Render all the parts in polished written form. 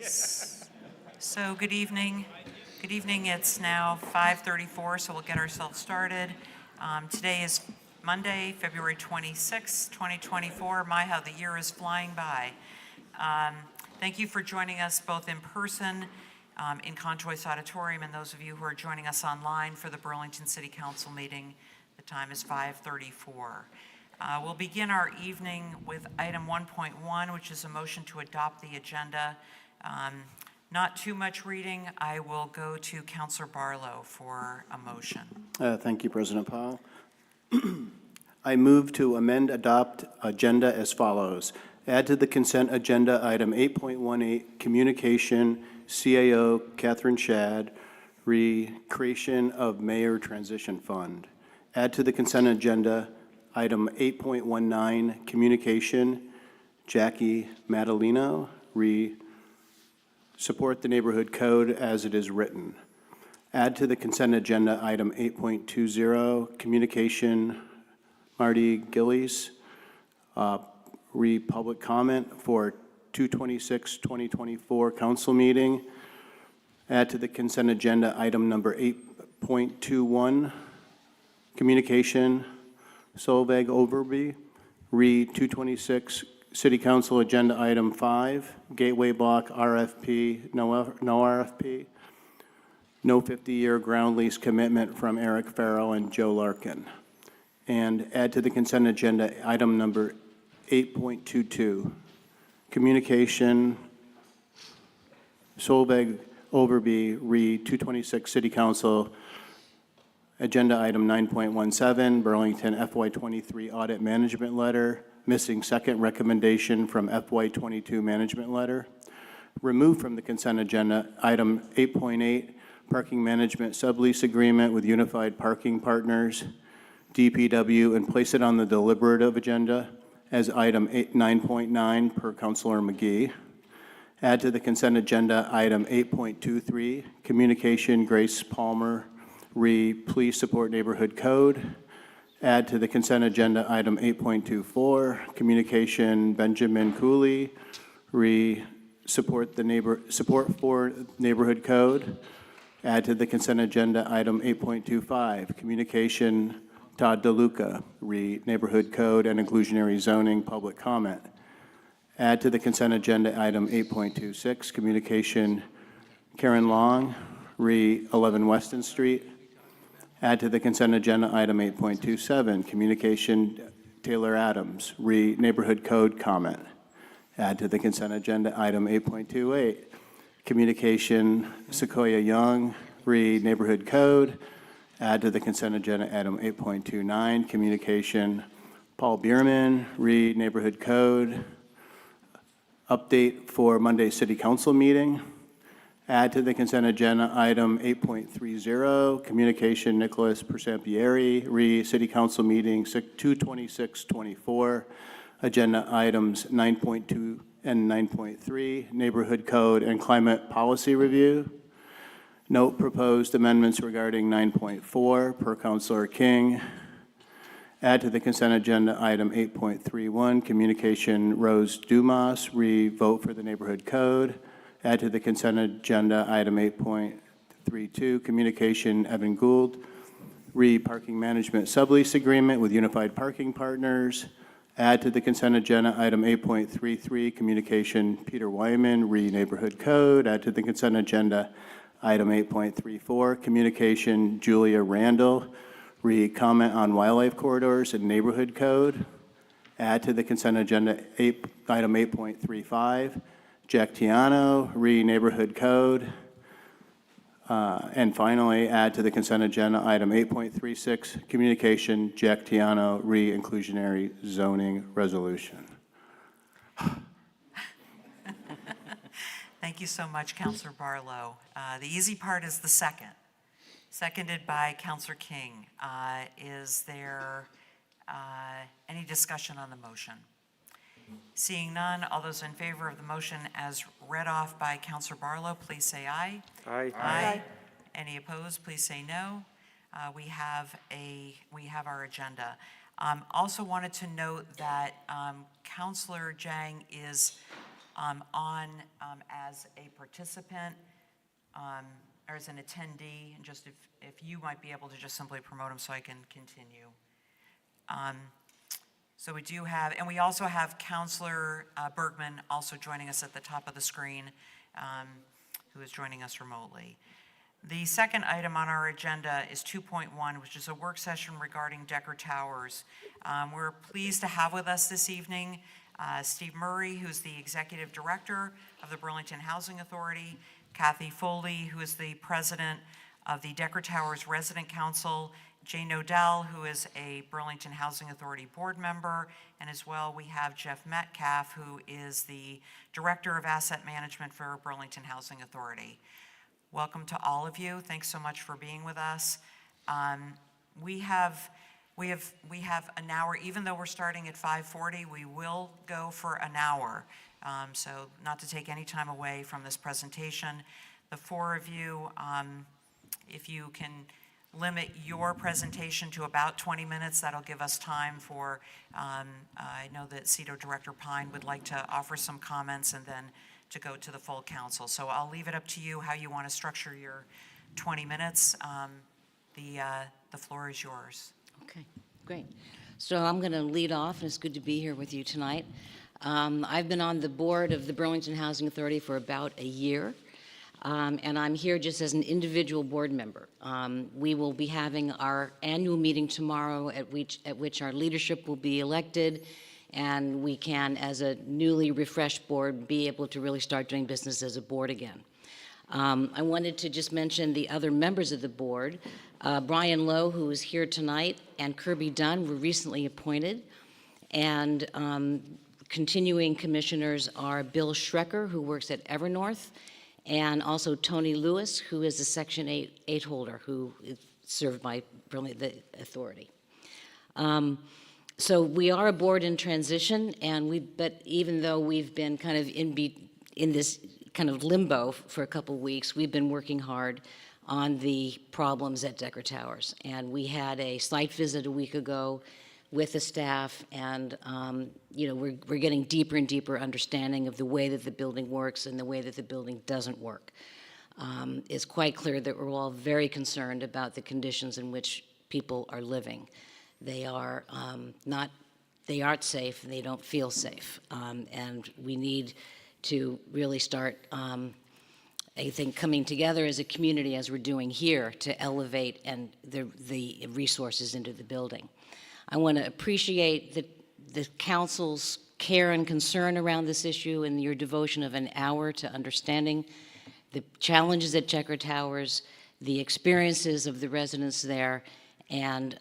So good evening. Good evening. It's now 5:34, so we'll get ourselves started. Today is Monday, February 26, 2024. My, how the year is flying by. Thank you for joining us both in person in Conchois Auditorium and those of you who are joining us online for the Burlington City Council meeting. The time is 5:34. We'll begin our evening with item 1.1, which is a motion to adopt the agenda. Not too much reading. I will go to Councilor Barlow for a motion. Thank you, President Powell. I move to adopt agenda as follows. Add to the consent agenda item 8.18, communication, CAO Catherine Shad, creation of Mayor Transition Fund. Add to the consent agenda item 8.19, communication, Jackie Madalino, support the neighborhood code as it is written. Add to the consent agenda item 8.20, communication, Marty Gillies, public comment for 2/26/2024 council meeting. Add to the consent agenda item number 8.21, communication, Solveig Overby, 2/26 City Council Agenda Item 5, Gateway Block RFP, no RFP, no 50-year ground lease commitment from Eric Farrell and Joe Larkin. And add to the consent agenda item number 8.22, communication, Solveig Overby, 2/26 City Council Agenda Item 9.17, Burlington FY23 Audit Management Letter, missing second recommendation from FY22 Management Letter. Remove from the consent agenda item 8.8, Parking Management Sublease Agreement with Unified Parking Partners, DPW, and place it on the deliberative agenda as item 9.9 per Councilor McGee. Add to the consent agenda item 8.23, communication, Grace Palmer, please support neighborhood code. Add to the consent agenda item 8.24, communication, Benjamin Cooley, support for neighborhood code. Add to the consent agenda item 8.25, communication, Todd DeLuca, neighborhood code and inclusionary zoning public comment. Add to the consent agenda item 8.26, communication, Karen Long, 11 Weston Street. Add to the consent agenda item 8.27, communication, Taylor Adams, neighborhood code comment. Add to the consent agenda item 8.28, communication, Sequoia Young, neighborhood code. Add to the consent agenda item 8.29, communication, Paul Bierman, neighborhood code. Update for Monday City Council meeting. Add to the consent agenda item 8.30, communication, Nicholas Persampieri, City Council meeting 2/26/24. Agenda items 9.2 and 9.3, neighborhood code and climate policy review. Note proposed amendments regarding 9.4 per Councilor King. Add to the consent agenda item 8.31, communication, Rose Dumas, vote for the neighborhood code. Add to the consent agenda item 8.32, communication, Evan Gould, parking management sublease agreement with Unified Parking Partners. Add to the consent agenda item 8.33, communication, Peter Wyman, neighborhood code. Add to the consent agenda item 8.34, communication, Julia Randall, comment on wildlife corridors and neighborhood code. Add to the consent agenda item 8.35, Jack Tiano, neighborhood code. And finally, add to the consent agenda item 8.36, communication, Jack Tiano, inclusionary zoning resolution. Thank you so much, Councilor Barlow. The easy part is the second. Seconded by Councilor King. Is there any discussion on the motion? Seeing none, all those in favor of the motion as read off by Councilor Barlow, please say aye. Aye. Aye. Any opposed, please say no. We have our agenda. Also wanted to note that Councilor Jang is as a participant or as an attendee, and just if you might be able to just simply promote him so I can continue. So we do have, and we also have Counselor Bergman also joining us at the top of the screen, who is joining us remotely. The second item on our agenda is 2.1, which is a work session regarding Decker Towers. We're pleased to have with us this evening Steve Murray, who's the Executive Director of the Burlington Housing Authority, Kathy Foley, who is the President of the Decker Towers Resident Council, Jane Nodell, who is a Burlington Housing Authority board member, and as well we have Jeff Metcalf, who is the Director of Asset Management for Burlington Housing Authority. Welcome to all of you. Thanks so much for being with us. We have an hour, even though we're starting at 5:40, we will go for an hour. So not to take any time away from this presentation. The four of you, if you can limit your presentation to about 20 minutes, that'll give us time for, I know that CEDO Director Pine would like to offer some comments and then to go to the full council. So I'll leave it up to you how you want to structure your 20 minutes. The floor is yours. Okay, great. So I'm going to lead off, and it's good to be here with you tonight. I've been on the board of the Burlington Housing Authority for about a year, and I'm here just as an individual board member. We will be having our annual meeting tomorrow at which our leadership will be elected, and we can, as a newly refreshed board, be able to really start doing business as a board again. I wanted to just mention the other members of the board. Brian Lowe, who is here tonight, and Kirby Dunn were recently appointed. And continuing commissioners are Bill Schrecker, who works at Evernorth, and also Tony Lewis, who is a Section 8 holder, who is served by the authority. So we are a board in transition, but even though we've been kind of in this kind of limbo for a couple weeks, we've been working hard on the problems at Decker Towers. And we had a site visit a week ago with the staff, and we're getting deeper and deeper understanding of the way that the building works and the way that the building doesn't work. It's quite clear that we're all very concerned about the conditions in which people are living. They are they aren't safe, and they don't feel safe. And we need to really start, I think, coming together as a community, as we're doing here, to elevate the resources into the building. I want to appreciate the council's care and concern around this issue and your devotion of an hour to understanding the challenges at Decker Towers, the experiences of the residents there, and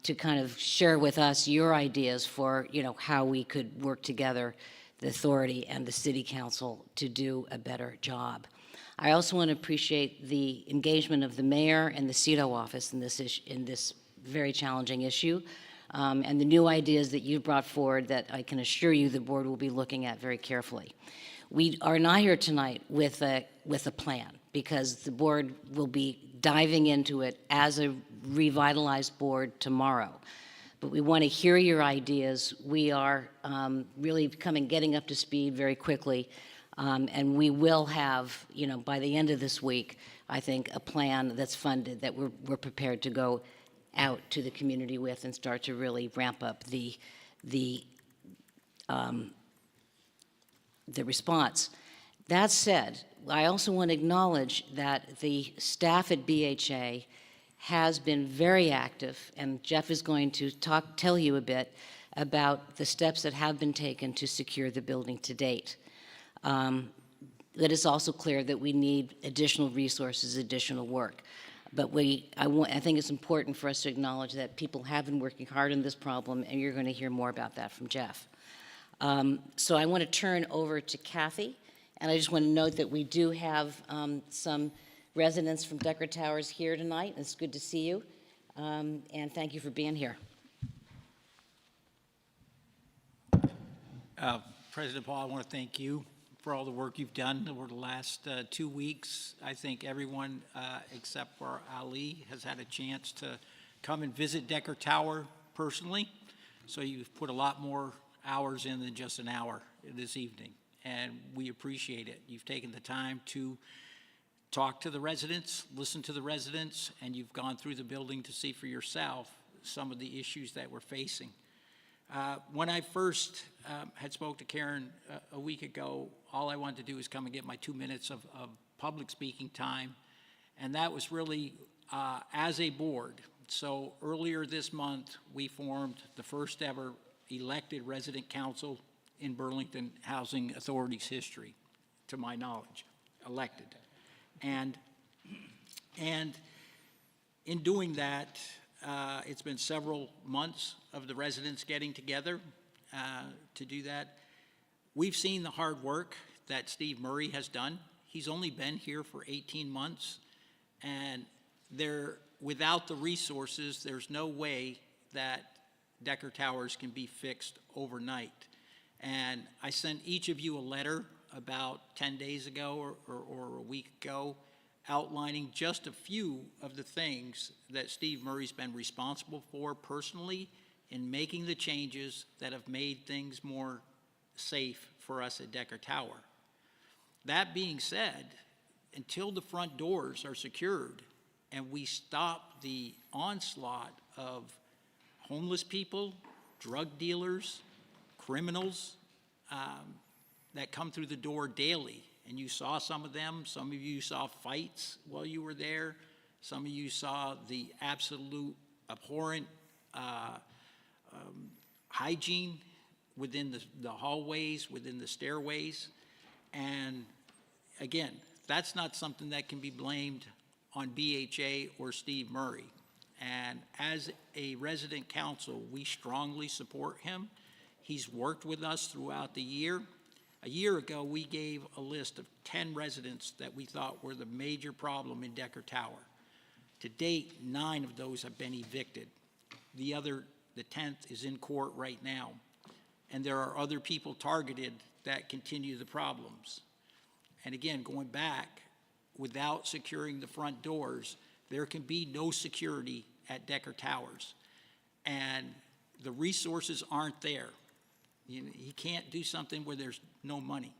to kind of share with us your ideas for how we could work together, the authority and the city council, to do a better job. I also want to appreciate the engagement of the mayor and the CEDO office in this very challenging issue, and the new ideas that you brought forward that I can assure you the board will be looking at very carefully. We are not here tonight with a plan, because the board will be diving into it as a revitalized board tomorrow. But we want to hear your ideas. We are really getting up to speed very quickly, and we will have, by the end of this week, I think, a plan that's funded that we're prepared to go out to the community with and start to really ramp up the response. That said, I also want to acknowledge that the staff at BHA has been very active, and Jeff is going to tell you a bit about the steps that have been taken to secure the building to date. It is also clear that we need additional resources, additional work. But I think it's important for us to acknowledge that people have been working hard on this problem, and you're going to hear more about that from Jeff. So I want to turn over to Kathy, and I just want to note that we do have some residents from Decker Towers here tonight. It's good to see you, and thank you for being here. President Paul, I want to thank you for all the work you've done over the last 2 weeks. I think everyone except for Ali has had a chance to come and visit Decker Tower personally. So you've put a lot more hours in than just an hour this evening. and we appreciate it. You've taken the time to talk to the residents, listen to the residents, and you've gone through the building to see for yourself some of the issues that we're facing. When I first had spoke to Karen a week ago, all I wanted to do was come and get my 2 minutes of public speaking time, and that was really as a board. So earlier this month, we formed the first ever elected resident council in Burlington Housing Authority's history, to my knowledge, elected. And in doing that, it's been several months of the residents getting together to do that. We've seen the hard work that Steve Murray has done. He's only been here for 18 months, and without the resources, there's no way that Decker Towers can be fixed overnight. And I sent each of you a letter about 10 days ago or a week ago, outlining just a few of the things that Steve Murray's been responsible for personally in making the changes that have made things more safe for us at Decker Tower. That being said, until the front doors are secured and we stop the onslaught of homeless people, drug dealers, criminals that come through the door daily, and you saw some of them. Some of you saw fights while you were there. Some of you saw the absolute abhorrent hygiene within the hallways, within the stairways. And again, that's not something that can be blamed on BHA or Steve Murray. And as a resident council, we strongly support him. He's worked with us throughout the year. A year ago, we gave a list of 10 residents that we thought were the major problem in Decker Tower. To date, 9 of those have been evicted. The 10th is in court right now. And there are other people targeted that continue the problems. And again, going back, without securing the front doors, there can be no security at Decker Towers. And the resources aren't there. You can't do something where there's no money.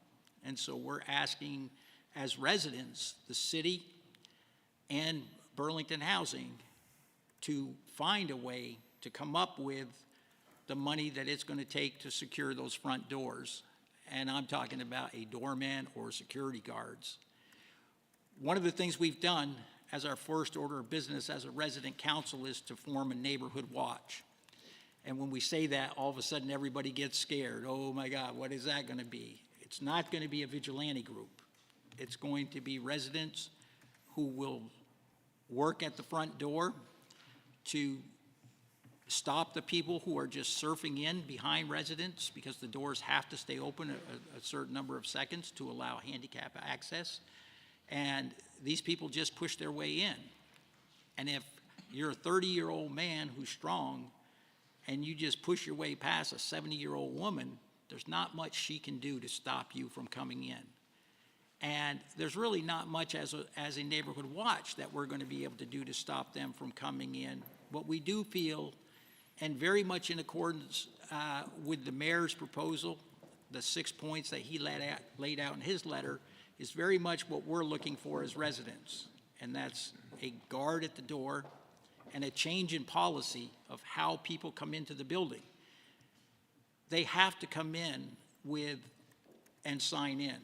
And so we're asking, as residents, the city and Burlington Housing to find a way to come up with the money that it's going to take to secure those front doors. And I'm talking about a doorman or security guards. One of the things we've done as our first order of business as a resident council is to form a neighborhood watch. And when we say that, all of a sudden everybody gets scared. Oh my God, what is that going to be? It's not going to be a vigilante group. It's going to be residents who will work at the front door to stop the people who are just surfing in behind residents, because the doors have to stay open a certain number of seconds to allow handicap access. And these people just push their way in. And if you're a 30-year-old man who's strong and you just push your way past a 70-year-old woman, there's not much she can do to stop you from coming in. And there's really not much as a neighborhood watch that we're going to be able to do to stop them from coming in. What we do feel, and very much in accordance with the mayor's proposal, the 6 points that he laid out in his letter, is very much what we're looking for as residents. And that's a guard at the door and a change in policy of how people come into the building. They have to come in with and sign in.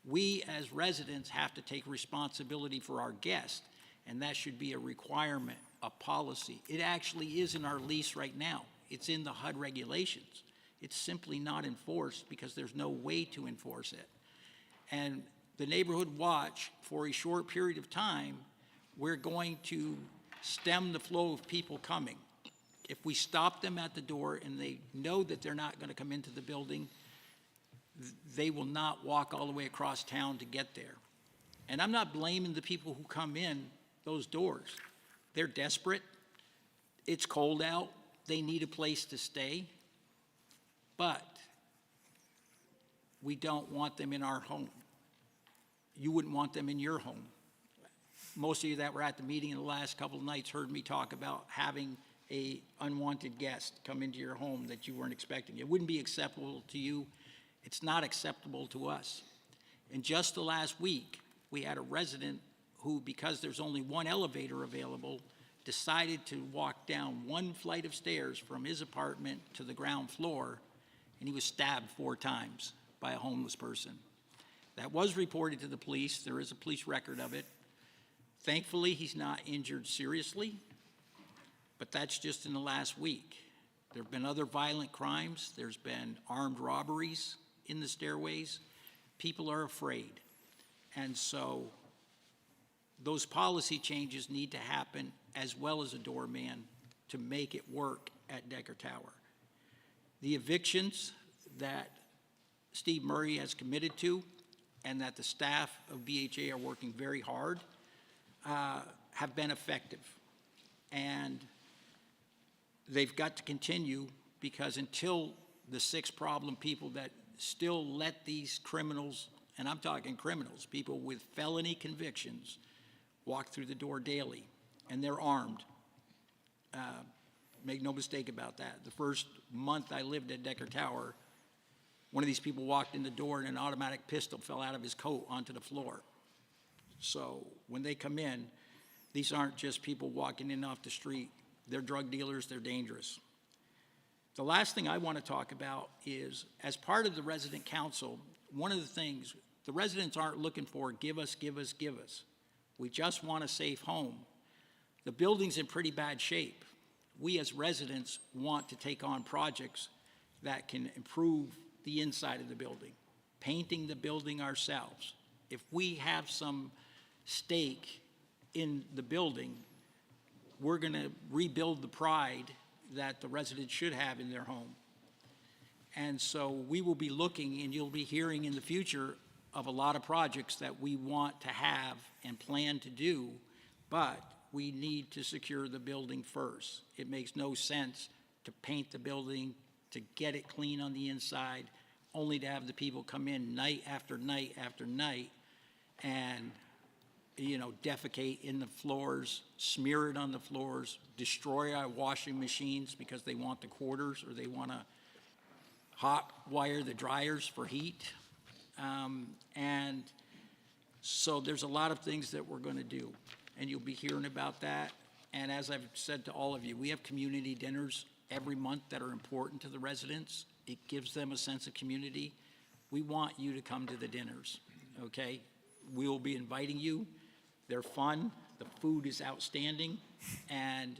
We as residents have to take responsibility for our guests, and that should be a requirement, a policy. It actually is in our lease right now. It's in the HUD regulations. It's simply not enforced because there's no way to enforce it. And the neighborhood watch, for a short period of time, we're going to stem the flow of people coming. If we stop them at the door and they know that they're not going to come into the building, they will not walk all the way across town to get there. And I'm not blaming the people who come in those doors. They're desperate. It's cold out. They need a place to stay. But we don't want them in our home. You wouldn't want them in your home. Most of you that were at the meeting in the last couple of nights heard me talk about having a unwanted guest come into your home that you weren't expecting. It wouldn't be acceptable to you. It's not acceptable to us. And just the last week, we had a resident who, because there's only one elevator available, decided to walk down one flight of stairs from his apartment to the ground floor, and he was stabbed 4 times by a homeless person. That was reported to the police. There is a police record of it. Thankfully, he's not injured seriously, but that's just in the last week. There have been other violent crimes. There's been armed robberies in the stairways. People are afraid. And so those policy changes need to happen, as well as a doorman, to make it work at Decker Tower. The evictions that Steve Murray has committed to, and that the staff of BHA are working very hard, have been effective. And they've got to continue, because until the 6 problem people that still let these criminals, and I'm talking criminals, people with felony convictions, walk through the door daily, and they're armed. Make no mistake about that. The first month I lived at Decker Tower, one of these people walked in the door and an automatic pistol fell out of his coat onto the floor. So when they come in, these aren't just people walking in off the street. They're drug dealers, they're dangerous. The last thing I want to talk about is, as part of the resident council, one of the things, the residents aren't looking for give us, give us, give us. We just want a safe home. The building's in pretty bad shape. We as residents want to take on projects that can improve the inside of the building, painting the building ourselves. If we have some stake in the building, we're going to rebuild the pride that the residents should have in their home. And so we will be looking, and you'll be hearing in the future of a lot of projects that we want to have and plan to do, but we need to secure the building first. It makes no sense to paint the building, to get it clean on the inside, only to have the people come in night after night after night and, defecate in the floors, smear it on the floors, destroy our washing machines because they want the quarters, or they want to hot wire the dryers for heat. And so there's a lot of things that we're going to do, and you'll be hearing about that. And as I've said to all of you, we have community dinners every month that are important to the residents. It gives them a sense of community. We want you to come to the dinners, okay? We will be inviting you. They're fun. The food is outstanding, and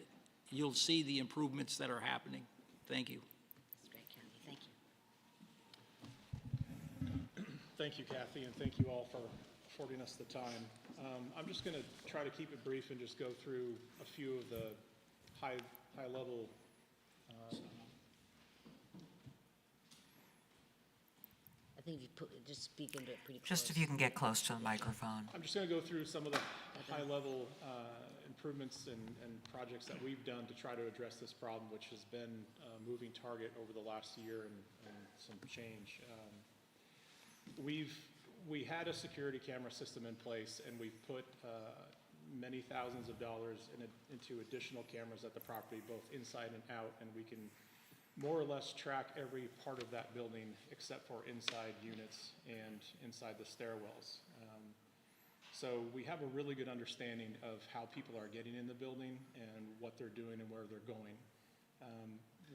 you'll see the improvements that are happening. Thank you. That's great, Kathy. Thank you. Thank you, Kathy, and thank you all for affording us the time. I'm just going to try to keep it brief and just go through a few of the high-level I think if you just speak into it pretty close. Just if you can get close to the microphone. I'm just going to go through some of the high-level improvements and projects that we've done to try to address this problem, which has been a moving target over the last year and some change. We had a security camera system in place, and we've put many thousands of dollars into additional cameras at the property, both inside and out, and we can more or less track every part of that building except for inside units and inside the stairwells. So we have a really good understanding of how people are getting in the building and what they're doing and where they're going.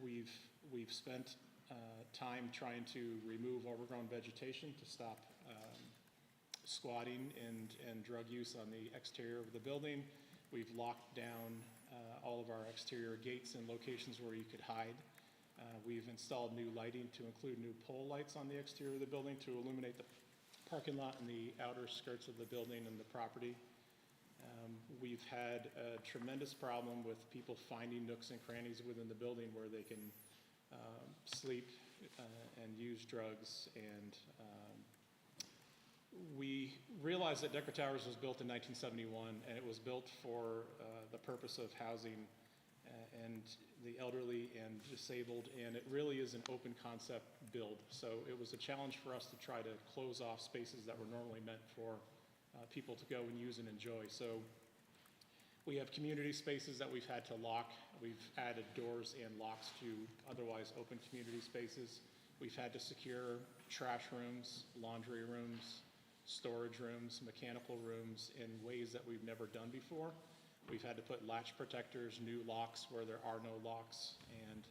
We've spent time trying to remove overgrown vegetation to stop squatting and drug use on the exterior of the building. We've locked down all of our exterior gates in locations where you could hide. We've installed new lighting to include new pole lights on the exterior of the building to illuminate the parking lot and the outer skirts of the building and the property. We've had a tremendous problem with people finding nooks and crannies within the building where they can sleep and use drugs. And we realized that Decker Towers was built in 1971, and it was built for the purpose of housing and the elderly and disabled, and it really is an open concept build. So it was a challenge for us to try to close off spaces that were normally meant for people to go and use and enjoy. So we have community spaces that we've had to lock. We've added doors and locks to otherwise open community spaces. We've had to secure trash rooms, laundry rooms, storage rooms, mechanical rooms in ways that we've never done before. We've had to put latch protectors, new locks where there are no locks, and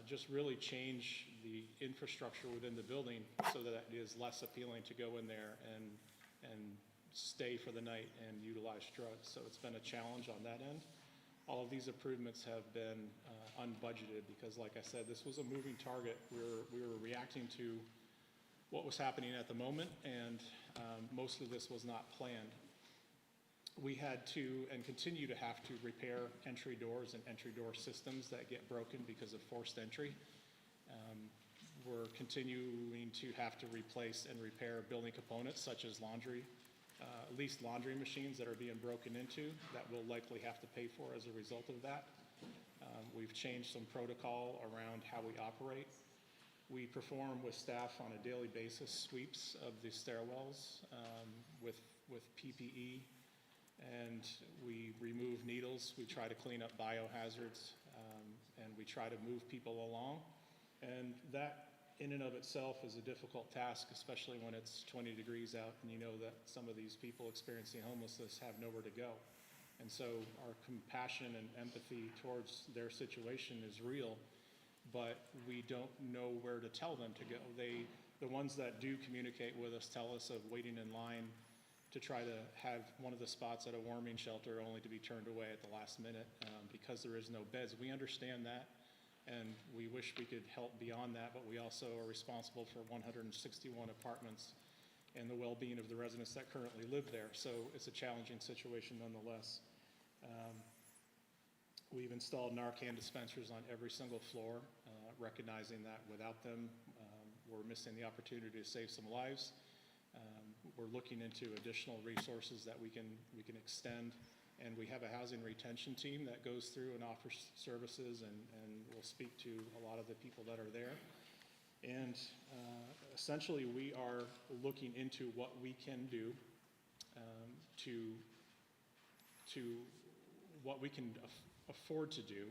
just really change the infrastructure within the building so that it is less appealing to go in there and stay for the night and utilize drugs. So it's been a challenge on that end. All of these improvements have been unbudgeted because, like I said, this was a moving target. We were reacting to what was happening at the moment, and most of this was not planned. We had to and continue to have to repair entry doors and entry door systems that get broken because of forced entry. We're continuing to have to replace and repair building components such as laundry, at least laundry machines that are being broken into that we'll likely have to pay for as a result of that. We've changed some protocol around how we operate. We perform with staff on a daily basis sweeps of the stairwells with PPE, and we remove needles. We try to clean up biohazards, and we try to move people along. And that in and of itself is a difficult task, especially when it's 20 degrees out and you know that some of these people experiencing homelessness have nowhere to go. And so our compassion and empathy towards their situation is real, but we don't know where to tell them to go. The ones that do communicate with us tell us of waiting in line to try to have one of the spots at a warming shelter only to be turned away at the last minute because there is no beds. We understand that, and we wish we could help beyond that, but we also are responsible for 161 apartments and the well-being of the residents that currently live there. So it's a challenging situation nonetheless. We've installed Narcan dispensers on every single floor, recognizing that without them, we're missing the opportunity to save some lives. We're looking into additional resources that we can extend, and we have a housing retention team that goes through and offers services and will speak to a lot of the people that are there. And essentially, we are looking into what we can do to what we can afford to do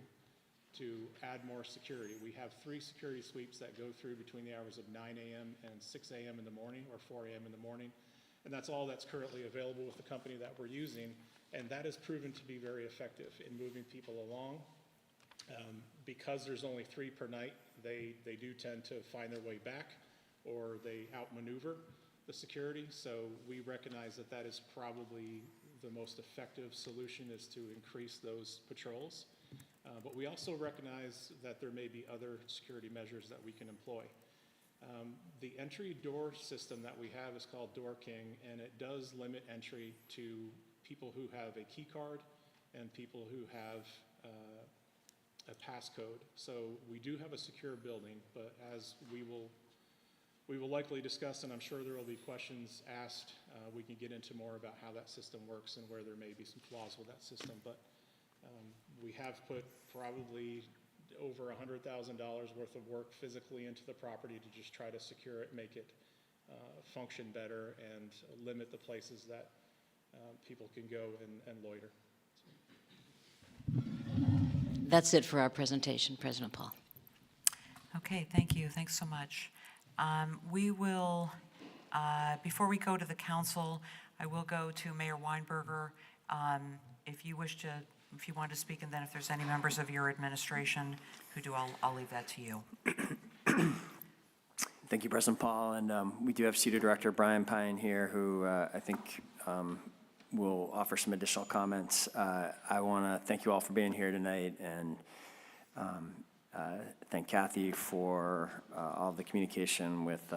to add more security. We have 3 security sweeps that go through between the hours of 9 a.m. and 6 a.m. in the morning, or 4 a.m. in the morning. And that's all that's currently available with the company that we're using. And that has proven to be very effective in moving people along. Because there's only 3 per night, they do tend to find their way back, or they outmaneuver the security. So we recognize that that is probably the most effective solution, is to increase those patrols. But we also recognize that there may be other security measures that we can employ. The entry door system that we have is called Door King, and it does limit entry to people who have a key card and people who have a passcode. So we do have a secure building, but as we will likely discuss, and I'm sure there will be questions asked, we can get into more about how that system works and where there may be some flaws with that system. But we have put probably over $100,000 worth of work physically into the property to just try to secure it, make it function better, and limit the places that people can go and loiter. That's it for our presentation, President Paul. Okay, thank you. Thanks so much. We will, before we go to the council, I will go to Mayor Weinberger. If you want to speak, and then if there's any members of your administration who do, I'll leave that to you. Thank you, President Paul. And we do have CETA Director Brian Pine here, who I think will offer some additional comments. I want to thank you all for being here tonight, and thank Kathy for all the communication with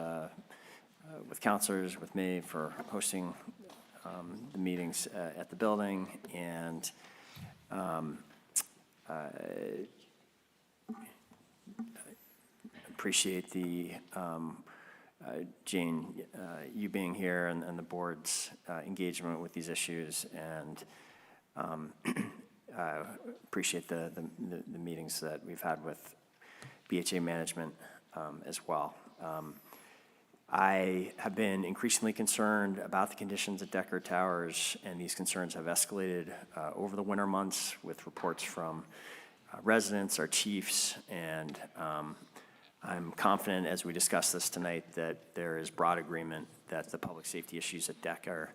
counselors, with me, for hosting the meetings at the building, and appreciate the Jane, you being here, and the board's engagement with these issues, and appreciate the meetings that we've had with BHA management as well. I have been increasingly concerned about the conditions at Decker Towers, and these concerns have escalated over the winter months with reports from residents, our chiefs, and I'm confident as we discuss this tonight that there is broad agreement that the public safety issues at DEC are,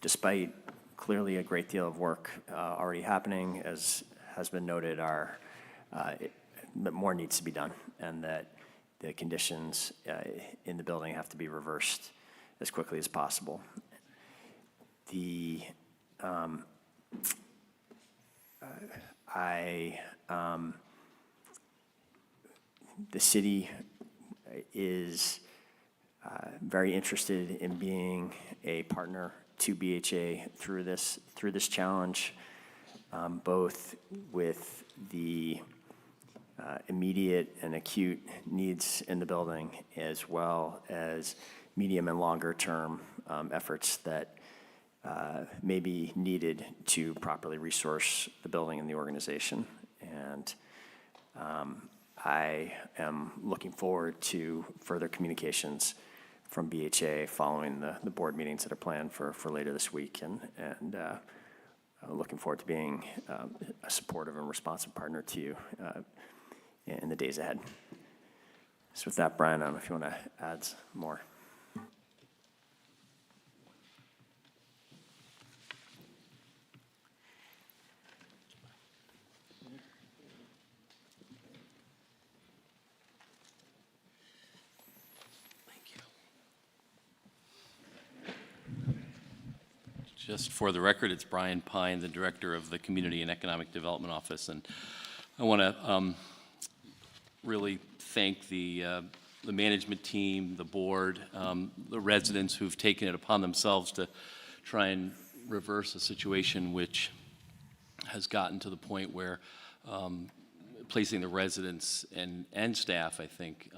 despite clearly a great deal of work already happening, as has been noted, that more needs to be done, and that the conditions in the building have to be reversed as quickly as possible. The city is very interested in being a partner to BHA through this challenge, both with the immediate and acute needs in the building, as well as medium and longer term efforts that may be needed to properly resource the building and the organization. And I am looking forward to further communications from BHA following the board meetings that are planned for later this week, and looking forward to being a supportive and responsive partner to you in the days ahead. So with that, Brian, I don't know if you want to add more. Just for the record, it's Brian Pine, the Director of the Community and Economic Development Office, and I want to really thank the management team, the board, the residents who've taken it upon themselves to try and reverse a situation which has gotten to the point where placing the residents and staff, I think,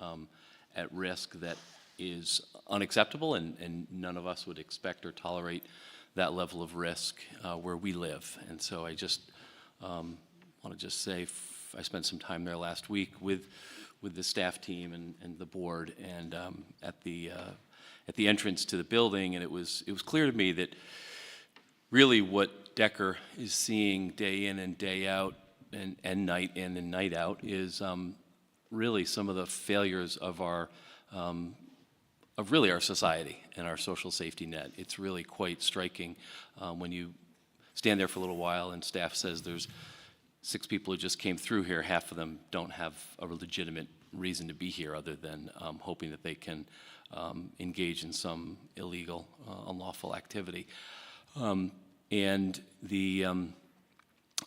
at risk that is unacceptable, and none of us would expect or tolerate that level of risk where we live. And so I just want to just say I spent some time there last week with the staff team and the board, and at the entrance to the building, and it was clear to me that really what Decker is seeing day in and day out and night in and night out is really some of the failures of our society and our social safety net. It's really quite striking when you stand there for a little while and staff says there's 6 people who just came through here, half of them don't have a legitimate reason to be here other than hoping that they can engage in some illegal, unlawful activity. And the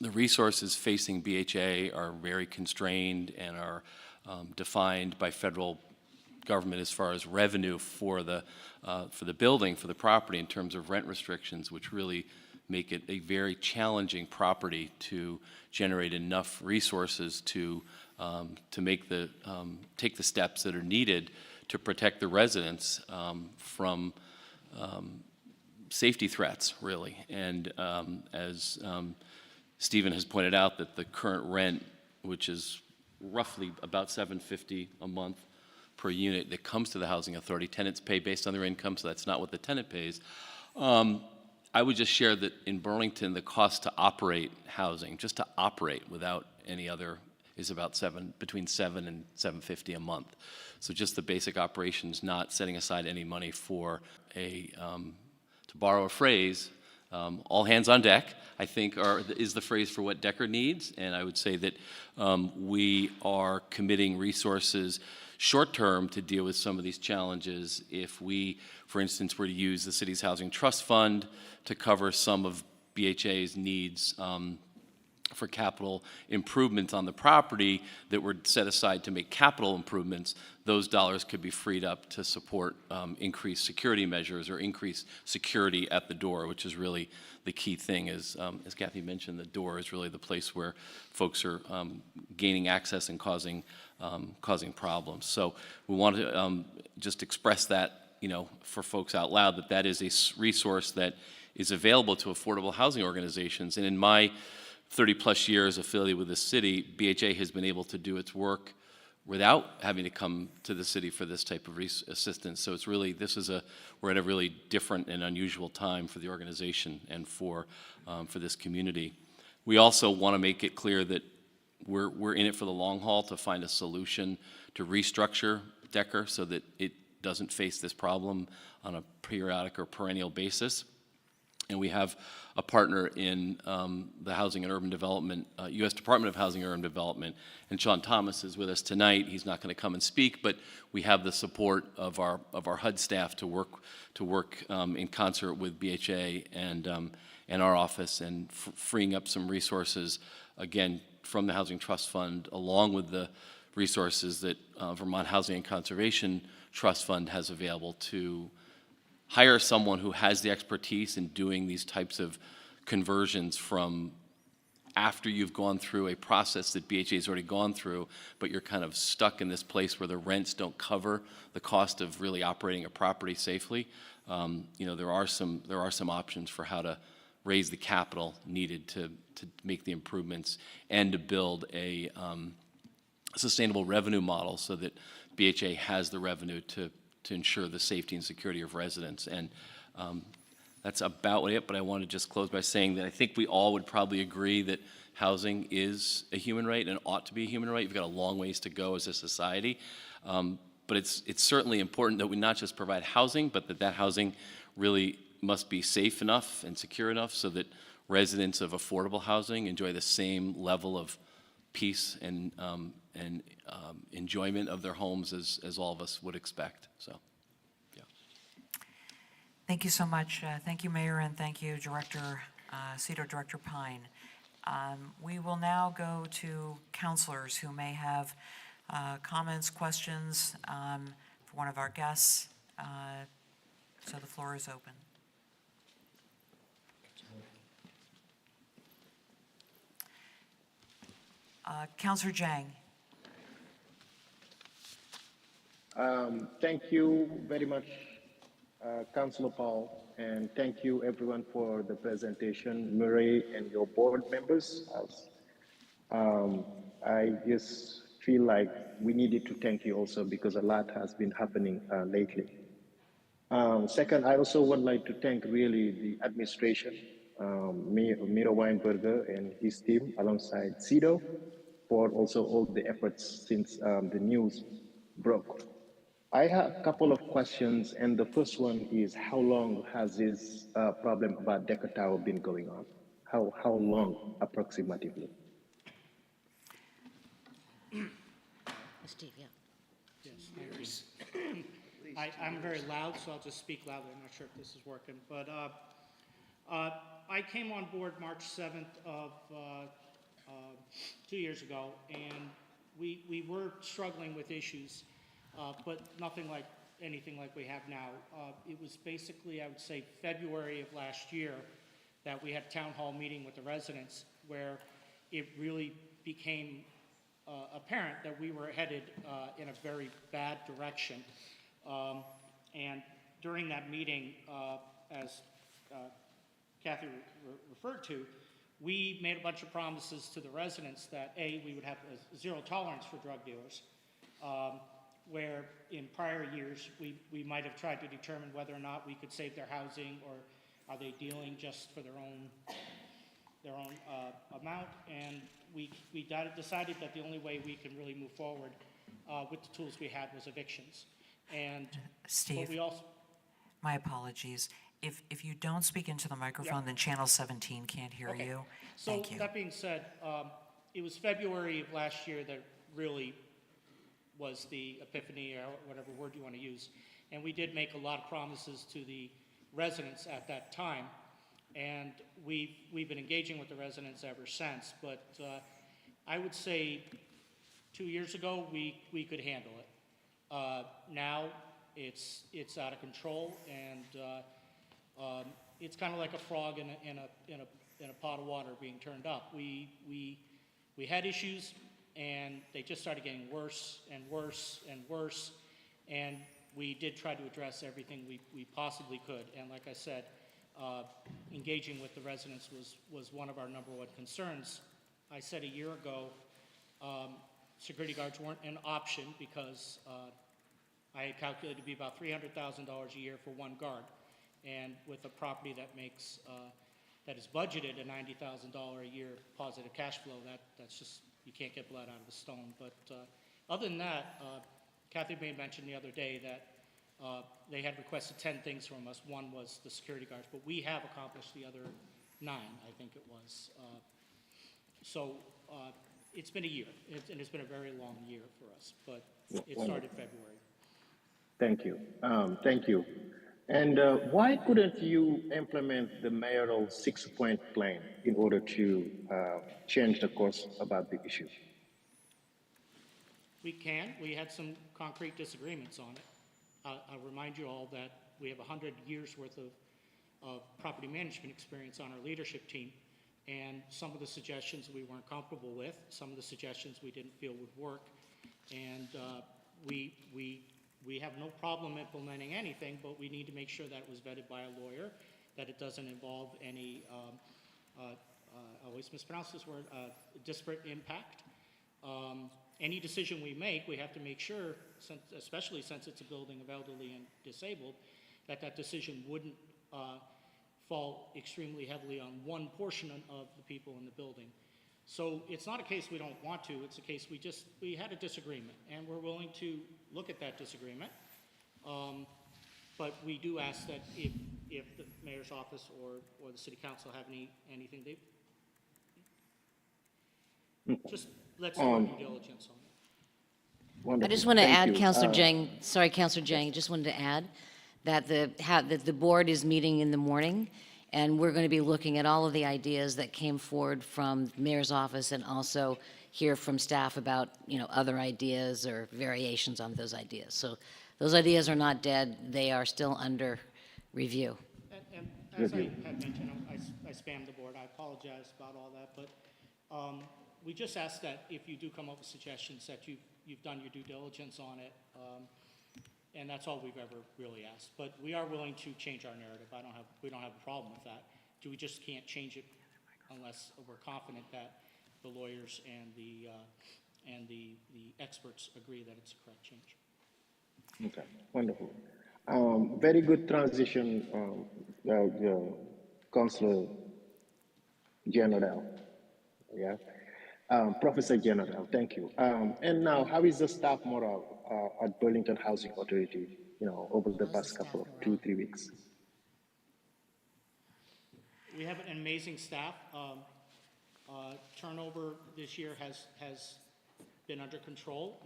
resources facing BHA are very constrained and are defined by federal government as far as revenue for the building, for the property, in terms of rent restrictions, which really make it a very challenging property to generate enough resources to make take the steps that are needed to protect the residents from safety threats, really. And as Stephen has pointed out, that the current rent, which is roughly about $750 a month per unit that comes to the Housing Authority. Tenants pay based on their income, so that's not what the tenant pays. I would just share that in Burlington, the cost to operate housing, just to operate without any other, is about between $700 and $750 a month. So just the basic operations, not setting aside any money for to borrow a phrase, all hands on deck, I think is the phrase for what Decker needs. And I would say that we are committing resources short-term to deal with some of these challenges. If we, for instance, were to use the city's housing trust fund to cover some of BHA's needs for capital improvements on the property that were set aside to make capital improvements, those dollars could be freed up to support increased security measures or increased security at the door, which is really the key thing. As Kathy mentioned, the door is really the place where folks are gaining access and causing problems. So we want to just express that, for folks out loud, that is a resource that is available to affordable housing organizations. And in my 30-plus years affiliated with the city, BHA has been able to do its work without having to come to the city for this type of assistance. So it's really, we're at a really different and unusual time for the organization and for this community. We also want to make it clear that we're in it for the long haul to find a solution to restructure Decker so that it doesn't face this problem on a periodic or perennial basis. And we have a partner in the Housing and Urban Development, U.S. Department of Housing and Urban Development, and Sean Thomas is with us tonight. He's not going to come and speak, but we have the support of our HUD staff to work in concert with BHA and our office, and freeing up some resources again from the Housing Trust Fund, along with the resources that Vermont Housing and Conservation Trust Fund has available to hire someone who has the expertise in doing these types of conversions from after you've gone through a process that BHA has already gone through, but you're kind of stuck in this place where the rents don't cover the cost of really operating a property safely. There are some options for how to raise the capital needed to make the improvements and to build a sustainable revenue model so that BHA has the revenue to ensure the safety and security of residents. And that's about it, but I want to just close by saying that I think we all would probably agree that housing is a human right and ought to be a human right. We've got a long ways to go as a society. But it's certainly important that we not just provide housing, but that housing really must be safe enough and secure enough so that residents of affordable housing enjoy the same level of peace and enjoyment of their homes as all of us would expect. So, yeah. Thank you so much. Thank you, Mayor, and thank you, CEDO Director Pine. We will now go to counselors who may have comments, questions for one of our guests. So the floor is open. Councilor Jang. Thank you very much, Councilor Paul, and thank you everyone for the presentation, Murray and your board members. I just feel like we needed to thank you also because a lot has been happening lately. Second, I also would like to thank really the administration, Miro Weinberger and his team alongside CEDO for also all the efforts since the news broke. I have a couple of questions, and the first one is how long has this problem about Decker Tower been going on? How long approximately? Steve, yeah. Yes, I'm very loud, so I'll just speak loudly. I'm not sure if this is working. But I came on board March 7th of 2 years ago, and we were struggling with issues, but nothing like anything like we have now. It was basically, I would say, February of last year that we had a town hall meeting with the residents where it really became apparent that we were headed in a very bad direction. And during that meeting, as Kathy referred to, we made a bunch of promises to the residents that A, we would have a zero tolerance for drug dealers, where in prior years we might have tried to determine whether or not we could save their housing, or are they dealing just for their own amount. And we decided that the only way we can really move forward with the tools we had was evictions. And Steve, we also, my apologies. If you don't speak into the microphone, then Channel 17 can't hear you. Thank you. So that being said, it was February of last year that really was the epiphany, or whatever word you want to use. And we did make a lot of promises to the residents at that time. And we've been engaging with the residents ever since. But I would say 2 years ago, we could handle it. Now it's out of control, and it's kind of like a frog in a pot of water being turned up. We had issues, and they just started getting worse and worse and worse. And we did try to address everything we possibly could. And like I said, engaging with the residents was one of our number one concerns. I said a year ago, security guards weren't an option because I had calculated to be about $300,000 a year for one guard. And with a property that makes, that is budgeted a $90,000 a year positive cash flow, that's just you can't get blood out of the stone. But other than that, Kathy May mentioned the other day that they had requested 10 things from us. One was the security guards, but we have accomplished the other 9, I think it was. So it's been a year, and it's been a very long year for us, but it started February. Thank you. Thank you. And why couldn't you implement the mayoral 6-point plan in order to change the course about the issue? We can. We had some concrete disagreements on it. I'll remind you all that we have 100 years worth of property management experience on our leadership team, and some of the suggestions we weren't comfortable with, some of the suggestions we didn't feel would work, and we have no problem implementing anything, but we need to make sure that it was vetted by a lawyer, that it doesn't involve any, I always mispronounce this word, disparate impact. Any decision we make, we have to make sure, especially since it's a building of elderly and disabled, that that decision wouldn't fall extremely heavily on one portion of the people in the building. So it's not a case we don't want to, it's a case we had a disagreement, and we're willing to look at that disagreement. But we do ask that if the mayor's office or the city council have anything, just let's do our due diligence on it. Wonderful. I just want to Thank add, you. Councilor Jang, sorry, Councilor Jang, just wanted to add that that the board is meeting in the morning, and we're going to be looking at all of the ideas that came forward from the mayor's office, and also hear from staff about, other ideas or variations on those ideas. So those ideas are not dead, they are still under review. And as I had mentioned, I spammed the board, I apologize about all that, but we just ask that if you do come up with suggestions, that you've done your due diligence on it, and that's all we've ever really asked. But we are willing to change our narrative. We don't have a problem with that. We just can't change it unless we're confident that the lawyers and the experts agree that it's a correct change. Okay, wonderful. Very good transition, Councilor General. Yeah. Professor General, thank you. And now, how is the staff morale at Burlington Housing Authority, over the past couple of 2-3 weeks? We have an amazing staff. Turnover this year has been under control.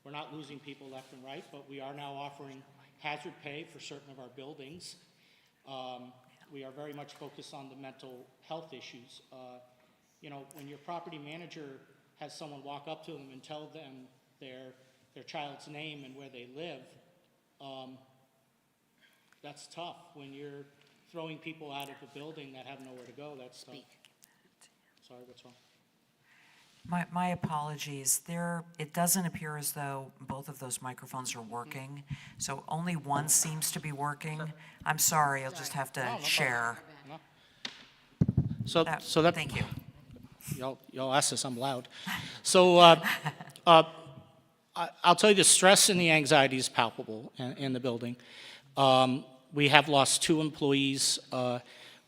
We're not losing people left and right, but we are now offering hazard pay for certain of our buildings. We are very much focused on the mental health issues. When your property manager has someone walk up to them and tell them their child's name and where they live, that's tough. When you're throwing people out of a building that have nowhere to go, that's tough. Sorry, what's wrong? My apologies. It doesn't appear as though both of those microphones are working, so only one seems to be working. I'm sorry, I'll just have to share. So Thank you. Y'all asked this, I'm loud. So I'll tell you, the stress and the anxiety is palpable in the building. We have lost 2 employees,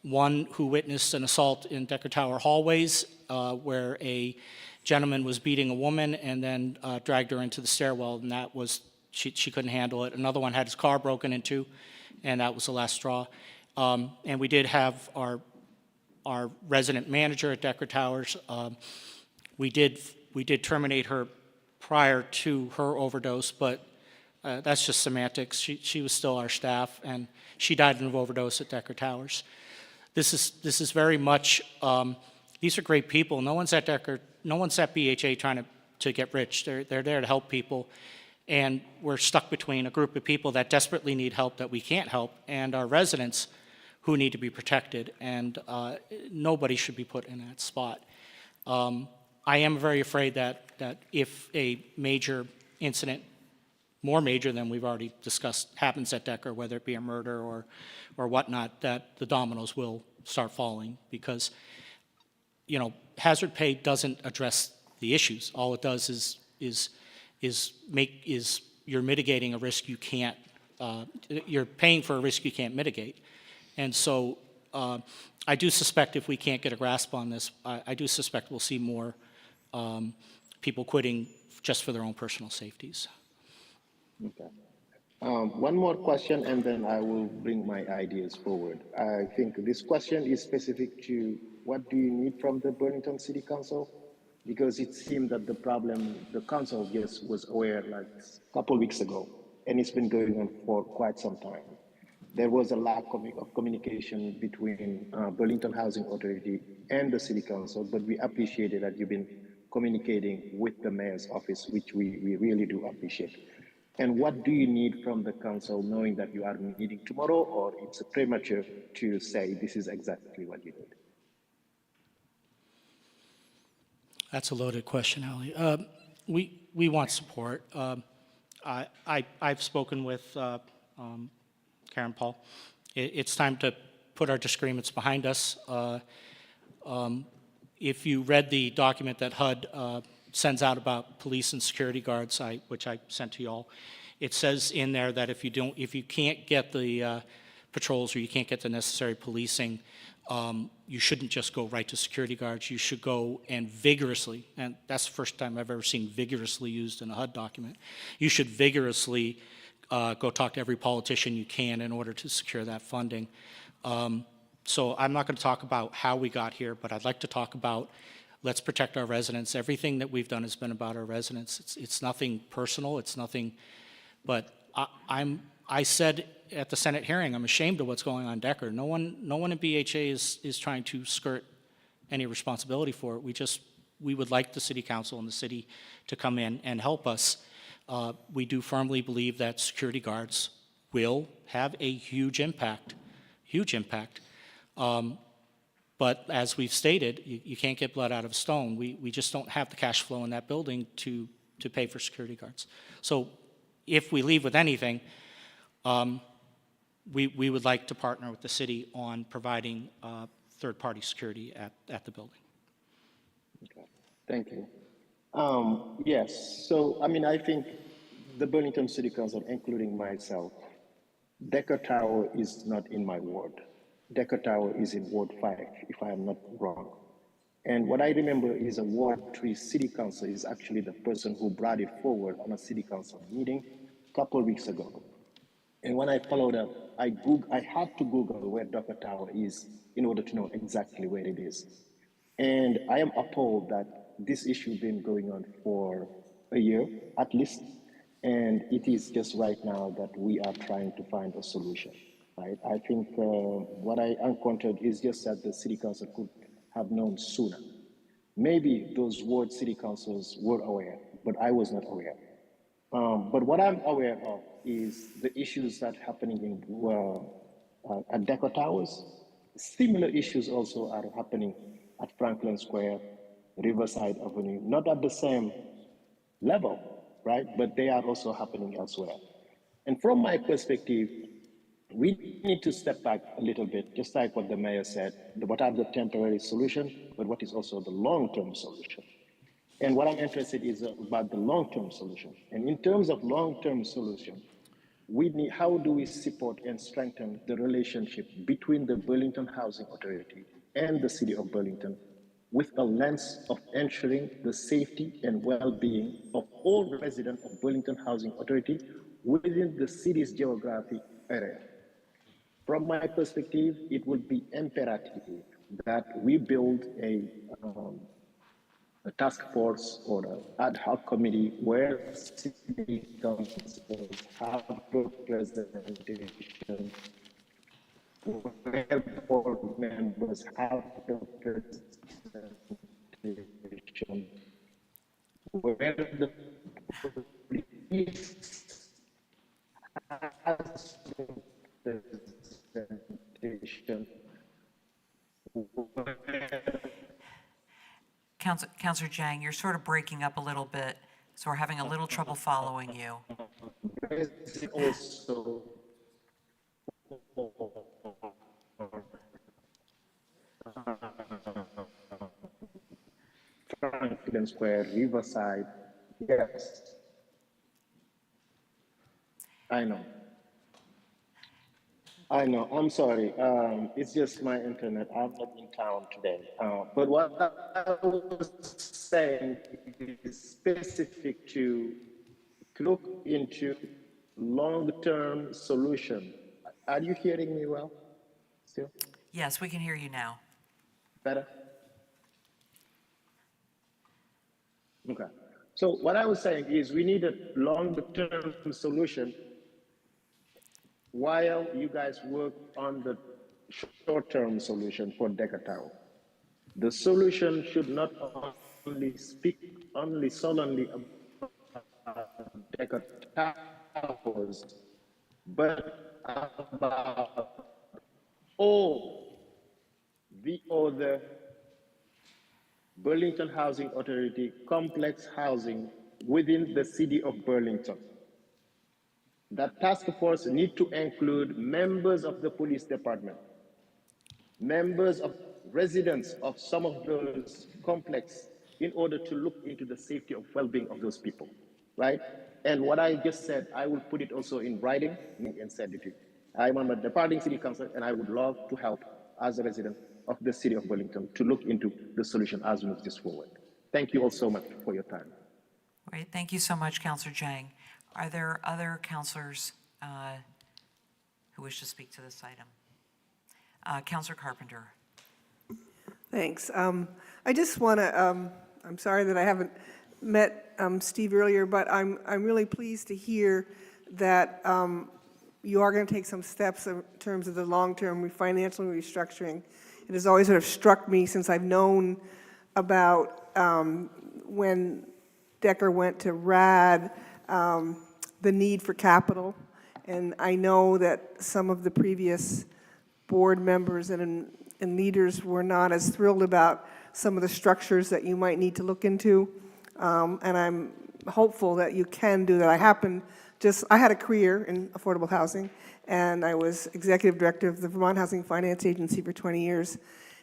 one who witnessed an assault in Decker Tower hallways where a gentleman was beating a woman and then dragged her into the stairwell, and that was, she couldn't handle it. Another one had his car broken into, and that was the last straw. And we did have our resident manager at Decker Towers. We did terminate her prior to her overdose, but that's just semantics. She was still our staff, and she died of an overdose at Decker Towers. This is very much, these are great people. No one's at BHA trying to get rich. They're there to help people, and we're stuck between a group of people that desperately need help that we can't help, and our residents who need to be protected, and nobody should be put in that spot. I am very afraid that if a major incident, more major than we've already discussed, happens at Decker, whether it be a murder or whatnot, that the dominoes will start falling, because hazard pay doesn't address the issues. All it does is you're mitigating a risk you can't, you're paying for a risk you can't mitigate. And so I do suspect if we can't get a grasp on this, I do suspect we'll see more people quitting just for their own personal safeties. Okay. One more question, and then I will bring my ideas forward. I think this question is specific to what do you need from the Burlington City Council? Because it seemed that the problem, the council, yes, was aware like a couple weeks ago, and it's been going on for quite some time. There was a lack of communication between Burlington Housing Authority and the City Council, but we appreciated that you've been communicating with the mayor's office, which we really do appreciate. And what do you need from the council, knowing that you are meeting tomorrow, or it's premature to say this is exactly what you need? That's a loaded question, Ali. We want support. I've spoken with Karen Paul. It's time to put our disagreements behind us. If you read the document that HUD sends out about police and security guards, which I sent to y'all, it says in there that if you can't get the patrols or you can't get the necessary policing, you shouldn't just go right to security guards. You should go and vigorously, and that's the first time I've ever seen vigorously used in a HUD document. You should vigorously go talk to every politician you can in order to secure that funding. So I'm not going to talk about how we got here, but I'd like to talk about let's protect our residents. Everything that we've done has been about our residents. It's nothing personal. It's nothing, but I said at the Senate hearing, I'm ashamed of what's going on in Decker. No one in BHA is trying to skirt any responsibility for it. We would like the city council and the city to come in and help us. We do firmly believe that security guards will have a huge impact. But as we've stated, you can't get blood out of a stone. We just don't have the cash flow in that building to pay for security guards. So if we leave with anything, we would like to partner with the city on providing third-party security at the building. Okay. Thank you. Yes, so I mean, I think the Burlington City Council, including myself, Decker Tower is not in my ward. Decker Tower is in Ward 5, if I am not wrong. And what I remember is a Ward 3 City Council is actually the person who brought it forward on a City Council meeting a couple of weeks ago. And when I followed up, I had to Google where Decker Tower is in order to know exactly where it is. And I am appalled that this issue has been going on for a year at least, and it is just right now that we are trying to find a solution. Right? I think what I encountered is just that the city council could have known sooner. Maybe those ward city councils were aware, but I was not aware. But what I'm aware of is the issues that are happening in at Decker Towers. Similar issues also are happening at Franklin Square, Riverside Avenue, not at the same level, right? But they are also happening elsewhere. And from my perspective, we need to step back a little bit, just like what the mayor said, what are the temporary solutions, but what is also the long-term solution. And what I'm interested in is about the long-term solution. And in terms of long-term solution, how do we support and strengthen the relationship between the Burlington Housing Authority and the city of Burlington with a lens of ensuring the safety and well-being of all residents of Burlington Housing Authority within the city's geographic area. From my perspective, it would be imperative that we build a task force or an ad hoc committee where city councils have representation, where board members have representation, where the police has representation, Councilor Jang, you're sort of breaking up a little bit, so we're having a little trouble following you. also Franklin Square, Riverside. Yes, I know. I know, I'm sorry. It's just my internet. I'm not in town today. But what I was saying is specific to look into long-term solution. Are you hearing me well still? Yes, we can hear you now. Better? Okay. So what I was saying is we need a long-term solution while you guys work on the short-term solution for Decker Tower. The solution should not only speak only solely about Decker Towers, but about all the other Burlington Housing Authority complex housing within the city of Burlington. That task force need to include members of the police department, members of residents of some of those complex in order to look into the safety of well-being of those people, right? And what I just said, I will put it also in writing and send it to you. I'm on the departing city council and I would love to help as a resident of the city of Burlington to look into the solution as we move this forward. Thank you all so much for your time. Great, thank you so much, Counselor Jang. Are there other counselors who wish to speak to this item? Counselor Carpenter. Thanks. I just want to, I'm sorry that I haven't met Steve earlier, but I'm really pleased to hear that you are going to take some steps in terms of the long-term financial restructuring. It has always sort of struck me since I've known about when Decker went to RAD, the need for capital. And I know that some of the previous board members and leaders were not as thrilled about some of the structures that you might need to look into. And I'm hopeful that you can do that. I had a career in affordable housing, and I was executive director of the Vermont Housing Finance Agency for 20 years.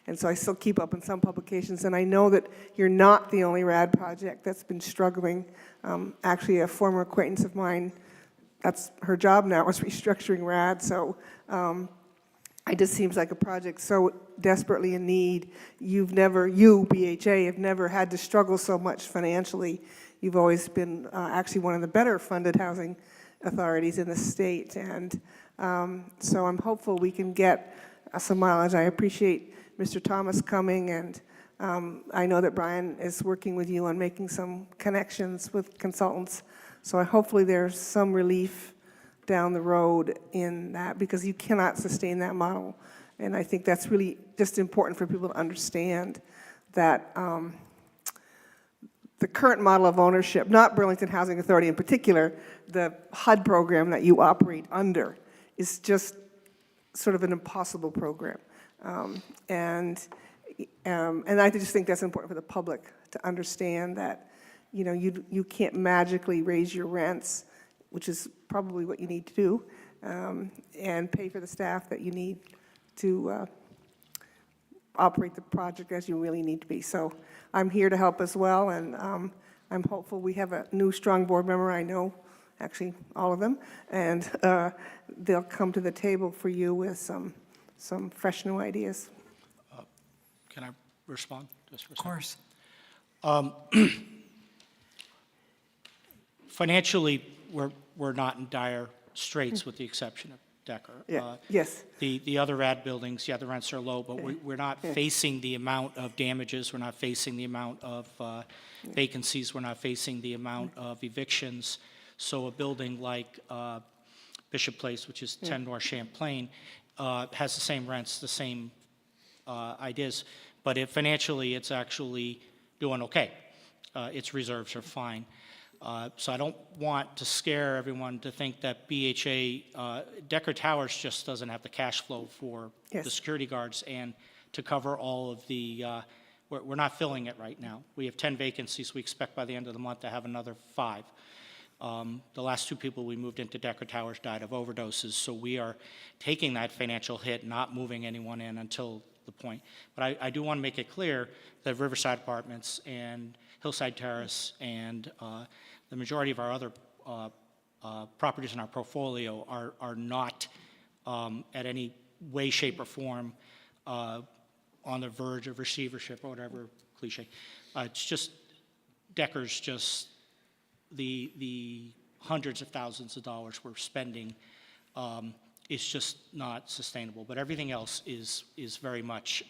And so I still keep up in some publications, and I know that you're not the only RAD project that's been struggling. Actually, a former acquaintance of mine, that's her job now, is restructuring RAD. So it just seems like a project so desperately in need. You, BHA, have never had to struggle so much financially. You've always been actually one of the better funded housing authorities in the state. And so I'm hopeful we can get some mileage. I appreciate Mr. Thomas coming, and I know that Brian is working with you on making some connections with consultants. So hopefully there's some relief down the road in that, because you cannot sustain that model. And I think that's really just important for people to understand that the current model of ownership, not Burlington Housing Authority in particular, the HUD program that you operate under, is just sort of an impossible program. And I just think that's important for the public to understand that, you know, you can't magically raise your rents, which is probably what you need to do, and pay for the staff that you need to operate the project as you really need to be. So I'm here to help as well, and I'm hopeful we have a new strong board member. I know actually all of them, and they'll come to the table for you with some fresh new ideas. Can I respond just for a Of course. Financially, we're not in dire straits with the exception of Decker. Yeah. Yes. The other RAD buildings, yeah, the rents are low, but we're not facing the amount of damages, we're not facing the amount of vacancies, we're not facing the amount of evictions. So a building like Bishop Place, which is 10 North Champlain, has the same rents, the same ideas, but financially it's actually doing okay. Its reserves are fine. So I don't want to scare everyone to think that BHA, Decker Towers just doesn't have the cash flow for the security guards and to cover all of the, we're not filling it right now. We have 10 vacancies. We expect by the end of the month to have another 5. The last 2 people we moved into Decker Towers died of overdoses, so we are taking that financial hit, not moving anyone in until the point. But I do want to make it clear that Riverside Apartments and Hillside Terrace and the majority of our other properties in our portfolio are not at any way, shape, or form on the verge of receivership or whatever cliche. It's just, Decker's just, the hundreds of thousands of dollars we're spending is just not sustainable. But everything else is very much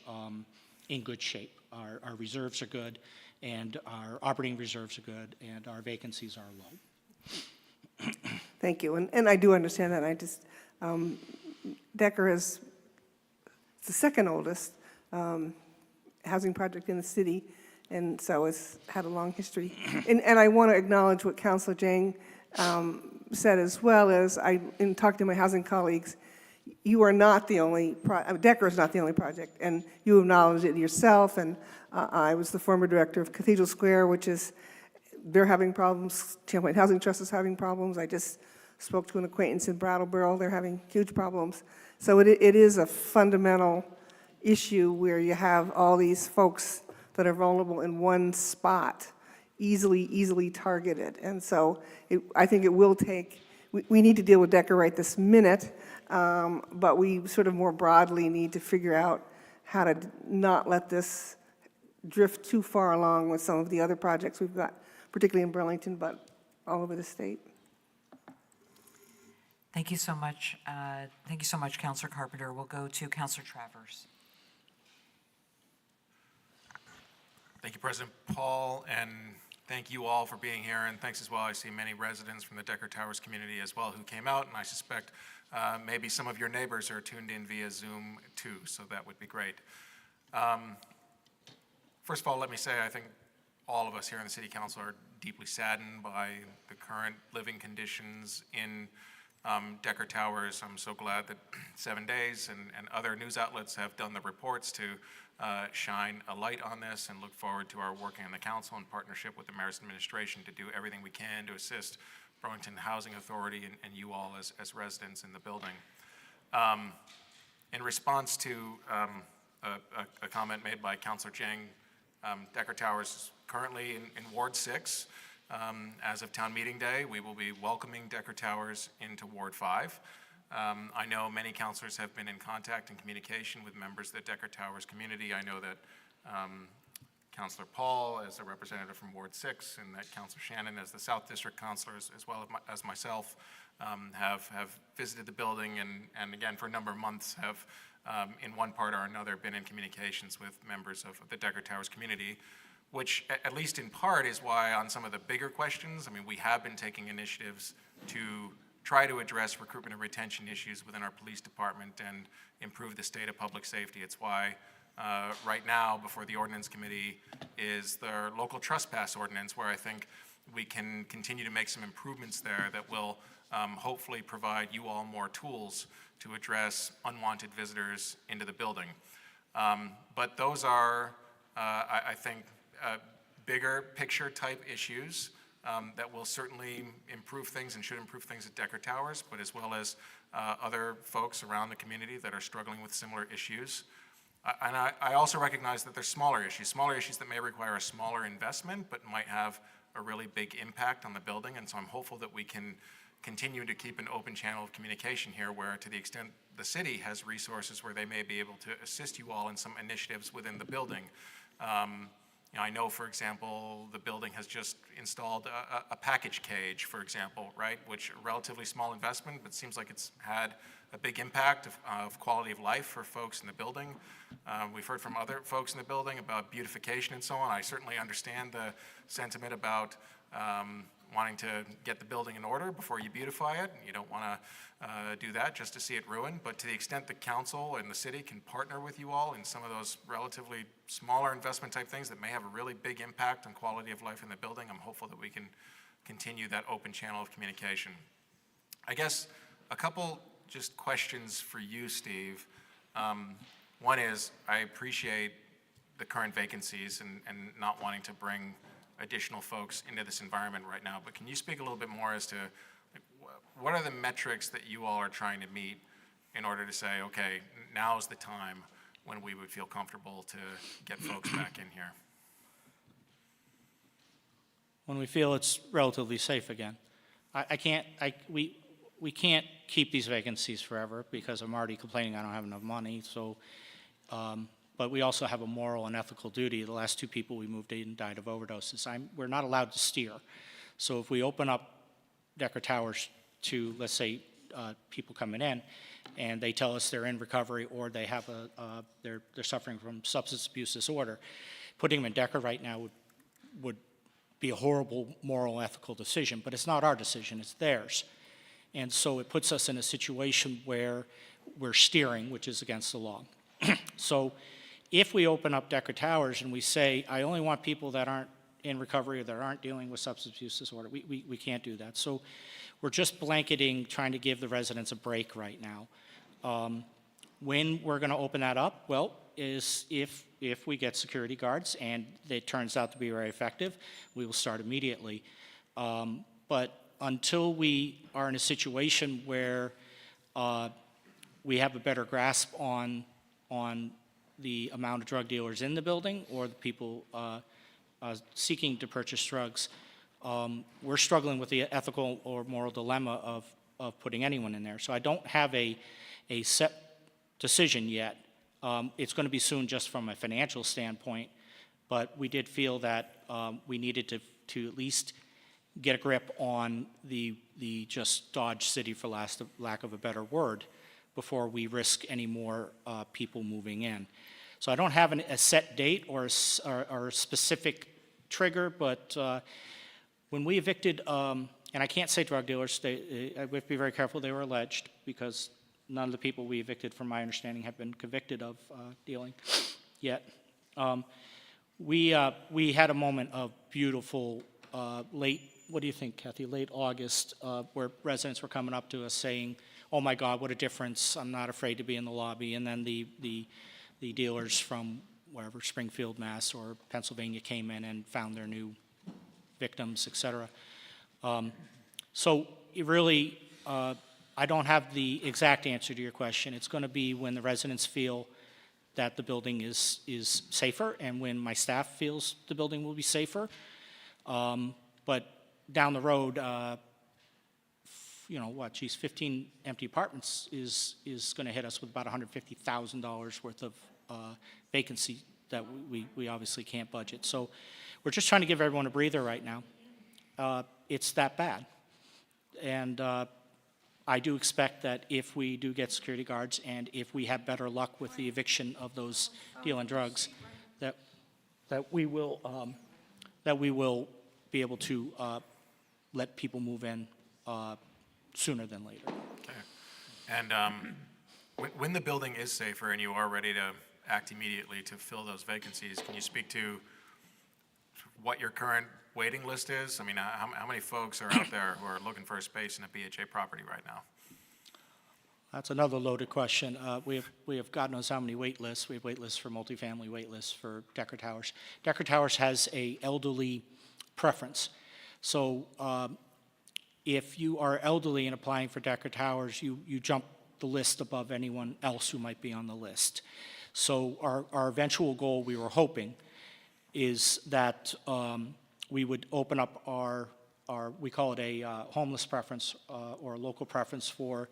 in good shape. Our reserves are good, and our operating reserves are good, and our vacancies are low. Thank you, and I do understand that. I just, Decker is the second oldest housing project in the city, and so it's had a long history. And I want to acknowledge what Councilor Jang said, as well as in talking to my housing colleagues, you are not the only, Decker is not the only project, and you acknowledged it yourself, and I was the former director of Cathedral Square, which is, they're having problems, Champlain Housing Trust is having problems. I just spoke to an acquaintance in Brattleboro, they're having huge problems. So it is a fundamental issue where you have all these folks that are vulnerable in one spot, easily targeted. And so I think it will take, we need to deal with Decker right this minute, but we sort of more broadly need to figure out how to not let this drift too far along with some of the other projects we've got, particularly in Burlington, but all over the state. Thank you so much. Thank you so much, Councilor Carpenter. We'll go to Councilor Travers. Thank you, President Paul, and thank you all for being here, and thanks as well. I see many residents from the Decker Towers community as well who came out, and I suspect maybe some of your neighbors are tuned in via Zoom too, so that would be great. First of all, let me say I think all of us here in the City Council are deeply saddened by the current living conditions in Decker Towers. I'm so glad that 7 Days and other news outlets have done the reports to shine a light on this, and look forward to our working in the council in partnership with the mayor's administration to do everything we can to assist Burlington Housing Authority and you all as residents in the building. In response to a comment made by Councilor Jang, Decker Towers is currently in Ward 6. As of town meeting day, we will be welcoming Decker Towers into Ward 5. I know many councilors have been in contact and communication with members of the Decker Towers community. I know that Councilor Paul, as a representative from Ward 6, and that Councilor Shannon, as the South District councilors, as well as myself, have visited the building and again, for a number of months have, in one part or another, been in communications with members of the Decker Towers community, which, at least in part, is why on some of the bigger questions, I mean, we have been taking initiatives to try to address recruitment and retention issues within our police department and improve the state of public safety. It's why right now, before the Ordinance Committee, is the local trespass ordinance, where I think we can continue to make some improvements there that will hopefully provide you all more tools to address unwanted visitors into the building. But those are, I think, bigger picture type issues that will certainly improve things and should improve things at Decker Towers, but as well as other folks around the community that are struggling with similar issues. And I also recognize that there's smaller issues that may require a smaller investment, but might have a really big impact on the building. And so I'm hopeful that we can continue to keep an open channel of communication here, where to the extent the city has resources where they may be able to assist you all in some initiatives within the building. You know, I know, for example, the building has just installed a package cage, for example, right, which a relatively small investment, but seems like it's had a big impact of quality of life for folks in the building. We've heard from other folks in the building about beautification and so on. I certainly understand the sentiment about wanting to get the building in order before you beautify it. You don't want to do that just to see it ruined, but to the extent the council and the city can partner with you all in some of those relatively smaller investment type things that may have a really big impact on quality of life in the building, I'm hopeful that we can continue that open channel of communication. I guess a couple just questions for you, Steve. One is, I appreciate the current vacancies and not wanting to bring additional folks into this environment right now, but can you speak a little bit more as to what are the metrics that you all are trying to meet in order to say, okay, now's the time when we would feel comfortable to get folks back in here? When we feel it's relatively safe again. We can't keep these vacancies forever because I'm already complaining I don't have enough money, so, but we also have a moral and ethical duty. The last 2 people we moved in died of overdoses. We're not allowed to steer. So if we open up Decker Towers to, let's say, people coming in, and they tell us they're in recovery or they have they're suffering from substance abuse disorder, putting them in Decker right now would be a horrible moral, ethical decision, but it's not our decision, it's theirs. And so it puts us in a situation where we're steering, which is against the law. So if we open up Decker Towers and we say, I only want people that aren't in recovery or that aren't dealing with substance abuse disorder, we can't do that. So we're just blanketing, trying to give the residents a break right now. When we're going to open that up, well, is if we get security guards and it turns out to be very effective, we will start immediately. But until we are in a situation where we have a better grasp on the amount of drug dealers in the building or the people seeking to purchase drugs, we're struggling with the ethical or moral dilemma of putting anyone in there. So I don't have a set decision yet. It's going to be soon just from a financial standpoint, but we did feel that we needed to at least get a grip on the just Dodge City, for lack of a better word, before we risk any more people moving in. So I don't have a set date or a specific trigger, but when we evicted, and I can't say drug dealers, we have to be very careful, they were alleged, because none of the people we evicted, from my understanding, have been convicted of dealing yet. We had a moment of beautiful late, what do you think, Kathy, late August, where residents were coming up to us saying, oh my God, what a difference, I'm not afraid to be in the lobby. And then the dealers from wherever, Springfield, Mass, or Pennsylvania came in and found their new victims, et cetera. So it really, I don't have the exact answer to your question. It's going to be when the residents feel that the building is safer and when my staff feels the building will be safer. But down the road, 15 empty apartments is going to hit us with about $150,000 worth of vacancy that we obviously can't budget. So we're just trying to give everyone a breather right now. It's that bad. And I do expect that if we do get security guards and if we have better luck with the eviction of those dealing drugs, that we will be able to let people move in sooner than later. Okay. And when the building is safer and you are ready to act immediately to fill those vacancies, can you speak to what your current waiting list is? I mean, how many folks are out there who are looking for a space in a BHA property right now? That's another loaded question. We have God knows how many wait lists. We have wait lists for multifamily, wait lists for Decker Towers. Decker Towers has a elderly preference. So if you are elderly and applying for Decker Towers, you jump the list above anyone else who might be on the list. So our eventual goal, we were hoping, is that we would open up our we call it a homeless preference or a local preference for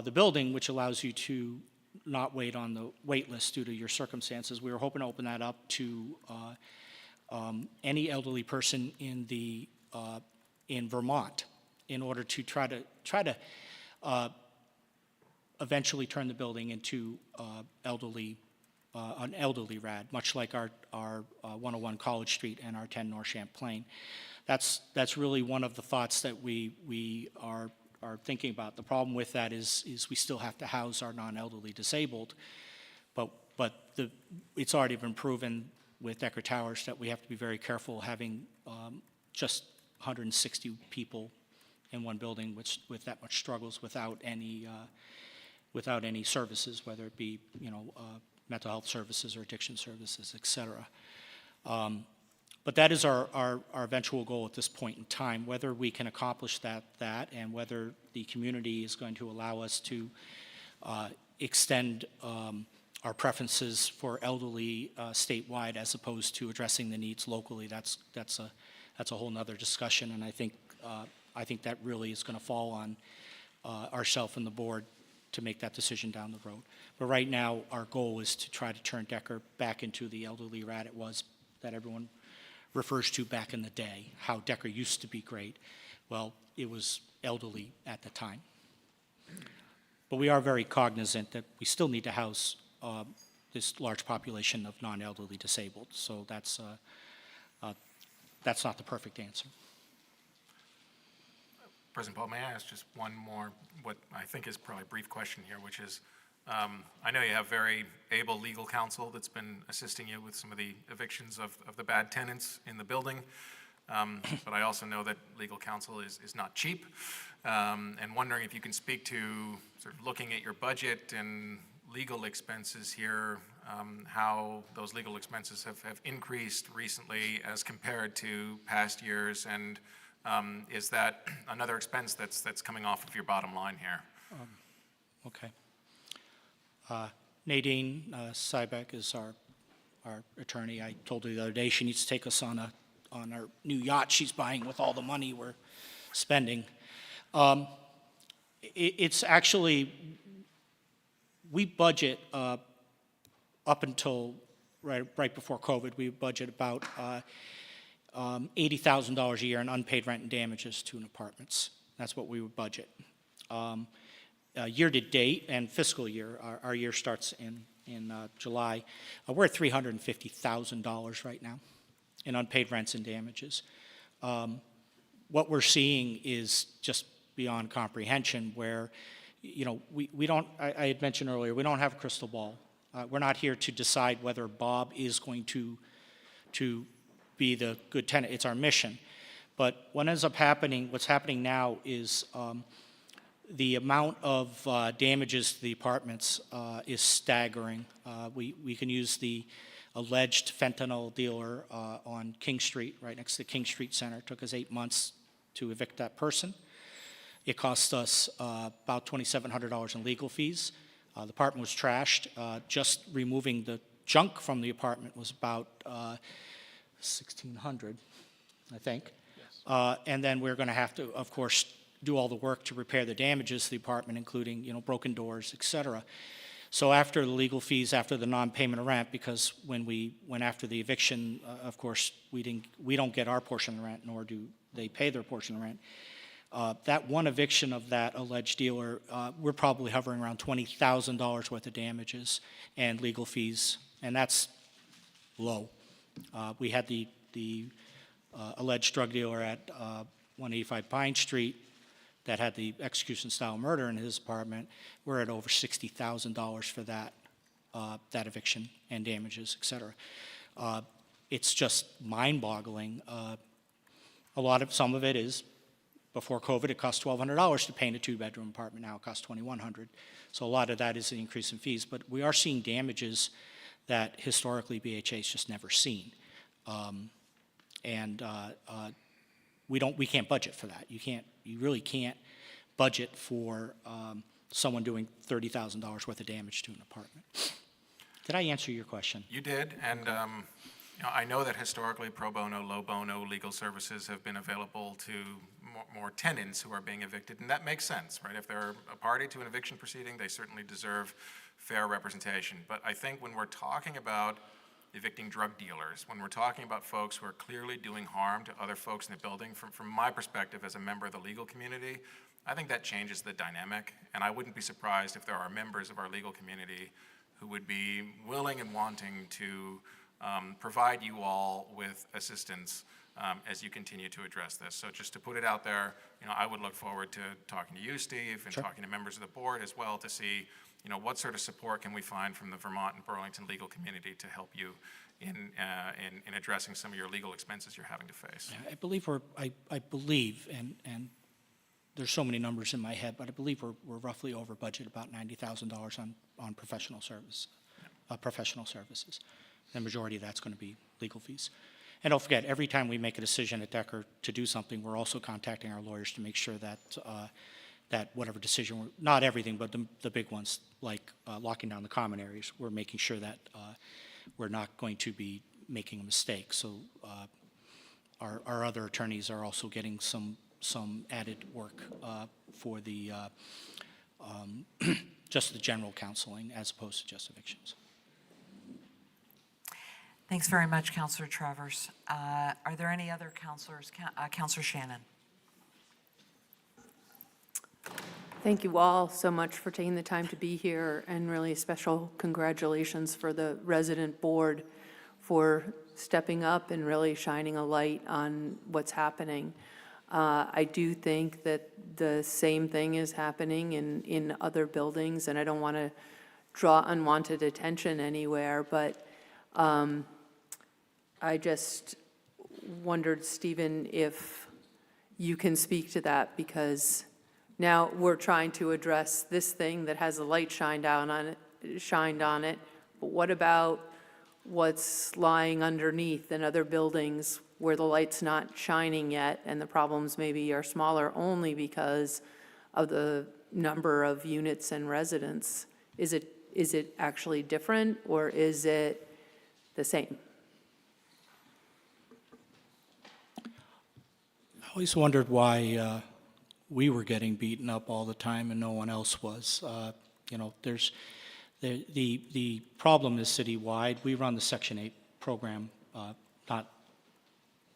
the building, which allows you to not wait on the wait list due to your circumstances. We were hoping to open that up to any elderly person in Vermont in order to try to eventually turn the building into an elderly rad, much like our 101 College Street and our 10 North Champlain. That's really one of the thoughts that we are thinking about. The problem with that is we still have to house our non-elderly disabled, but it's already been proven with Decker Towers that we have to be very careful having just 160 people in one building with that much struggles without any services, whether it be mental health services or addiction services, et cetera. But that is our eventual goal at this point in time. Whether we can accomplish that and whether the community is going to allow us to extend our preferences for elderly statewide as opposed to addressing the needs locally, that's a whole nother discussion. And I think that really is going to fall ourselves and the board to make that decision down the road. But right now, our goal is to try to turn Decker back into the elderly rat it was, that everyone refers to back in the day, how Decker used to be great. Well, it was elderly at the time. But we are very cognizant that we still need to house this large population of non-elderly disabled. So that's not the perfect answer. President Paul, may I ask just one more, what I think is probably a brief question here, which is, I know you have very able legal counsel that's been assisting you with some of the evictions of the bad tenants in the building, but I also know that legal counsel is not cheap, and wondering if you can speak to sort of looking at your budget and legal expenses here, how those legal expenses have increased recently as compared to past years, and is that another expense that's coming off of your bottom line here? Okay. Nadine Sybeck is our attorney. I told her the other day she needs to take us on our new yacht she's buying with all the money we're spending. It's actually, we budget up until right before COVID, we budget about $80,000 a year in unpaid rent and damages to apartments. That's what we would budget. Year to date and fiscal year, our year starts in July, we're at $350,000 right now in unpaid rents and damages. What we're seeing is just beyond comprehension, where, you know, we don't, I had mentioned earlier, we don't have a crystal ball. We're not here to decide whether Bob is going to be the good tenant. It's our mission. But what ends up happening, what's happening now is the amount of damages to the apartments is staggering. We can use the alleged fentanyl dealer on King Street, right next to the King Street Center. It took us 8 months to evict that person. It cost us about $2,700 in legal fees. The apartment was trashed. Just removing the junk from the apartment was about $1,600, I think. Yes. And then we're going to have to, of course, do all the work to repair the damages to the apartment, including, you know, broken doors, et cetera. So after the legal fees, after the non-payment of rent, because when we went after the eviction, of course, we don't get our portion of the rent, nor do they pay their portion of the rent. That one eviction of that alleged dealer, we're probably hovering around $20,000 worth of damages and legal fees, and that's low. We had the alleged drug dealer at 185 Pine Street that had the execution-style murder in his apartment. We're at over $60,000 for that eviction and damages, et cetera. It's just mind-boggling. Some of it is, before COVID, it cost $1,200 to paint a two-bedroom apartment. Now it costs $2,100. So a lot of that is the increase in fees. But we are seeing damages that historically BHA's just never seen. We can't budget for that. You really can't budget for someone doing $30,000 worth of damage to an apartment. Did I answer your question? You did, and you know, I know that historically pro bono, low bono legal services have been available to more tenants who are being evicted, and that makes sense, right? If they're a party to an eviction proceeding, they certainly deserve fair representation. But I think when we're talking about evicting drug dealers, when we're talking about folks who are clearly doing harm to other folks in the building, from my perspective as a member of the legal community, I think that changes the dynamic, and I wouldn't be surprised if there are members of our legal community who would be willing and wanting to provide you all with assistance as you continue to address this. So just to put it out there, you know, I would look forward to talking to you, Steve, and talking to members of the board as well to see, you know, what sort of support can we find from the Vermont and Burlington legal community to help you in addressing some of your legal expenses you're having to face. Yeah, I believe, and there's so many numbers in my head, but I believe we're roughly over budget, about $90,000 on professional services. The majority of that's going to be legal fees. And don't forget, every time we make a decision at Decker to do something, we're also contacting our lawyers to make sure that that whatever decision, not everything, but the big ones, like locking down the common areas, we're making sure that we're not going to be making a mistake. So our other attorneys are also getting some some added work for the, just the general counseling as opposed to just evictions. Thanks very much, Councilor Travers. Are there any other councilors? Councilor Shannon. Thank you all so much for taking the time to be here, and really special congratulations for the resident board for stepping up and really shining a light on what's happening. I do think that the same thing is happening in other buildings, and I don't want to draw unwanted attention anywhere, but I just wondered, Stephen, if you can speak to that, because now we're trying to address this thing that has a light shined on it, but what about what's lying underneath in other buildings where the light's not shining yet, and the problems maybe are smaller only because of the number of units and residents? Is it actually different, or is it the same? I always wondered why we were getting beaten up all the time and no one else was. There's the problem is citywide. We run the Section 8 program.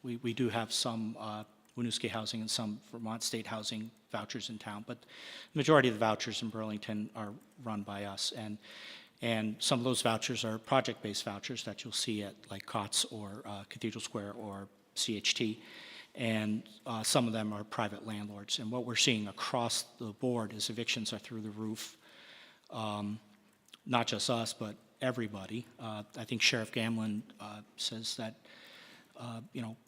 We do have some Winooski housing and some Vermont state housing vouchers in town, but the majority of the vouchers in Burlington are run by us, and some of those vouchers are project-based vouchers that you'll see at like COTS or Cathedral Square or CHT, and some of them are private landlords. And what we're seeing across the board is evictions are through the roof. Not just us, but everybody. I think Sheriff Gamlin says that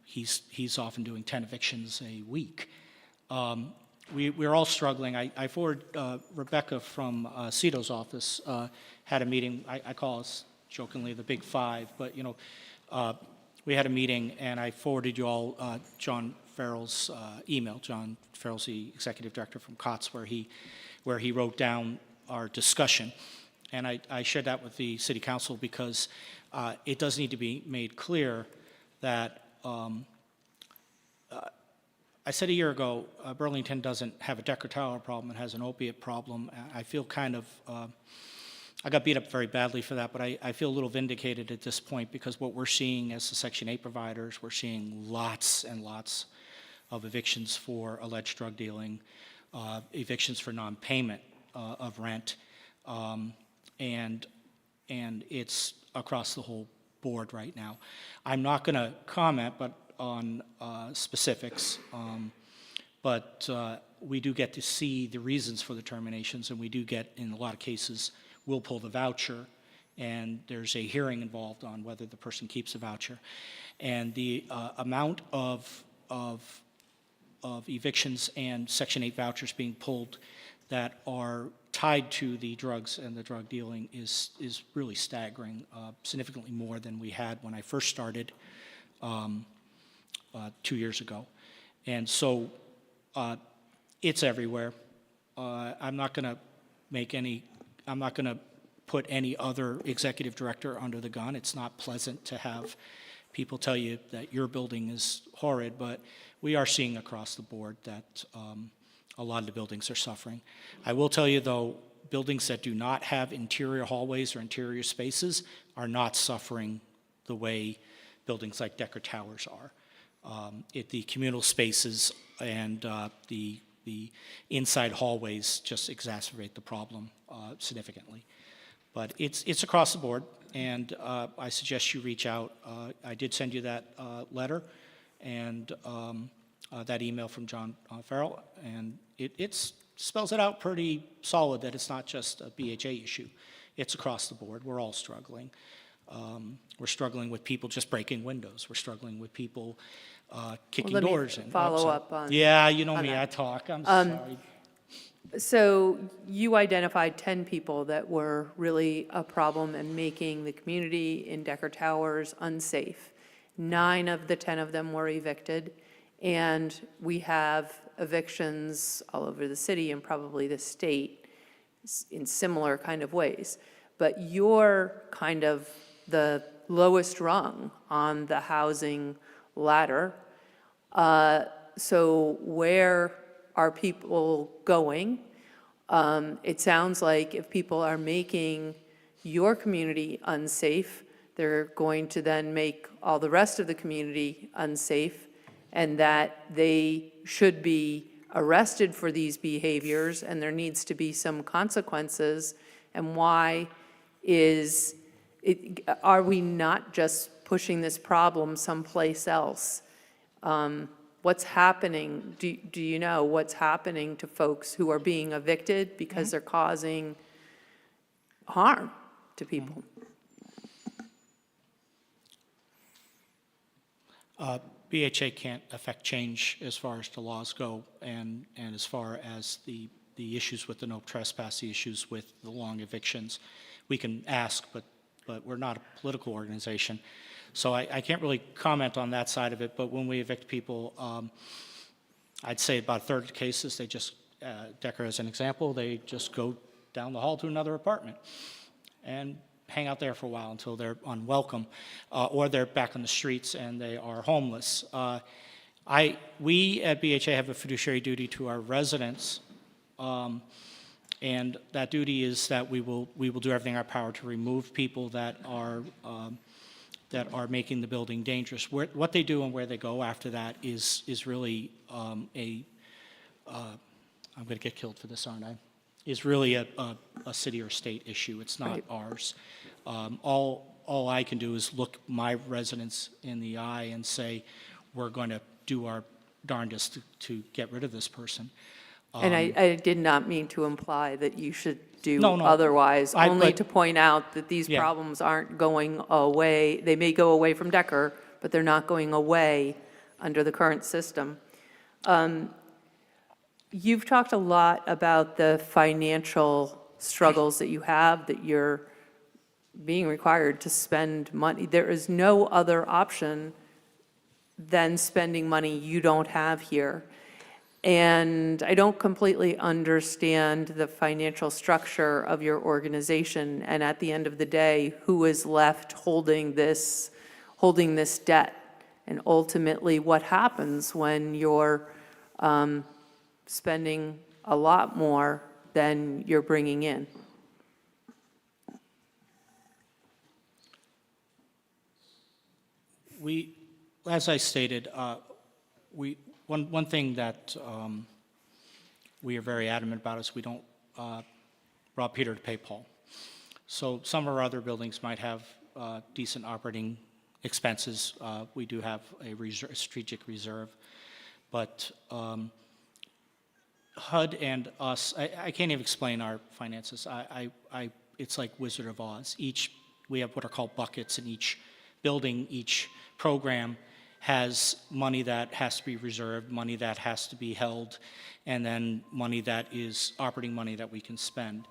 he's often doing 10 evictions a week. We're all struggling. I forward Rebecca from Cito's office had a meeting. I call us jokingly the Big Five, but we had a meeting, and I forwarded you all John Farrell's email. John Farrell's the executive director from COTS, where he wrote down our discussion. And I shared that with the city council because it does need to be made clear that I said a year ago, Burlington doesn't have a Decker Tower problem, it has an opiate problem. I feel kind of, I got beat up very badly for that, but I feel a little vindicated at this point, because what we're seeing as the Section 8 providers, we're seeing lots and lots of evictions for alleged drug dealing, evictions for non-payment of rent, and it's across the whole board right now. I'm not going to comment on specifics, but we do get to see the reasons for the terminations, and we do get, in a lot of cases, we'll pull the voucher, and there's a hearing involved on whether the person keeps a voucher. And the amount of evictions and Section 8 vouchers being pulled that are tied to the drugs and the drug dealing is really staggering, significantly more than we had when I first started 2 years ago. And so it's everywhere. I'm not going to put any other executive director under the gun. It's not pleasant to have people tell you that your building is horrid, but we are seeing across the board that a lot of the buildings are suffering. I will tell you, though, buildings that do not have interior hallways or interior spaces are not suffering the way buildings like Decker Towers are. The communal spaces and the inside hallways just exacerbate the problem significantly. But it's across the board, and I suggest you reach out. I did send you that letter and that email from John Farrell, and it spells it out pretty solid that it's not just a BHA issue. It's across the board. We're all struggling. We're struggling with people just breaking windows. We're struggling with people kicking doors in. Follow up on. Yeah, you know on me, that. I talk. I'm sorry. So you identified 10 people that were really a problem and making the community in Decker Towers unsafe. 9 of the 10 of them were evicted, and we have evictions all over the city and probably the state in similar kind of ways. But you're kind of the lowest rung on the housing ladder. So where are people going? It sounds like if people are making your community unsafe, they're going to then make all the rest of the community unsafe, and that they should be arrested for these behaviors, and there needs to be some consequences. And why are we not just pushing this problem someplace else? What's happening? Do you know what's happening to folks who are being evicted because they're causing harm to people? BHA can't affect change as far as the laws go, and as far as the issues with the no trespass, the issues with the long evictions. We can ask, but we're not a political organization. So I can't really comment on that side of it, but when we evict people, I'd say about a third of the cases, they just, Decker as an example, they just go down the hall to another apartment and hang out there for a while until they're unwelcome, or they're back on the streets and they are homeless. We at BHA have a fiduciary duty to our residents, and that duty is that we will do everything in our power to remove people that are making the building dangerous. What they do and where they go after that is really I'm going to get killed for this, aren't I? Is really a city or state issue. It's not Right. ours. All I can do is look my residents in the eye and say, we're going to do our darndest to get rid of this person. And I did not mean to imply that you should do No, no. otherwise, only but- to point out that these Yeah. problems aren't going away. They may go away from Decker, but they're not going away under the current system. You've talked a lot about the financial struggles that you have, that you're being required to spend money. There is no other option than spending money you don't have here. And I don't completely understand the financial structure of your organization, and at the end of the day, who is left holding this debt? And ultimately, what happens when you're spending a lot more than you're bringing in? As I stated, one thing that we are very adamant about is we don't rob Peter to pay Paul. So some of our other buildings might have decent operating expenses. We do have a strategic reserve. But HUD and us, I can't even explain our finances. It's like Wizard of Oz. We have what are called buckets, and each building, each program has money that has to be reserved, money that has to be held, and then money that is operating money that we can spend.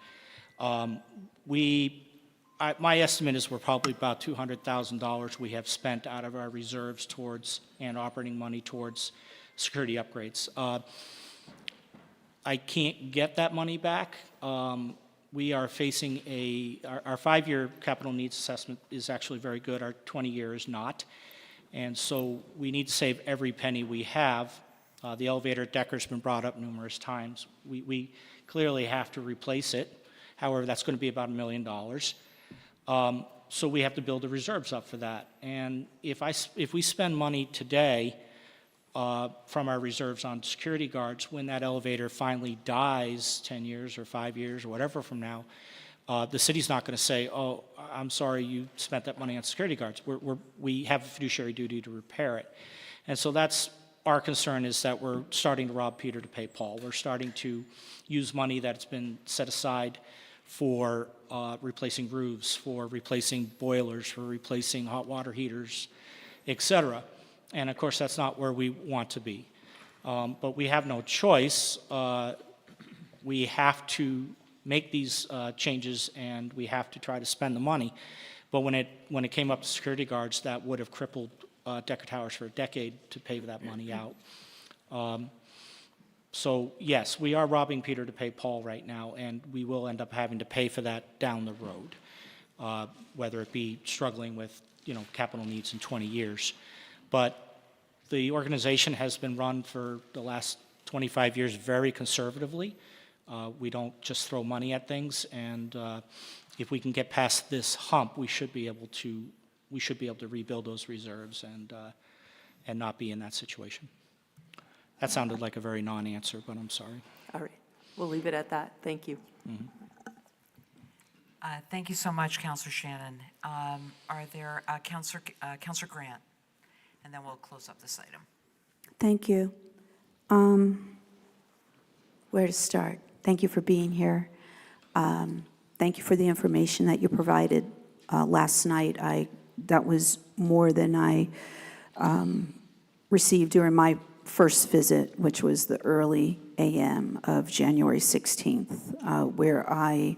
My estimate is we're probably about $200,000 we have spent out of our reserves towards, and operating money towards security upgrades. I can't get that money back. We are facing our 5-year capital needs assessment is actually very good. Our 20-year is not. And so we need to save every penny we have. The elevator at Decker's been brought up numerous times. We clearly have to replace it. However, that's going to be about $1 million. So we have to build the reserves up for that. And if we spend money today from our reserves on security guards, when that elevator finally dies 10 years or 5 years or whatever from now, the city's not going to say, oh, I'm sorry you spent that money on security guards. We have a fiduciary duty to repair it. And so that's our concern, is that we're starting to rob Peter to pay Paul. We're starting to use money that's been set aside for replacing roofs, for replacing boilers, for replacing hot water heaters, et cetera. And of course, that's not where we want to be. But we have no choice. We have to make these changes, and we have to try to spend the money. But when it came up to security guards, that would have crippled Decker Towers for a decade to pay that money out. So yes, we are robbing Peter to pay Paul right now, and we will end up having to pay for that down the road, whether it be struggling with capital needs in 20 years. But the organization has been run for the last 25 years very conservatively. We don't just throw money at things, and if we can get past this hump, we should be able to rebuild those reserves and not be in that situation. That sounded like a very non-answer, but I'm sorry. All right, we'll leave it at that. Thank you. Thank you so much, Councilor Shannon. Are there, Councilor Grant? And then we'll close up this item. Thank you. Where to start? Thank you for being here. Thank you for the information that you provided last night. That was more than I received during my first visit, which was the early AM of January 16th, where I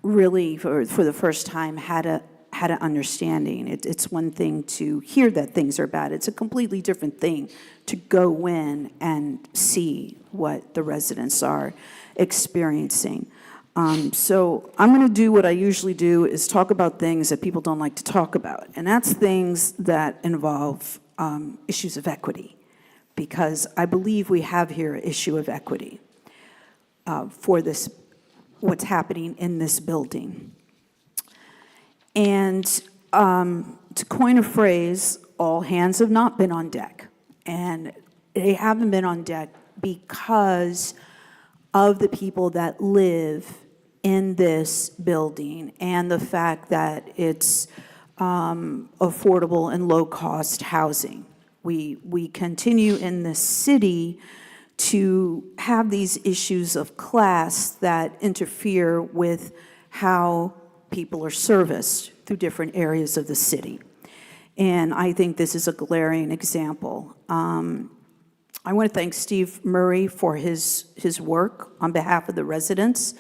really, for the first time, had an understanding. It's one thing to hear that things are bad. It's a completely different thing to go in and see what the residents are experiencing. So I'm going to do what I usually do, is talk about things that people don't like to talk about, and that's things that involve issues of equity, because I believe we have here an issue of equity for this, what's happening in this building. And to coin a phrase, all hands have not been on deck. And they haven't been on deck because of the people that live in this building and the fact that it's affordable and low-cost housing. We continue in this city to have these issues of class that interfere with how people are serviced through different areas of the city. And I think this is a glaring example. I want to thank Steve Murray for his work on behalf of the residents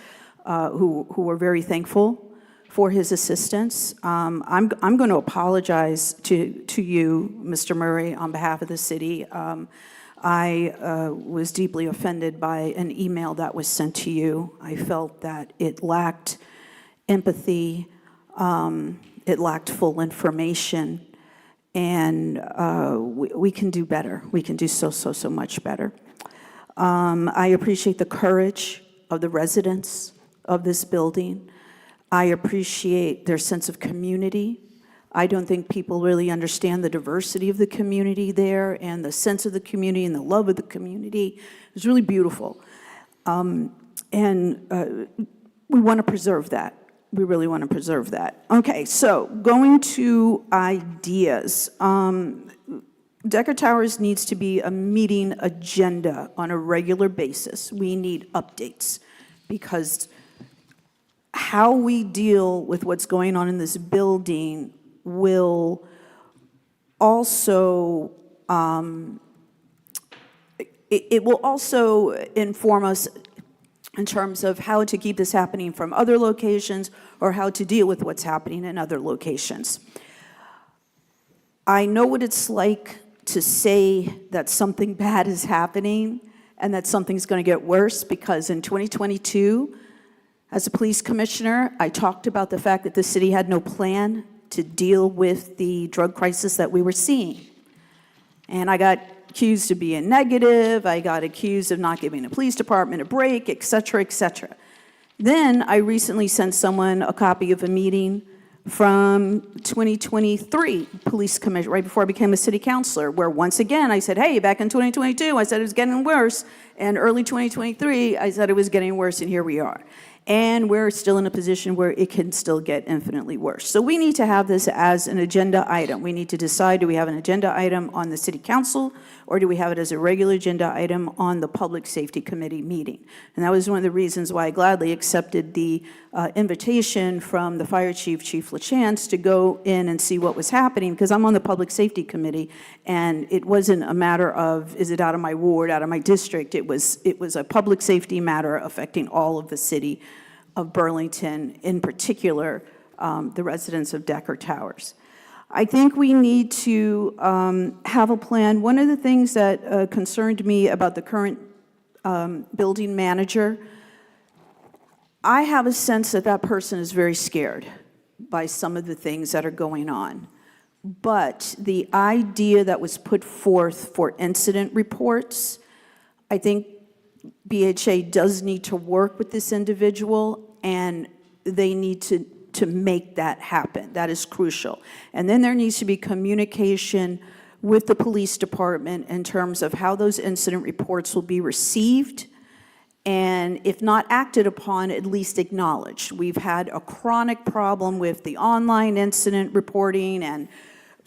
who were very thankful for his assistance. I'm going to apologize to you, Mr. Murray, on behalf of the city. I was deeply offended by an email that was sent to you. I felt that it lacked empathy, it lacked full information, and we can do better. We can do so much better. I appreciate the courage of the residents of this building. I appreciate their sense of community. I don't think people really understand the diversity of the community there and the sense of the community and the love of the community. It's really beautiful. And we want to preserve that. We really want to preserve that. Okay, so going to ideas. Decker Towers needs to be a meeting agenda on a regular basis. We need updates, because how we deal with what's going on in this building will also, it will also inform us in terms of how to keep this happening from other locations or how to deal with what's happening in other locations. I know what it's like to say that something bad is happening and that something's going to get worse, because in 2022, as a police commissioner, I talked about the fact that the city had no plan to deal with the drug crisis that we were seeing. And I got accused of being negative, I got accused of not giving the police department a break, et cetera, et cetera. Then I recently sent someone a copy of a meeting from 2023 police commission, right before I became a city councilor, where once again I said, hey, back in 2022, I said it was getting worse, and early 2023, I said it was getting worse, and here we are. And we're still in a position where it can still get infinitely worse. So we need to have this as an agenda item. We need to decide, do we have an agenda item on the city council, or do we have it as a regular agenda item on the Public Safety Committee meeting? And that was one of the reasons why I gladly accepted the invitation from the fire chief, Chief LaChance, to go in and see what was happening, because I'm on the Public Safety Committee, and it wasn't a matter of, is it out of my ward, out of my district? It was a public safety matter affecting all of the city of Burlington, in particular, the residents of Decker Towers. I think we need to have a plan. One of the things that concerned me about the current building manager, I have a sense that that person is very scared by some of the things that are going on But the idea that was put forth for incident reports, I think BHA does need to work with this individual, and they need to make that happen. That is crucial. And then there needs to be communication with the police department in terms of how those incident reports will be received, and if not acted upon, at least acknowledged. We've had a chronic problem with the online incident reporting and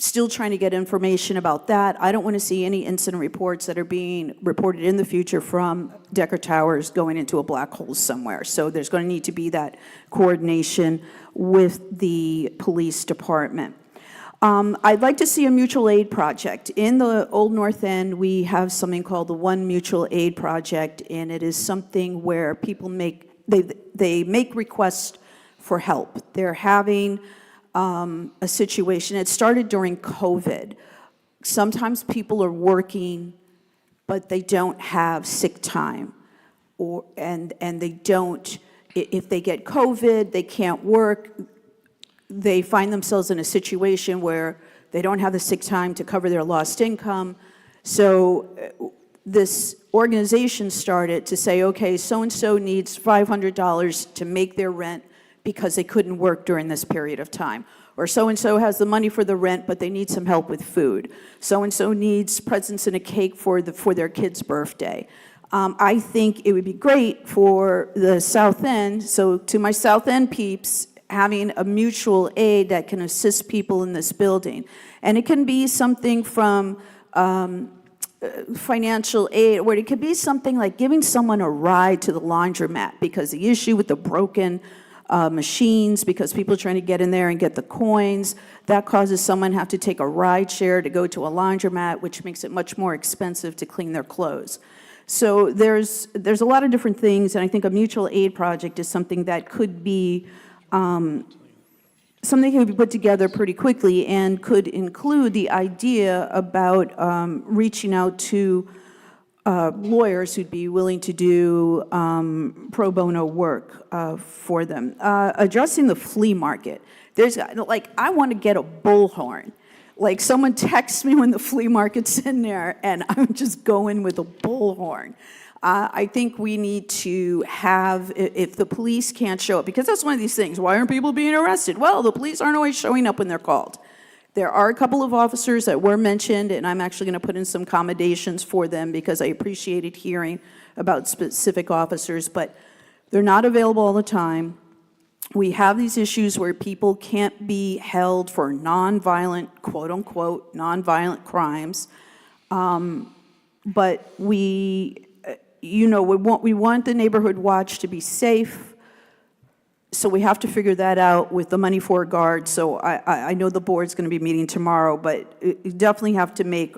still trying to get information about that. I don't want to see any incident reports that are being reported in the future from Decker Towers going into a black hole somewhere. So there's going to need to be that coordination with the police department. I'd like to see a mutual aid project. In the Old North End, we have something called the One Mutual Aid Project, and it is something where people they make requests for help. They're having a situation. It started during COVID. Sometimes people are working, but they don't have sick time, and they don't. If they get COVID, they can't work. They find themselves in a situation where they don't have the sick time to cover their lost income. So this organization started to say, okay, so-and-so needs $500 to make their rent because they couldn't work during this period of time. Or so-and-so has the money for the rent, but they need some help with food. So-and-so needs presents and a cake for their kid's birthday. I think it would be great for the South End, so to my South End peeps, having a mutual aid that can assist people in this building. And it can be something from financial aid, or it could be something like giving someone a ride to the laundromat, because the issue with the broken machines, because people are trying to get in there and get the coins, that causes someone to have to take a ride share to go to a laundromat, which makes it much more expensive to clean their clothes. So there's a lot of different things, and I think a mutual aid project is something that could be something that could be put together pretty quickly, and could include the idea about reaching out to lawyers who'd be willing to do pro bono work for them. Addressing the flea market. I want to get a bullhorn. Like, someone texts me when the flea market's in there, and I'm just going with a bullhorn. I think we need to have, if the police can't show up, because that's one of these things, why aren't people being arrested? Well, the police aren't always showing up when they're called. There are a couple of officers that were mentioned, and I'm actually going to put in some accommodations for them because I appreciated hearing about specific officers, but they're not available all the time. We have these issues where people can't be held for nonviolent, quote-unquote, nonviolent crimes, but we want the neighborhood watch to be safe, so we have to figure that out with the money for a guard. So I know the board's going to be meeting tomorrow, but you definitely have to make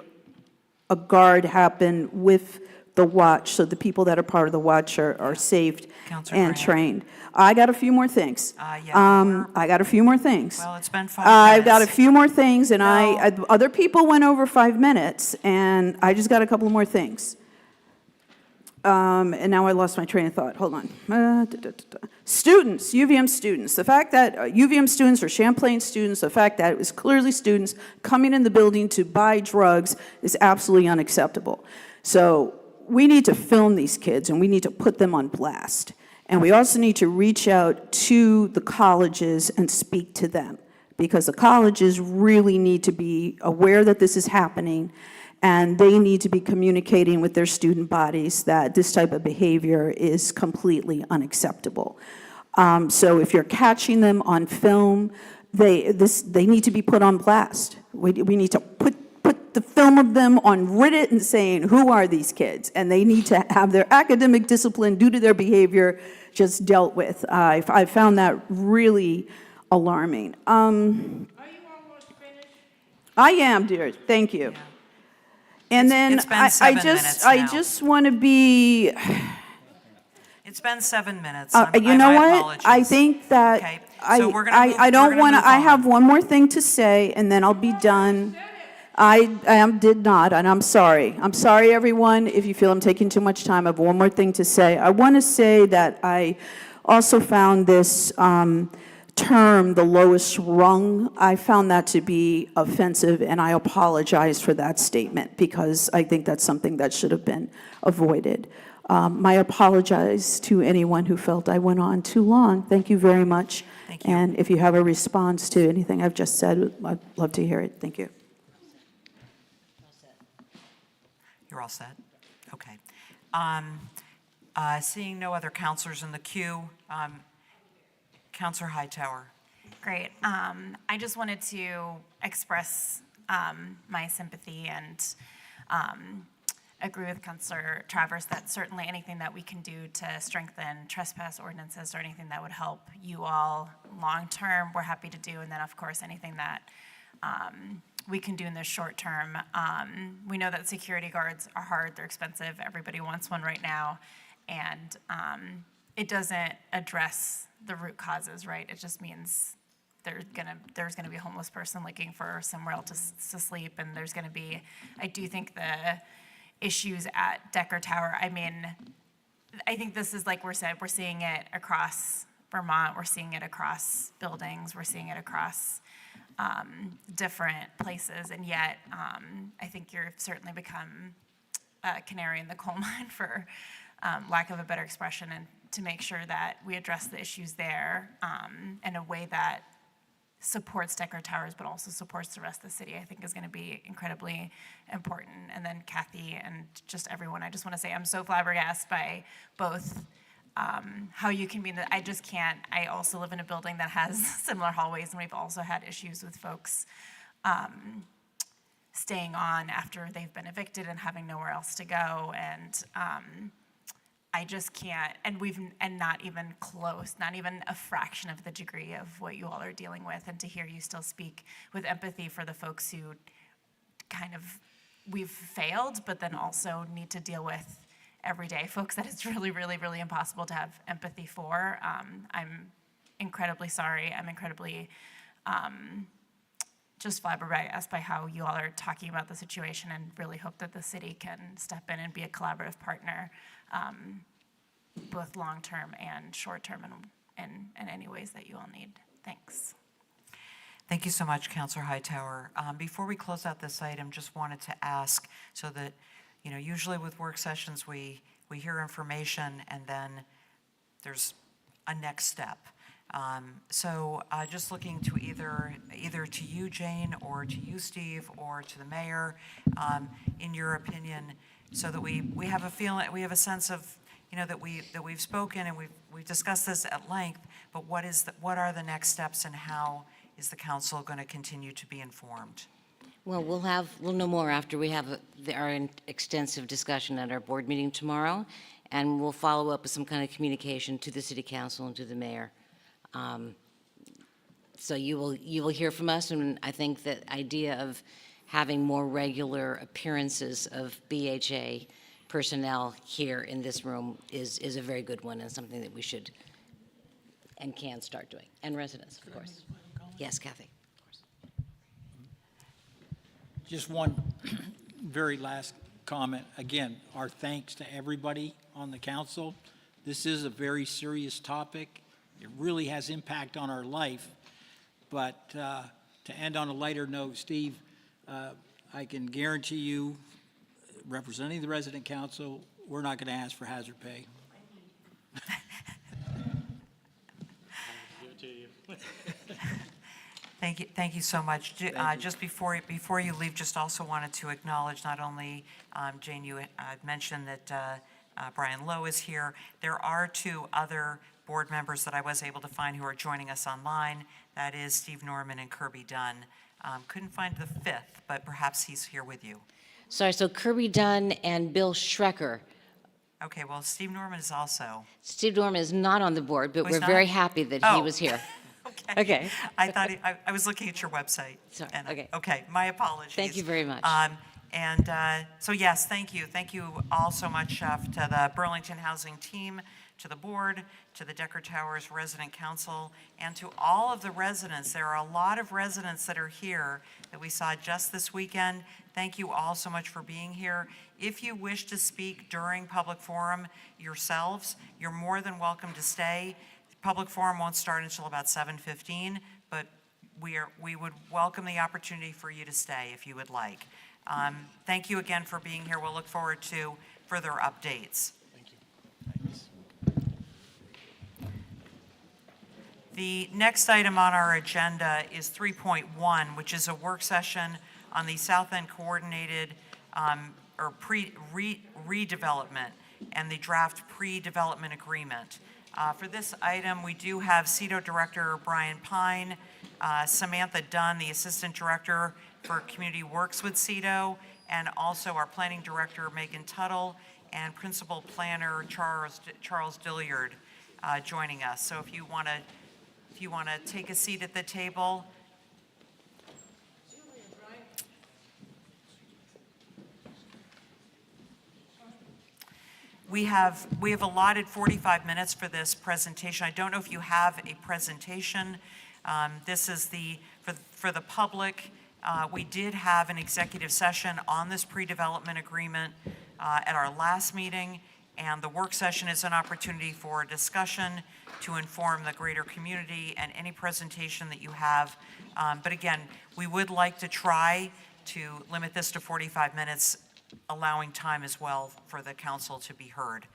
a guard happen with the watch, so the people that are part of the watch are saved and trained. I got a few more things. I got a few more things. Well, it's been 5 minutes. I've got a few more things, and other people went over 5 minutes, and I just got a couple more things. And now I lost my train of thought. Hold on. Students, UVM students. The fact that UVM students or Champlain students, the fact that it was clearly students coming in the building to buy drugs is absolutely unacceptable. So we need to film these kids, and we need to put them on blast. And we also need to reach out to the colleges and speak to them, because the colleges really need to be aware that this is happening, and they need to be communicating with their student bodies that this type of behavior is completely unacceptable. So if you're catching them on film, they need to be put on blast. We need to put the film of them on Reddit and saying, who are these kids? And they need to have their academic discipline due to their behavior just dealt with. I found that really alarming. Are you almost finished? I am, dear. Thank you. Yeah. And then it's been 7 minutes I now. just want to be. It's been 7 minutes. You know my what? apologies. I think that Okay, so we're gonna move- I don't we're gonna want to. move I on. have one more thing to say, and then I'll be done. I did not, and I'm sorry. I'm sorry, everyone, if you feel I'm taking too much time. I have one more thing to say. I want to say that I also found this term the lowest rung, I found that to be offensive, and I apologize for that statement because I think that's something that should have been avoided. I apologize to anyone who felt I went on too long. Thank you very much. Thank you. And if you have a response to anything I've just said, I'd love to hear it. Thank you. You're all set? Okay. Seeing no other counselors in the queue, Counselor Hightower. Great. I just wanted to express my sympathy and agree with Councilor Travers that certainly anything that we can do to strengthen trespass ordinances or anything that would help you all long-term, we're happy to do. And then, of course, anything that we can do in the short term. We know that security guards are hard, they're expensive, everybody wants one right now. And it doesn't address the root causes, right? It just means there's gonna be a homeless person looking for somewhere else to sleep, and there's gonna be, I do think the issues at Decker Tower, I mean, I think this is like we're seeing it across Vermont, we're seeing it across buildings, we're seeing it across different places, and yet I think you've certainly become a canary in the coal mine for lack of a better expression, and to make sure that we address the issues there in a way that supports Decker Towers, but also supports the rest of the city, I think is going to be incredibly important. And then Kathy and just everyone, I just want to say I'm so flabbergasted by both how you can be, I just can't, I also live in a building that has similar hallways, and we've also had issues with folks staying on after they've been evicted and having nowhere else to go. And I just can't, and not even close, not even a fraction of the degree of what you all are dealing with. And to hear you still speak with empathy for the folks who kind of, we've failed, but then also need to deal with everyday folks that it's really, really, really impossible to have empathy for. I'm incredibly sorry. I'm incredibly just flabbergasted by how you all are talking about the situation, and really hope that the city can step in and be a collaborative partner, both long-term and short-term, and in any ways that you all need. Thanks. Thank you so much, Councilor Hightower. Before we close out this item, just wanted to ask, so that, you know, usually with work sessions, we hear information and then there's a next step. So just looking to either to you, Jane, or to you, Steve, or to the mayor, in your opinion, so that we have a feeling, we have a sense of, you know, that we've spoken and we've discussed this at length, but what are the next steps, and how is the council going to continue to be informed? Well, we'll know more after we have our extensive discussion at our board meeting tomorrow, and we'll follow up with some kind of communication to the city council and to the mayor. So you will hear from us, and I think that idea of having more regular appearances of BHA personnel here in this room is a very good one, and something that we should and can start doing, and residents, of course. Yes, Kathy. Just one very last comment. Again, our thanks to everybody on the council. This is a very serious topic. It really has impact on our life. But to end on a lighter note, Steve, I can guarantee you, representing the resident council, we're not going to ask for hazard pay. Thank you so much. Just before you leave, just also wanted to acknowledge not only, Jane, you mentioned that Brian Lowe is here. There are two other board members that I was able to find who are joining us online. That is Steve Norman and Kirby Dunn. Couldn't find the fifth, but perhaps he's here with you. Sorry, so Kirby Dunn and Bill Schrecker. Okay, well, Steve Norman is also. Steve Norman is not on the board, but Oh, he's we're not? very happy that he was here. Okay. I thought, I was looking at your website. Sorry, and okay. Okay, my apologies. Thank you very much. So yes, thank you. Thank you all so much to the Burlington Housing team, to the board, to the Decker Towers Resident Council, and to all of the residents. There are a lot of residents that are here that we saw just this weekend. Thank you all so much for being here. If you wish to speak during public forum yourselves, you're more than welcome to stay. public forum won't start until about 7:15, but we would welcome the opportunity for you to stay if you would like. Thank you again for being here. We'll look forward to further updates. The next item on our agenda is 3.1, which is a work session on the South End Coordinated redevelopment and the draft pre-development agreement. For this item, we do have CEDO Director Brian Pine, Samantha Dunn, the Assistant Director for Community Works with CEDO, and also our Planning Director Megan Tuttle and Principal Planner Charles Dilliard joining us. So if you want to take a seat at the table. We have allotted 45 minutes for this presentation. I don't know if you have a presentation. This is for the public. We did have an executive session on this pre-development agreement at our last meeting, and the work session is an opportunity for discussion to inform the greater community and any presentation that you have. But again, we would like to try to limit this to 45 minutes, allowing time as well for the council to be heard.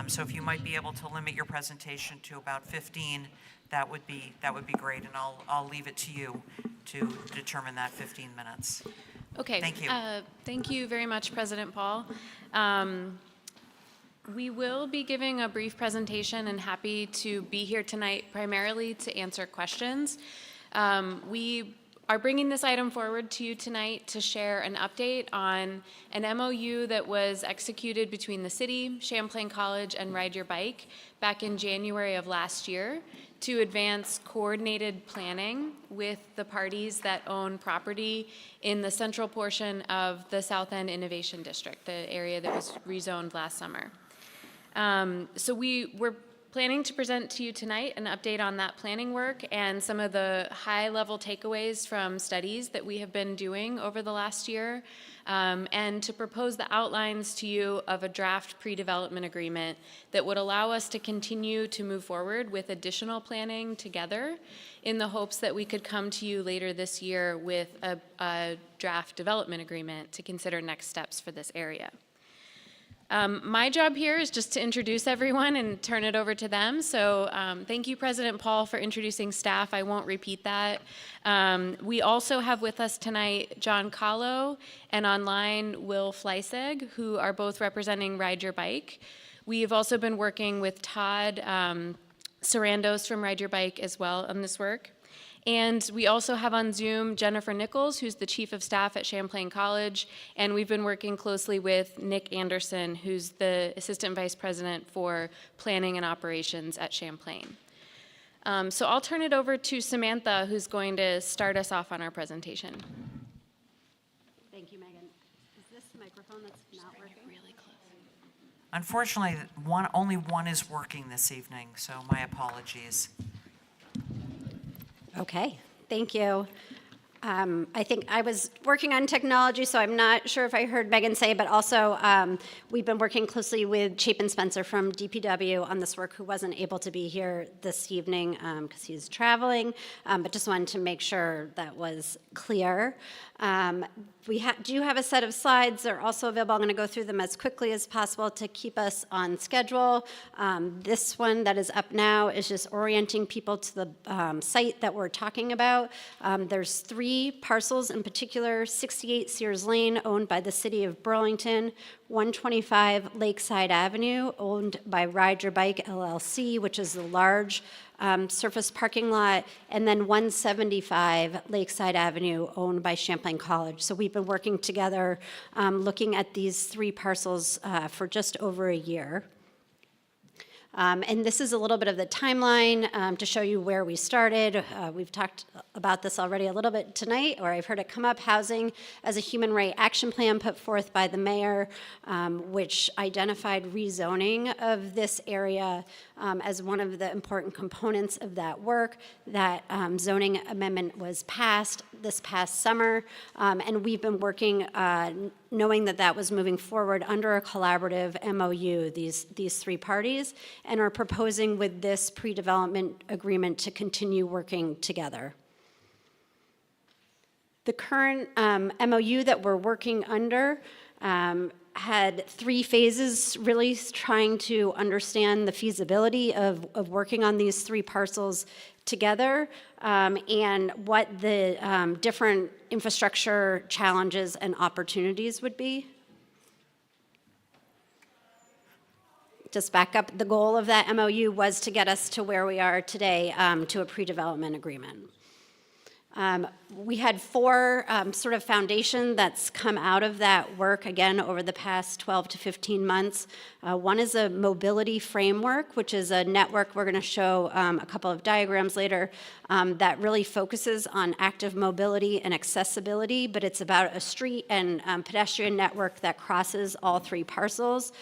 So if you might be able to limit your presentation to about 15, that would be great, and I'll leave it to you to determine that 15 minutes. Okay. Thank you. Thank you very much, President Paul. We will be giving a brief presentation and happy to be here tonight primarily to answer questions. We are bringing this item forward to you tonight to share an update on an MOU that was executed between the city, Champlain College, and Ride Your Bike back in January of last year to advance coordinated planning with the parties that own property in the central portion of the South End Innovation District, the area that was rezoned last summer. So we're planning to present to you tonight an update on that planning work and some of the high-level takeaways from studies that we have been doing over the last year, and to propose the outlines to you of a draft pre-development agreement that would allow us to continue to move forward with additional planning together in the hopes that we could come to you later this year with a draft development agreement to consider next steps for this area. My job here is just to introduce everyone and turn it over to them. So thank you, President Paul, for introducing staff. I won't repeat that. We also have with us tonight John Kahlo and online Will Fleissig, who are both representing Ride Your Bike. We have also been working with Todd Sarandos from Ride Your Bike as well on this work. And we also have on Zoom Jennifer Nichols, who's the Chief of Staff at Champlain College, and we've been working closely with Nick Anderson, who's the Assistant Vice President for Planning and Operations at Champlain. So I'll turn it over to Samantha, who's going to start us off on our presentation. Thank you, Megan. Is this microphone that's not working? Really close. Unfortunately, only one is working this evening, so my apologies. Okay, thank you. I think I was working on technology, so I'm not sure if I heard Megan say, but also we've been working closely with Chapin Spencer from DPW on this work, who wasn't able to be here this evening because he's traveling, but just wanted to make sure that was clear. We do have a set of slides. They're also available. I'm going to go through them as quickly as possible to keep us on schedule. This one that is up now is just orienting people to the site that we're talking about. There's 3 parcels in particular: 68 Sears Lane, owned by the city of Burlington; 125 Lakeside Avenue, owned by Ride Your Bike LLC, which is the large surface parking lot; and then 175 Lakeside Avenue, owned by Champlain College. So we've been working together looking at these 3 parcels for just over a year. And this is a little bit of the timeline to show you where we started. We've talked about this already a little bit tonight, or I've heard it come up. Housing as a human right action plan put forth by the mayor, which identified rezoning of this area as one of the important components of that work. That zoning amendment was passed this past summer, and we've been working knowing that that was moving forward under a collaborative MOU, these three parties, and are proposing with this pre-development agreement to continue working together. The current MOU that we're working under had three phases, really trying to understand the feasibility of working on these three parcels together, and what the different infrastructure challenges and opportunities would be. Just back up, the goal of that MOU was to get us to where we are today, to a pre-development agreement. We had four sort of foundation that's come out of that work, again, over the past 12 to 15 months. One is a mobility framework, which is a network we're going to show a couple of diagrams later, that really focuses on active mobility and accessibility, but it's about a street and pedestrian network that crosses all three parcels.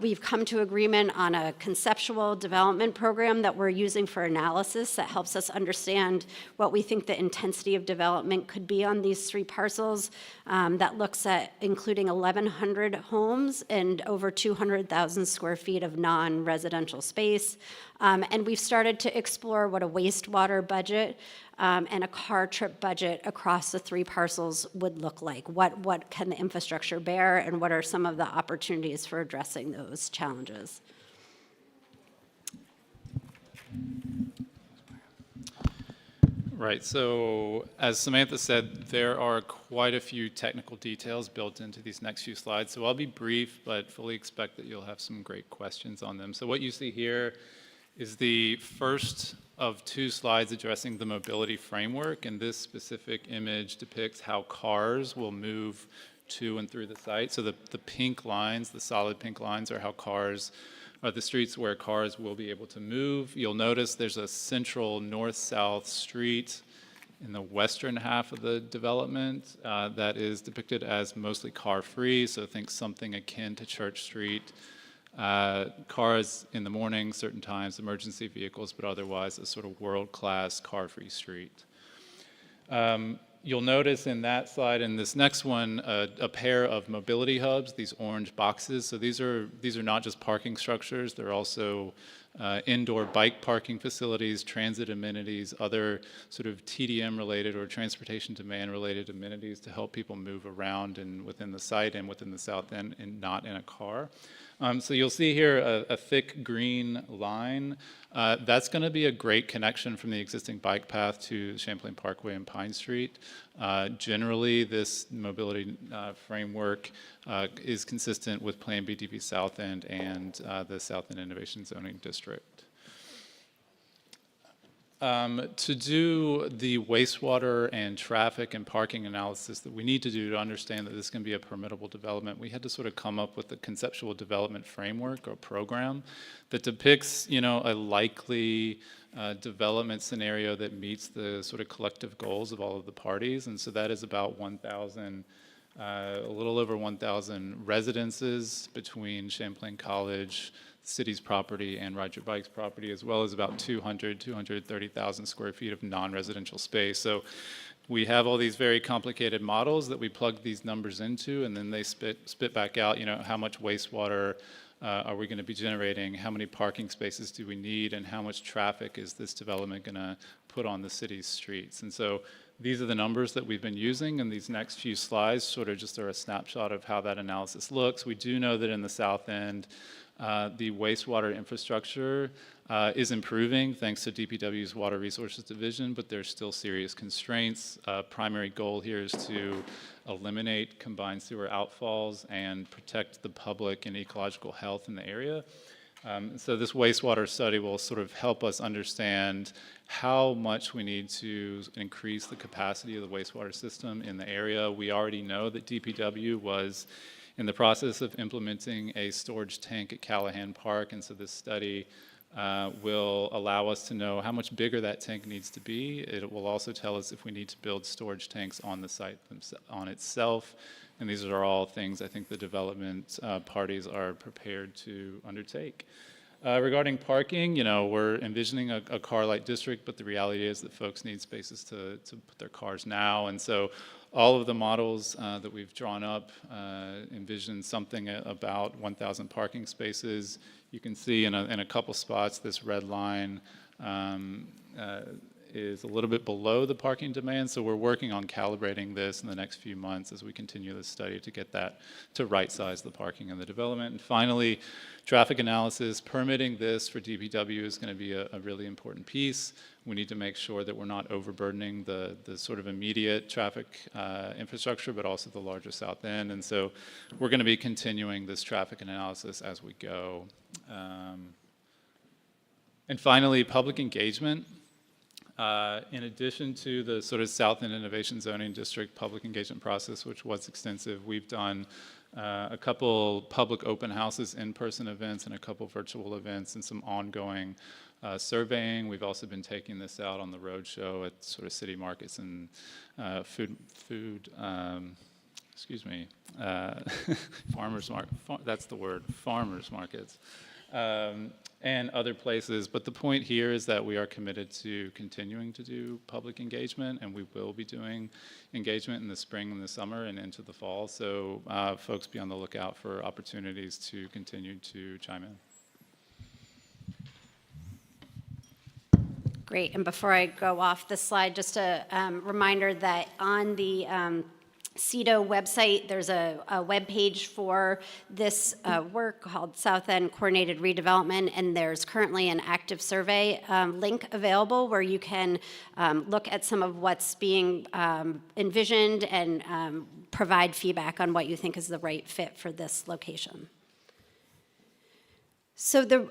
We've come to agreement on a conceptual development program that we're using for analysis that helps us understand what we think the intensity of development could be on these three parcels, that looks at including 1,100 homes and over 200,000 square feet of non-residential space. And we've started to explore what a wastewater budget and a car trip budget across the three parcels would look like. What can the infrastructure bear, and what are some of the opportunities for addressing those challenges? Right, so as Samantha said, there are quite a few technical details built into these next few slides. So I'll be brief, but fully expect that you'll have some great questions on them. So what you see here is the first of two slides addressing the mobility framework, and this specific image depicts how cars will move to and through the site. So the pink lines, the solid pink lines, are how cars are the streets where cars will be able to move. You'll notice there's a central north-south street in the western half of the development that is depicted as mostly car-free, so think something akin to Church Street. Cars in the morning, certain times, emergency vehicles, but otherwise a sort of world-class car-free street. You'll notice in that slide and this next one a pair of mobility hubs, these orange boxes. So these are not just parking structures, they're also indoor bike parking facilities, transit amenities, other sort of TDM related or transportation demand related amenities to help people move around and within the site and within the south end and not in a car. So you'll see here a thick green line. That's going to be a great connection from the existing bike path to Champlain Parkway and Pine Street. Generally, this mobility framework is consistent with Plan BDP South End and the South End Innovation Zoning District. To do the wastewater and traffic and parking analysis that we need to do to understand that this can be a permittable development, we had to sort of come up with a conceptual development framework or program that depicts, a likely development scenario that meets the sort of collective goals of all of the parties. And so that is about 1,000, a little over 1,000 residences between Champlain College, city's property, and Ride Your Bike's property, as well as about 230,000 square feet of non-residential space. So we have all these very complicated models that we plug these numbers into, and then they spit back out, how much wastewater are we going to be generating, how many parking spaces do we need, and how much traffic is this development going to put on the city's streets. And so these are the numbers that we've been using, and these next few slides sort of just are a snapshot of how that analysis looks. We do know that in the south end, the wastewater infrastructure is improving thanks to DPW's Water Resources Division, but there's still serious constraints. Primary goal here is to eliminate combined sewer outfalls and protect the public and ecological health in the area. So this wastewater study will sort of help us understand how much we need to increase the capacity of the wastewater system in the area. We already know that DPW was in the process of implementing a storage tank at Callahan Park, and so this study will allow us to know how much bigger that tank needs to be. It will also tell us if we need to build storage tanks on the site on itself, and these are all things I think the development parties are prepared to undertake. Regarding parking, we're envisioning a car-light district, but the reality is that folks need spaces to put their cars now, and so all of the models that we've drawn up envision something about 1,000 parking spaces. You can see in a couple spots this red line is a little bit below the parking demand, so we're working on calibrating this in the next few months as we continue this study to get that to right-size the parking in the development. And finally, traffic analysis. Permitting this for DPW is going to be a really important piece. We need to make sure that we're not overburdening the sort of immediate traffic infrastructure, but also the larger south end. And so we're going to be continuing this traffic analysis as we go. And finally, public engagement. In addition to the sort of South End Innovation Zoning District public engagement process, which was extensive, we've done a couple public open houses, in-person events, and a couple virtual events, and some ongoing surveying. We've also been taking this out on the road show at sort of city markets and farmers market, that's the word, farmers markets. And other places. But the point here is that we are committed to continuing to do public engagement, and we will be doing engagement in the spring and the summer and into the fall. So folks, be on the lookout for opportunities to continue to chime in. Great, and before I go off the slide, just a reminder that on the CEDO website, there's a web page for this work called South End Coordinated Redevelopment, and there's currently an active survey link available where you can look at some of what's being envisioned and provide feedback on what you think is the right fit for this location. So the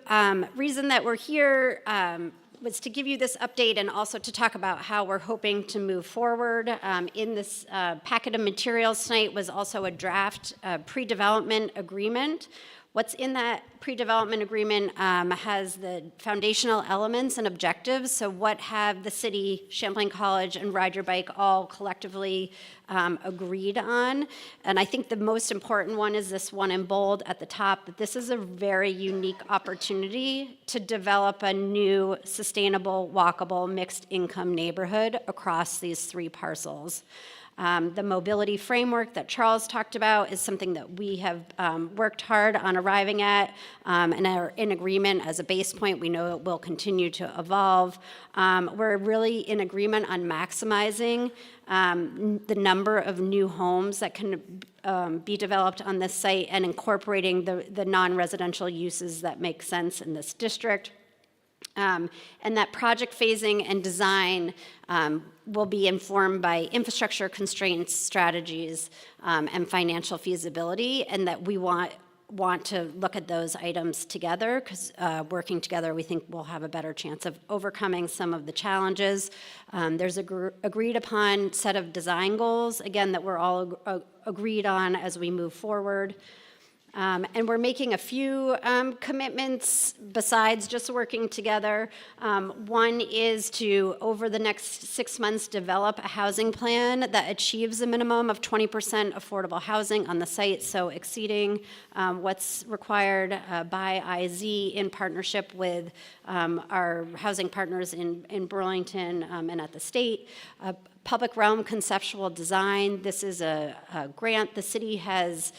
reason that we're here was to give you this update and also to talk about how we're hoping to move forward. In this packet of materials tonight was also a draft pre-development agreement. What's in that pre-development agreement has the foundational elements and objectives. So what have the city, Champlain College, and Ride Your Bike all collectively agreed on? And I think the most important one is this one in bold at the top, that this is a very unique opportunity to develop a new, sustainable, walkable, mixed-income neighborhood across these 3 parcels. The mobility framework that Charles talked about is something that we have worked hard on arriving at and are in agreement as a base point. We know it will continue to evolve. We're really in agreement on maximizing the number of new homes that can be developed on this site and incorporating the non-residential uses that make sense in this district. And that project phasing and design will be informed by infrastructure constraints, strategies, and financial feasibility, and that we want to look at those items together, because working together, we think we'll have a better chance of overcoming some of the challenges. There's an agreed upon set of design goals, again, that we're all agreed on as we move forward. And we're making a few commitments besides just working together. One is to, over the next 6 months, develop a housing plan that achieves a minimum of 20% affordable housing on the site, so exceeding what's required by IZ in partnership with our housing partners in Burlington and at the state. Public realm conceptual design. This is a grant the city has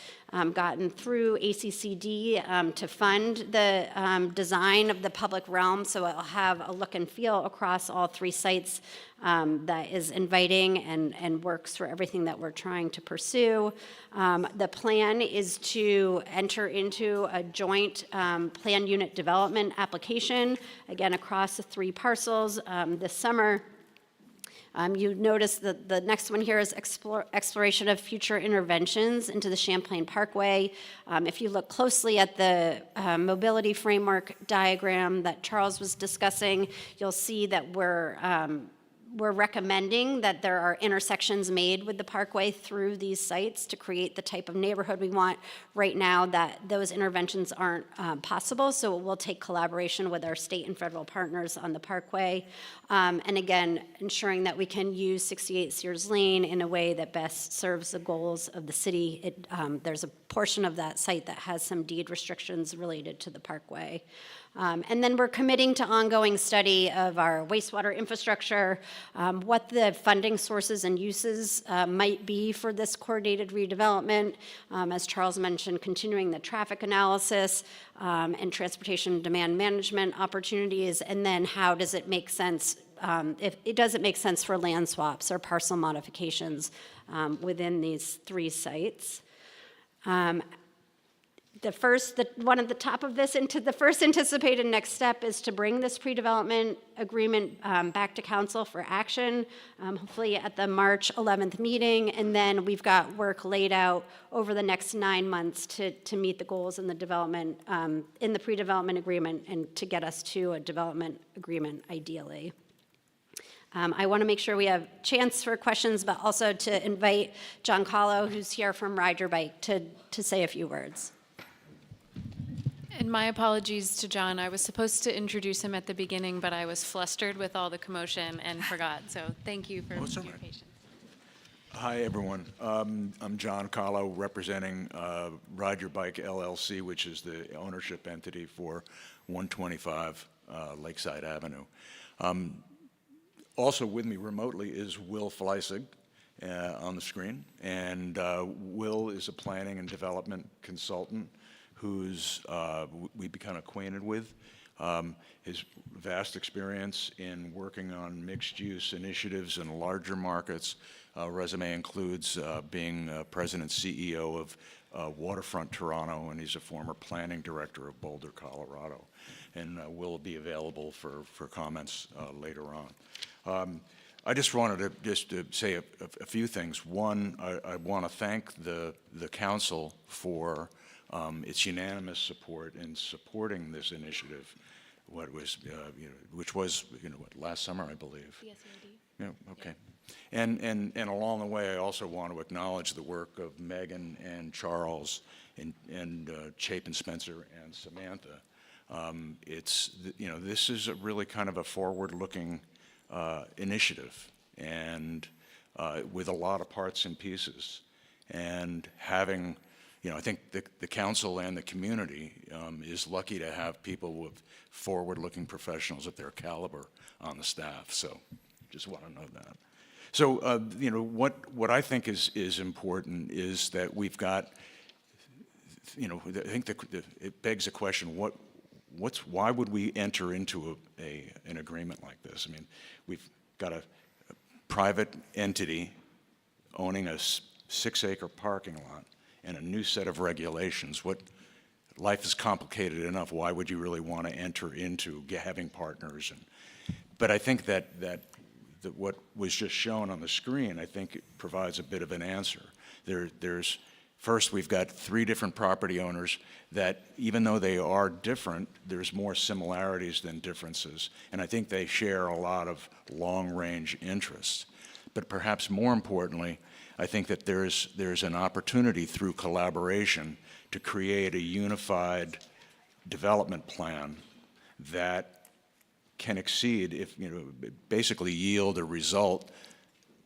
gotten through ACCD to fund the design of the public realm, so it'll have a look and feel across all 3 sites that is inviting and works for everything that we're trying to pursue. The plan is to enter into a joint plan unit development application, again, across the 3 parcels this summer. You notice that the next one here is exploration of future interventions into the Champlain Parkway. If you look closely at the mobility framework diagram that Charles was discussing, you'll see that we're recommending that there are intersections made with the parkway through these sites to create the type of neighborhood we want. Right now, that those interventions aren't possible, so we'll take collaboration with our state and federal partners on the parkway. And again, ensuring that we can use 68 Sears Lane in a way that best serves the goals of the city. There's a portion of that site that has some deed restrictions related to the parkway. And then we're committing to ongoing study of our wastewater infrastructure, what the funding sources and uses might be for this coordinated redevelopment. As Charles mentioned, continuing the traffic analysis and transportation demand management opportunities, and then how does it make sense, if it doesn't make sense for land swaps or parcel modifications within these 3 sites. One at the top of this, the first anticipated next step is to bring this pre-development agreement back to council for action, hopefully at the March 11th meeting, and then we've got work laid out over the next 9 months to meet the goals in the development, in the pre-development agreement, and to get us to a development agreement ideally. I want to make sure we have chance for questions, but also to invite John Kahlo, who's here from Ride Your Bike, to say a few words. And my apologies to John. I was supposed to introduce him at the beginning, but I was flustered with all the commotion and forgot. So thank you for your patience. Hi, everyone. I'm John Kahlo, representing Ride Your Bike LLC, which is the ownership entity for 125 Lakeside Avenue. Also with me remotely is Will Fleissig on the screen. And Will is a planning and development consultant who's we've become acquainted with. His vast experience in working on mixed-use initiatives in larger markets. Resume includes being president CEO of Waterfront Toronto, and he's a former planning director of Boulder, Colorado. And will be available for comments later on. I just wanted to say a few things. One, I want to thank the council for its unanimous support in supporting this initiative, which was last summer, I believe. Yes, yeah, okay. And along the way, I also want to acknowledge the work of Megan and Charles and Chapin Spencer and Samantha. This is a really kind of a forward-looking initiative, and with a lot of parts and pieces, and having, I think the council and the community is lucky to have people with forward-looking professionals at their caliber on the staff. So, just want to know that. So, what I think is important is that we've got, I think it begs the question: why would we enter into an agreement like this? I mean, we've got a private entity owning a 6-acre parking lot and a new set of regulations. Life is complicated enough. Why would you really want to enter into having partners? But I think that what was just shown on the screen, I think it provides a bit of an answer. First, we've got 3 different property owners that, even though they are different, there's more similarities than differences. And I think they share a lot of long-range interests. But perhaps more importantly, I think that there's an opportunity through collaboration to create a unified development plan that can exceed, basically yield a result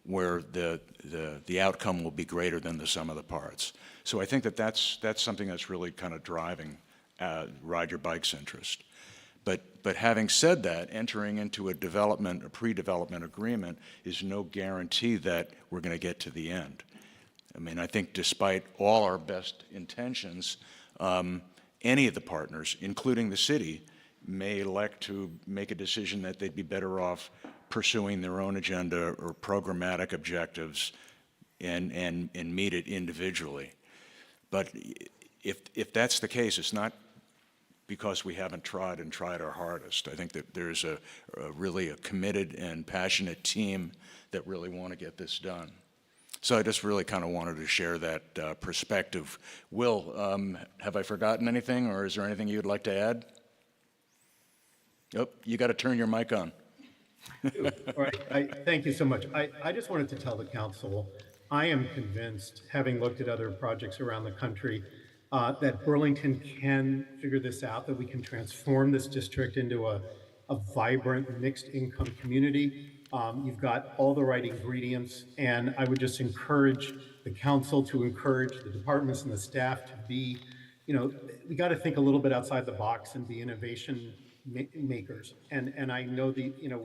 where the outcome will be greater than the sum of the parts. So I think that's something that's really kind of driving Ride Your Bike's interest. But having said that, entering into a pre-development agreement is no guarantee that we're going to get to the end. I mean, I think despite all our best intentions, any of the partners, including the city, may elect to make a decision that they'd be better off pursuing their own agenda or programmatic objectives and meet it individually. But if that's the case, it's not because we haven't tried our hardest. I think that there's really a committed and passionate team that really want to get this done. So I just really kind of wanted to share that perspective. Will, have I forgotten anything, or is there anything you'd like to add? Oh, you got to turn your mic on. All right, thank you so much. I just wanted to tell the council, I am convinced, having looked at other projects around the country, that Burlington can figure this out, that we can transform this district into a vibrant mixed income community. You've got all the right ingredients, and I would just encourage the council to encourage the departments and the staff to be we got to think a little bit outside the box and be innovation makers. And I know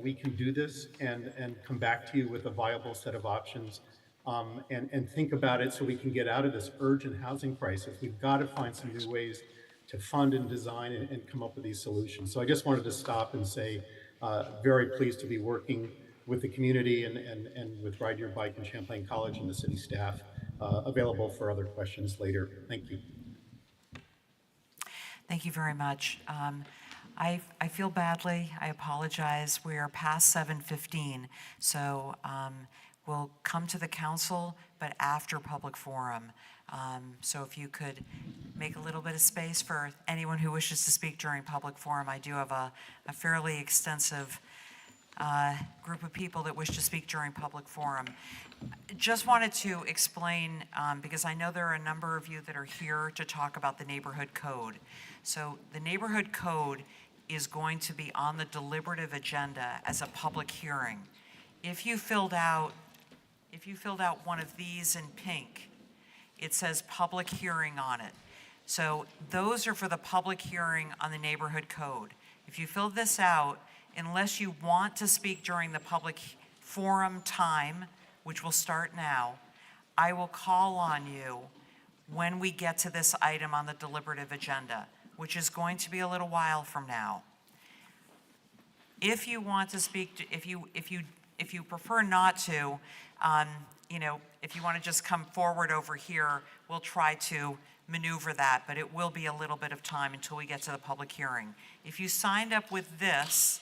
we can do this and come back to you with a viable set of options, and think about it so we can get out of this urgent housing crisis. We've got to find some new ways to fund and design and come up with these solutions. So I just wanted to stop and say, very pleased to be working with the community and with Ride Your Bike and Champlain College and the city staff. Available for other questions later. Thank you. Thank you very much. I feel badly. I apologize. We are past 7:15, so we'll come to the council, but after public forum. So if you could make a little bit of space for anyone who wishes to speak during public forum. I do have a fairly extensive group of people that wish to speak during public forum. Just wanted to explain, because I know there are a number of you that are here to talk about the neighborhood code. So the neighborhood code is going to be on the deliberative agenda as a public hearing. If you filled out one of these in pink, it says public hearing on it. So those are for the public hearing on the neighborhood code. If you fill this out, unless you want to speak during the public forum time, which will start now, I will call on you when we get to this item on the deliberative agenda, which is going to be a little while from now. If you want to speak, if you prefer not to, if you want to just come forward over here, we'll try to maneuver that, but it will be a little bit of time until we get to the public hearing. If you signed up with this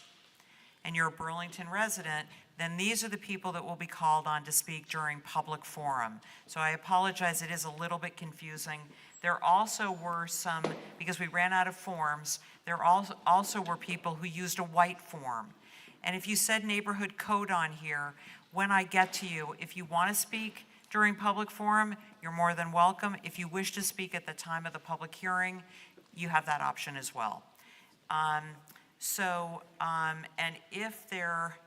and you're a Burlington resident, then these are the people that will be called on to speak during public forum. So I apologize, it is a little bit confusing. There also were some, because we ran out of forms, there also were people who used a white form. And if you said neighborhood code on here, when I get to you, if you want to speak during public forum, you're more than welcome. If you wish to speak at the time of the public hearing, you have that option as well. And if there,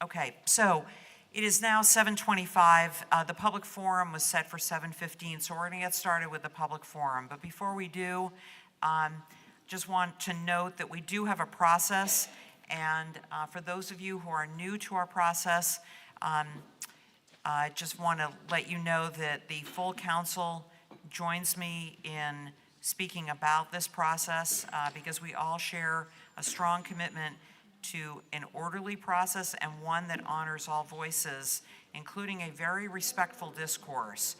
okay, so it is now 7:25. The public forum was set for 7:15, so we're going to get started with the public forum. But before we do, just want to note that we do have a process, and for those of you who are new to our process, I just want to let you know that the full council joins me in speaking about this process because we all share a strong commitment to an orderly process and one that honors all voices, including a very respectful discourse.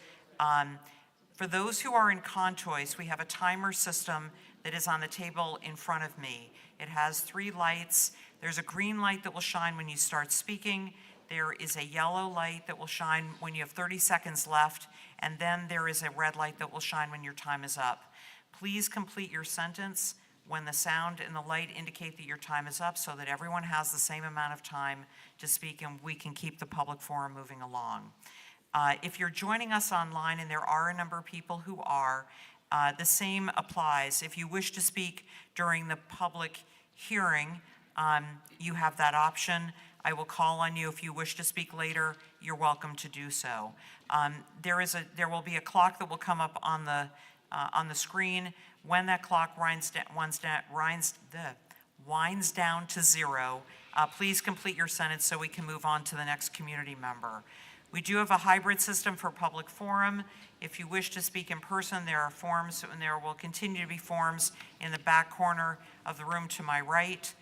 For those who are in Contois, we have a timer system that is on the table in front of me. It has 3 lights. There's a green light that will shine when you start speaking. There is a yellow light that will shine when you have 30 seconds left, and then there is a red light that will shine when your time is up. Please complete your sentence when the sound and the light indicate that your time is up so that everyone has the same amount of time to speak and we can keep the public forum moving along. If you're joining us online, and there are a number of people who are, the same applies. If you wish to speak during the public hearing, you have that option. I will call on you. If you wish to speak later, you're welcome to do so. There will be a clock that will come up on the screen. When that clock winds down to 0, please complete your sentence so we can move on to the next community member. We do have a hybrid system for public forum. If you wish to speak in person, there are forms, and there will continue to be forms in the back corner of the room to my right.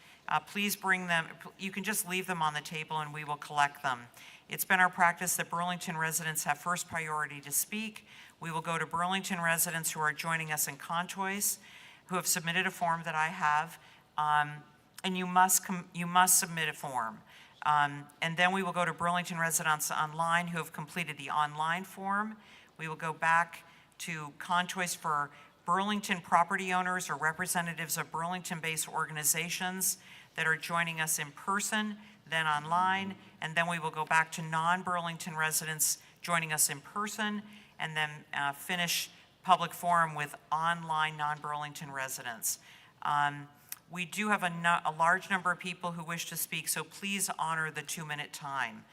Please bring them. You can just leave them on the table and we will collect them. It's been our practice that Burlington residents have first priority to speak. We will go to Burlington residents who are joining us in Contois, who have submitted a form that I have, and you must submit a form. And then we will go to Burlington residents online who have completed the online form. We will go back to Contois for Burlington property owners or representatives of Burlington-based organizations that are joining us in person, then online, and then we will go back to non-Burlington residents joining us in person, and then finish public forum with online non-Burlington residents. We do have a large number of people who wish to speak, so please honor the 2-minute time.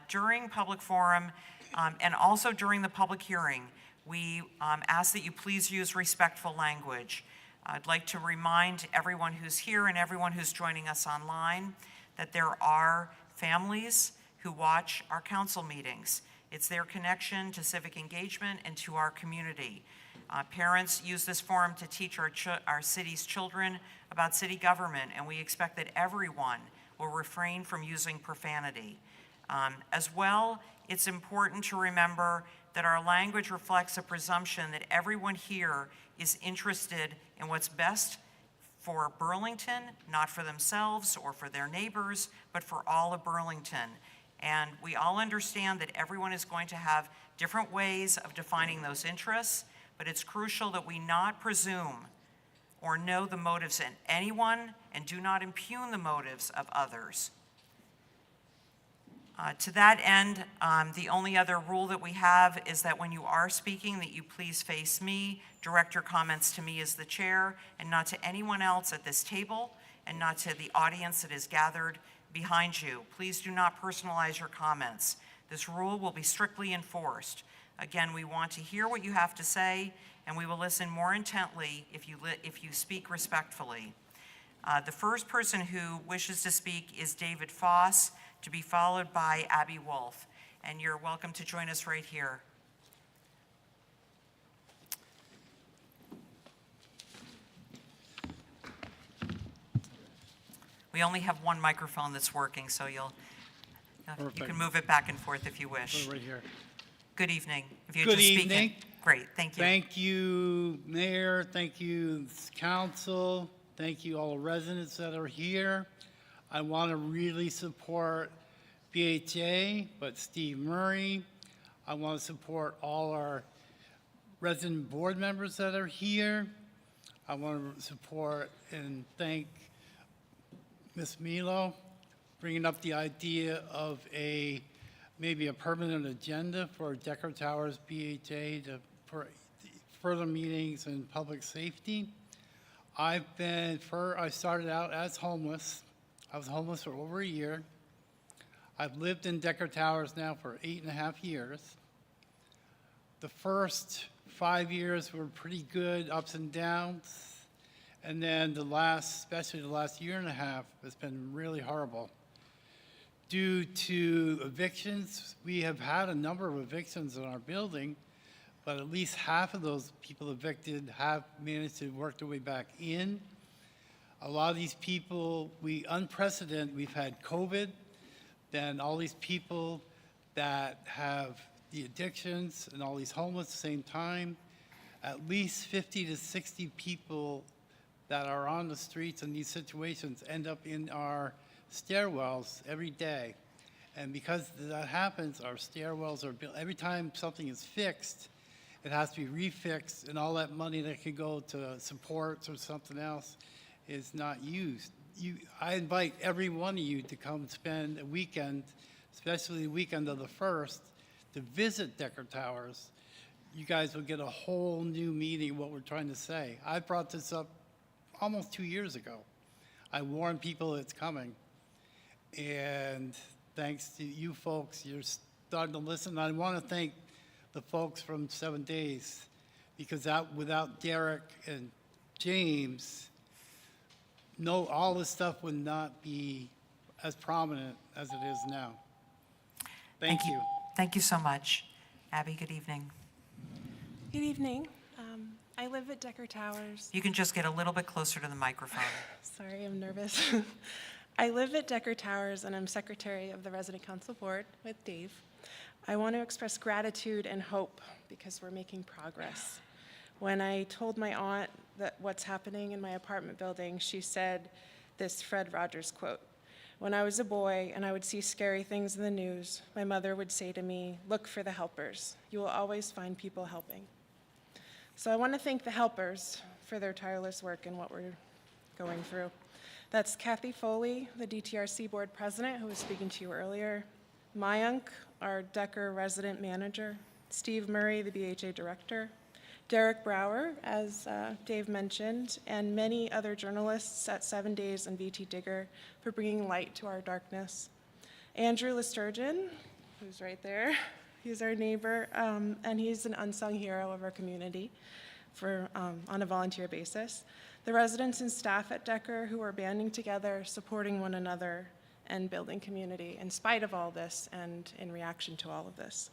During public forum and also during the public hearing, we ask that you please use respectful language. I'd like to remind everyone who's here and everyone who's joining us online that there are families who watch our council meetings. It's their connection to civic engagement and to our community. Parents use this forum to teach our city's children about city government, and we expect that everyone will refrain from using profanity. As well, it's important to remember that our language reflects a presumption that everyone here is interested in what's best for Burlington, not for themselves or for their neighbors, but for all of Burlington. And we all understand that everyone is going to have different ways of defining those interests, but it's crucial that we not presume or know the motives in anyone and do not impugn the motives of others. To that end, the only other rule that we have is that when you are speaking, that you please face me, direct your comments to me as the chair, and not to anyone else at this table, and not to the audience that is gathered behind you. Please do not personalize your comments. This rule will be strictly enforced. Again, we want to hear what you have to say, and we will listen more intently if you speak respectfully. The first person who wishes to speak is David Foss, to be followed by Abby Wolf. And you're welcome to join us right here. We only have one microphone that's working, so you can move it back and forth if you wish. Right here. Good evening. If you Good just evening. speak in. Great, thank you. Thank you, Mayor. Thank you, Council. Thank you, all the residents that are here. I want to really support BHA, but Steve Murray. I want to support all our resident board members that are here. I want to support and thank Ms. Milo bringing up the idea of maybe a permanent agenda for Decker Towers BHA for further meetings and public safety. I started out as homeless. I was homeless for over a year. I've lived in Decker Towers now for 8.5 years. The first 5 years were pretty good, ups and downs. And then especially the last year and a half, has been really horrible. Due to evictions, we have had a number of evictions in our building, but at least half of those people evicted have managed to work their way back in. A lot of these people, unprecedented, we've had COVID, then all these people that have the addictions and all these homeless at the same time, at least 50 to 60 people that are on the streets in these situations end up in our stairwells every day. And because that happens, our stairwells are built, every time something is fixed, it has to be refixed, and all that money that could go to supports or something else is not used. I invite every one of you to come spend a weekend, especially the weekend of the 1st, to visit Decker Towers. You guys will get a whole new meaning of what we're trying to say. I brought this up almost 2 years ago. I warned people it's coming. And thanks to you folks, you're starting to listen. I want to thank the folks from 7 Days, because without Derek and James, all this stuff would not be as prominent as it is now. Thank you. Thank you so much. Abby, good evening. Good evening. I live at Decker Towers. You can just get a little bit closer to the microphone. Sorry, I'm nervous. I live at Decker Towers, and I'm secretary of the Resident Council Board with Dave. I want to express gratitude and hope because we're making progress. When I told my aunt that what's happening in my apartment building, she said this Fred Rogers quote: "When I was a boy and I would see scary things in the news, my mother would say to me, 'Look for the helpers. You will always find people helping.'" So I want to thank the helpers for their tireless work and what we're going through. That's Kathy Foley, the DTRC board president, who was speaking to you earlier, Mayank, our Decker resident manager, Steve Murray, the BHA director, Derek Brower, as Dave mentioned, and many other journalists at 7 Days and VT Digger for bringing light to our darkness. Andrew Lesturgeon, who's right there. He's our neighbor, and he's an unsung hero of our community on a volunteer basis. The residents and staff at Decker who are banding together, supporting one another, and building community in spite of all this and in reaction to all of this.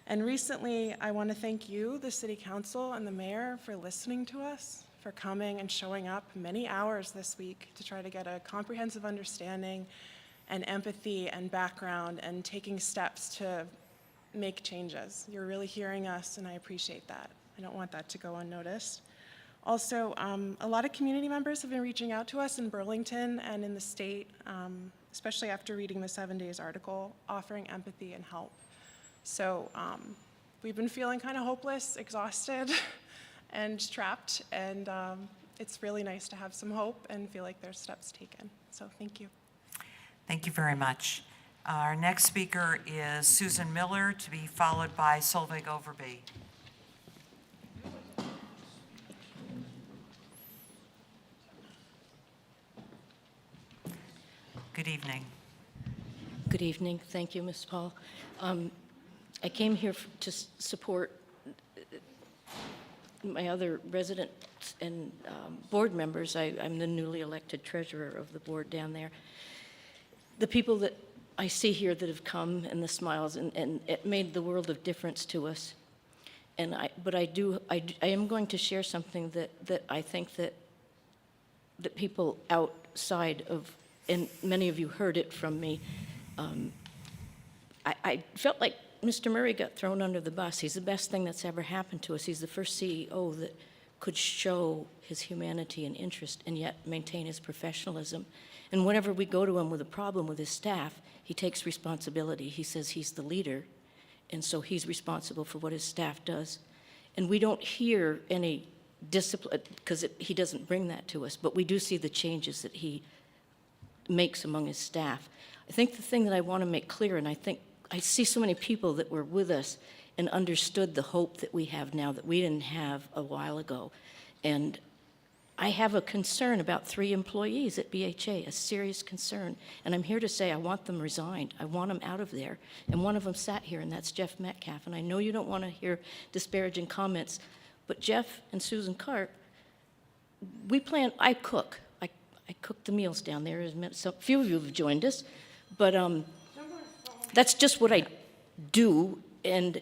And recently, I want to thank you, the City Council and the Mayor, for listening to us, for coming and showing up many hours this week to try to get a comprehensive understanding and empathy and background and taking steps to make changes. You're really hearing us, and I appreciate that. I don't want that to go unnoticed. Also, a lot of community members have been reaching out to us in Burlington and in the state, especially after reading the 7 Days article, offering empathy and help. So we've been feeling kind of hopeless, exhausted, and trapped, and it's really nice to have some hope and feel like there's steps taken. So thank you. Thank you very much. Our next speaker is Susan Miller, to be followed by Solveig Overby. Good evening. Good evening. Thank you, Ms. Paul. I came here to support my other residents and board members. I'm the newly elected treasurer of the board down there. The people that I see here that have come and the smiles, and it made the world of difference to us. But I am going to share something that I think that people outside of, and many of you heard it from me, I felt like Mr. Murray got thrown under the bus. He's the best thing that's ever happened to us. He's the first CEO that could show his humanity and interest and yet maintain his professionalism. And whenever we go to him with a problem with his staff, he takes responsibility. He says he's the leader, and so he's responsible for what his staff does. And we don't hear any discipline, because he doesn't bring that to us, but we do see the changes that he makes among his staff. I think the thing that I want to make clear, and I think I see so many people that were with us and understood the hope that we have now that we didn't have a while ago. And I have a concern about 3 employees at BHA, a serious concern. And I'm here to say I want them resigned. I want them out of there. And one of them sat here, and that's Jeff Metcalf. And I know you don't want to hear disparaging comments, but Jeff and Susan Karp, I cook. I cook the meals down there. So few of you have joined us, but that's just what I do. And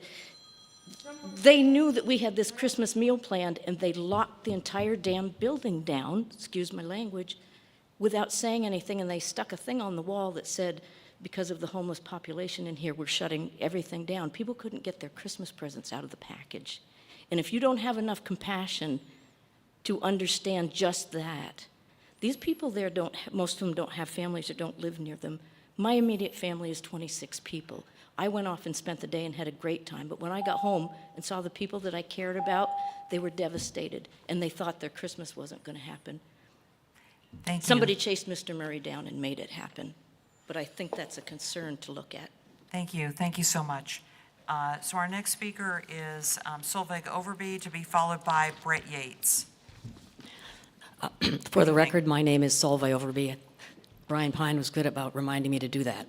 they knew that we had this Christmas meal planned, and they locked the entire damn building down, excuse my language, without saying anything. And they stuck a thing on the wall that said, because of the homeless population in here, we're shutting everything down. People couldn't get their Christmas presents out of the package. And if you don't have enough compassion to understand just that, these people there most of them don't have families or don't live near them. My immediate family is 26 people. I went off and spent the day and had a great time, but when I got home and saw the people that I cared about, they were devastated, and they thought their Christmas wasn't going to happen. Thank you. Somebody chased Mr. Murray down and made it happen, but I think that's a concern to look at. Thank you. Thank you so much. So our next speaker is Solveig Overby, to be followed by Brett Yates. For the record, my name is Solveig Overby. Brian Pine was good about reminding me to do that.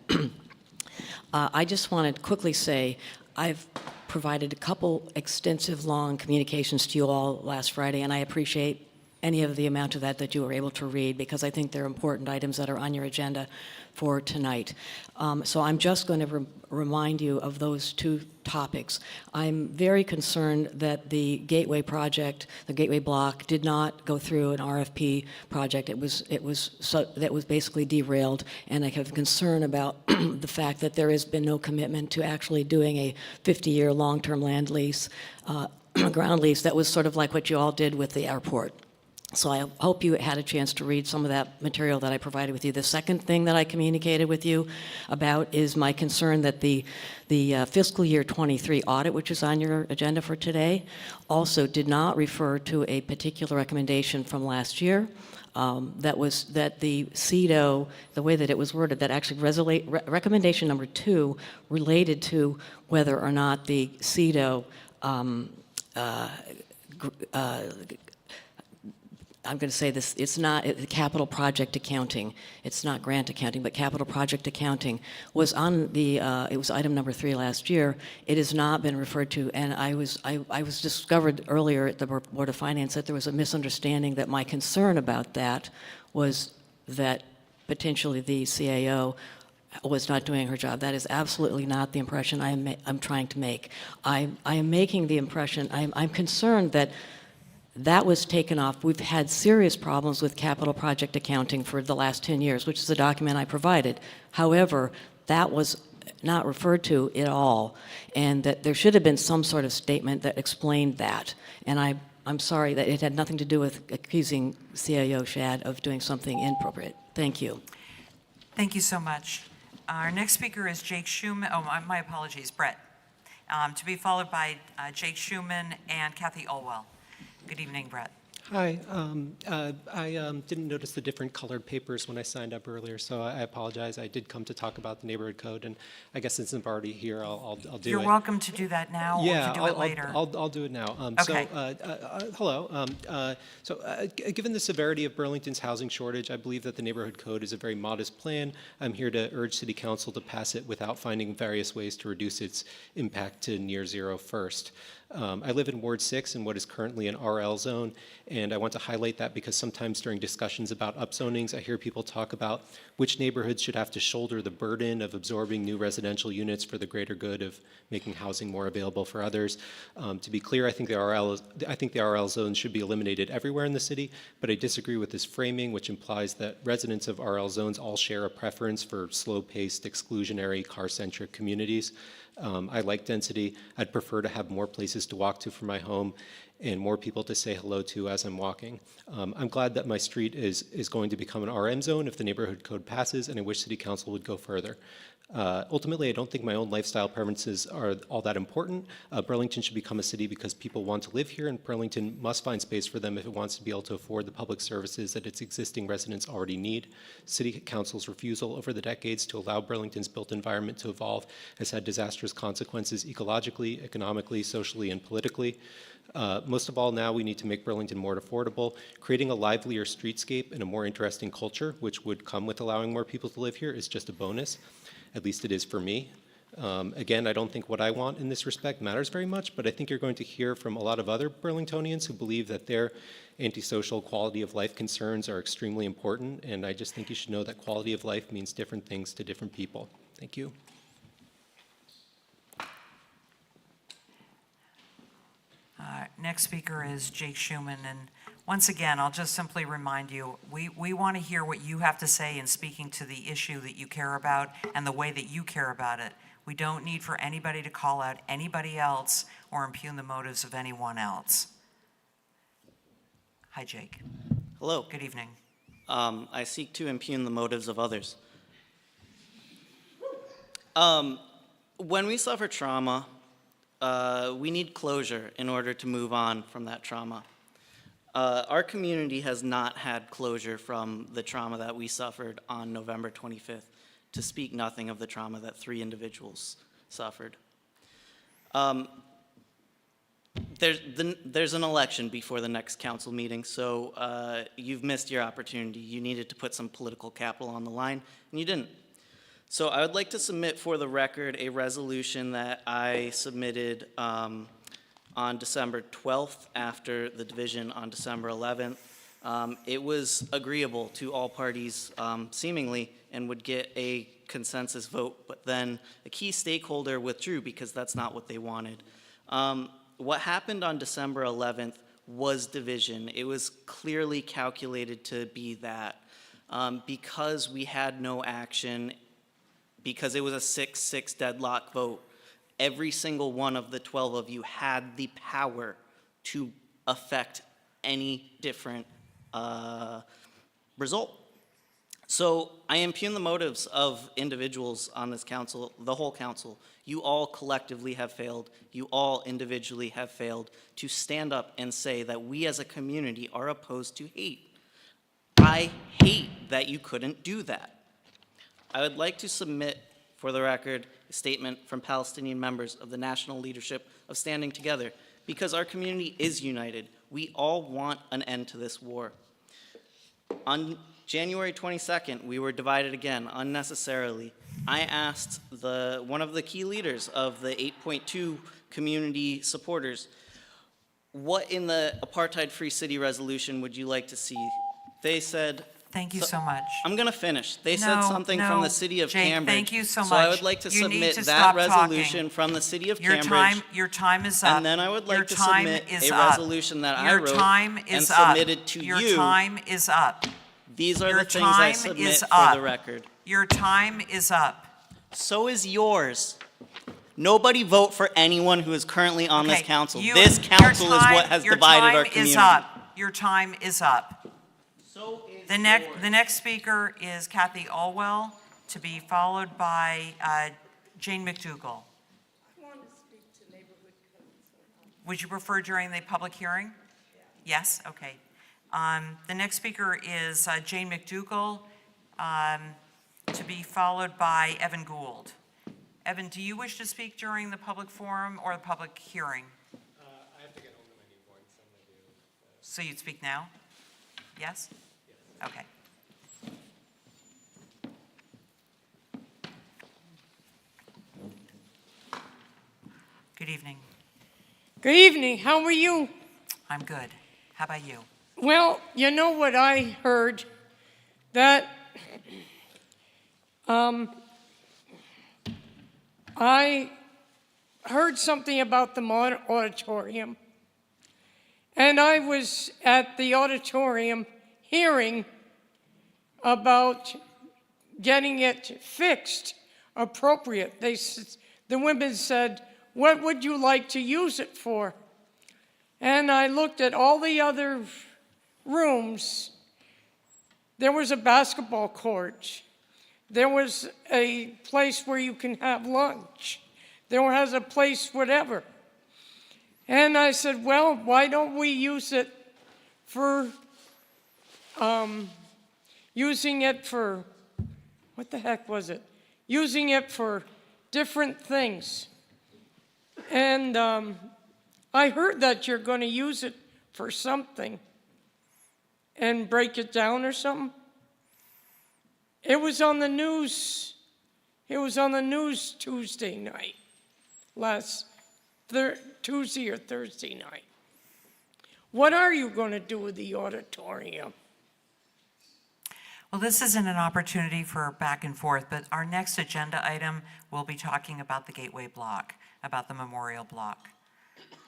I just wanted to quickly say I've provided a couple extensive, long communications to you all last Friday, and I appreciate any of the amount of that you were able to read, because I think they're important items that are on your agenda for tonight. So I'm just going to remind you of those 2 topics. I'm very concerned that the Gateway project, the Gateway block, did not go through an RFP project. That was basically derailed, and I have concern about the fact that there has been no commitment to actually doing a 50-year long-term land lease, ground lease that was sort of like what you all did with the airport. So I hope you had a chance to read some of that material that I provided with you. The second thing that I communicated with you about is my concern that the fiscal year 23 audit, which is on your agenda for today, also did not refer to a particular recommendation from last year. That the CEDO, the way that it was worded, that actually recommendation number 2 related to whether or not the CEDO I'm going to say this, it's not capital project accounting. It's not grant accounting, but capital project accounting was on the, it was item number 3 last year. It has not been referred to, and I was discovered earlier at the Board of Finance that there was a misunderstanding that my concern about that was that potentially the CAO was not doing her job. That is absolutely not the impression I'm trying to make. I am making the impression, I'm concerned that that was taken off. We've had serious problems with capital project accounting for the last 10 years, which is the document I provided. However, that was not referred to at all, and that there should have been some sort of statement that explained that. And I'm sorry that it had nothing to do with accusing CAO Shad of doing something inappropriate. Thank you. Thank you so much. Our next speaker is Jake Schuman. Oh, my apologies, Brett. To be followed by Jake Schuman and Kathy Olwell. Good evening, Brett. Hi. I didn't notice the different colored papers when I signed up earlier, so I apologize. I did come to talk about the neighborhood code, and I guess since I'm already here, I'll do it. You're welcome to do that now, or to do it later. I'll do it now. Okay. Hello. Given the severity of Burlington's housing shortage, I believe that the neighborhood code is a very modest plan. I'm here to urge City Council to pass it without finding various ways to reduce its impact to near zero first. I live in Ward 6 in what is currently an RL zone, and I want to highlight that because sometimes during discussions about upzonings, I hear people talk about which neighborhoods should have to shoulder the burden of absorbing new residential units for the greater good of making housing more available for others. To be clear, I think the RL zones should be eliminated everywhere in the city, but I disagree with this framing, which implies that residents of RL zones all share a preference for slow-paced, exclusionary, car-centric communities. I like density. I'd prefer to have more places to walk to from my home and more people to say hello to as I'm walking. I'm glad that my street is going to become an RM zone if the neighborhood code passes, and I wish City Council would go further. Ultimately, I don't think my own lifestyle preferences are all that important. Burlington should become a city because people want to live here, and Burlington must find space for them if it wants to be able to afford the public services that its existing residents already need. City Council's refusal over the decades to allow Burlington's built environment to evolve has had disastrous consequences ecologically, economically, socially, and politically. Most of all, now we need to make Burlington more affordable. Creating a livelier streetscape and a more interesting culture, which would come with allowing more people to live here, is just a bonus. At least it is for me. Again, I don't think what I want in this respect matters very much, but I think you're going to hear from a lot of other Burlingtonians who believe that their antisocial quality of life concerns are extremely important, and I just think you should know that quality of life means different things to different people. Thank you. Next speaker is Jake Schuman, and once again, I'll just simply remind you, we want to hear what you have to say in speaking to the issue that you care about and the way that you care about it. We don't need for anybody to call out anybody else or impugn the motives of anyone else. Hi, Jake. Hello. Good evening. I seek to impugn the motives of others. When we suffer trauma, we need closure in order to move on from that trauma. Our community has not had closure from the trauma that we suffered on November 25th, to speak nothing of the trauma that 3 individuals suffered. There's an election before the next council meeting, so you've missed your opportunity. You needed to put some political capital on the line, and you didn't. So I would like to submit for the record a resolution that I submitted on December 12th after the division on December 11th. It was agreeable to all parties seemingly and would get a consensus vote, but then a key stakeholder withdrew because that's not what they wanted. What happened on December 11th was division. It was clearly calculated to be that. Because we had no action, because it was a 6-6 deadlock vote, every single one of the 12 of you had the power to affect any different result. So I impugn the motives of individuals on this council, the whole council. You all collectively have failed. You all individually have failed to stand up and say that we as a community are opposed to hate. I hate that you couldn't do that. I would like to submit for the record a statement from Palestinian members of the national leadership of Standing Together, because our community is united. We all want an end to this war. On January 22nd, we were divided again unnecessarily. I asked one of the key leaders of the 8.2 community supporters, what in the apartheid-free city resolution would you like to see? They said... Thank you so much. I'm going to finish. They said something from the city of Jake, Cambridge. thank you so much. So I would like to You need submit to that stop resolution talking. from the city of Cambridge. Your time is up. And then I would Your like to time submit is a up. resolution that I Your wrote time and is up. submitted to you. Your time is up. These are Your the things I time submit is for up. the record. Your time is up. So is yours. Nobody vote for anyone who is currently on this Okay, council. you- This council is what has divided our Your time community. is up. Your time is up. The next speaker is Kathy Alwell, to be followed by Jane McDougall. Would you prefer during the public hearing? Yes, okay. The next speaker is Jane McDougall, to be followed by Evan Gould. Evan, do you wish to speak during the public forum or the public hearing? I have to get home to my newborn, so I'm going to do So you'd speak now? Yes? Okay. Good evening. Good evening. How are you? I'm good. How about you? Well, you know what I heard? That I heard something about the auditorium. And I was at the auditorium hearing about getting it fixed appropriate. The women said, "What would you like to use it for?" And I looked at all the other rooms. There was a basketball court. There was a place where you can have lunch. There was a place, whatever. And I said, well, why don't we use it for, using it for, what the heck was it? Using it for different things. And I heard that you're going to use it for something and break it down or something. It was on the news. It was on the news Tuesday night, Tuesday or Thursday night. What are you going to do with the auditorium? Well, this isn't an opportunity for back and forth, but our next agenda item will be talking about the Gateway Block, about the Memorial Block.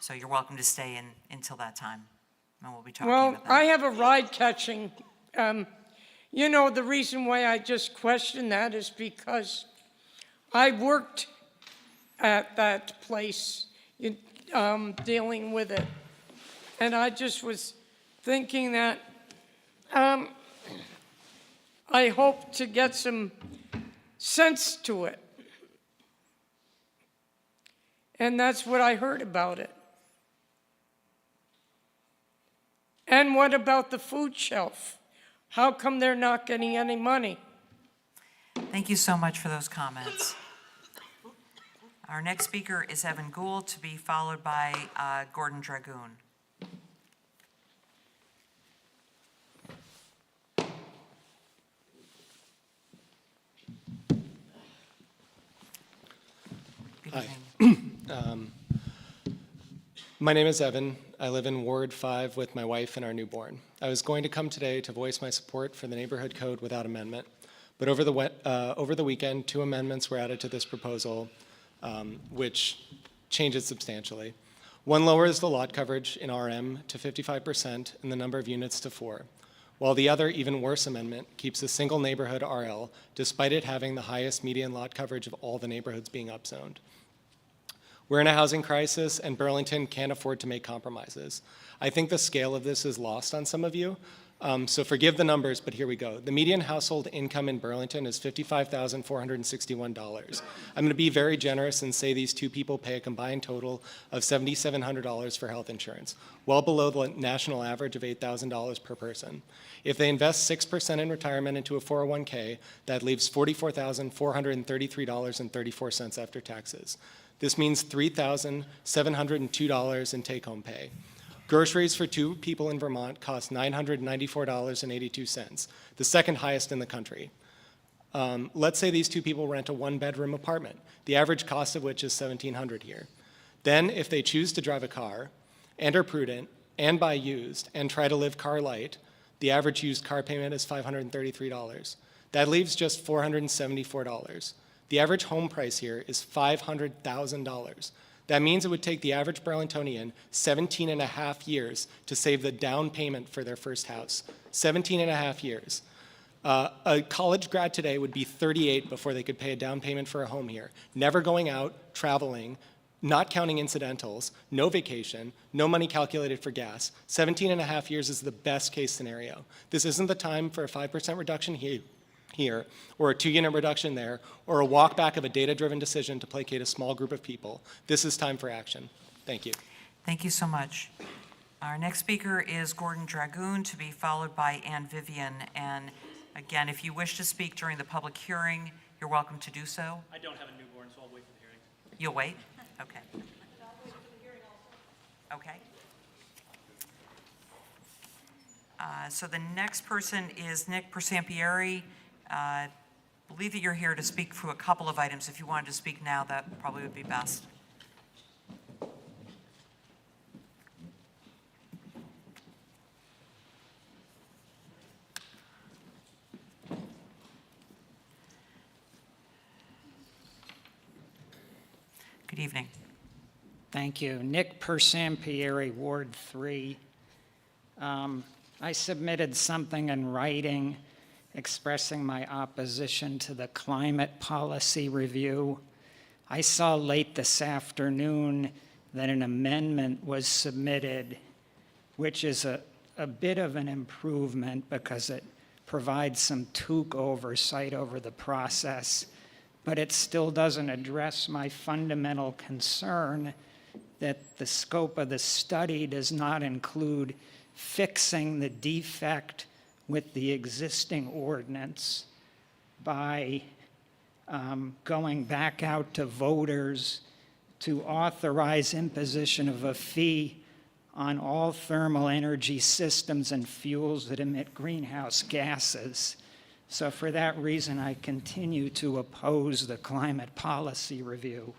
So you're welcome to stay in until that time, and we'll be talking about that. Well, I have a ride catching. You know, the reason why I just question that is because I worked at that place dealing with it. And I just was thinking that I hope to get some sense to it. And that's what I heard about it. And what about the food shelf? How come they're not getting any money? Thank you so much for those comments. Our next speaker is Evan Gould, to be followed by Gordon Dragoon. Good evening. My name is Evan. I live in Ward 5 with my wife and our newborn. I was going to come today to voice my support for the neighborhood code without amendment, but over the weekend, 2 amendments were added to this proposal, which change it substantially. One lowers the lot coverage in RM to 55% and the number of units to 4, while the other, even worse amendment, keeps a single neighborhood RL, despite it having the highest median lot coverage of all the neighborhoods being upzoned. We're in a housing crisis, and Burlington can't afford to make compromises. I think the scale of this is lost on some of you, so forgive the numbers, but here we go. The median household income in Burlington is $55,461. I'm going to be very generous and say these 2 people pay a combined total of $7,700 for health insurance, well below the national average of $8,000 per person. If they invest 6% in retirement into a 401k, that leaves $44,433.34 after taxes. This means $3,702 in take-home pay. Groceries for 2 people in Vermont cost $994.82, the second highest in the country. Let's say these 2 people rent a 1-bedroom apartment, the average cost of which is $1,700 here. Then, if they choose to drive a car and are prudent and buy used and try to live car light, the average used car payment is $533. That leaves just $474. The average home price here is $500,000. That means it would take the average Burlingtonian 17 and a half years to save the down payment for their first house. 17 and a half years. A college grad today would be 38 before they could pay a down payment for a home here. Never going out, traveling, not counting incidentals, no vacation, no money calculated for gas. 17 and a half years is the best case scenario. This isn't the time for a 5% reduction here, or a 2-unit reduction there, or a walk back of a data-driven decision to placate a small group of people. This is time for action. Thank you. Thank you so much. Our next speaker is Gordon Dragoon, to be followed by Ann Vivian. And again, if you wish to speak during the public hearing, you're welcome to do so. I don't have a newborn, so I'll wait for the hearing. You'll wait? Okay. Okay. So the next person is Nick Persampieri. Believe that you're here to speak for a couple of items. If you wanted to speak now, that probably would be best. Good evening. Thank you. Nick Persampieri, Ward 3. I submitted something in writing expressing my opposition to the climate policy review. I saw late this afternoon that an amendment was submitted, which is a bit of an improvement because it provides some TOOC oversight over the process, but it still doesn't address my fundamental concern that the scope of the study does not include fixing the defect with the existing ordinance by going back out to voters to authorize imposition of a fee on all thermal energy systems and fuels that emit greenhouse gases. So for that reason, I continue to oppose the climate policy review.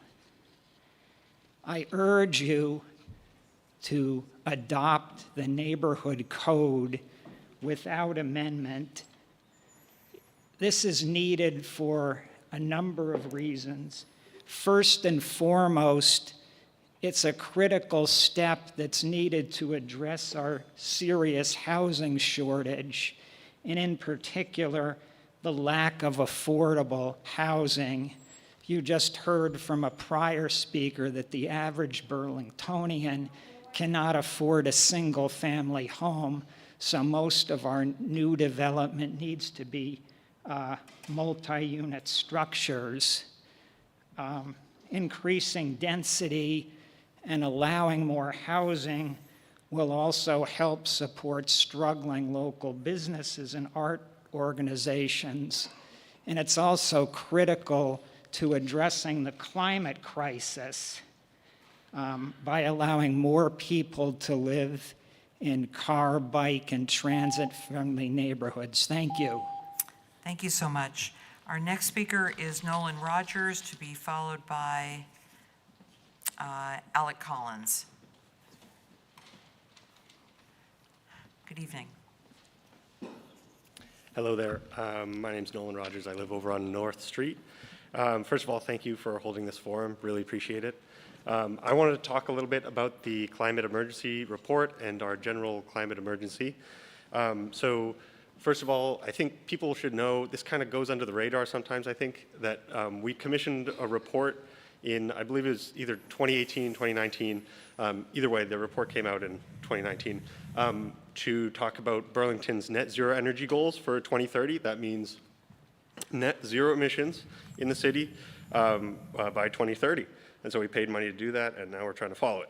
I urge you to adopt the neighborhood code without amendment. This is needed for a number of reasons. First and foremost, it's a critical step that's needed to address our serious housing shortage, and in particular, the lack of affordable housing. You just heard from a prior speaker that the average Burlingtonian cannot afford a single-family home, so most of our new development needs to be multi-unit structures. Increasing density and allowing more housing will also help support struggling local businesses and art organizations. And it's also critical to addressing the climate crisis by allowing more people to live in car, bike, and transit-friendly neighborhoods. Thank you. Thank you so much. Our next speaker is Nolan Rogers, to be followed by Alec Collins. Good evening. Hello there. My name's Nolan Rogers. I live over on North Street. First of all, thank you for holding this forum. Really appreciate it. I wanted to talk a little bit about the climate emergency report and our general climate emergency. So first of all, I think people should know, this kind of goes under the radar sometimes, I think, that we commissioned a report in, I believe it was either 2018, 2019, either way, the report came out in 2019, to talk about Burlington's net zero energy goals for 2030. That means net zero emissions in the city by 2030. And so we paid money to do that, and now we're trying to follow it.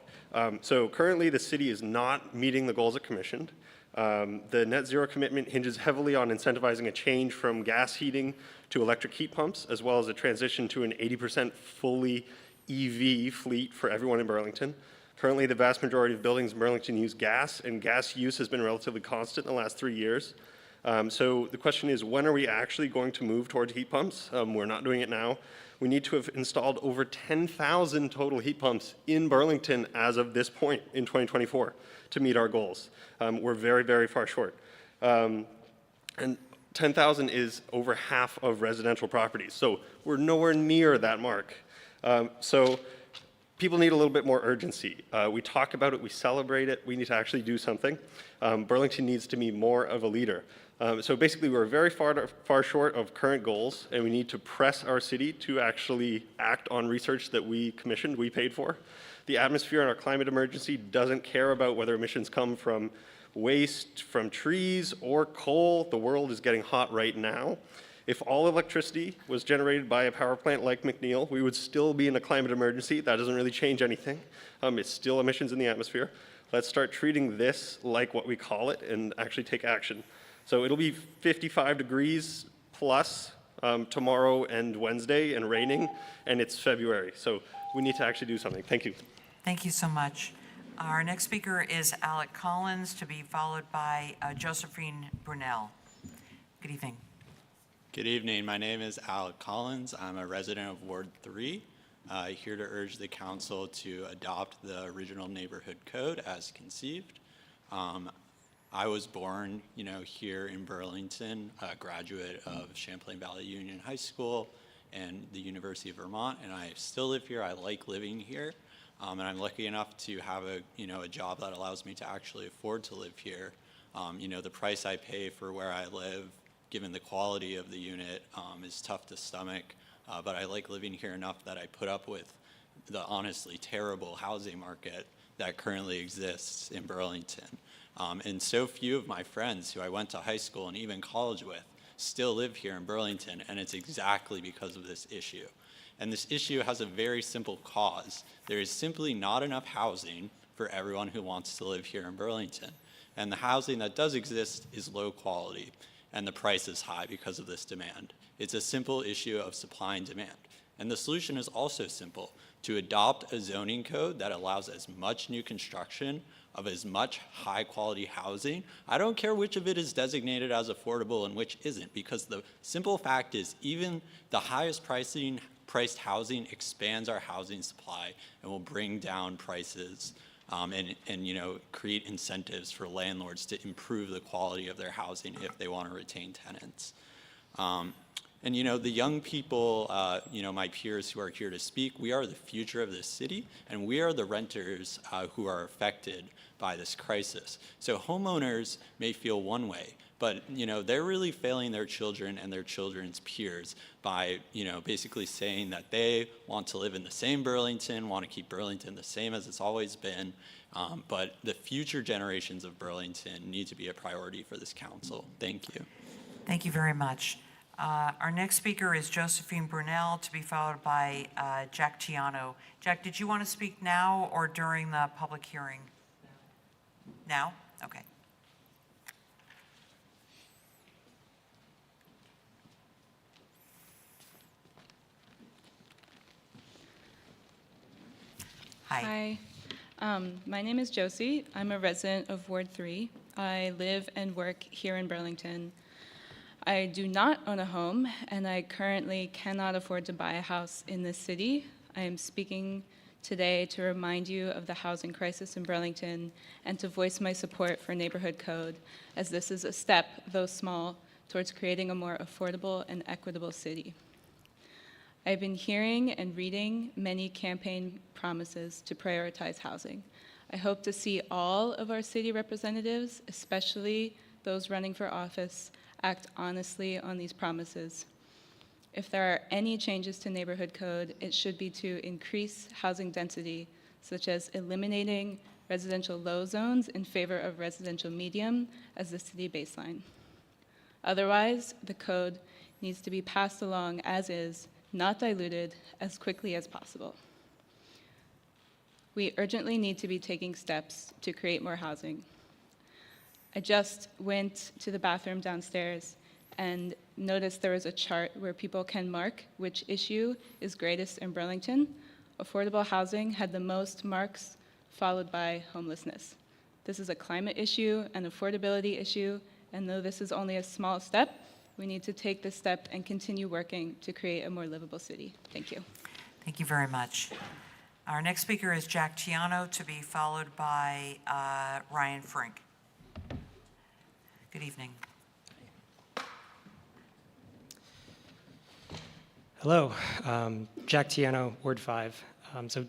So currently, the city is not meeting the goals it commissioned. The net zero commitment hinges heavily on incentivizing a change from gas heating to electric heat pumps, as well as a transition to an 80% fully EV fleet for everyone in Burlington. Currently, the vast majority of buildings in Burlington use gas, and gas use has been relatively constant in the last 3 years. So the question is, when are we actually going to move towards heat pumps? We're not doing it now. We need to have installed over 10,000 total heat pumps in Burlington as of this point in 2024 to meet our goals. We're very, very far short. And 10,000 is over half of residential properties. So we're nowhere near that mark. So people need a little bit more urgency. We talk about it, we celebrate it, we need to actually do something. Burlington needs to be more of a leader. So basically, we're very far short of current goals, and we need to press our city to actually act on research that we commissioned, we paid for. The atmosphere in our climate emergency doesn't care about whether emissions come from waste, from trees, or coal. The world is getting hot right now. If all electricity was generated by a power plant like McNeil, we would still be in a climate emergency. That doesn't really change anything. It's still emissions in the atmosphere. Let's start treating this like what we call it and actually take action. So it'll be 55 degrees plus tomorrow and Wednesday and raining, and it's February. So we need to actually do something. Thank you. Thank you so much. Our next speaker is Alec Collins, to be followed by Josephine Brunel. Good evening. Good evening. My name is Alec Collins. I'm a resident of Ward 3, here to urge the council to adopt the original neighborhood code as conceived. I was born, here in Burlington, a graduate of Champlain Valley Union High School and the University of Vermont, and I still live here. I like living here, and I'm lucky enough to have a job that allows me to actually afford to live here. The price I pay for where I live, given the quality of the unit, is tough to stomach, but I like living here enough that I put up with the honestly terrible housing market that currently exists in Burlington. And so few of my friends who I went to high school and even college with still live here in Burlington, and it's exactly because of this issue. And this issue has a very simple cause. There is simply not enough housing for everyone who wants to live here in Burlington. And the housing that does exist is low quality, and the price is high because of this demand. It's a simple issue of supply and demand. And the solution is also simple: to adopt a zoning code that allows as much new construction of as much high quality housing. I don't care which of it is designated as affordable and which isn't, because the simple fact is even the highest priced housing expands our housing supply and will bring down prices and create incentives for landlords to improve the quality of their housing if they want to retain tenants. And the young people, my peers who are here to speak, we are the future of this city, and we are the renters who are affected by this crisis. So homeowners may feel one way, but they're really failing their children and their children's peers by basically saying that they want to live in the same Burlington, want to keep Burlington the same as it's always been, but the future generations of Burlington need to be a priority for this council. Thank you. Thank you very much. Our next speaker is Josephine Brunel, to be followed by Jack Tiano. Jack, did you want to speak now or during the public hearing? Now? Okay. Hi. My name is Josie. I'm a resident of Ward 3. I live and work here in Burlington. I do not own a home, and I currently cannot afford to buy a house in this city. I am speaking today to remind you of the housing crisis in Burlington and to voice my support for neighborhood code, as this is a step, though small, towards creating a more affordable and equitable city. I've been hearing and reading many campaign promises to prioritize housing. I hope to see all of our city representatives, especially those running for office, act honestly on these promises. If there are any changes to neighborhood code, it should be to increase housing density, such as eliminating residential low zones in favor of residential medium as the city baseline. Otherwise, the code needs to be passed along as is, not diluted, as quickly as possible. We urgently need to be taking steps to create more housing. I just went to the bathroom downstairs and noticed there was a chart where people can mark which issue is greatest in Burlington. Affordable housing had the most marks followed by homelessness. This is a climate issue, an affordability issue, and though this is only a small step, we need to take this step and continue working to create a more livable city. Thank you. Thank you very much. Our next speaker is Jack Tiano, to be followed by Ryan Frink. Good evening. Hello, Jack Tiano, Ward 5. So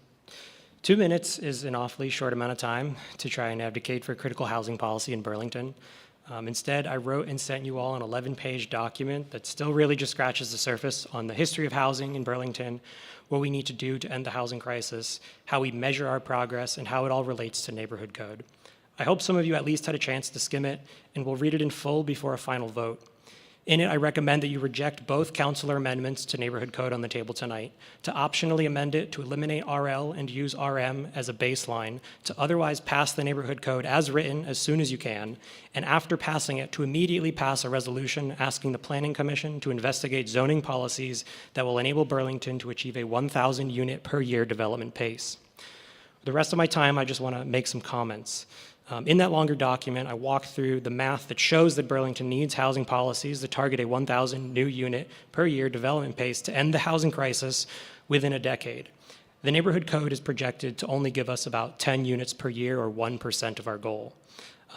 2 minutes is an awfully short amount of time to try and advocate for critical housing policy in Burlington. Instead, I wrote and sent you all an 11-page document that still really just scratches the surface on the history of housing in Burlington, what we need to do to end the housing crisis, how we measure our progress, and how it all relates to neighborhood code. I hope some of you at least had a chance to skim it, and we'll read it in full before a final vote. In it, I recommend that you reject both councilor amendments to neighborhood code on the table tonight, to optionally amend it to eliminate RL and use RM as a baseline, to otherwise pass the neighborhood code as written as soon as you can, and after passing it, to immediately pass a resolution asking the Planning Commission to investigate zoning policies that will enable Burlington to achieve a 1,000 unit per year development pace. The rest of my time, I just want to make some comments. In that longer document, I walk through the math that shows that Burlington needs housing policies that target a 1,000 new unit per year development pace to end the housing crisis within a decade. The neighborhood code is projected to only give us about 10 units per year, or 1% of our goal.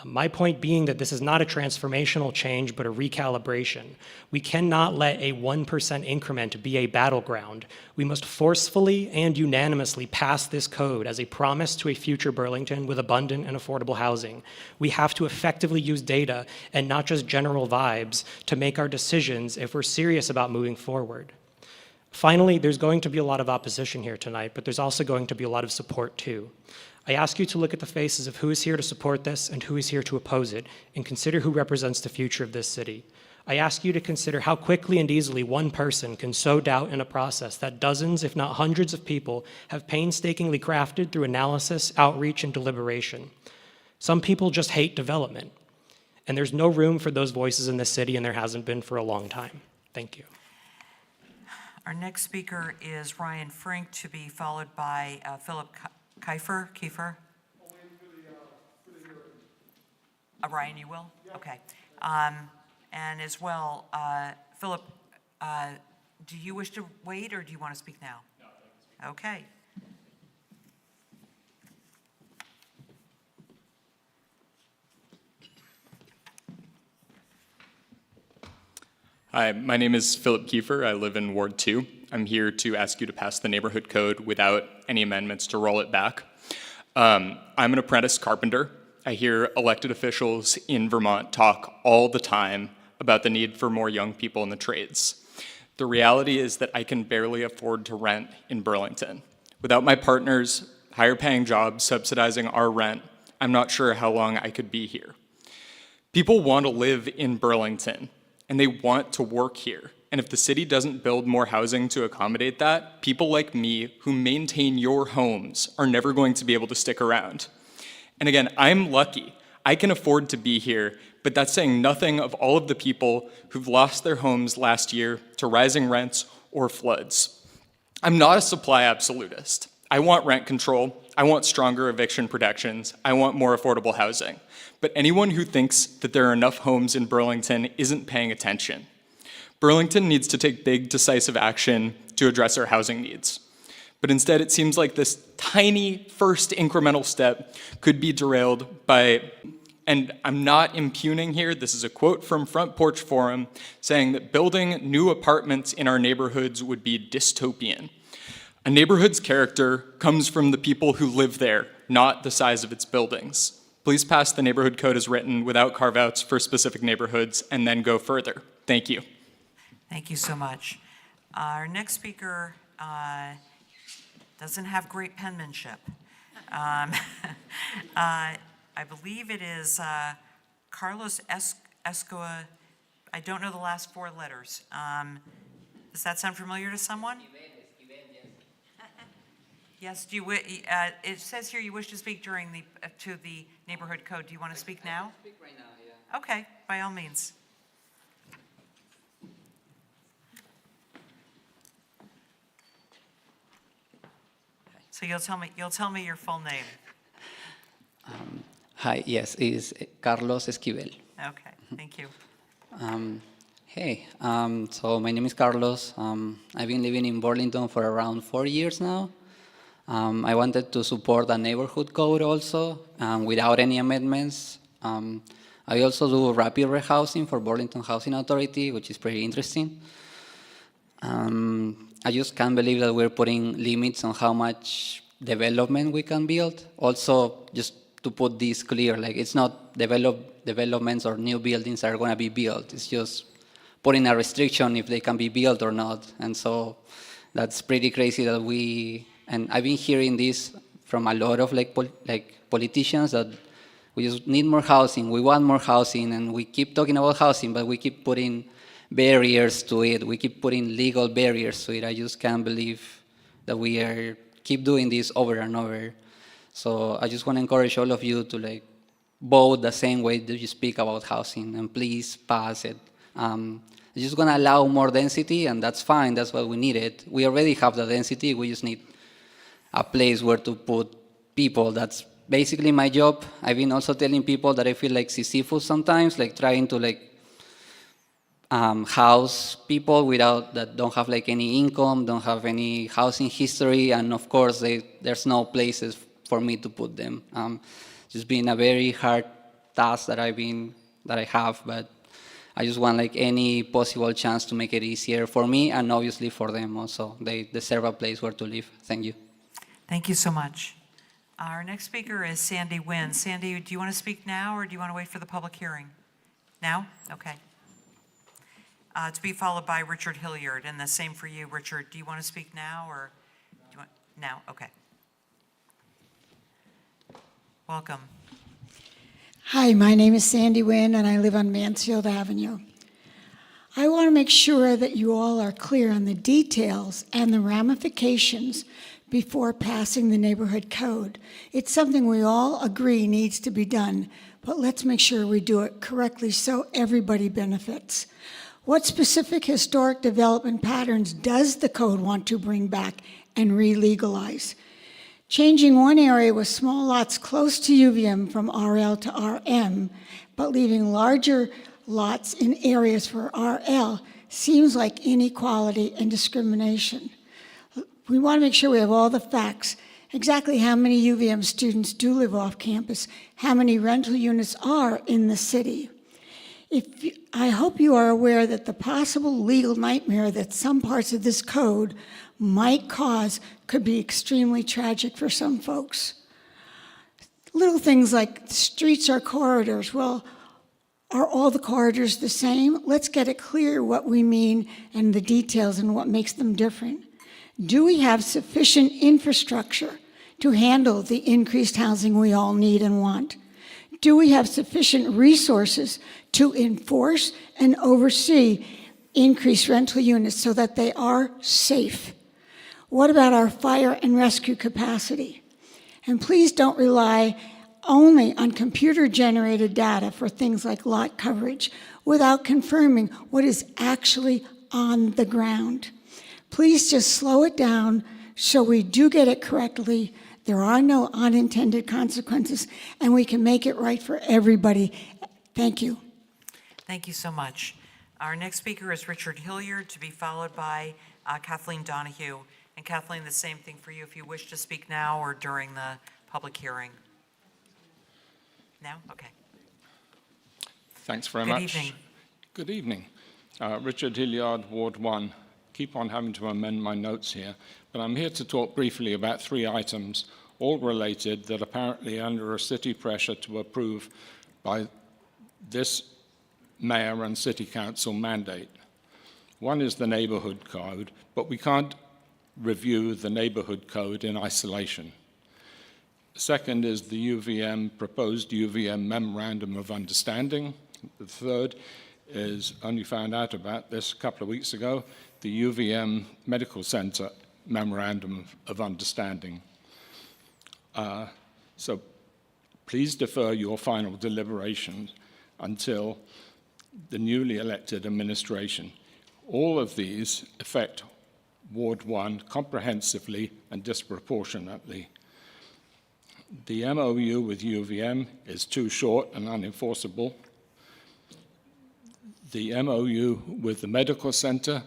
My point being that this is not a transformational change, but a recalibration. We cannot let a 1% increment be a battleground. We must forcefully and unanimously pass this code as a promise to a future Burlington with abundant and affordable housing. We have to effectively use data and not just general vibes to make our decisions if we're serious about moving forward. Finally, there's going to be a lot of opposition here tonight, but there's also going to be a lot of support too. I ask you to look at the faces of who is here to support this and who is here to oppose it, and consider who represents the future of this city. I ask you to consider how quickly and easily one person can sow doubt in a process that dozens, if not hundreds of people have painstakingly crafted through analysis, outreach, and deliberation. Some people just hate development, and there's no room for those voices in this city, and there hasn't been for a long time. Thank you. Our next speaker is Ryan Frink, to be followed by Philip Kiefer. Ryan, you will? Yeah. Okay. And as well, Philip, do you wish to wait, or do you want to speak now? No, okay. Hi, my name is Philip Kiefer. I live in Ward 2. I'm here to ask you to pass the neighborhood code without any amendments to roll it back. I'm an apprentice carpenter. I hear elected officials in Vermont talk all the time about the need for more young people in the trades. The reality is that I can barely afford to rent in Burlington. Without my partner's higher paying job subsidizing our rent, I'm not sure how long I could be here. People want to live in Burlington, and they want to work here. And if the city doesn't build more housing to accommodate that, people like me who maintain your homes are never going to be able to stick around. And again, I'm lucky. I can afford to be here, but that's saying nothing of all of the people who've lost their homes last year to rising rents or floods. I'm not a supply absolutist. I want rent control. I want stronger eviction protections. I want more affordable housing. But anyone who thinks that there are enough homes in Burlington isn't paying attention. Burlington needs to take big, decisive action to address our housing needs. But instead, it seems like this tiny first incremental step could be derailed by, and I'm not impugning here, this is a quote from Front Porch Forum, saying that building new apartments in our neighborhoods would be dystopian. A neighborhood's character comes from the people who live there, not the size of its buildings. Please pass the neighborhood code as written without carve-outs for specific neighborhoods, and then go further. Thank you. Thank you so much. Our next speaker doesn't have great penmanship. I believe it is Carlos Escoa. I don't know the last four letters. Does that sound familiar to someone? Yes. Do you? It says here you wish to speak during to the neighborhood code. Do you want to speak now? I speak right now. Yeah. Okay. By all means. So you'll tell me your full name. Hi, yes, is Carlos Esquivel. Okay, thank you. Hey, so my name is Carlos. I've been living in Burlington for around 4 years now. I wanted to support a neighborhood code also, without any amendments. I also do rapid rehousing for Burlington Housing Authority, which is pretty interesting. I just can't believe that we're putting limits on how much development we can build. Also, just to put this clear, like it's not developments or new buildings that are going to be built. It's just putting a restriction if they can be built or not. And so that's pretty crazy that and I've been hearing this from a lot of politicians that we just need more housing, we want more housing, and we keep talking about housing, but we keep putting barriers to it. We keep putting legal barriers to it. I just can't believe that we keep doing this over and over. So I just want to encourage all of you to vote the same way that you speak about housing, and please pass it. It's just going to allow more density, and that's fine. That's what we needed. We already have the density. We just need a place where to put people. That's basically my job. I've been also telling people that I feel like Sisyphus sometimes, trying to house people that don't have any income, don't have any housing history, and of course there's no places for me to put them. Just been a very hard task that I have, but I just want any possible chance to make it easier for me and obviously for them also. They deserve a place where to live. Thank you. Thank you so much. Our next speaker is Sandy Wynn. Sandy, do you want to speak now or do you want to wait for the public hearing? Now? Okay. To be followed by Richard Hilliard, and the same for you, Richard. Do you want to speak now or do you want now? Okay. Welcome. Hi, my name is Sandy Wynn, and I live on Mansfield Avenue. I want to make sure that you all are clear on the details and the ramifications before passing the neighborhood code. It's something we all agree needs to be done, but let's make sure we do it correctly so everybody benefits. What specific historic development patterns does the code want to bring back and re-legalize? Changing one area with small lots close to UVM from RL to RM, but leaving larger lots in areas for RL seems like inequality and discrimination. We want to make sure we have all the facts, exactly how many UVM students do live off campus, how many rental units are in the city. I hope you are aware that the possible legal nightmare that some parts of this code might cause could be extremely tragic for some folks. Little things like streets or corridors. Well, are all the corridors the same? Let's get it clear what we mean and the details and what makes them different. Do we have sufficient infrastructure to handle the increased housing we all need and want? Do we have sufficient resources to enforce and oversee increased rental units so that they are safe? What about our fire and rescue capacity? And please don't rely only on computer-generated data for things like lot coverage without confirming what is actually on the ground. Please just slow it down so we do get it correctly. There are no unintended consequences, and we can make it right for everybody. Thank you. Thank you so much. Our next speaker is Richard Hilliard, to be followed by Kathleen Donahue. And Kathleen, the same thing for you if you wish to speak now or during the public hearing. Now? Okay. Thanks very Good much. evening. Good evening. Richard Hilliard, Ward 1. Keep on having to amend my notes here, but I'm here to talk briefly about 3 items, all related, that apparently under a city pressure to approve by this mayor and city council mandate. One is the neighborhood code, but we can't review the neighborhood code in isolation. Second is the proposed UVM memorandum of understanding. The third is, only found out about this a couple of weeks ago, the UVM Medical Center memorandum of understanding. So please defer your final deliberations until the newly elected administration. All of these affect Ward 1 comprehensively and disproportionately. The MOU with UVM is too short and unenforceable. The MOU with the medical center,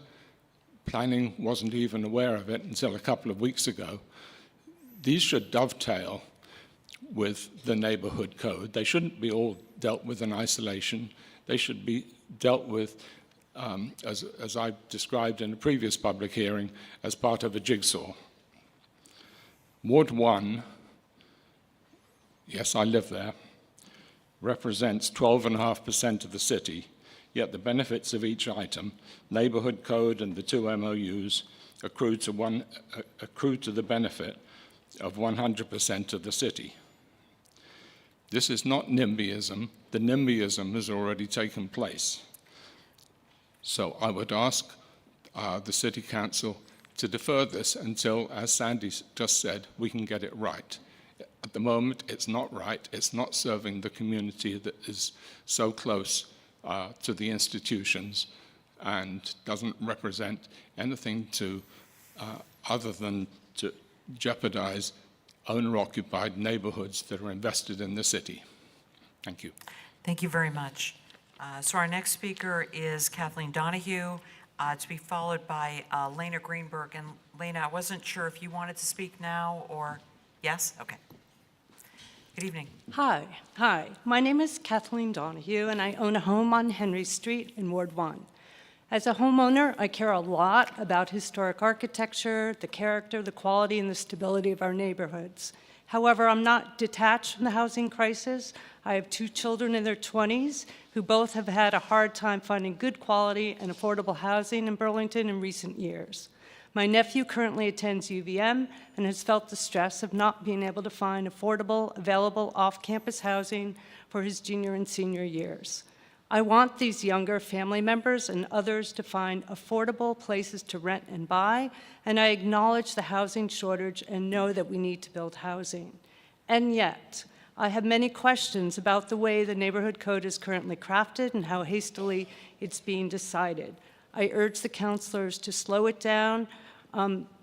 planning wasn't even aware of it until a couple of weeks ago. These should dovetail with the neighborhood code. They shouldn't be all dealt with in isolation. They should be dealt with, as I described in a previous public hearing, as part of a jigsaw. Ward 1, yes, I live there, represents 12.5% of the city, yet the benefits of each item, neighborhood code and the 2 MOUs, accrue to the benefit of 100% of the city. This is not NIMBYism. The NIMBYism has already taken place. So I would ask the City Council to defer this until, as Sandy just said, we can get it right. At the moment, it's not right. It's not serving the community that is so close to the institutions and doesn't represent anything to other than to jeopardize owner-occupied neighborhoods that are invested in the city. Thank you. Thank you very much. So our next speaker is Kathleen Donahue, to be followed by Lena Greenberg. And Lena, I wasn't sure if you wanted to speak now or, yes? Okay. Good evening. Hi. My name is Kathleen Donahue, and I own a home on Henry Street in Ward 1. As a homeowner, I care a lot about historic architecture, the character, the quality, and the stability of our neighborhoods. However, I'm not detached from the housing crisis. I have 2 children in their 20s who both have had a hard time finding good quality and affordable housing in Burlington in recent years. My nephew currently attends UVM and has felt the stress of not being able to find affordable, available off-campus housing for his junior and senior years. I want these younger family members and others to find affordable places to rent and buy, and I acknowledge the housing shortage and know that we need to build housing. And yet, I have many questions about the way the neighborhood code is currently crafted and how hastily it's being decided. I urge the councilors to slow it down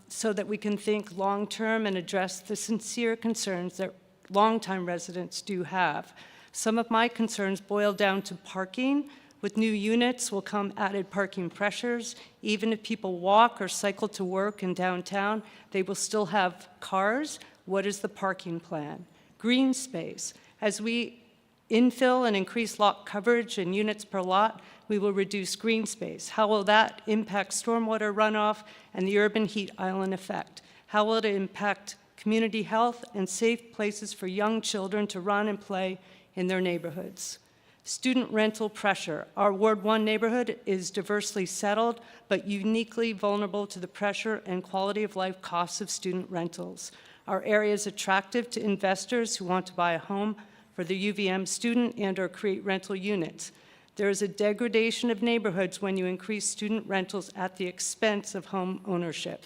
so that we can think long-term and address the sincere concerns that longtime residents do have. Some of my concerns boil down to parking. With new units will come added parking pressures. Even if people walk or cycle to work in downtown, they will still have cars. What is the parking plan? Green space. As we infill and increase lot coverage and units per lot, we will reduce green space. How will that impact stormwater runoff and the urban heat island effect? How will it impact community health and safe places for young children to run and play in their neighborhoods? Student rental pressure. Our Ward 1 neighborhood is diversely settled, but uniquely vulnerable to the pressure and quality of life costs of student rentals. Our area is attractive to investors who want to buy a home for the UVM student and or create rental units. There is a degradation of neighborhoods when you increase student rentals at the expense of home ownership.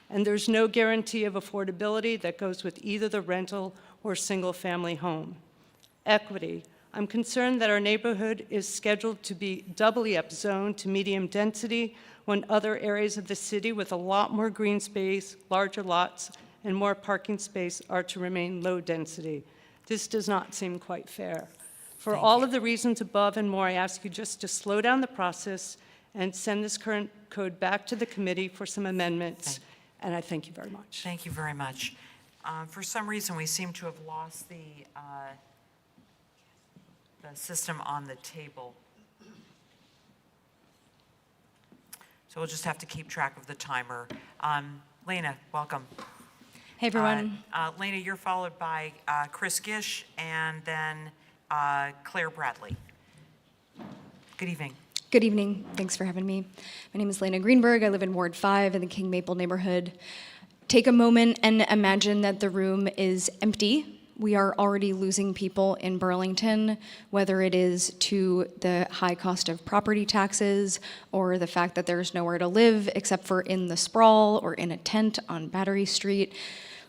And there's no guarantee of affordability that goes with either the rental or single-family home. Equity. I'm concerned that our neighborhood is scheduled to be doubly upzoned to medium density when other areas of the city with a lot more green space, larger lots, and more parking space are to remain low density. This does not seem quite fair. For all of the reasons above and more, I ask you just to slow down the process and send this current code back to the committee for some amendments. And I thank you very much. Thank you very much. For some reason, we seem to have lost the system on the table. So we'll just have to keep track of the timer. Lena, welcome. Hey, everyone. Lena, you're followed by Chris Gish and then Claire Bradley. Good evening. Good evening. Thanks for having me. My name is Lena Greenberg. I live in Ward 5 in the King Maple neighborhood. Take a moment and imagine that the room is empty. We are already losing people in Burlington, whether it is to the high cost of property taxes or the fact that there's nowhere to live except for in the sprawl or in a tent on Battery Street.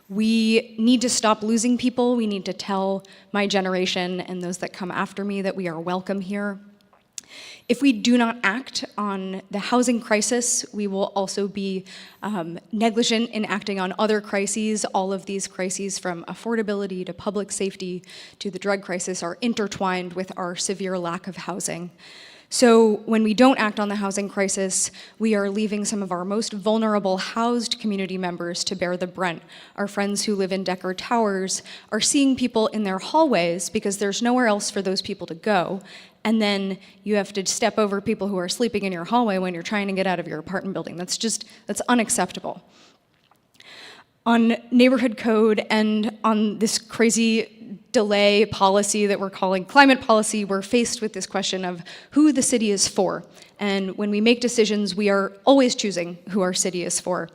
We need to stop losing people. We need to tell my generation and those that come after me that we are welcome here. If we do not act on the housing crisis, we will also be negligent in acting on other crises. All of these crises, from affordability to public safety to the drug crisis, are intertwined with our severe lack of housing. So when we don't act on the housing crisis, we are leaving some of our most vulnerable housed community members to bear the brunt. Our friends who live in Decker Towers are seeing people in their hallways because there's nowhere else for those people to go. And then you have to step over people who are sleeping in your hallway when you're trying to get out of your apartment building. That's unacceptable. On neighborhood code and on this crazy delay policy that we're calling climate policy, we're faced with this question of who the city is for. And when we make decisions, we are always choosing who our city is for.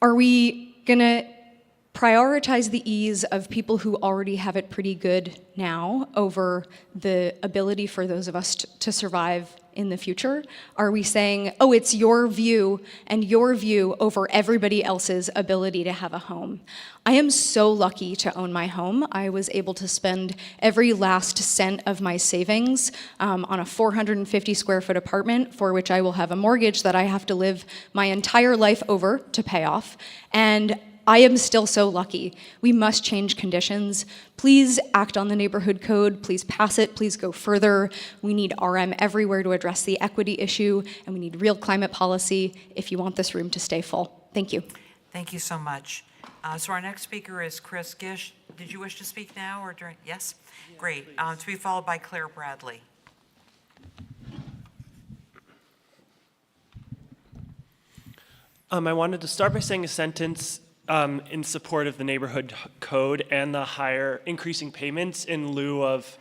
Are we gonna prioritize the ease of people who already have it pretty good now over the ability for those of us to survive in the future? Are we saying, oh, it's your view and your view over everybody else's ability to have a home? I am so lucky to own my home. I was able to spend every last cent of my savings on a 450 square foot apartment for which I will have a mortgage that I have to live my entire life over to pay off. And I am still so lucky. We must change conditions. Please act on the neighborhood code. Please pass it. Please go further. We need RM everywhere to address the equity issue, and we need real climate policy if you want this room to stay full. Thank you. Thank you so much. So our next speaker is Chris Gish. Did you wish to speak now or during? Yes? Great. To be followed by Claire Bradley. I wanted to start by saying a sentence in support of the neighborhood code and the higher increasing payments in lieu of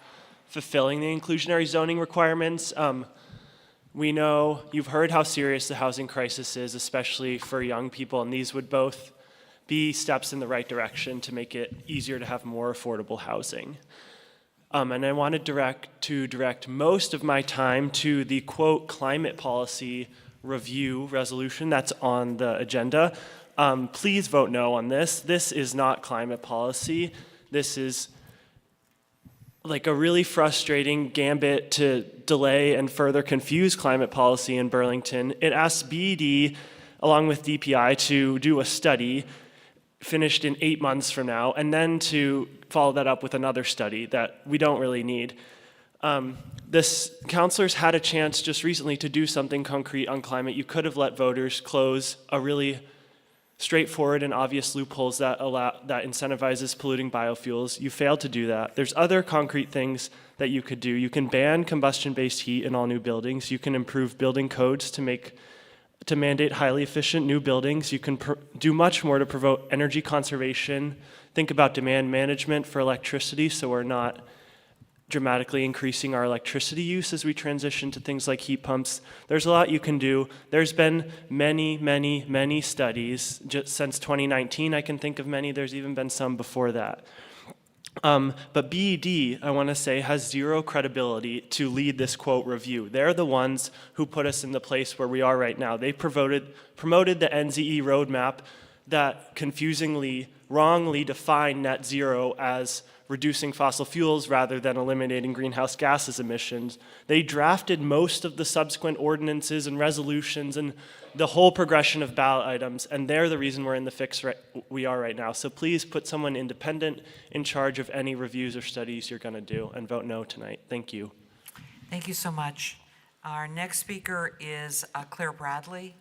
fulfilling the inclusionary zoning requirements. We know you've heard how serious the housing crisis is, especially for young people, and these would both be steps in the right direction to make it easier to have more affordable housing. And I wanted to direct most of my time to the quote climate policy review resolution that's on the agenda. Please vote no on this. This is not climate policy. This is like a really frustrating gambit to delay and further confuse climate policy in Burlington. It asks BED, along with DPI, to do a study finished in 8 months from now, and then to follow that up with another study that we don't really need. This councilors had a chance just recently to do something concrete on climate. You could have let voters close a really straightforward and obvious loopholes that incentivizes polluting biofuels. You failed to do that. There's other concrete things that you could do. You can ban combustion-based heat in all new buildings. You can improve building codes to mandate highly efficient new buildings. You can do much more to promote energy conservation. Think about demand management for electricity so we're not dramatically increasing our electricity use as we transition to things like heat pumps. There's a lot you can do. There's been many studies. Just since 2019, I can think of many. There's even been some before that. But BED, I want to say, has zero credibility to lead this quote review. They're the ones who put us in the place where we are right now. They promoted the NZE roadmap that confusingly, wrongly defined net zero as reducing fossil fuels rather than eliminating greenhouse gases emissions. They drafted most of the subsequent ordinances and resolutions and the whole progression of ballot items, and they're the reason we're in the fix we are right now. So please put someone independent in charge of any reviews or studies you're going to do, and vote no tonight. Thank you. Thank you so much. Our next speaker is Claire Bradley,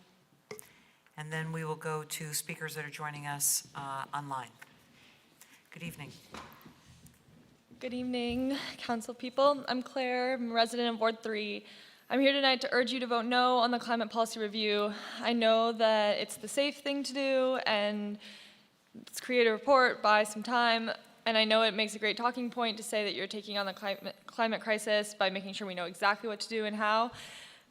and then we will go to speakers that are joining us online. Good evening. Good evening, council people. I'm Claire, I'm a resident of Ward 3. I'm here tonight to urge you to vote no on the climate policy review. I know that it's the safe thing to do, and let's create a report, buy some time, and I know it makes a great talking point to say that you're taking on the climate crisis by making sure we know exactly what to do and how,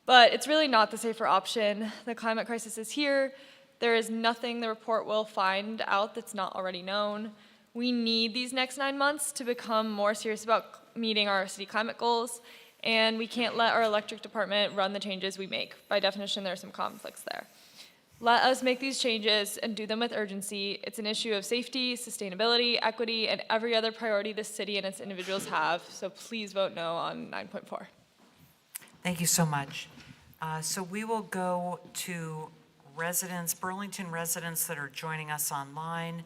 but it's really not the safer option. The climate crisis is here. There is nothing the report will find out that's not already known. We need these next 9 months to become more serious about meeting our city climate goals, and we can't let our electric department run the changes we make. By definition, there are some conflicts there. Let us make these changes and do them with urgency. It's an issue of safety, sustainability, equity, and every other priority this city and its individuals have, so please vote no on 9.4. Thank you so much. So we will go to residents, Burlington residents that are joining us online.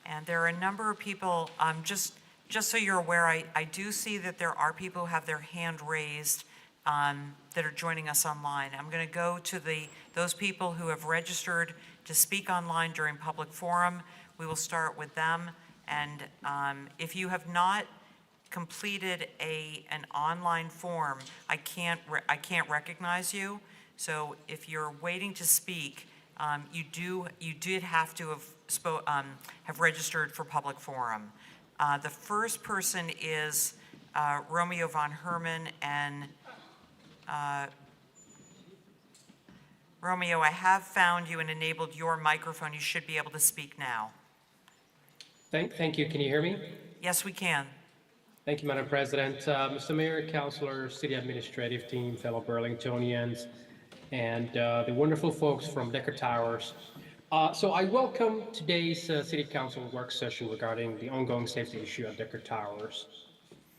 And there are a number of people, just so you're aware, I do see that there are people who have their hand raised that are joining us online. I'm going to go to those people who have registered to speak online during public forum. We will start with them. And if you have not completed an online form, I can't recognize you. So if you're waiting to speak, you did have to have registered for public forum. The first person is Romeo von Herman, and Romeo, I have found you and enabled your microphone. You should be able to speak now. Thank you. Can you hear me? Yes, we can. Thank you, Madam President. Mr. Mayor, Councilor, City Administrative Team, fellow Burlingtonians, and the wonderful folks from Decker Towers. So I welcome today's City Council work session regarding the ongoing safety issue at Decker Towers.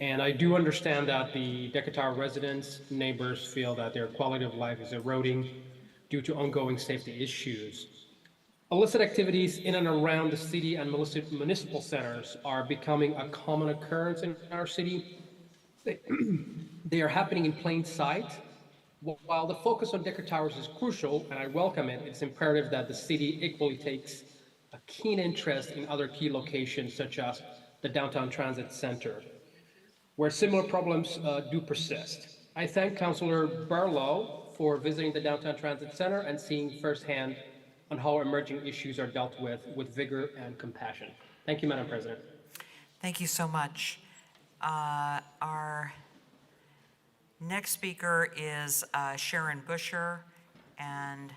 And I do understand that the Decker Tower residents, neighbors feel that their quality of life is eroding due to ongoing safety issues. Illicit activities in and around the city and municipal centers are becoming a common occurrence in our city. They are happening in plain sight. While the focus on Decker Towers is crucial, and I welcome it, it's imperative that the city equally takes a keen interest in other key locations, such as the Downtown Transit Center, where similar problems do persist. I thank Councilor Barlow for visiting the Downtown Transit Center and seeing firsthand on how emerging issues are dealt with vigor and compassion. Thank you, Madam President. Thank you so much. Our next speaker is Sharon Busher, and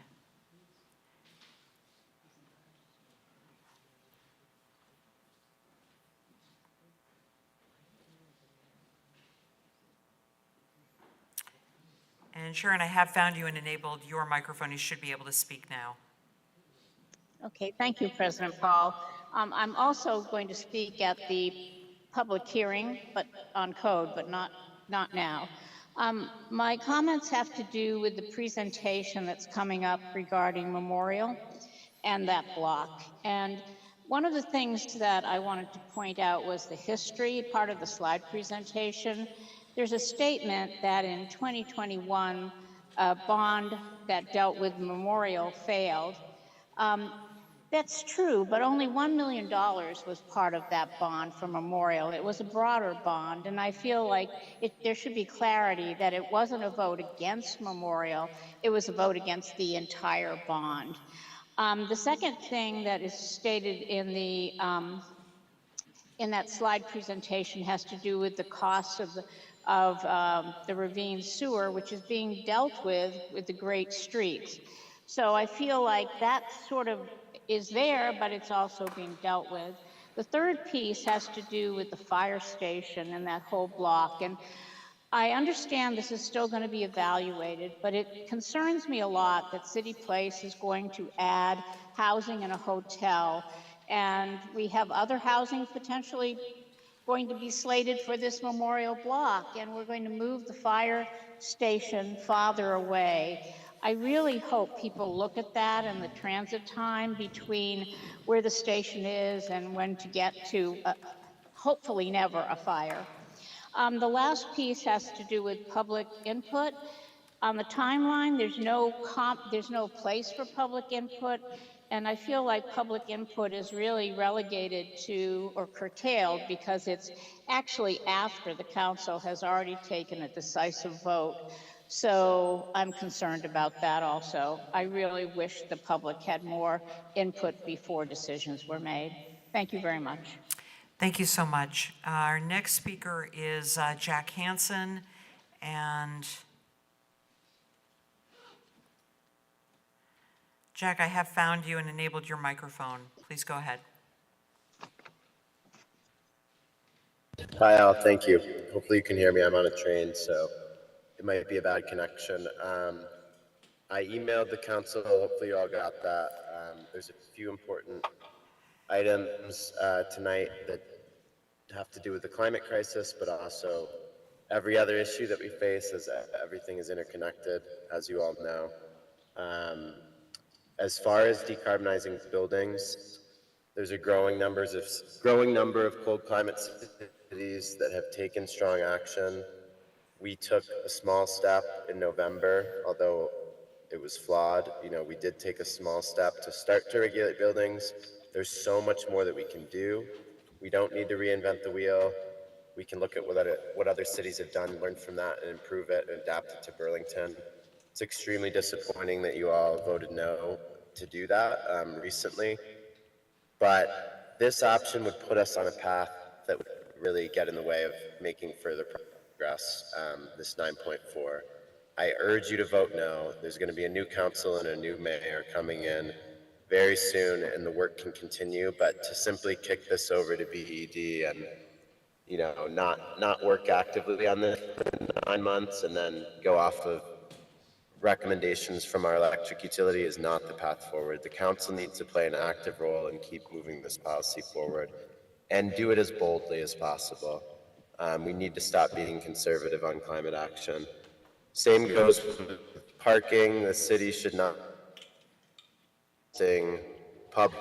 Sharon, I have found you and enabled your microphone. You should be able to speak now. Okay, thank you, President Paul. I'm also going to speak at the public hearing, but on code, but not now. My comments have to do with the presentation that's coming up regarding Memorial and that block. And one of the things that I wanted to point out was the history, part of the slide presentation. There's a statement that in 2021, a bond that dealt with Memorial failed. That's true, but only $1 million was part of that bond for Memorial. It was a broader bond, and I feel like there should be clarity that it wasn't a vote against Memorial, it was a vote against the entire bond. The second thing that is stated in that slide presentation has to do with the costs of the ravine sewer, which is being dealt with the great streets. So I feel like that sort of is there, but it's also being dealt with. The third piece has to do with the fire station and that whole block. And I understand this is still going to be evaluated, but it concerns me a lot that City Place is going to add housing and a hotel. And we have other housing potentially going to be slated for this Memorial block, and we're going to move the fire station farther away. I really hope people look at that and the transit time between where the station is and when to get to, hopefully never a fire. The last piece has to do with public input. On the timeline, there's no place for public input, and I feel like public input is really relegated to or curtailed because it's actually after the council has already taken a decisive vote. So I'm concerned about that also. I really wish the public had more input before decisions were made. Thank you very much. Thank you so much. Our next speaker is Jack Hansen, and Jack, I have found you and enabled your microphone. Please go ahead. Hi, Al. Thank you. Hopefully you can hear me. I'm on a train, so it might be a bad connection. I emailed the council. Hopefully you all got that. There's a few important items tonight that have to do with the climate crisis, but also every other issue that we face, as everything is interconnected, as you all know. As far as decarbonizing buildings, there's a growing number of cold climate cities that have taken strong action. We took a small step in November, although it was flawed. We did take a small step to start to regulate buildings. There's so much more that we can do. We don't need to reinvent the wheel. We can look at what other cities have done, learn from that, and improve it and adapt it to Burlington. It's extremely disappointing that you all voted no to do that recently, but this option would put us on a path that would really get in the way of making further progress, this 9.4. I urge you to vote no. There's going to be a new council and a new mayor coming in very soon, and the work can continue, but to simply kick this over to BED and not work actively on this for 9 months and then go off of recommendations from our electric utility is not the path forward. The council needs to play an active role and keep moving this policy forward and do it as boldly as possible. We need to stop being conservative on climate action. Same goes with parking. The city should not sing pub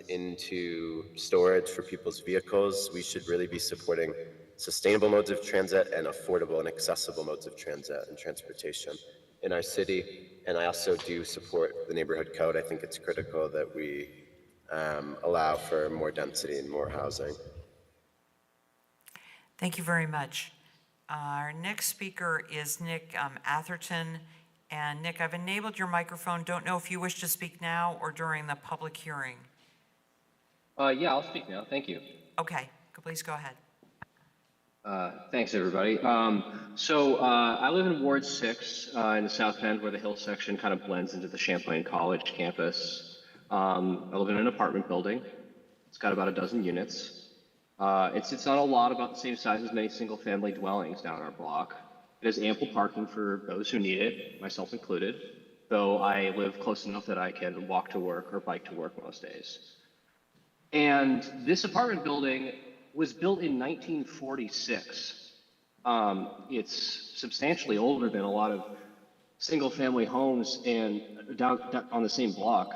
into storage for people's vehicles. We should really be supporting sustainable modes of transit and affordable and accessible modes of transit and transportation in our city. And I also do support the neighborhood code. I think it's critical that we allow for more density and more housing. Thank you very much. Our next speaker is Nick Atherton. And Nick, I've enabled your microphone. Don't know if you wish to speak now or during the public hearing. Yeah, I'll speak now. Thank you. Okay, please go ahead. Thanks, everybody. I live in Ward 6 in the South End, where the hill section kind of blends into the Champlain College campus. I live in an apartment building. It's got about a dozen units. It's on a lot about the same size as many single-family dwellings down our block. It has ample parking for those who need it, myself included, though I live close enough that I can walk to work or bike to work most days. And this apartment building was built in 1946. It's substantially older than a lot of single-family homes and down on the same block.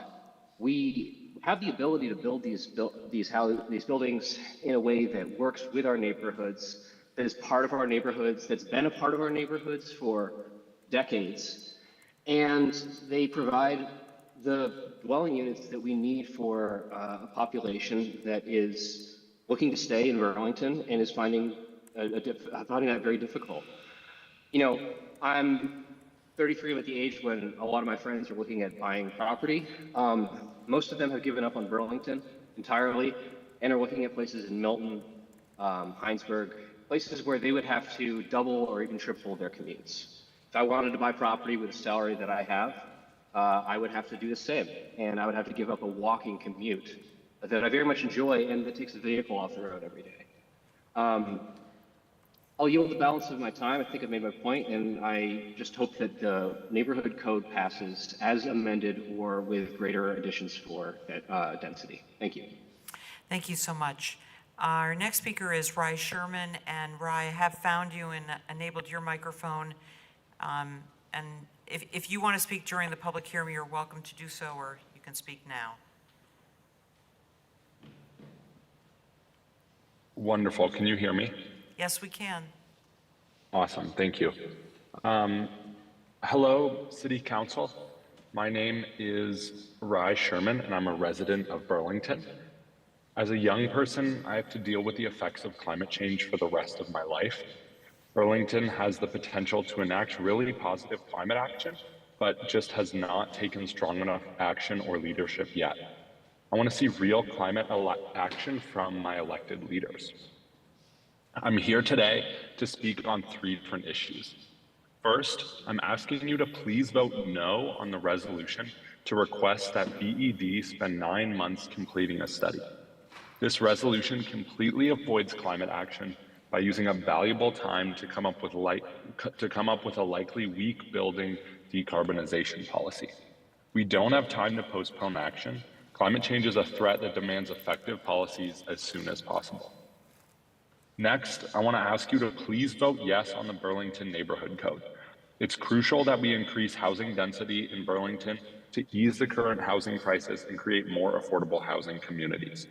We have the ability to build these buildings in a way that works with our neighborhoods, that is part of our neighborhoods, that's been a part of our neighborhoods for decades. And they provide the dwelling units that we need for a population that is looking to stay in Burlington and is finding that very difficult. I'm 33, I'm at the age when a lot of my friends are looking at buying property. Most of them have given up on Burlington entirely and are looking at places in Milton, Heinsberg, places where they would have to double or even triple their commutes. If I wanted to buy property with a salary that I have, I would have to do the same, and I would have to give up a walking commute that I very much enjoy and that takes the vehicle off the road every day. I'll yield the balance of my time. I think I've made my point, and I just hope that the neighborhood code passes as amended or with greater additions for density. Thank you. Thank you so much. Our next speaker is Rye Sherman, and Rye, I have found you and enabled your microphone. And if you want to speak during the public hearing, you're welcome to do so, or you can speak now. Wonderful. Can you hear me? Yes, we can. Awesome. Thank you. Hello, City Council. My name is Rye Sherman, and I'm a resident of Burlington. As a young person, I have to deal with the effects of climate change for the rest of my life. Burlington has the potential to enact really positive climate action, but just has not taken strong enough action or leadership yet. I want to see real climate action from my elected leaders. I'm here today to speak on 3 different issues. First, I'm asking you to please vote no on the resolution to request that BED spend 9 months completing a study. This resolution completely avoids climate action by using a valuable time to come up with a likely weak building decarbonization policy. We don't have time to postpone action. Climate change is a threat that demands effective policies as soon as possible. Next, I want to ask you to please vote yes on the Burlington Neighborhood Code. It's crucial that we increase housing density in Burlington to ease the current housing crisis and create more affordable housing communities.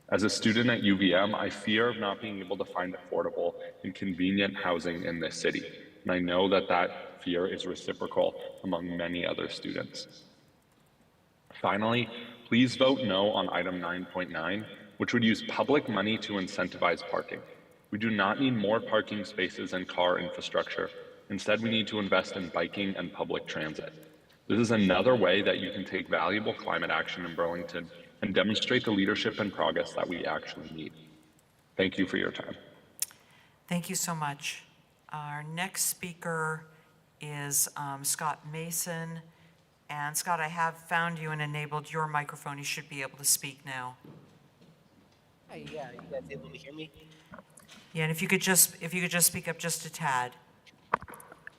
As a student at UVM, I fear of not being able to find affordable and convenient housing in this city. And I know that that fear is reciprocal among many other students. Finally, please vote no on item 9.9, which would use public money to incentivize parking. We do not need more parking spaces and car infrastructure. Instead, we need to invest in biking and public transit. This is another way that you can take valuable climate action in Burlington and demonstrate the leadership and progress that we actually need. Thank you for your time. Thank you so much. Our next speaker is Scott Mason. And Scott, I have found you and enabled your microphone. You should be able to speak now. Hi, yeah, you guys able to hear me? Yeah, and if you could just speak up just a tad.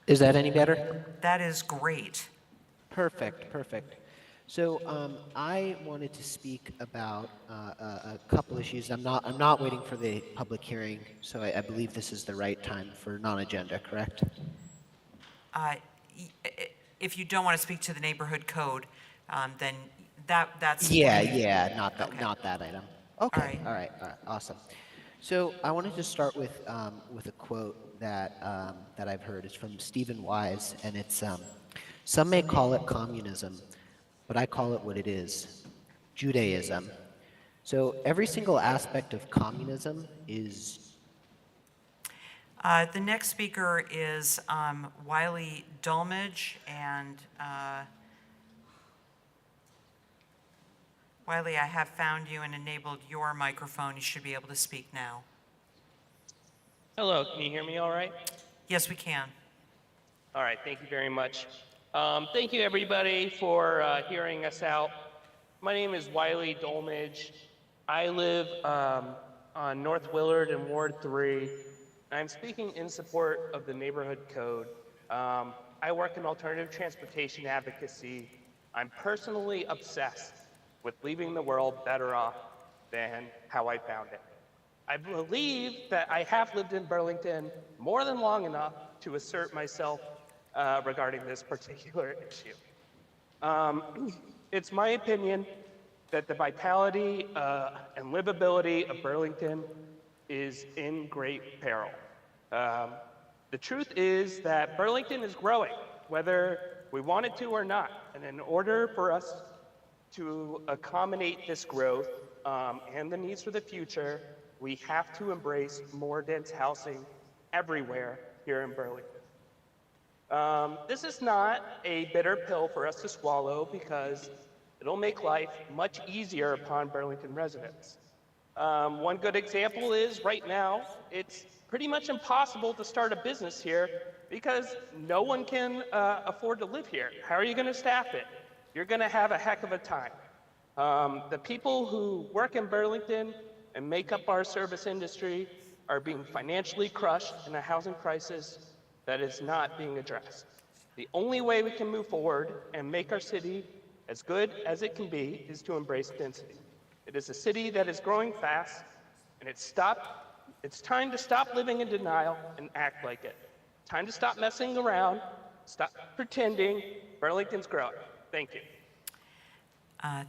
Is that any better? That is great. Perfect, perfect. So I wanted to speak about a couple issues. I'm not waiting for the public hearing, so I believe this is the right time for non-agenda, correct? If you don't want to speak to the neighborhood code, then that's Yeah, not that Okay. not that item. Okay, all right, awesome. So I wanted to start with a quote that I've heard. It's from Stephen Wise, and it's some may call it communism, but I call it what it is, Judaism. So every single aspect of communism is. The next speaker is Wiley Dulmage, and Wiley, I have found you and enabled your microphone. You should be able to speak now. Hello, can you hear me all right? Yes, we can. All right, thank you very much. Thank you everybody for hearing us out. My name is Wiley Dulmage. I live on North Willard in Ward 3. I'm speaking in support of the neighborhood code. I work in alternative transportation advocacy. I'm personally obsessed with leaving the world better off than how I found it. I believe that I have lived in Burlington more than long enough to assert myself regarding this particular issue. It's my opinion that the vitality and livability of Burlington is in great peril. The truth is that Burlington is growing, whether we want it to or not. And in order for us to accommodate this growth and the needs for the future, we have to embrace more dense housing everywhere here in Burlington. This is not a bitter pill for us to swallow because it'll make life much easier upon Burlington residents. One good example is right now, it's pretty much impossible to start a business here because no one can afford to live here. How are you going to staff it? You're going to have a heck of a time. The people who work in Burlington and make up our service industry are being financially crushed in a housing crisis that is not being addressed. The only way we can move forward and make our city as good as it can be is to embrace density. It is a city that is growing fast, and it's time to stop living in denial and act like it. Time to stop messing around, stop pretending. Burlington's growing. Thank you.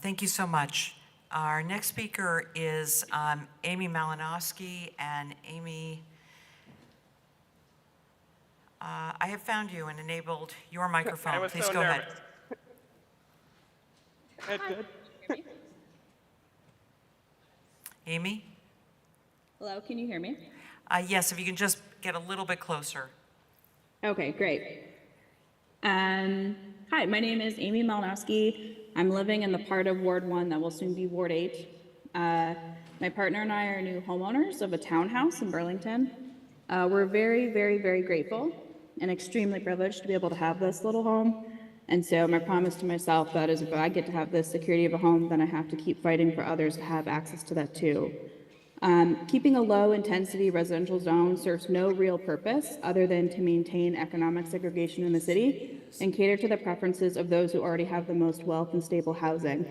Thank you so much. Our next speaker is Amy Malinowski, and Amy, I have found you and enabled your microphone. I was Please so go nervous. ahead. Good. Amy? Hello, can you hear me? Yes, if you can just get a little bit closer. Okay, great. Hi, my name is Amy Malinowski. I'm living in the part of Ward 1 that will soon be Ward 8. My partner and I are new homeowners of a townhouse in Burlington. We're very, very, very grateful and extremely privileged to be able to have this little home. And so my promise to myself that is if I get to have the security of a home, then I have to keep fighting for others to have access to that too. Keeping a low-intensity residential zone serves no real purpose other than to maintain economic segregation in the city and cater to the preferences of those who already have the most wealth and stable housing.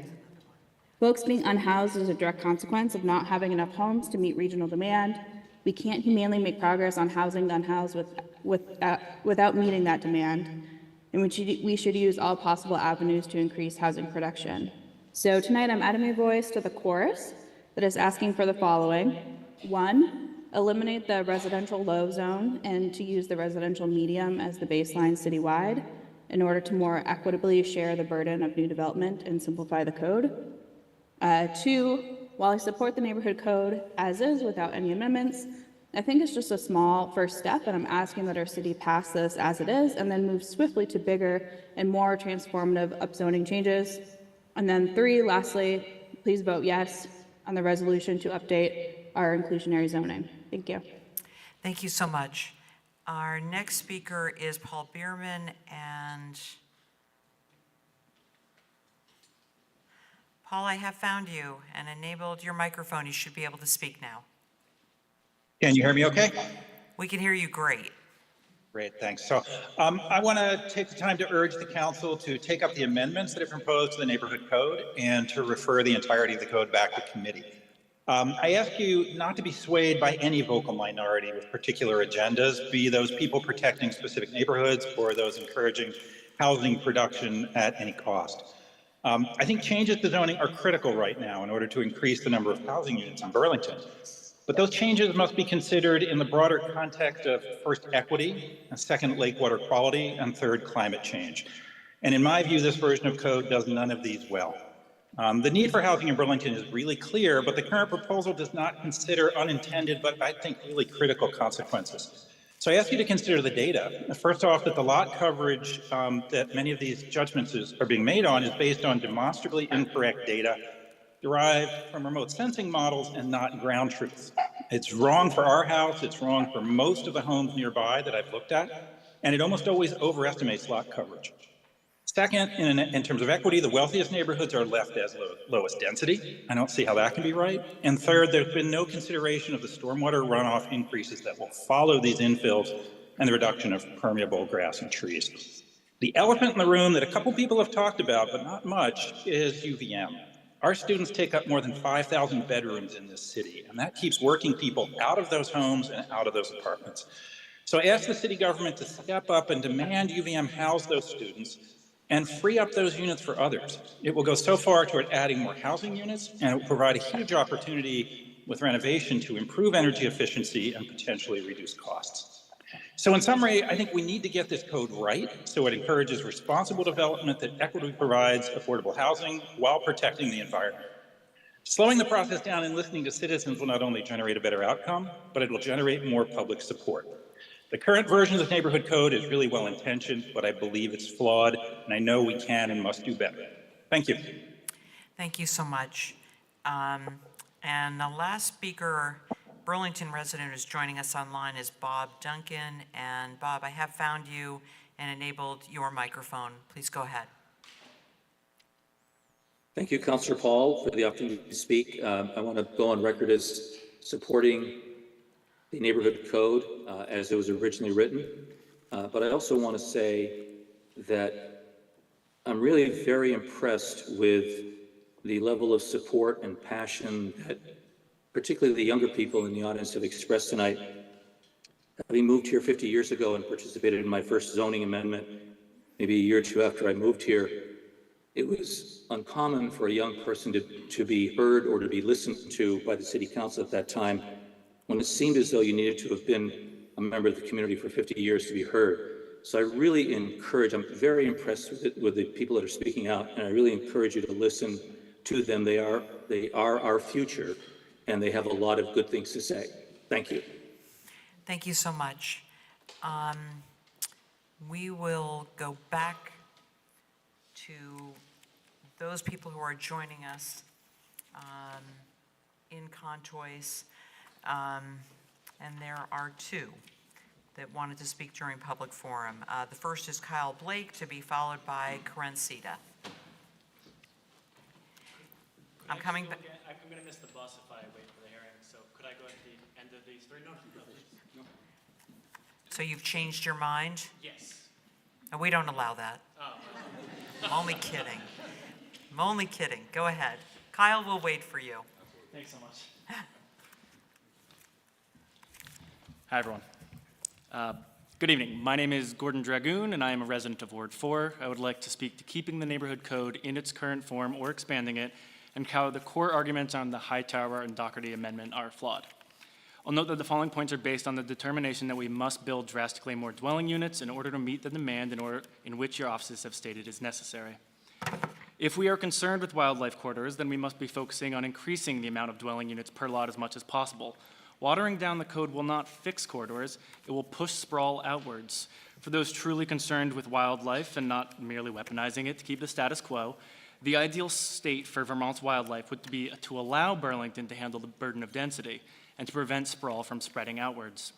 Folks being unhoused is a direct consequence of not having enough homes to meet regional demand. We can't humanely make progress on housing the unhoused without meeting that demand, and we should use all possible avenues to increase housing production. So tonight I'm adding my voice to the chorus that is asking for the following. 1, eliminate the residential low zone and to use the residential medium as the baseline citywide in order to more equitably share the burden of new development and simplify the code. 2, while I support the neighborhood code as is without any amendments, I think it's just a small first step, and I'm asking that our city pass this as it is and then move swiftly to bigger and more transformative upzoning changes. And then 3, lastly, please vote yes on the resolution to update our inclusionary zoning. Thank you. Thank you so much. Our next speaker is Paul Bierman, and Paul, I have found you and enabled your microphone. You should be able to speak now. Can you hear me okay? We can hear you great. Great, thanks. So I want to take the time to urge the council to take up the amendments that are proposed to the neighborhood code and to refer the entirety of the code back to committee. I ask you not to be swayed by any vocal minority with particular agendas, be those people protecting specific neighborhoods or those encouraging housing production at any cost. I think changes to zoning are critical right now in order to increase the number of housing units in Burlington. But those changes must be considered in the broader context of first equity, second lake water quality, and third climate change. And in my view, this version of code does none of these well. The need for housing in Burlington is really clear, but the current proposal does not consider unintended, but I think really critical consequences. So I ask you to consider the data. First off, that the lot coverage that many of these judgments are being made on is based on demonstrably incorrect data derived from remote sensing models and not ground truth. It's wrong for our house, it's wrong for most of the homes nearby that I've looked at, and it almost always overestimates lot coverage. Second, in terms of equity, the wealthiest neighborhoods are left as lowest density. I don't see how that can be right. And third, there's been no consideration of the stormwater runoff increases that will follow these infills and the reduction of permeable grass and trees. The elephant in the room that a couple people have talked about, but not much, is UVM. Our students take up more than 5,000 bedrooms in this city, and that keeps working people out of those homes and out of those apartments. So I ask the city government to step up and demand UVM house those students and free up those units for others. It will go so far toward adding more housing units, and it will provide a huge opportunity with renovation to improve energy efficiency and potentially reduce costs. So in summary, I think we need to get this code right so it encourages responsible development that equitably provides affordable housing while protecting the environment. Slowing the process down and listening to citizens will not only generate a better outcome, but it will generate more public support. The current version of the neighborhood code is really well-intentioned, but I believe it's flawed, and I know we can and must do better. Thank you. Thank you so much. And the last speaker, Burlington resident who's joining us online, is Bob Duncan. And Bob, I have found you and enabled your microphone. Please go ahead. Thank you, Councilor Paul, for the opportunity to speak. I want to go on record as supporting the neighborhood code as it was originally written. But I also want to say that I'm really very impressed with the level of support and passion that particularly the younger people in the audience have expressed tonight. Having moved here 50 years ago and participated in my first zoning amendment, maybe a year or two after I moved here, it was uncommon for a young person to be heard or to be listened to by the city council at that time, when it seemed as though you needed to have been a member of the community for 50 years to be heard. So I really encourage, I'm very impressed with the people that are speaking out, and I really encourage you to listen to them. They are our future, and they have a lot of good things to say. Thank you. Thank you so much. We will go back to those people who are joining us in Contois. And there are two that wanted to speak during public forum. The first is Kyle Blake, to be followed by Karen Sita. I'm coming back. I'm going to miss the bus if I wait for the hearing, so could I go at the end of these three? No. So you've changed your mind? Yes. And we don't allow that. Oh. I'm only kidding. I'm only kidding. Go ahead. Kyle will wait for you. Thanks so much. Hi, everyone. Good evening. My name is Gordon Dragoon, and I am a resident of Ward 4. I would like to speak to keeping the neighborhood code in its current form or expanding it, and how the core arguments on the Hightower and Doherty amendment are flawed. I'll note that the following points are based on the determination that we must build drastically more dwelling units in order to meet the demand in which your offices have stated is necessary. If we are concerned with wildlife corridors, then we must be focusing on increasing the amount of dwelling units per lot as much as possible. Watering down the code will not fix corridors, it will push sprawl outwards. For those truly concerned with wildlife and not merely weaponizing it to keep the status quo, the ideal state for Vermont's wildlife would be to allow Burlington to handle the burden of density and to prevent sprawl from spreading outwards.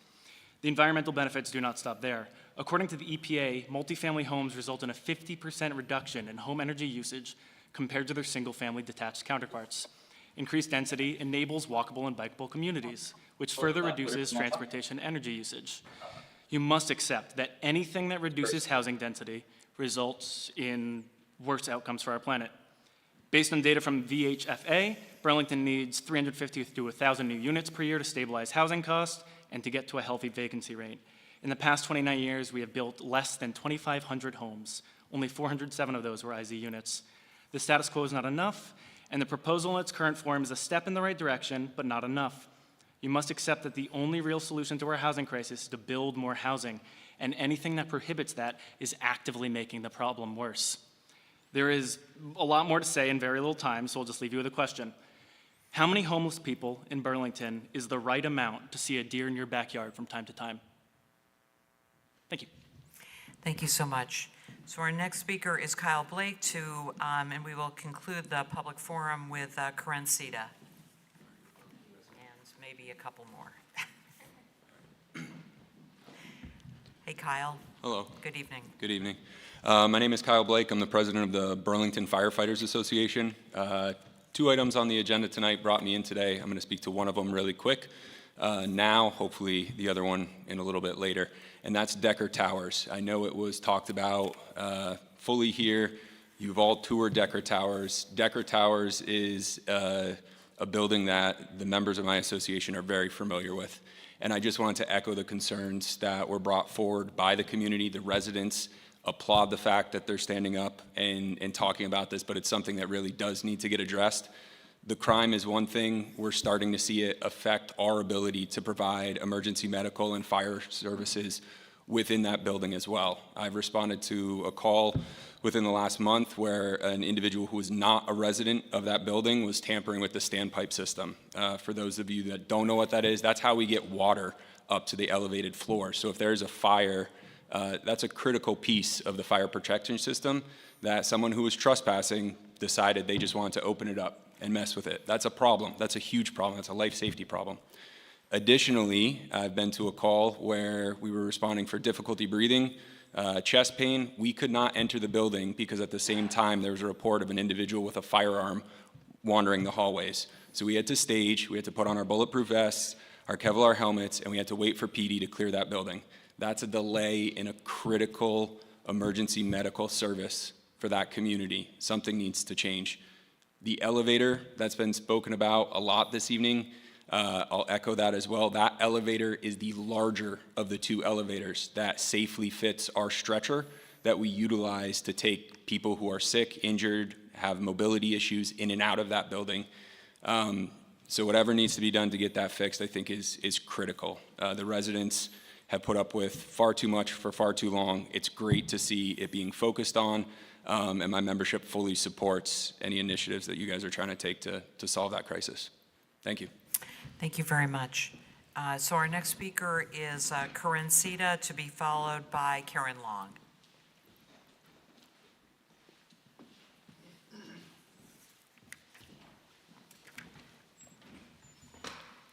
The environmental benefits do not stop there. According to the EPA, multifamily homes result in a 50% reduction in home energy usage compared to their single-family detached counterparts. Increased density enables walkable and bikeable communities, which further reduces transportation energy usage. You must accept that anything that reduces housing density results in worse outcomes for our planet. Based on data from VHFA, Burlington needs 350 to 1,000 new units per year to stabilize housing costs and to get to a healthy vacancy rate. In the past 29 years, we have built less than 2,500 homes. Only 407 of those were IZ units. The status quo is not enough, and the proposal in its current form is a step in the right direction, but not enough. You must accept that the only real solution to our housing crisis is to build more housing, and anything that prohibits that is actively making the problem worse. There is a lot more to say in very little time, so I'll just leave you with a question. How many homeless people in Burlington is the right amount to see a deer in your backyard from time to time? Thank you. Thank you so much. So our next speaker is Kyle Blake and we will conclude the public forum with Karen Sita. And maybe a couple more. Hey, Kyle. Hello. Good evening. Good evening. My name is Kyle Blake. I'm the president of the Burlington Firefighters Association. Two items on the agenda tonight brought me in today. I'm going to speak to one of them really quick now, hopefully the other one in a little bit later, and that's Decker Towers. I know it was talked about fully here. You've all toured Decker Towers. Decker Towers is a building that the members of my association are very familiar with. And I just wanted to echo the concerns that were brought forward by the community. The residents applaud the fact that they're standing up and talking about this, but it's something that really does need to get addressed. The crime is one thing. We're starting to see it affect our ability to provide emergency medical and fire services within that building as well. I've responded to a call within the last month where an individual who was not a resident of that building was tampering with the standpipe system. For those of you that don't know what that is, that's how we get water up to the elevated floor. So if there's a fire, that's a critical piece of the fire protection system that someone who was trespassing decided they just wanted to open it up and mess with it. That's a problem. That's a huge problem. That's a life safety problem. Additionally, I've been to a call where we were responding for difficulty breathing, chest pain. We could not enter the building because at the same time there was a report of an individual with a firearm wandering the hallways. So we had to stage, we had to put on our bulletproof vests, our Kevlar helmets, and we had to wait for PD to clear that building. That's a delay in a critical emergency medical service for that community. Something needs to change. The elevator that's been spoken about a lot this evening, I'll echo that as well. That elevator is the larger of the two elevators that safely fits our stretcher that we utilize to take people who are sick, injured, have mobility issues in and out of that building. So whatever needs to be done to get that fixed, I think is critical. The residents have put up with far too much for far too long. It's great to see it being focused on, and my membership fully supports any initiatives that you guys are trying to take to solve that crisis. Thank you. Thank you very much. So our next speaker is Karen Sita, to be followed by Karen Long.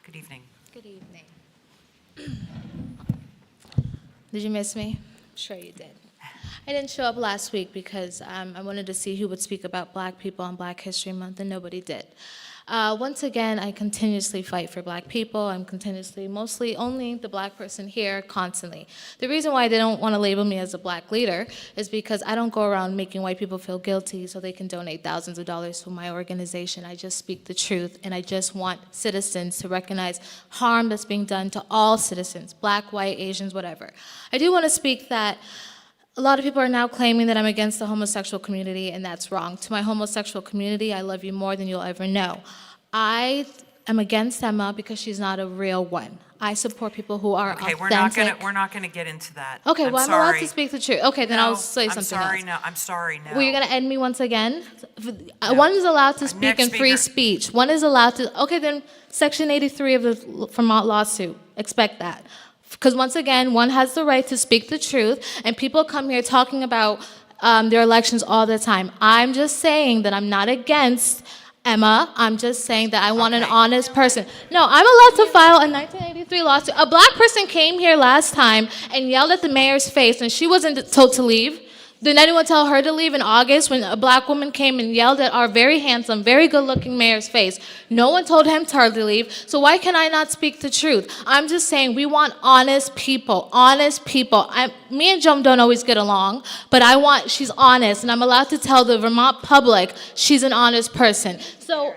Good evening. Good evening. Did you miss me? I'm sure you did. I didn't show up last week because I wanted to see who would speak about Black people on Black History Month, and nobody did. Once again, I continuously fight for black people. I'm continuously, mostly only the black person here, constantly. The reason why they don't want to label me as a black leader is because I don't go around making white people feel guilty so they can donate thousands of dollars to my organization. I just speak the truth, and I just want citizens to recognize harm that's being done to all citizens, black, white, Asians, whatever. I do want to speak that a lot of people are now claiming that I'm against the homosexual community, and that's wrong. To my homosexual community, I love you more than you'll ever know. I am against Emma because she's not a real one. I support people who are Okay, authentic. we're not gonna get into that. Okay, I'm well, I'm allowed sorry. to speak the truth. Okay, then I'll say something else. I'm sorry, no. Well, you're going to end me once again? One is allowed to speak Next in free speaker. speech. One is allowed to, okay, then Section 83 of the Vermont lawsuit, expect that. Because once again, one has the right to speak the truth, and people come here talking about their elections all the time. I'm just saying that I'm not against Emma. I'm just saying that I want an honest person. No, I'm allowed to file a 1983 lawsuit. A black person came here last time and yelled at the mayor's face, and she wasn't told to leave. Did anyone tell her to leave in August when a black woman came and yelled at our very handsome, very good-looking mayor's face? No one told him to leave, so why can I not speak the truth? I'm just saying we want honest people, honest people. Me and Joan don't always get along, but she's honest, and I'm allowed to tell the Vermont public she's an honest person. So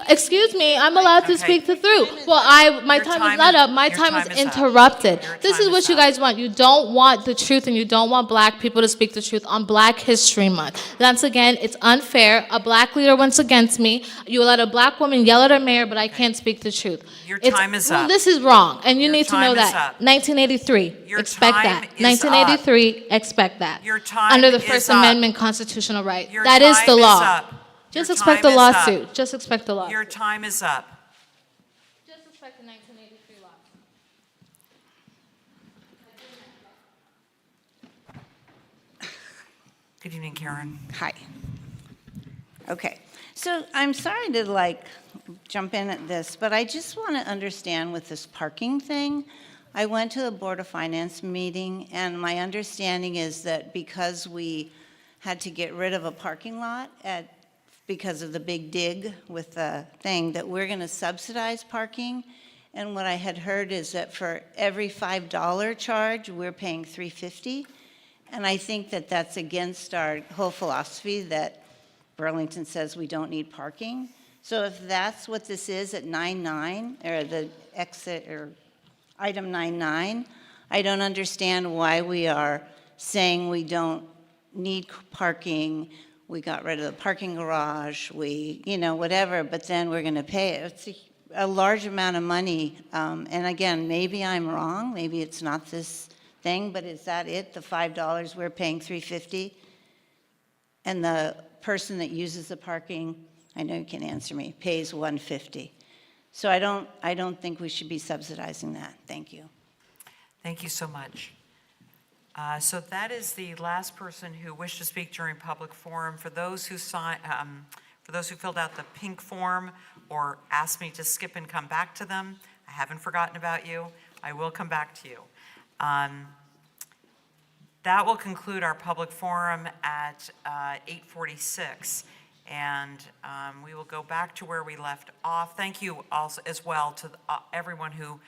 excuse me, I'm allowed to speak the truth. Well, my time is not up. My time is interrupted. This is what you guys want. You don't want the truth, and you don't want black people to speak the truth on Black History Month. Once again, it's unfair. A black leader went against me. You let a black woman yell at her mayor, but I can't speak the truth. Your time is up. This is wrong, and you need to know time is that. up. 1983, expect that. 1983, expect that. Your time Under the is First up. Amendment constitutional right. Your That is time the is law. up. Just Your expect the time is up. lawsuit. Just expect the lawsuit. Your time is up. Just expect the 1983 lawsuit. Good evening, Karen. Hi. Okay, so I'm sorry to jump in at this, but I just want to understand with this parking thing. I went to the Board of Finance meeting, and my understanding is that because we had to get rid of a parking lot because of the big dig with the thing, that we're going to subsidize parking. And what I had heard is that for every $5 charge, we're paying $3.50. And I think that that's against our whole philosophy that Burlington says we don't need parking. So if that's what this is at 9.9, or the exit, or item 9.9, I don't understand why we are saying we don't need parking. We got rid of the parking garage, whatever, but then we're going to pay it. It's a large amount of money. And again, maybe I'm wrong. Maybe it's not this thing, but is that it? The $5 we're paying $3.50, and the person that uses the parking, I know you can answer me, pays $1.50. So I don't think we should be subsidizing that. Thank you. Thank you so much. So that is the last person who wished to speak during public forum. For those who filled out the pink form or asked me to skip and come back to them, I haven't forgotten about you. I will come back to you. That will conclude our public forum at 8:46, and we will go back to where we left off. Thank you also as well to everyone who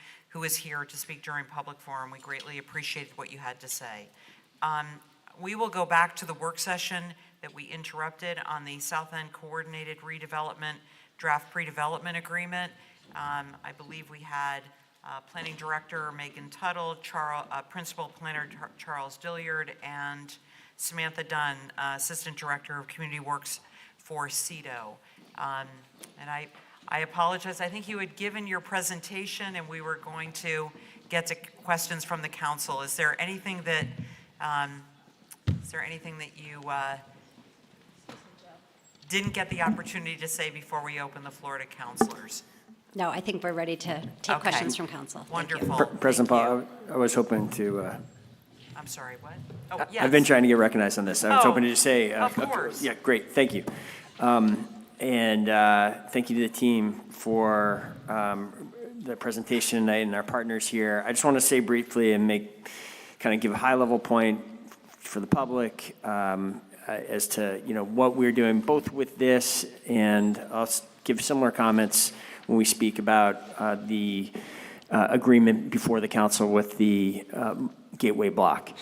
is here to speak during public forum. We greatly appreciated what you had to say. We will go back to the work session that we interrupted on the South End Coordinated Redevelopment Draft Pre-Development Agreement. I believe we had Planning Director Megan Tuttle, Principal Planner Charles Dilliard, and Samantha Dunn, Assistant Director of Community Works for CEDO. And I apologize. I think you had given your presentation, and we were going to get to questions from the council. Is there anything that you didn't get the opportunity to say before we open the floor to councilors? No, I think we're ready to take questions from council. Wonderful. President Paul, I was hoping to. I'm sorry, what? Oh, yes. I've been trying to get recognized on this. I was hoping to just say. Of course. Yeah, great. Thank you. And thank you to the team for the presentation tonight and our partners here. I just want to say briefly and give a high-level point for the public as to what we're doing both with this and us give similar comments when we speak about the agreement before the council with the Gateway Block.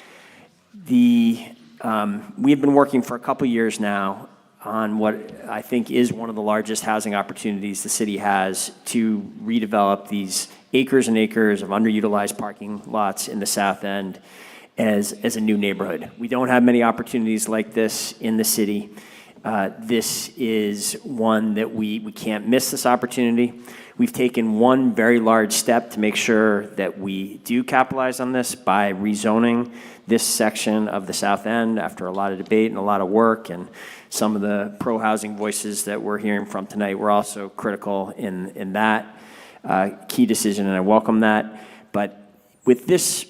We have been working for a couple years now on what I think is one of the largest housing opportunities the city has to redevelop these acres and acres of underutilized parking lots in the South End as a new neighborhood. We don't have many opportunities like this in the city. This is one that we can't miss this opportunity. We've taken one very large step to make sure that we do capitalize on this by rezoning this section of the South End after a lot of debate and a lot of work, and some of the pro-housing voices that we're hearing from tonight were also critical in that key decision, and I welcome that. But with this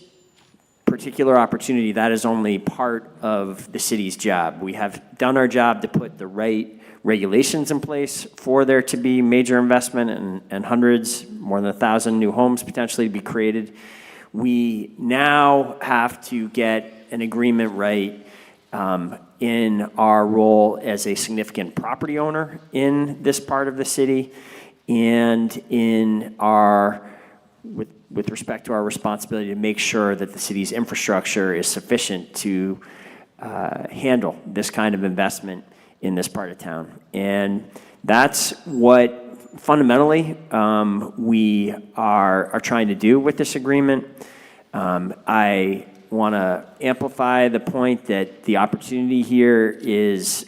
particular opportunity, that is only part of the city's job. We have done our job to put the right regulations in place for there to be major investment and hundreds, more than 1,000 new homes potentially to be created. We now have to get an agreement right in our role as a significant property owner in this part of the city, and in our, with respect to our responsibility to make sure that the city's infrastructure is sufficient to handle this kind of investment in this part of town. And that's what fundamentally we are trying to do with this agreement. I want to amplify the point that the opportunity here is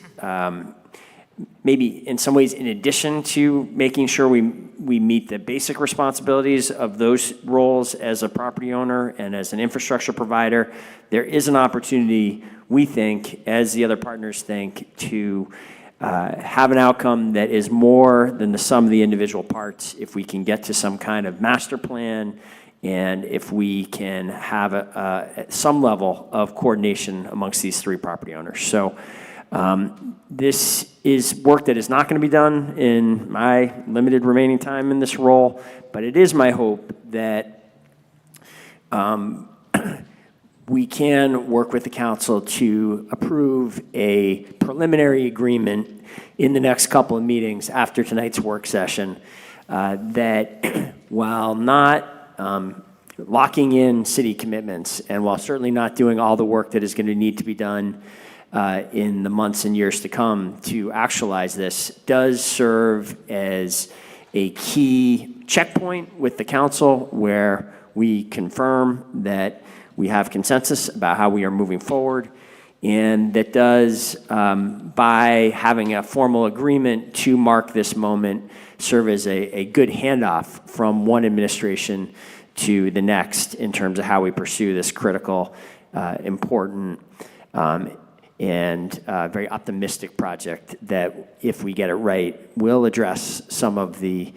maybe in some ways in addition to making sure we meet the basic responsibilities of those roles as a property owner and as an infrastructure provider. There is an opportunity, we think, as the other partners think, to have an outcome that is more than the sum of the individual parts if we can get to some kind of master plan, and if we can have some level of coordination amongst these three property owners. So this is work that is not going to be done in my limited remaining time in this role, but it is my hope that we can work with the council to approve a preliminary agreement in the next couple of meetings after tonight's work session that while not locking in city commitments, and while certainly not doing all the work that is going to need to be done in the months and years to come to actualize this, does serve as a key checkpoint with the council where we confirm that we have consensus about how we are moving forward, and that does, by having a formal agreement to mark this moment, serve as a good handoff from one administration to the next in terms of how we pursue this critical, important, and very optimistic project that, if we get it right, will address some of the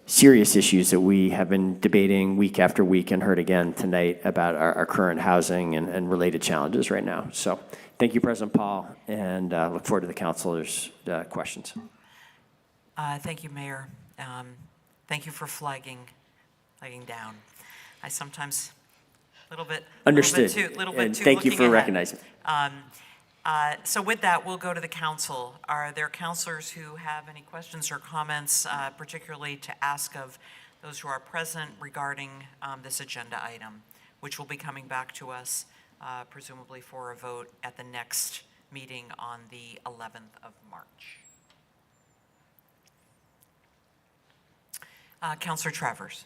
serious issues that we have been debating week after week and heard again tonight about our current housing and related challenges right now. So thank you, President Paul, and look forward to the councilors' questions. Thank you, Mayor. Thank you for flagging down. I sometimes Understood. little bit And too thank you looking for ahead. recognizing. So with that, we'll go to the council. Are there councilors who have any questions or comments, particularly to ask of those who are present regarding this agenda item, which will be coming back to us presumably for a vote at the next meeting on the 11th of March? Councilor Travers.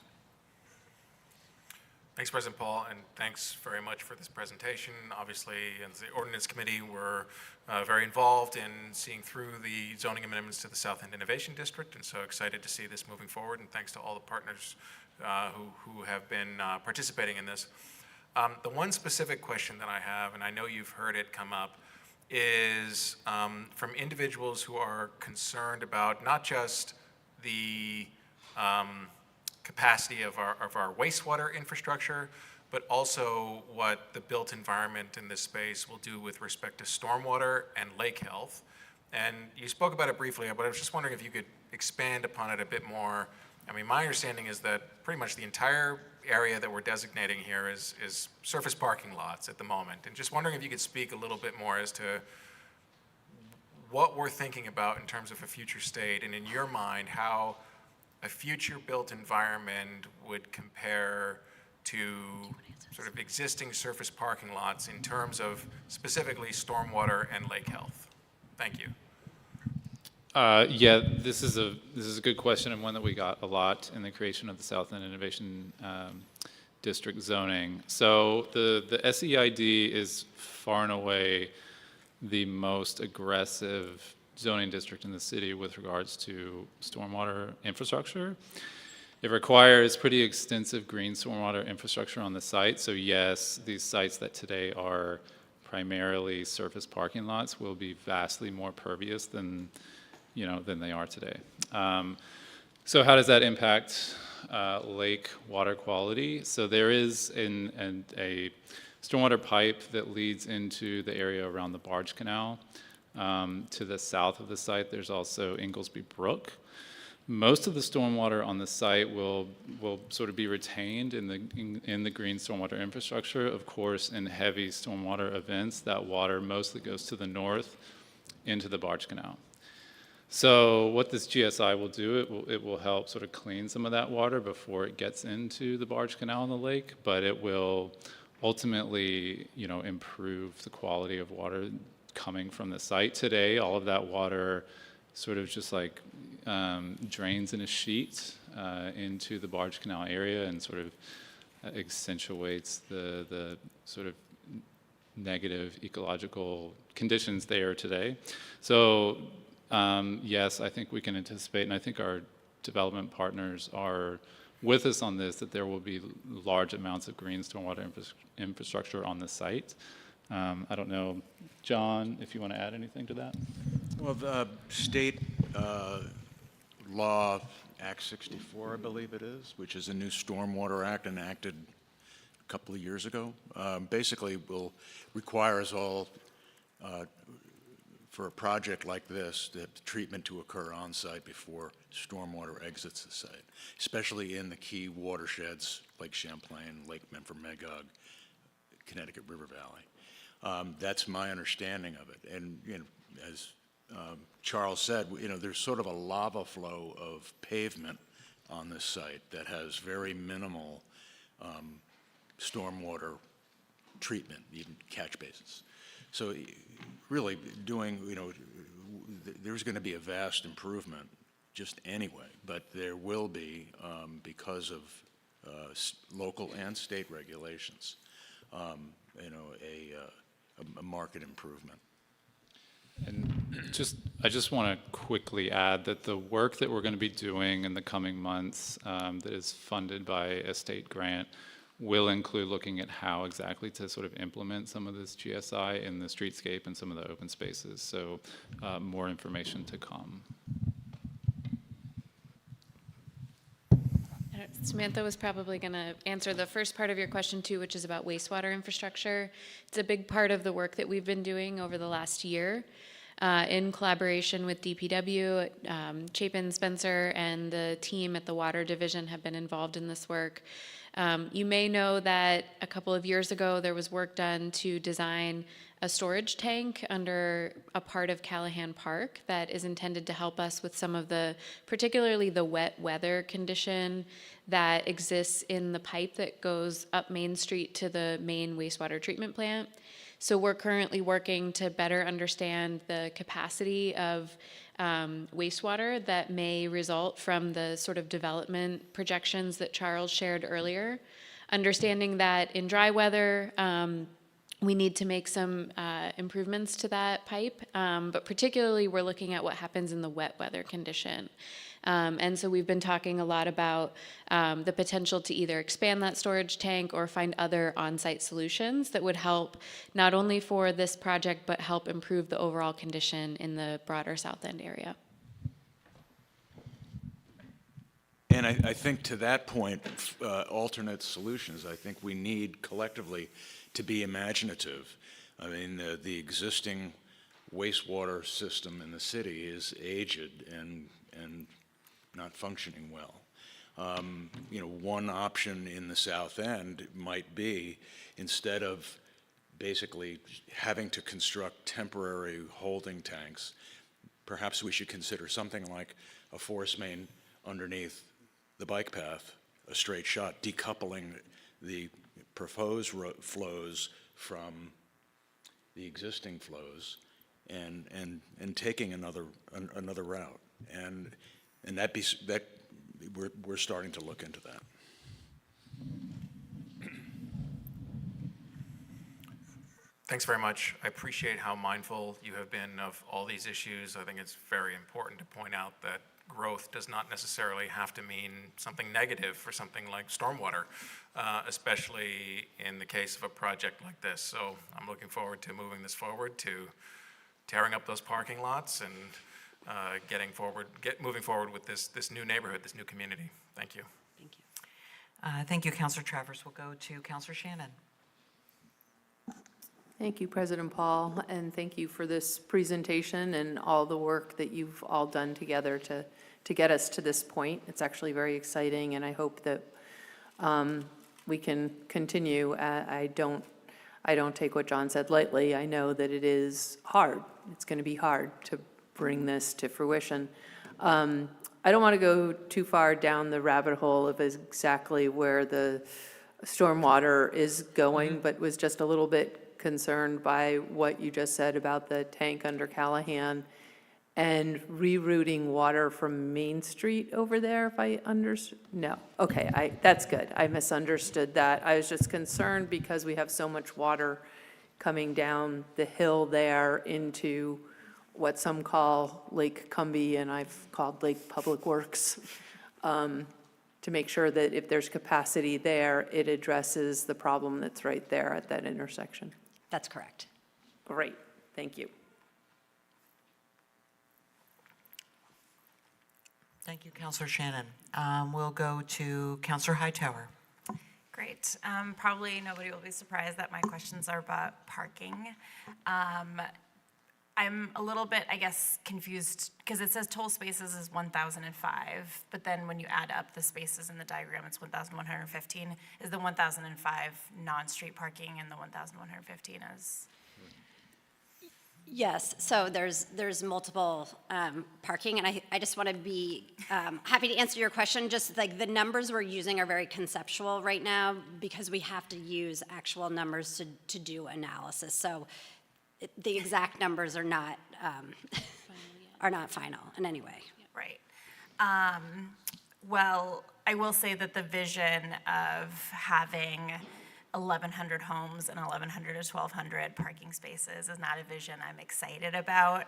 Thanks, President Paul, and thanks very much for this presentation. Obviously, as the Ordinance Committee, we're very involved in seeing through the zoning amendments to the South End Innovation District, and so excited to see this moving forward, and thanks to all the partners who have been participating in this. The one specific question that I have, and I know you've heard it come up, is from individuals who are concerned about not just the capacity of our wastewater infrastructure, but also what the built environment in this space will do with respect to stormwater and lake health. And you spoke about it briefly, but I was just wondering if you could expand upon it a bit more. I mean, my understanding is that pretty much the entire area that we're designating here is surface parking lots at the moment. And just wondering if you could speak a little bit more as to what we're thinking about in terms of a future state, and in your mind, how a future built environment would compare to sort of existing surface parking lots in terms of specifically stormwater and lake health. Thank you. Yeah, this is a good question, and one that we got a lot in the creation of the South End Innovation District zoning. So the SEID is far and away the most aggressive zoning district in the city with regards to stormwater infrastructure. It requires pretty extensive green stormwater infrastructure on the site. So yes, these sites that today are primarily surface parking lots will be vastly more pervious than they are today. So how does that impact lake water quality? So there is a stormwater pipe that leads into the area around the barge canal. To the south of the site, there's also Inglesby Brook. Most of the stormwater on the site will sort of be retained in the green stormwater infrastructure. Of course, in heavy stormwater events, that water mostly goes to the north into the barge canal. So what this GSI will do, it will help sort of clean some of that water before it gets into the barge canal and the lake, but it will ultimately, improve the quality of water coming from the site. Today, all of that water sort of just like drains in a sheet into the barge canal area and sort of accentuates the sort of negative ecological conditions there today. So yes, I think we can anticipate, and I think our development partners are with us on this, that there will be large amounts of green stormwater infrastructure on the site. I don't know, John, if you want to add anything to that? Well, the state law, Act 64, I believe it is, which is a new Stormwater Act enacted a couple of years ago, basically will require us all, for a project like this, the treatment to occur on site before stormwater exits the site, especially in the key watersheds like Champlain, Lake Memphremagog, Connecticut River Valley. That's my understanding of it. And as Charles said, there's sort of a lava flow of pavement on this site that has very minimal stormwater treatment, even catch basins. So really doing, there's going to be a vast improvement just anyway, but there will be, because of local and state regulations, a market improvement. And I just want to quickly add that the work that we're going to be doing in the coming months that is funded by a state grant will include looking at how exactly to sort of implement some of this GSI in the streetscape and some of the open spaces. So more information to come. Samantha was probably going to answer the first part of your question too, which is about wastewater infrastructure. It's a big part of the work that we've been doing over the last year in collaboration with DPW. Chapin Spencer and the team at the Water Division have been involved in this work. You may know that a couple of years ago there was work done to design a storage tank under a part of Callahan Park that is intended to help us with some of the, particularly the wet weather condition that exists in the pipe that goes up Main Street to the main wastewater treatment plant. So we're currently working to better understand the capacity of wastewater that may result from the sort of development projections that Charles shared earlier. Understanding that in dry weather, we need to make some improvements to that pipe, but particularly we're looking at what happens in the wet weather condition. And so we've been talking a lot about the potential to either expand that storage tank or find other on-site solutions that would help not only for this project, but help improve the overall condition in the broader South End area. And I think to that point, alternate solutions, I think we need collectively to be imaginative. I mean, the existing wastewater system in the city is aged and not functioning well. One option in the South End might be, instead of basically having to construct temporary holding tanks perhaps we should consider something like a force main underneath the bike path, a straight shot, decoupling the proposed flows from the existing flows and taking another route. And we're starting to look into that. Thanks very much. I appreciate how mindful you have been of all these issues. I think it's very important to point out that growth does not necessarily have to mean something negative for something like stormwater, especially in the case of a project like this. So I'm looking forward to moving this forward, to tearing up those parking lots and moving forward with this new neighborhood, this new community. Thank you. Thank you. Thank you, Councilor Travers. We'll go to Councilor Shannon. Thank you, President Paul, and thank you for this presentation and all the work that you've all done together to get us to this point. It's actually very exciting, and I hope that we can continue. I don't take what John said lightly. I know that it is hard. It's going to be hard to bring this to fruition. I don't want to go too far down the rabbit hole of exactly where the stormwater is going, but was just a little bit concerned by what you just said about the tank under Callahan and rerouting water from Main Street over there, if I understood. No, okay, that's good. I misunderstood that. I was just concerned because we have so much water coming down the hill there into what some call Lake Cumbie and I've called Lake Public Works, to make sure that if there's capacity there, it addresses the problem that's right there at that intersection. That's correct. Great, thank you. Thank you, Councilor Shannon. We'll go to Councilor Hightower. Great. Probably nobody will be surprised that my questions are about parking. I'm a little bit, I guess, confused because it says total spaces is 1,005, but then when you add up the spaces in the diagram, it's 1,115. Is the 1,005 non-street parking and the 1,115 is? Yes, so there's multiple parking, and I just want to be happy to answer your question. Just like the numbers we're using are very conceptual right now because we have to use actual numbers to do analysis. So the exact numbers are not final in any way. Right. Well, I will say that the vision of having 1,100 homes and 1,100 to 1,200 parking spaces is not a vision I'm excited about.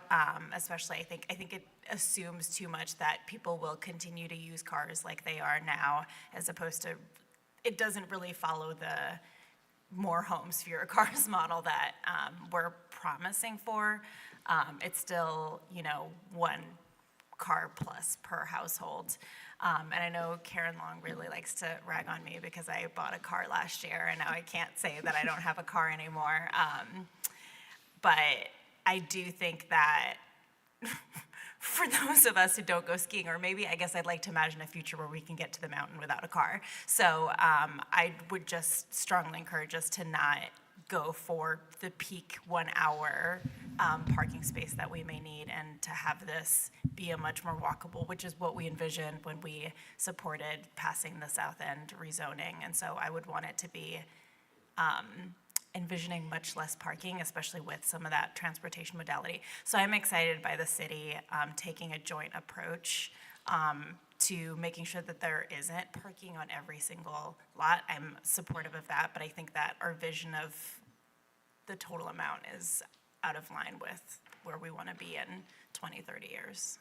Especially, I think it assumes too much that people will continue to use cars like they are now, as opposed to, it doesn't really follow the more homes, fewer cars model that we're promising for. It's still, one car plus per household. And I know Karen Long really likes to rag on me because I bought a car last year and now I can't say that I don't have a car anymore. But I do think that for those of us who don't go skiing, or maybe I guess I'd like to imagine a future where we can get to the mountain without a car. So I would just strongly encourage us to not go for the peak 1 hour parking space that we may need, and to have this be a much more walkable, which is what we envisioned when we supported passing the South End rezoning. And so I would want it to be envisioning much less parking, especially with some of that transportation modality. So I'm excited by the city taking a joint approach to making sure that there isn't parking on every single lot. I'm supportive of that, but I think that our vision of the total amount is out of line with where we want to be in 20, 30 years.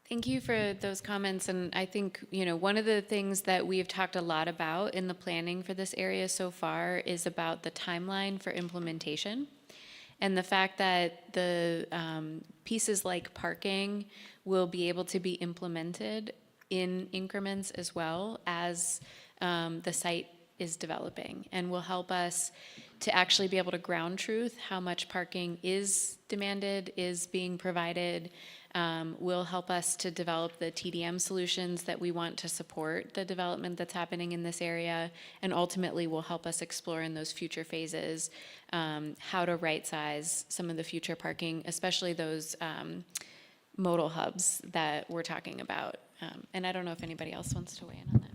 Thank you for those comments. And I think, one of the things that we've talked a lot about in the planning for this area so far is about the timeline for implementation. And the fact that the pieces like parking will be able to be implemented in increments as well as the site is developing, and will help us to actually be able to ground truth how much parking is demanded, is being provided, will help us to develop the TDM solutions that we want to support the development that's happening in this area, and ultimately will help us explore in those future phases how to right-size some of the future parking, especially those modal hubs that we're talking about. And I don't know if anybody else wants to weigh in on that.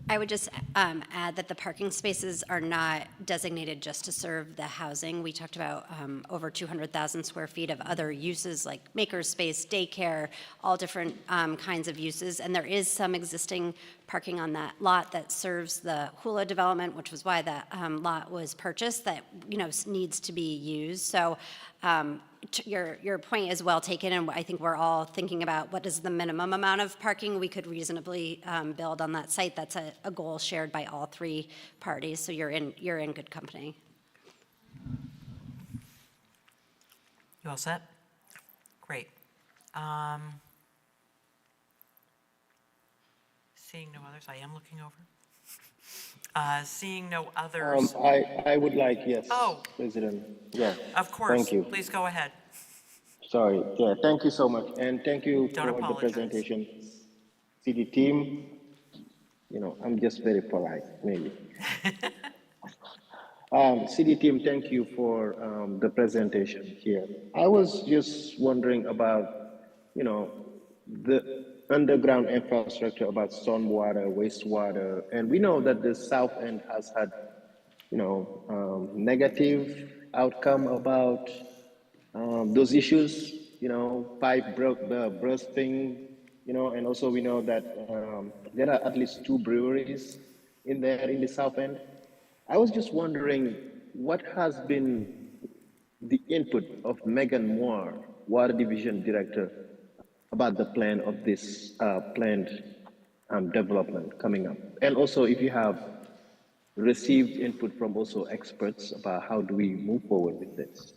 I would just add that the parking spaces are not designated just to serve the housing. We talked about over 200,000 square feet of other uses like makerspace, daycare, all different kinds of uses. And there is some existing parking on that lot that serves the Hula development, which was why that lot was purchased, that needs to be used. So your point is well taken, and I think we're all thinking about what is the minimum amount of parking we could reasonably build on that site. That's a goal shared by all three parties, so you're in good company. You all set? Great. Seeing no others, I am looking over. Seeing no others. I would like, yes. Oh. President, yeah. Of course. Thank you. Please go ahead. Sorry, yeah, thank you so much, and thank you Don't for apologize. the presentation. City team, I'm just very polite, maybe. City team, thank you for the presentation here. I was just wondering about, the underground infrastructure, about stormwater, wastewater, and we know that the South End has had, negative outcome about those issues, pipe bursting, and also we know that there are at least 2 breweries in there in the South End. I was just wondering what has been the input of Megan Moore, Water Division Director, about the plan of this planned development coming up. And also if you have received input from also experts about how do we move forward with this.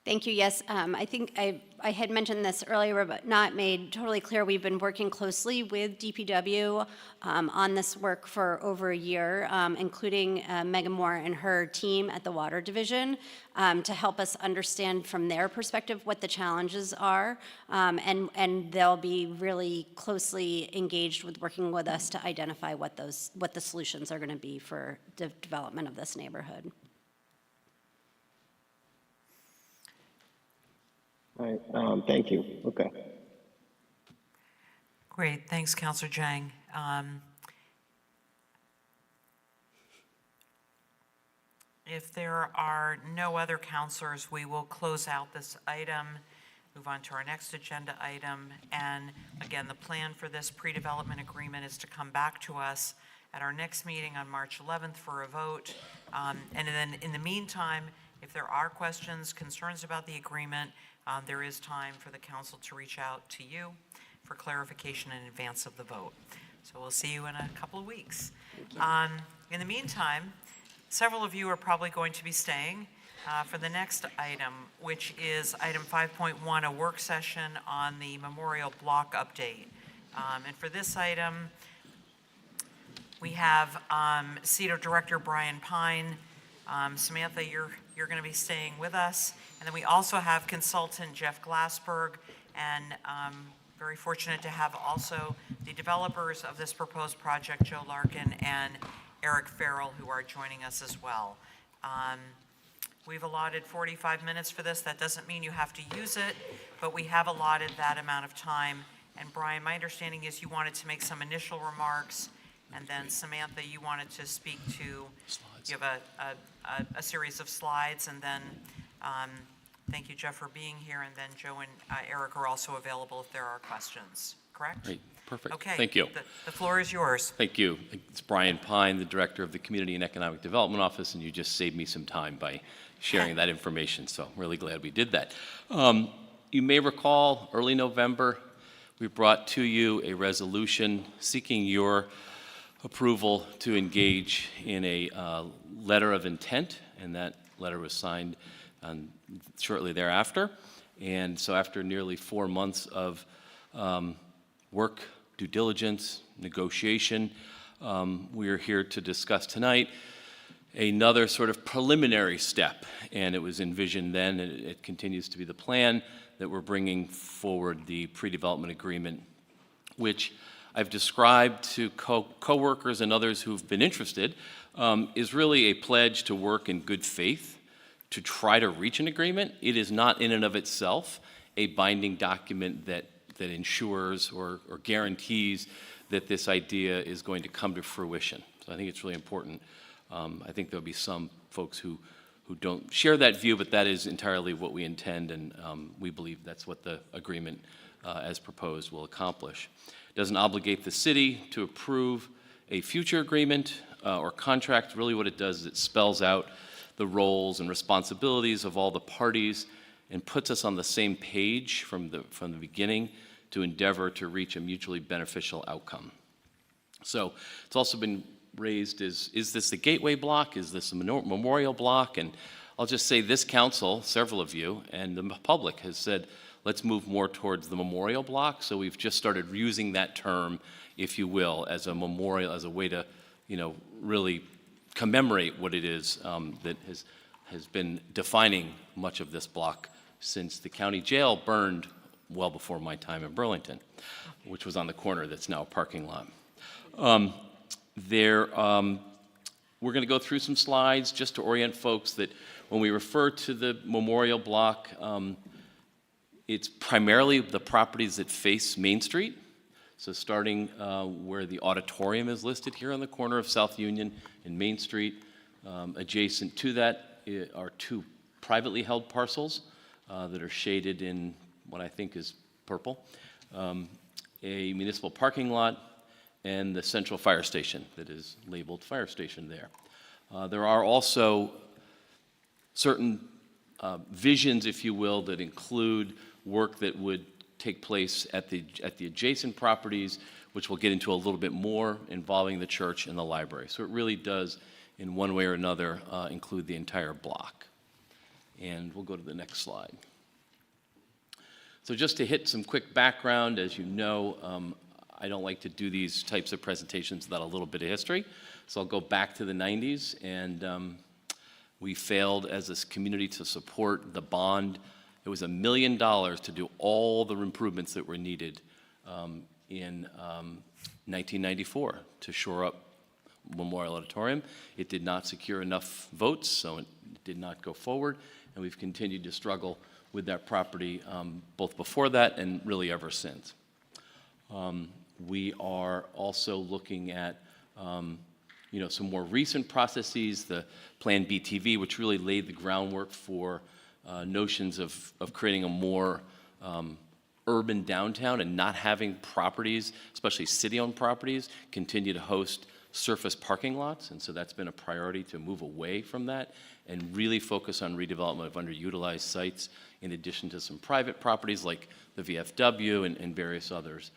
Thank you. Yes, I think I had mentioned this earlier, but not made totally clear. We've been working closely with DPW on this work for over a year, including Megan Moore and her team at the Water Division, to help us understand from their perspective what the challenges are, and they'll be really closely engaged with working with us to identify what the solutions are going to be for the development of this neighborhood. All right, thank you. Okay. Great, thanks, Councilor Jang. If there are no other councilors, we will close out this item, move on to our next agenda item. And again, the plan for this pre-development agreement is to come back to us at our next meeting on March 11th for a vote. And then in the meantime, if there are questions, concerns about the agreement, there is time for the council to reach out to you for clarification in advance of the vote. So we'll see you in a couple of weeks. In the meantime, several of you are probably going to be staying for the next item, which is item 5.1, a work session on the Memorial Block update. And for this item, we have CEDO Director Brian Pine. Samantha, you're going to be staying with us. And then we also have consultant Jeff Glassberg, and very fortunate to have also the developers of this proposed project, Joe Larkin and Eric Farrell, who are joining us as well. We've allotted 45 minutes for this. That doesn't mean you have to use it, but we have allotted that amount of time. And Brian, my understanding is you wanted to make some initial remarks, and then Samantha, you wanted to speak to, you have a series of slides, and then thank you, Jeff, for being here, and then Joe and Eric are also available if there are questions, correct? Great, perfect. Okay. Thank you. The floor is yours. Thank you. It's Brian Pine, the Director of the Community and Economic Development Office, and you just saved me some time by sharing that information, so I'm really glad we did that. You may recall early November, we brought to you a resolution seeking your approval to engage in a letter of intent, and that letter was signed shortly thereafter. And so after nearly 4 months of work, due diligence, negotiation, we are here to discuss tonight another sort of preliminary step. And it was envisioned then, and it continues to be the plan, that we're bringing forward the pre-development agreement, which I've described to coworkers and others who've been interested, is really a pledge to work in good faith to try to reach an agreement. It is not in and of itself a binding document that ensures or guarantees that this idea is going to come to fruition. So I think it's really important. I think there'll be some folks who don't share that view, but that is entirely what we intend, and we believe that's what the agreement as proposed will accomplish. It doesn't obligate the city to approve a future agreement or contract. Really what it does is it spells out the roles and responsibilities of all the parties and puts us on the same page from the beginning to endeavor to reach a mutually beneficial outcome. So it's also been raised, is this the gateway block? Is this a memorial block? And I'll just say this council, several of you, and the public has said, let's move more towards the memorial block. So we've just started using that term, if you will, as a memorial, as a way to, really commemorate what it is that has been defining much of this block since the county jail burned well before my time in Burlington, which was on the corner that's now a parking lot. We're going to go through some slides just to orient folks that when we refer to the memorial block, it's primarily the properties that face Main Street. So starting where the auditorium is listed here on the corner of South Union and Main Street, adjacent to that are two privately held parcels that are shaded in what I think is purple, a municipal parking lot, and the central fire station that is labeled fire station there. There are also certain visions, if you will, that include work that would take place at the adjacent properties, which we'll get into a little bit more, involving the church and the library. So it really does, in one way or another, include the entire block. And we'll go to the next slide. So just to hit some quick background, as you know, I don't like to do these types of presentations without a little bit of history. So I'll go back to the 90s, and we failed as a community to support the bond. It was $1 million to do all the improvements that were needed in 1994 to shore up Memorial Auditorium. It did not secure enough votes, so it did not go forward, and we've continued to struggle with that property both before that and really ever since. We are also looking at some more recent processes, the Plan BTV, which really laid the groundwork for notions of creating a more urban downtown and not having properties, especially city-owned properties, continue to host surface parking lots. And so that's been a priority to move away from that and really focus on redevelopment of underutilized sites, in addition to some private properties like the VFW and various others.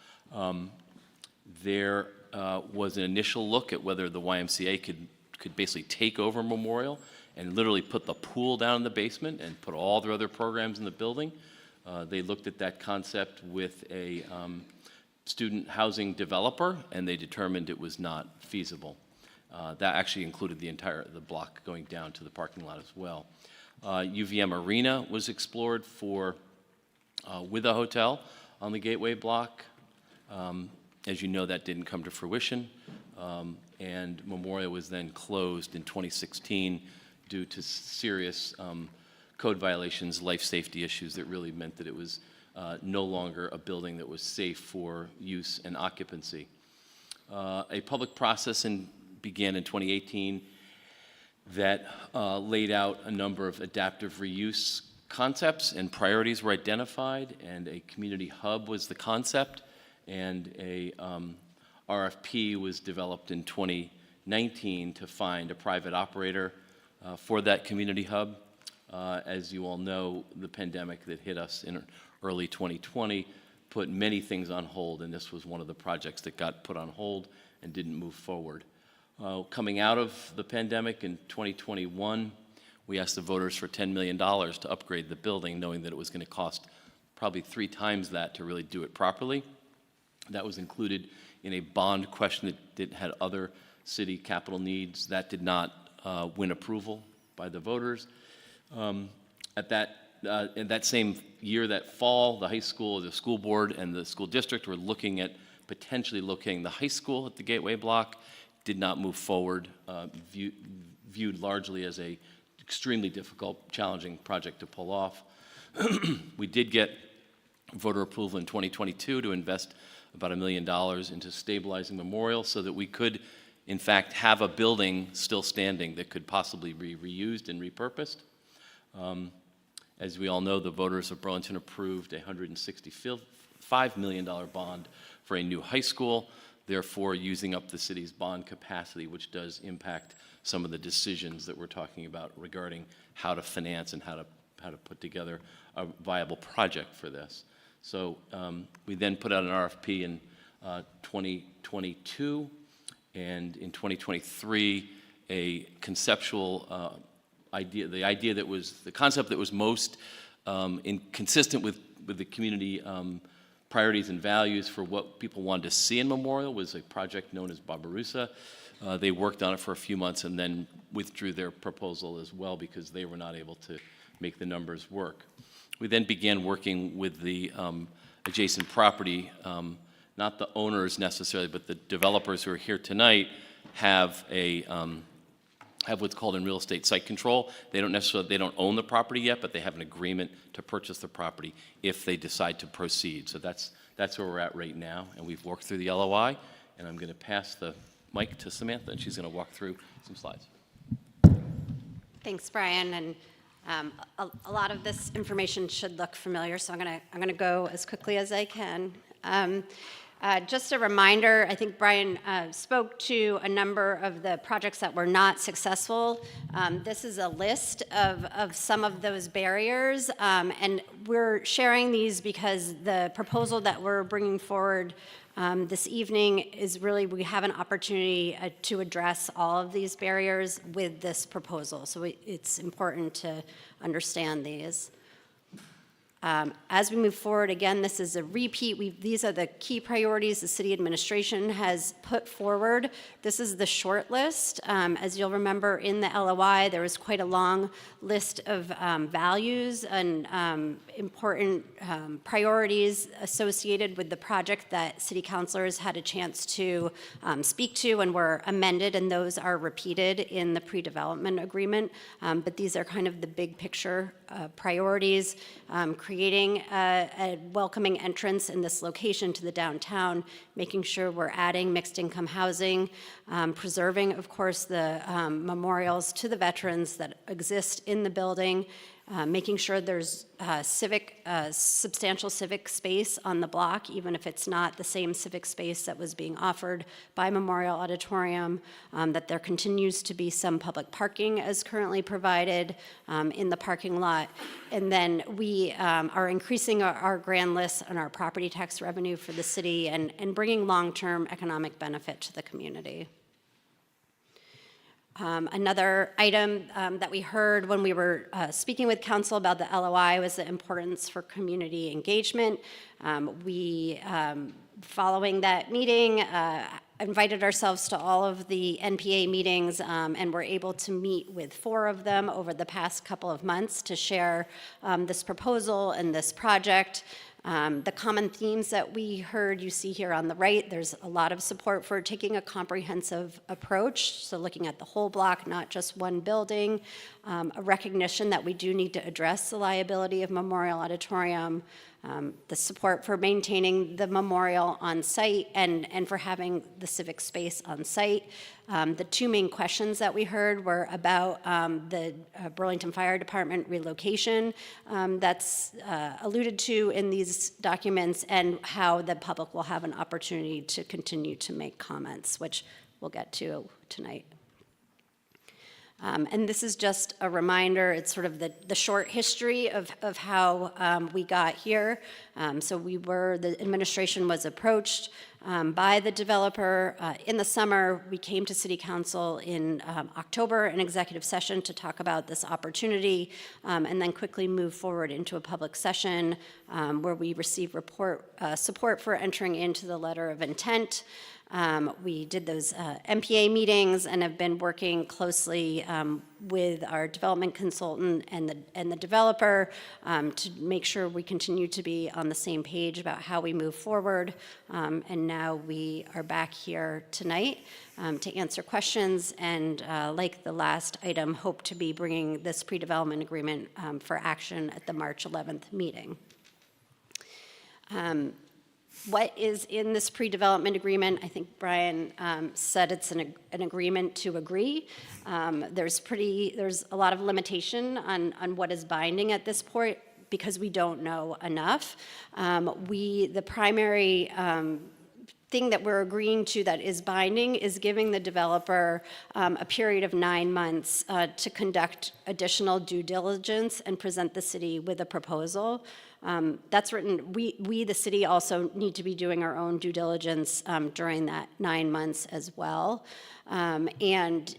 There was an initial look at whether the YMCA could basically take over Memorial and literally put the pool down in the basement and put all their other programs in the building. They looked at that concept with a student housing developer, and they determined it was not feasible. That actually included the block going down to the parking lot as well. UVM Arena was explored with a hotel on the Gateway block. As you know, that didn't come to fruition, and Memorial was then closed in 2016 due to serious code violations, life safety issues that really meant that it was no longer a building that was safe for use and occupancy. A public process began in 2018 that laid out a number of adaptive reuse concepts, and priorities were identified, and a community hub was the concept, and a RFP was developed in 2019 to find a private operator for that community hub. As you all know, the pandemic that hit us in early 2020 put many things on hold, and this was one of the projects that got put on hold and didn't move forward. Coming out of the pandemic in 2021, we asked the voters for $10 million to upgrade the building, knowing that it was going to cost probably 3 times that to really do it properly. That was included in a bond question that had other city capital needs. That did not win approval by the voters. At that in that same year, that fall, the high school, the school board, and the school district were looking at potentially locating the high school at the Gateway Block. Did not move forward, viewed largely as a extremely difficult, challenging project to pull off. We did get voter approval in 2022 to invest about $1 million into stabilizing Memorial so that we could, in fact, have a building still standing that could possibly be reused and repurposed. As we all know, the voters of Burlington approved a $165 million bond for a new high school, therefore using up the city's bond capacity, which does impact some of the decisions that we're talking about regarding how to finance and how to put together a viable project for this. So we then put out an RFP in 2022, and in 2023, a conceptual the concept that was most consistent with the community priorities and values for what people wanted to see in Memorial was a project known as Barbarossa. They worked on it for a few months and then withdrew their proposal as well because they were not able to make the numbers work. We then began working with the adjacent property, not the owners necessarily, but the developers who are here tonight have what's called in real estate site control. They don't own the property yet, but they have an agreement to purchase the property if they decide to proceed. So that's where we're at right now, and we've worked through the LOI, and I'm going to pass the mic to Samantha, and she's going to walk through some slides. Thanks, Brian, and a lot of this information should look familiar, so I'm gonna go as quickly as I can. Just a reminder, I think Brian spoke to a number of the projects that were not successful. This is a list of some of those barriers, and we're sharing these because the proposal that we're bringing forward this evening is really, we have an opportunity to address all of these barriers with this proposal. So it's important to understand these. As we move forward, again, this is a repeat. These are the key priorities the city administration has put forward. This is the short list. As you'll remember, in the LOI, there was quite a long list of values and important priorities associated with the project that city councilors had a chance to speak to and were amended, and those are repeated in the pre-development agreement. But these are kind of the big picture priorities. Creating a welcoming entrance in this location to the downtown, making sure we're adding mixed income housing, preserving, of course, the memorials to the veterans that exist in the building, making sure there's substantial civic space on the block, even if it's not the same civic space that was being offered by Memorial Auditorium, that there continues to be some public parking as currently provided in the parking lot. And then we are increasing our grand list on our property tax revenue for the city and bringing long-term economic benefit to the community. Another item that we heard when we were speaking with council about the LOI was the importance for community engagement. Following that meeting, invited ourselves to all of the NPA meetings and were able to meet with 4 of them over the past couple of months to share this proposal and this project. The common themes that we heard, you see here on the right, there's a lot of support for taking a comprehensive approach, so looking at the whole block, not just one building, a recognition that we do need to address the liability of Memorial Auditorium, the support for maintaining the memorial on site and for having the civic space on site. The 2 main questions that we heard were about the Burlington Fire Department relocation that's alluded to in these documents, and how the public will have an opportunity to continue to make comments, which we'll get to tonight. And this is just a reminder, it's sort of the short history of how we got here. So the administration was approached by the developer in the summer. We came to City Council in October, an executive session to talk about this opportunity, and then quickly move forward into a public session where we received support for entering into the letter of intent. We did those MPA meetings and have been working closely with our development consultant and the developer to make sure we continue to be on the same page about how we move forward. And now we are back here tonight to answer questions, and like the last item, hope to be bringing this pre-development agreement for action at the March 11th meeting. What is in this pre-development agreement? I think Brian said it's an agreement to agree. There's a lot of limitation on what is binding at this point because we don't know enough. The primary thing that we're agreeing to that is binding is giving the developer a period of 9 months to conduct additional due diligence and present the city with a proposal. That's written, we, the city, also need to be doing our own due diligence during that 9 months as well. And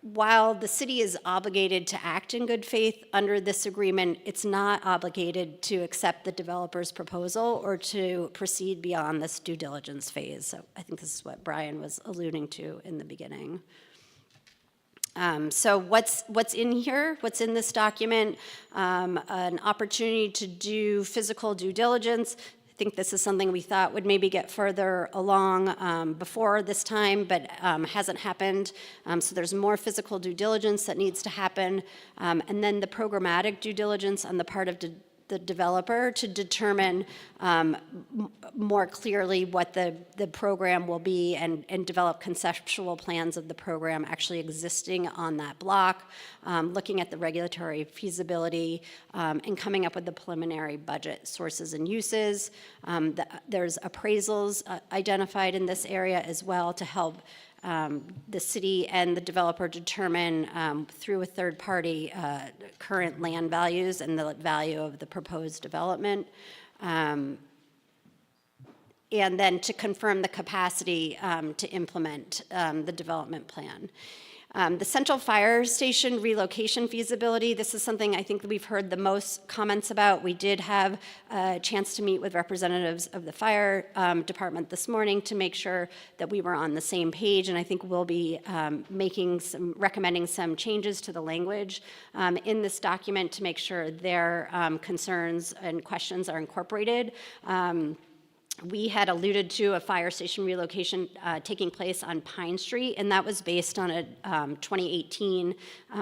while the city is obligated to act in good faith under this agreement, it's not obligated to accept the developer's proposal or to proceed beyond this due diligence phase. So I think this is what Brian was alluding to in the beginning. So what's in here? What's in this document? An opportunity to do physical due diligence. I think this is something we thought would maybe get further along before this time, but hasn't happened. So there's more physical due diligence that needs to happen. And then the programmatic due diligence on the part of the developer to determine more clearly what the program will be and develop conceptual plans of the program actually existing on that block, looking at the regulatory feasibility, and coming up with the preliminary budget sources and uses. There's appraisals identified in this area as well to help the city and the developer determine through a third party current land values and the value of the proposed development. And then to confirm the capacity to implement the development plan. The Central Fire Station relocation feasibility, this is something I think that we've heard the most comments about. We did have a chance to meet with representatives of the fire department this morning to make sure that we were on the same page, and I think we'll be recommending some changes to the language in this document to make sure their concerns and questions are incorporated. We had alluded to a fire station relocation taking place on Pine Street, and that was based on a 2018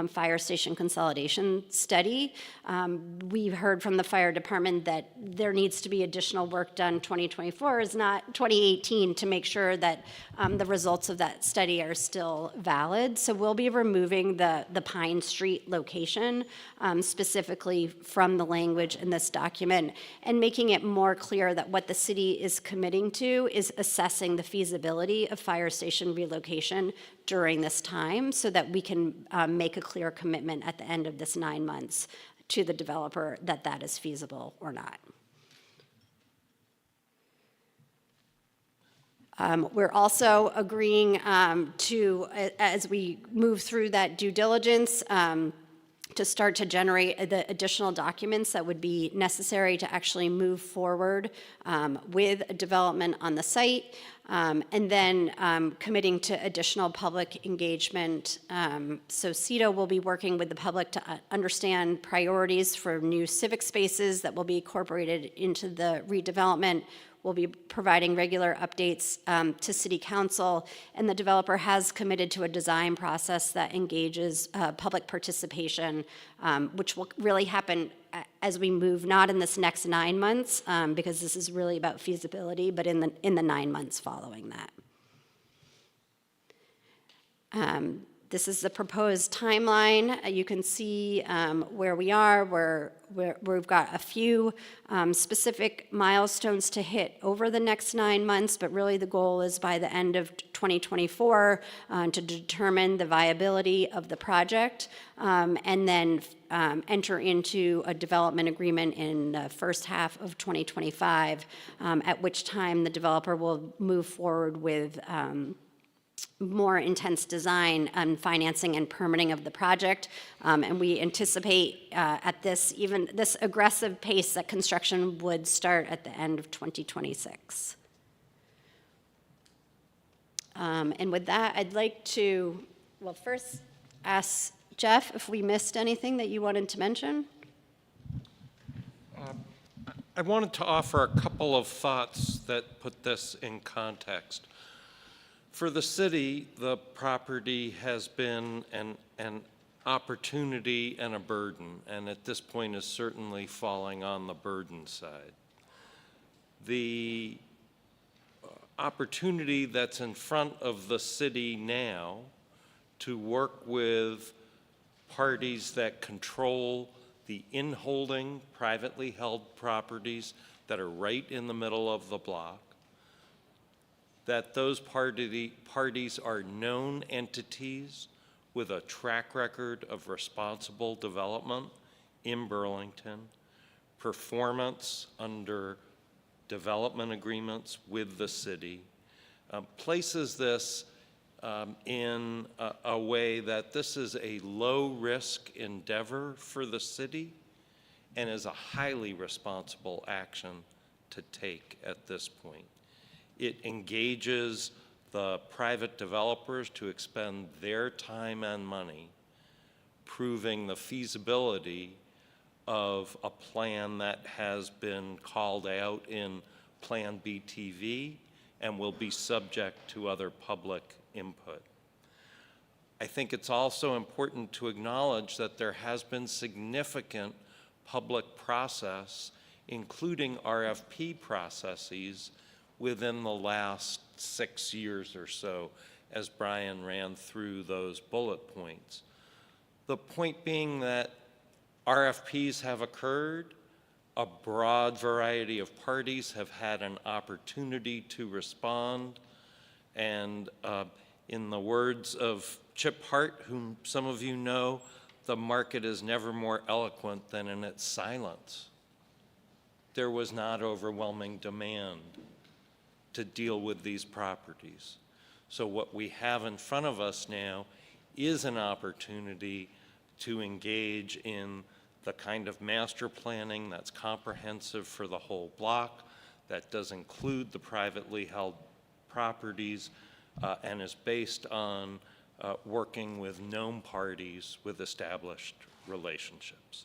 fire station consolidation study. We've heard from the fire department that there needs to be additional work done. 2024 is not 2018 to make sure that the results of that study are still valid. So we'll be removing the Pine Street location specifically from the language in this document and making it more clear that what the city is committing to is assessing the feasibility of fire station relocation during this time so that we can make a clear commitment at the end of this 9 months to the developer that that is feasible or not. We're also agreeing to, as we move through that due diligence, to start to generate the additional documents that would be necessary to actually move forward with a development on the site, and then committing to additional public engagement. So CEDO will be working with the public to understand priorities for new civic spaces that will be incorporated into the redevelopment. We'll be providing regular updates to City Council, and the developer has committed to a design process that engages public participation, which will really happen as we move, not in this next 9 months, because this is really about feasibility, but in the 9 months following that. This is the proposed timeline. You can see where we are. We've got a few specific milestones to hit over the next 9 months, but really the goal is by the end of 2024 to determine the viability of the project and then enter into a development agreement in the first half of 2025, at which time the developer will move forward with more intense design and financing and permitting of the project. And we anticipate at this aggressive pace that construction would start at the end of 2026. And with that, I'd like to, well, first ask Jeff if we missed anything that you wanted to mention. I wanted to offer a couple of thoughts that put this in context. For the city, the property has been an opportunity and a burden, and at this point is certainly falling on the burden side. The opportunity that's in front of the city now to work with parties that control the in-holding, privately held properties that are right in the middle of the block, that those parties are known entities with a track record of responsible development in Burlington, performance under development agreements with the city, places this in a way that this is a low-risk endeavor for the city and is a highly responsible action to take at this point. It engages the private developers to expend their time and money proving the feasibility of a plan that has been called out in Plan BTV and will be subject to other public input. I think it's also important to acknowledge that there has been significant public process, including RFP processes, within the last 6 years or so, as Brian ran through those bullet points. The point being that RFPs have occurred, a broad variety of parties have had an opportunity to respond, and in the words of Chip Hart, whom some of you know, the market is never more eloquent than in its silence. There was not overwhelming demand to deal with these properties. So what we have in front of us now is an opportunity to engage in the kind of master planning that's comprehensive for the whole block, that does include the privately held properties, and is based on working with known parties with established relationships.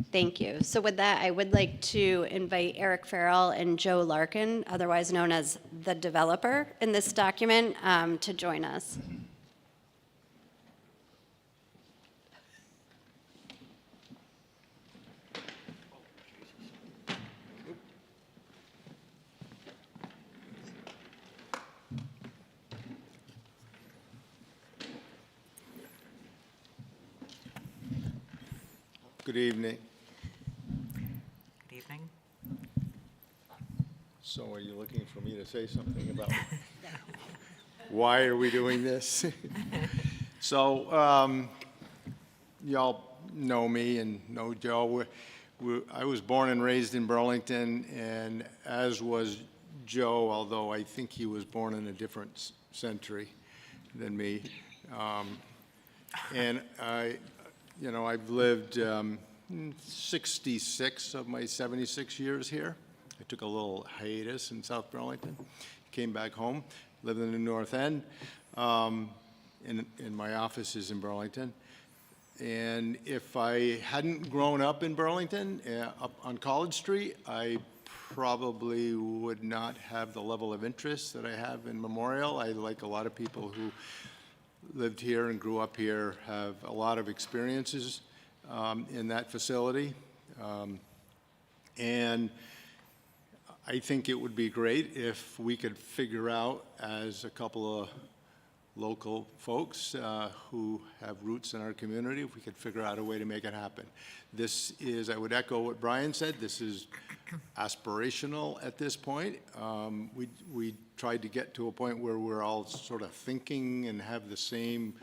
Thank you. So with that, I would like to invite Eric Farrell and Joe Larkin, otherwise known as the developer in this document, to join us. Good evening. Good evening. So are you looking for me to say something about why are we doing this? So y'all know me and know Joe. I was born and raised in Burlington, and as was Joe, although I think he was born in a different century than me. And I've lived 66 of my 76 years here. I took a little hiatus in South Burlington, came back home, lived in the North End, and my office is in Burlington. And if I hadn't grown up in Burlington, up on College Street, I probably would not have the level of interest that I have in Memorial. I, like a lot of people who lived here and grew up here, have a lot of experiences in that facility. And I think it would be great if we could figure out, as a couple of local folks who have roots in our community, if we could figure out a way to make it happen. This is, I would echo what Brian said, this is aspirational at this point. We tried to get to a point where we're all sort of thinking and have the same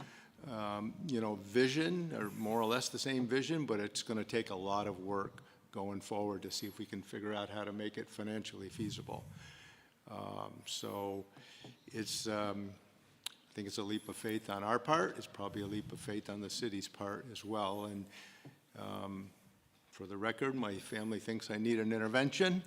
vision, or more or less the same vision, but it's going to take a lot of work going forward to see if we can figure out how to make it financially feasible. So it's, I think it's a leap of faith on our part. It's probably a leap of faith on the city's part as well. And for the record, my family thinks I need an intervention.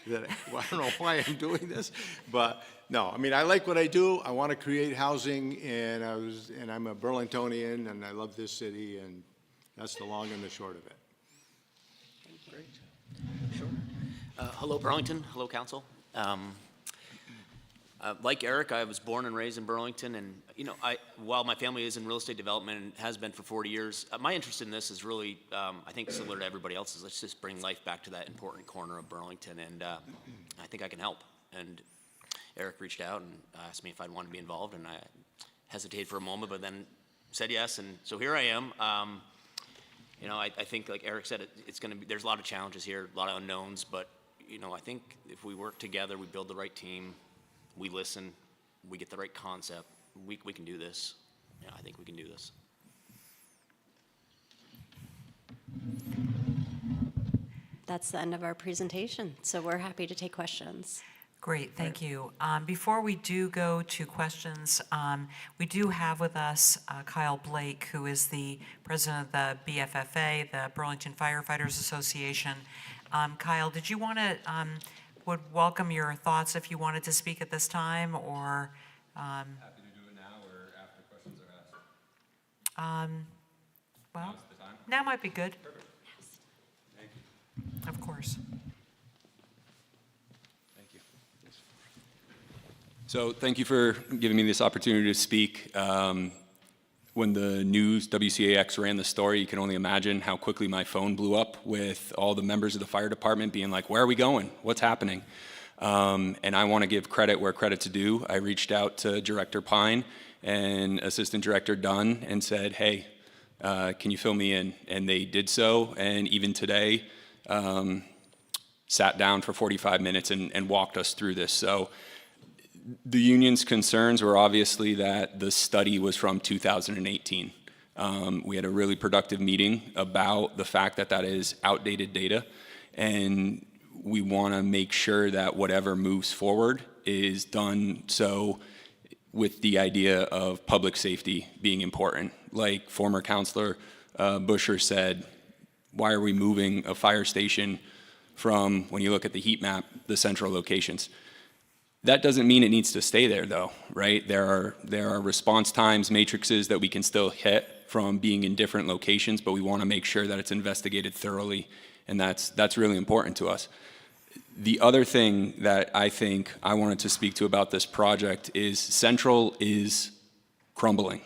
that I don't know why I'm doing this, but no, I mean, I like what I do. I want to create housing, and I'm a Burlingtonian, and I love this city, and that's the long and the short of it. Hello, Burlington. Hello, council. Like Eric, I was born and raised in Burlington, and while my family is in real estate development and has been for 40 years, my interest in this is really, I think, similar to everybody else's. Let's just bring life back to that important corner of Burlington, and I think I can help. And Eric reached out and asked me if I'd want to be involved, and I hesitated for a moment, but then said yes, and so here I am. I think, like Eric said, it's going to be. There's a lot of challenges here, a lot of unknowns, but I think if we work together, we build the right team, we listen, we get the right concept, we can do this. I think we can do this. That's the end of our presentation, so we're happy to take questions. Great, thank you. Before we do go to questions, we do have with us Kyle Blake, who is the president of the BFFA, the Burlington Firefighters Association. Kyle, did you want to, would welcome your thoughts if you wanted to speak at this time, or? Happy to do it now or after questions are asked. Well, Now's the time. now might be good. Perfect. Thank you. Of course. So thank you for giving me this opportunity to speak. When the news, WCAX ran the story, you can only imagine how quickly my phone blew up with all the members of the fire department being like, where are we going? What's happening? And I want to give credit where credit's due. I reached out to Director Pine and Assistant Director Dunn and said, hey, can you fill me in? And they did so, and even today, sat down for 45 minutes and walked us through this. So the union's concerns were obviously that the study was from 2018. We had a really productive meeting about the fact that that is outdated data, and we want to make sure that whatever moves forward is done so with the idea of public safety being important. Like former Councilor Busher said, why are we moving a fire station from, when you look at the heat map, the central locations? That doesn't mean it needs to stay there, though, right? There are response times, matrices that we can still hit from being in different locations, but we want to make sure that it's investigated thoroughly, and that's really important to us. The other thing that I think I wanted to speak to about this project is Central is crumbling.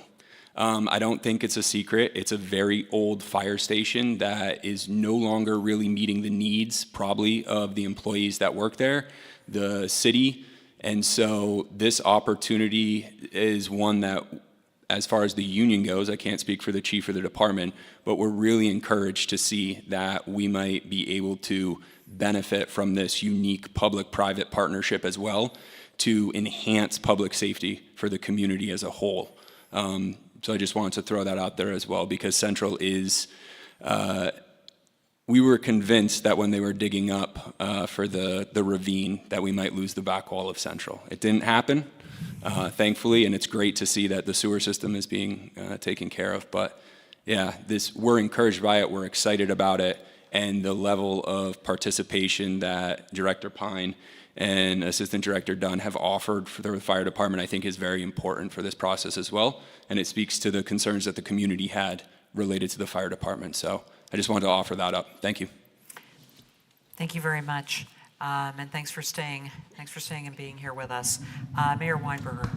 I don't think it's a secret. It's a very old fire station that is no longer really meeting the needs, probably, of the employees that work there, the city. And so this opportunity is one that, as far as the union goes, I can't speak for the chief or the department, but we're really encouraged to see that we might be able to benefit from this unique public-private partnership as well to enhance public safety for the community as a whole. So I just wanted to throw that out there as well, because Central is, we were convinced that when they were digging up for the ravine that we might lose the back wall of Central. It didn't happen, thankfully, and it's great to see that the sewer system is being taken care of. But yeah, we're encouraged by it, we're excited about it, and the level of participation that Director Pine and Assistant Director Dunn have offered for the fire department, I think, is very important for this process as well, and it speaks to the concerns that the community had related to the fire department. So I just wanted to offer that up. Thank you. Thank you very much, and thanks for staying and being here with us. Mayor Weinberger.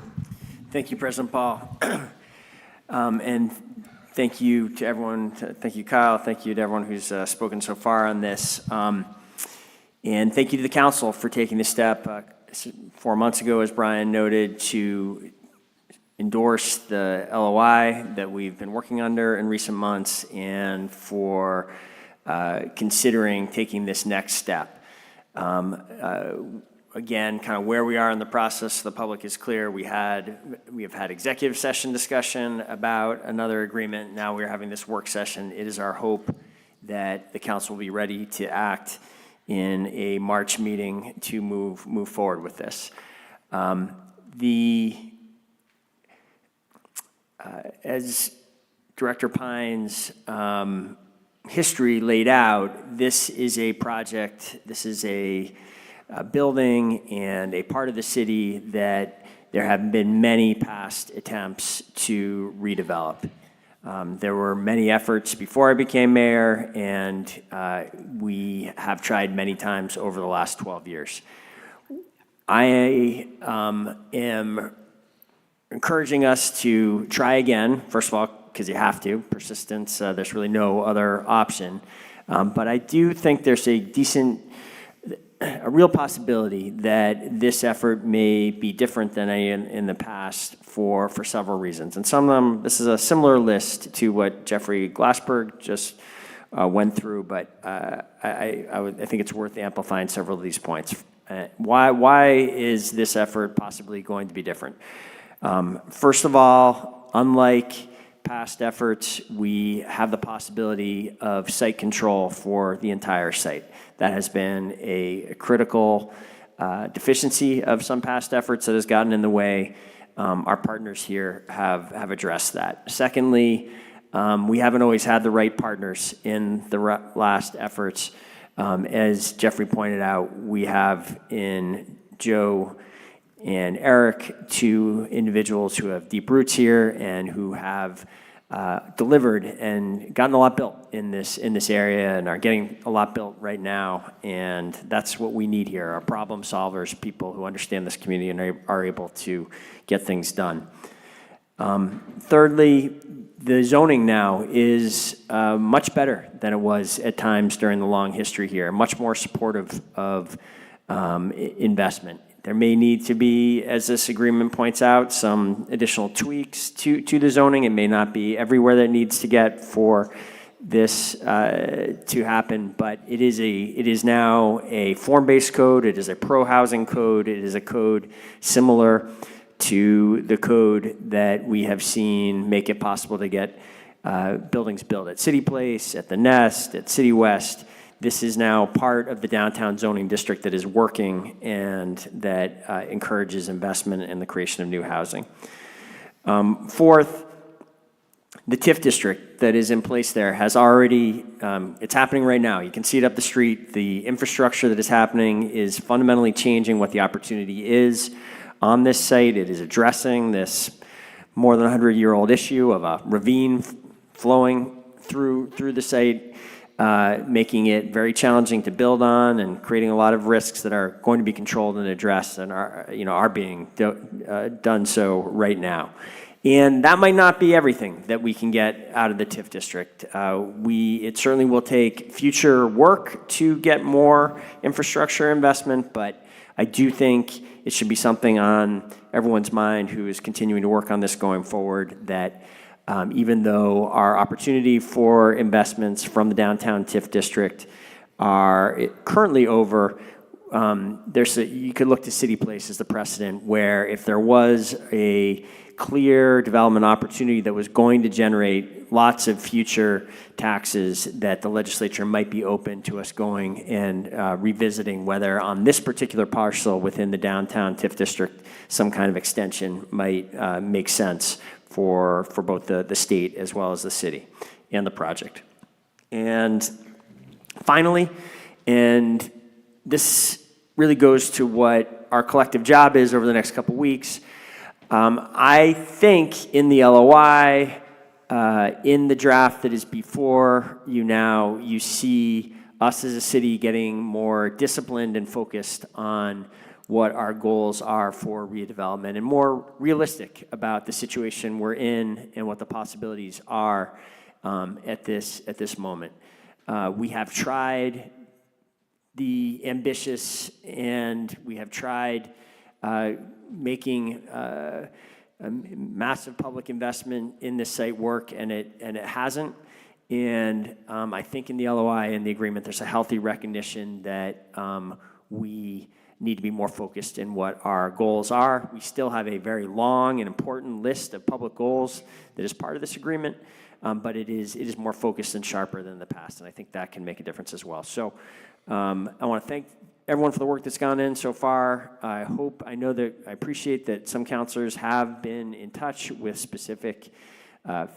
Thank you, President Paul. And thank you to everyone. Thank you, Kyle. Thank you to everyone who's spoken so far on this. And thank you to the council for taking this step 4 months ago, as Brian noted, to endorse the LOI that we've been working under in recent months, and for considering taking this next step. Again, kind of where we are in the process, the public is clear. We have had executive session discussion about another agreement. Now we're having this work session. It is our hope that the council will be ready to act in a March meeting to move forward with this. As Director Pine's history laid out, this is a project, this is a building and a part of the city that there have been many past attempts to redevelop. There were many efforts before I became mayor, and we have tried many times over the last 12 years. I am encouraging us to try again, first of all, because you have to. Persistence, there's really no other option. But I do think there's a real possibility that this effort may be different than in the past for several reasons. And some of them, this is a similar list to what Jeffrey Glassberg just went through, but I think it's worth amplifying several of these points. Why is this effort possibly going to be different? First of all, unlike past efforts, we have the possibility of site control for the entire site. That has been a critical deficiency of some past efforts that has gotten in the way. Our partners here have addressed that. Secondly, we haven't always had the right partners in the last efforts. As Jeffrey pointed out, we have in Joe and Eric, two individuals who have deep roots here and who have delivered and gotten a lot built in this area and are getting a lot built right now. And that's what we need here, are problem solvers, people who understand this community and are able to get things done. Thirdly, the zoning now is much better than it was at times during the long history here, much more supportive of investment. There may need to be, as this agreement points out, some additional tweaks to the zoning. It may not be everywhere that it needs to get for this to happen, but it is now a form-based code. It is a pro-housing code. It is a code similar to the code that we have seen make it possible to get buildings built at City Place, at the Nest, at City West. This is now part of the downtown zoning district that is working and that encourages investment and the creation of new housing. Fourth, the TIF district that is in place there has already, it's happening right now. You can see it up the street. The infrastructure that is happening is fundamentally changing what the opportunity is on this site. It is addressing this more than 100-year-old issue of a ravine flowing through the site, making it very challenging to build on and creating a lot of risks that are going to be controlled and addressed and are being done so right now. And that might not be everything that we can get out of the TIF district. It certainly will take future work to get more infrastructure investment, but I do think it should be something on everyone's mind who is continuing to work on this going forward, that even though our opportunity for investments from the downtown TIF district are currently over, you could look to City Place as the precedent, where if there was a clear development opportunity that was going to generate lots of future taxes, that the legislature might be open to us going and revisiting whether on this particular parcel within the downtown TIF district some kind of extension might make sense for both the state as well as the city and the project. And finally, and this really goes to what our collective job is over the next couple weeks, I think in the LOI, in the draft that is before you now, you see us as a city getting more disciplined and focused on what our goals are for redevelopment and more realistic about the situation we're in and what the possibilities are at this moment. We have tried the ambitious, and we have tried making a massive public investment in this site work, and it hasn't. And I think in the LOI and the agreement, there's a healthy recognition that we need to be more focused in what our goals are. We still have a very long and important list of public goals that is part of this agreement, but it is more focused and sharper than the past, and I think that can make a difference as well. So I want to thank everyone for the work that's gone in so far. I appreciate that some counselors have been in touch with specific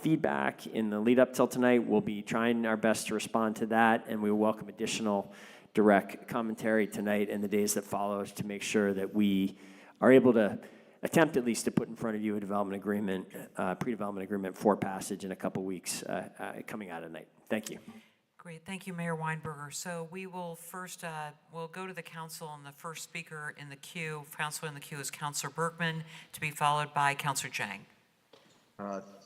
feedback in the lead up till tonight. We'll be trying our best to respond to that, and we welcome additional direct commentary tonight and the days that follow to make sure that we are able to attempt at least to put in front of you a development agreement, pre-development agreement for passage in a couple weeks coming out of tonight. Thank you. Great, thank you, Mayor Weinberger. So we will first, we'll go to the council, and the first speaker in the queue, councilor in the queue is Councilor Bergman, to be followed by Councilor Jang.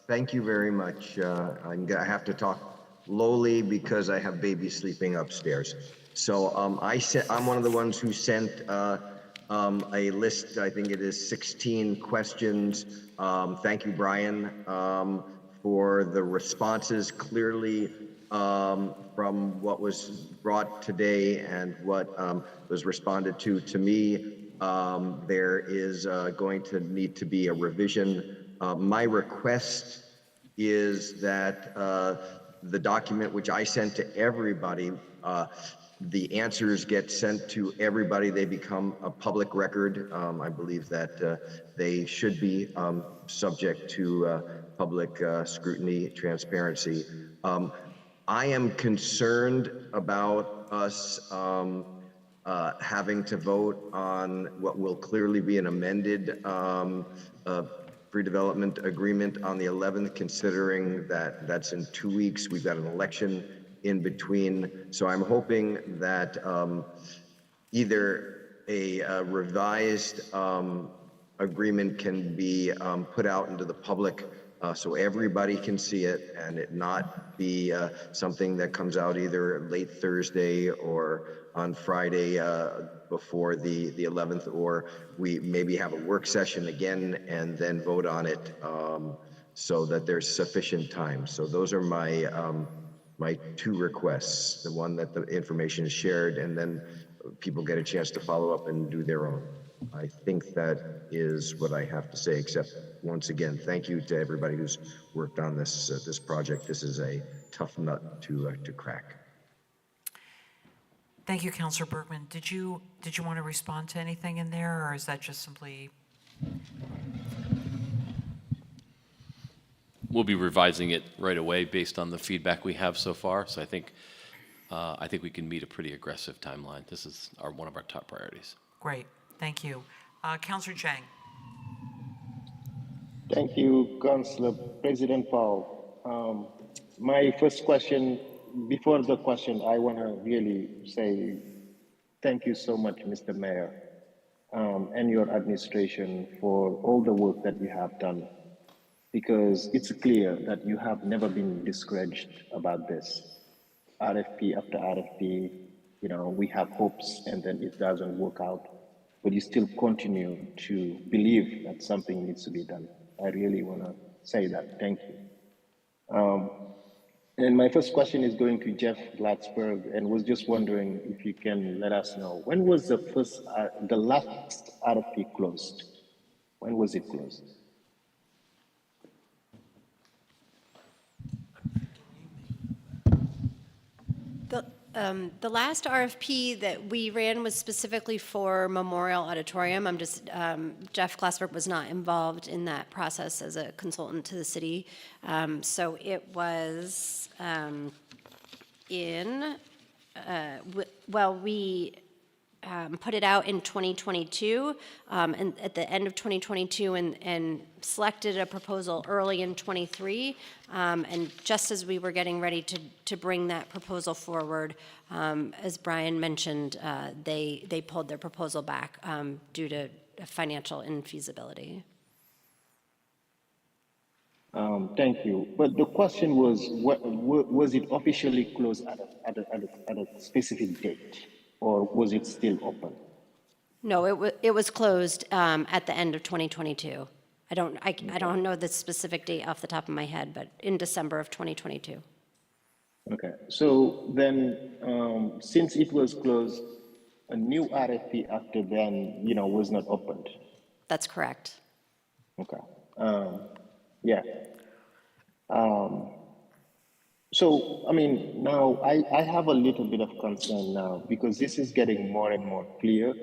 Thank you very much. I have to talk lowly because I have babies sleeping upstairs. So I'm one of the ones who sent a list, I think it is 16 questions. Thank you, Brian, for the responses. Clearly, from what was brought today and what was responded to me, there is going to need to be a revision. My request is that the document which I sent to everybody, the answers get sent to everybody. They become a public record. I believe that they should be subject to public scrutiny, transparency. I am concerned about us having to vote on what will clearly be an amended pre-development agreement on the 11th, considering that that's in 2 weeks. We've got an election in between. So I'm hoping that either a revised agreement can be put out into the public so everybody can see it, and it not be something that comes out either late Thursday or on Friday before the 11th, or we maybe have a work session again and then vote on it so that there's sufficient time. So those are my my two requests, the one that the information is shared and then people get a chance to follow up and do their own. I think that is what I have to say, except once again, thank you to everybody who's worked on this this project. This is a tough nut to crack. Thank you, Councilor Bergman. Did you want to respond to anything in there, or is that just simply? We'll be revising it right away based on the feedback we have so far. So I think we can meet a pretty aggressive timeline. This is one of our top priorities. Great, thank you. Councilor Jang. Thank you, Councilor President Paul. My first question, before the question, I want to really say thank you so much, Mr. Mayor, and your administration for all the work that you have done, because it's clear that you have never been discouraged about this. RFP after RFP, you know, we have hopes and then it doesn't work out, but you still continue to believe that something needs to be done. I really want to say that. Thank you. And my first question is going to Jeff Glatzberg, and was just wondering if you can let us know, when was the last RFP closed? When was it closed? The last RFP that we ran was specifically for Memorial Auditorium. Jeff Glassberg was not involved in that process as a consultant to the city. So it was we put it out in 2022, and at the end of 2022, and selected a proposal early in 23. And just as we were getting ready to bring that proposal forward, as Brian mentioned, they pulled their proposal back due to financial infeasibility. Thank you. But the question was, was it officially closed at a specific date, or was it still open? No, it was closed at the end of 2022. I don't know the specific date off the top of my head, but in December of 2022. Okay, so then since it was closed, a new RFP after then, you know, was not opened. That's correct. Okay. Yeah. So, I mean, now I have a little bit of concern now because this is getting more and more clear.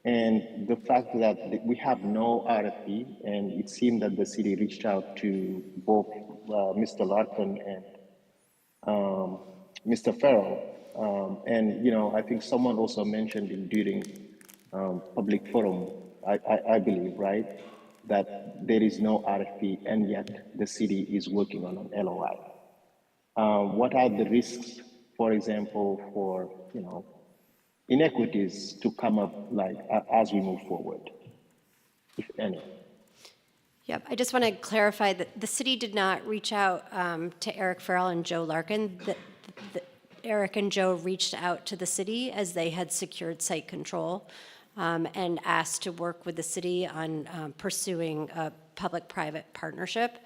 And the fact that we have no RFP, and it seemed that the city reached out to both Mr. Larkin and Mr. Farrell And, I think someone also mentioned during public forum, I believe, right, that there is no RFP and yet the city is working on an LOI. What are the risks, for example, for, inequities to come up like as we move forward, if any? Yep, I just want to clarify that the city did not reach out to Eric Farrell and Joe Larkin. Eric and Joe reached out to the city as they had secured site control and asked to work with the city on pursuing a public-private partnership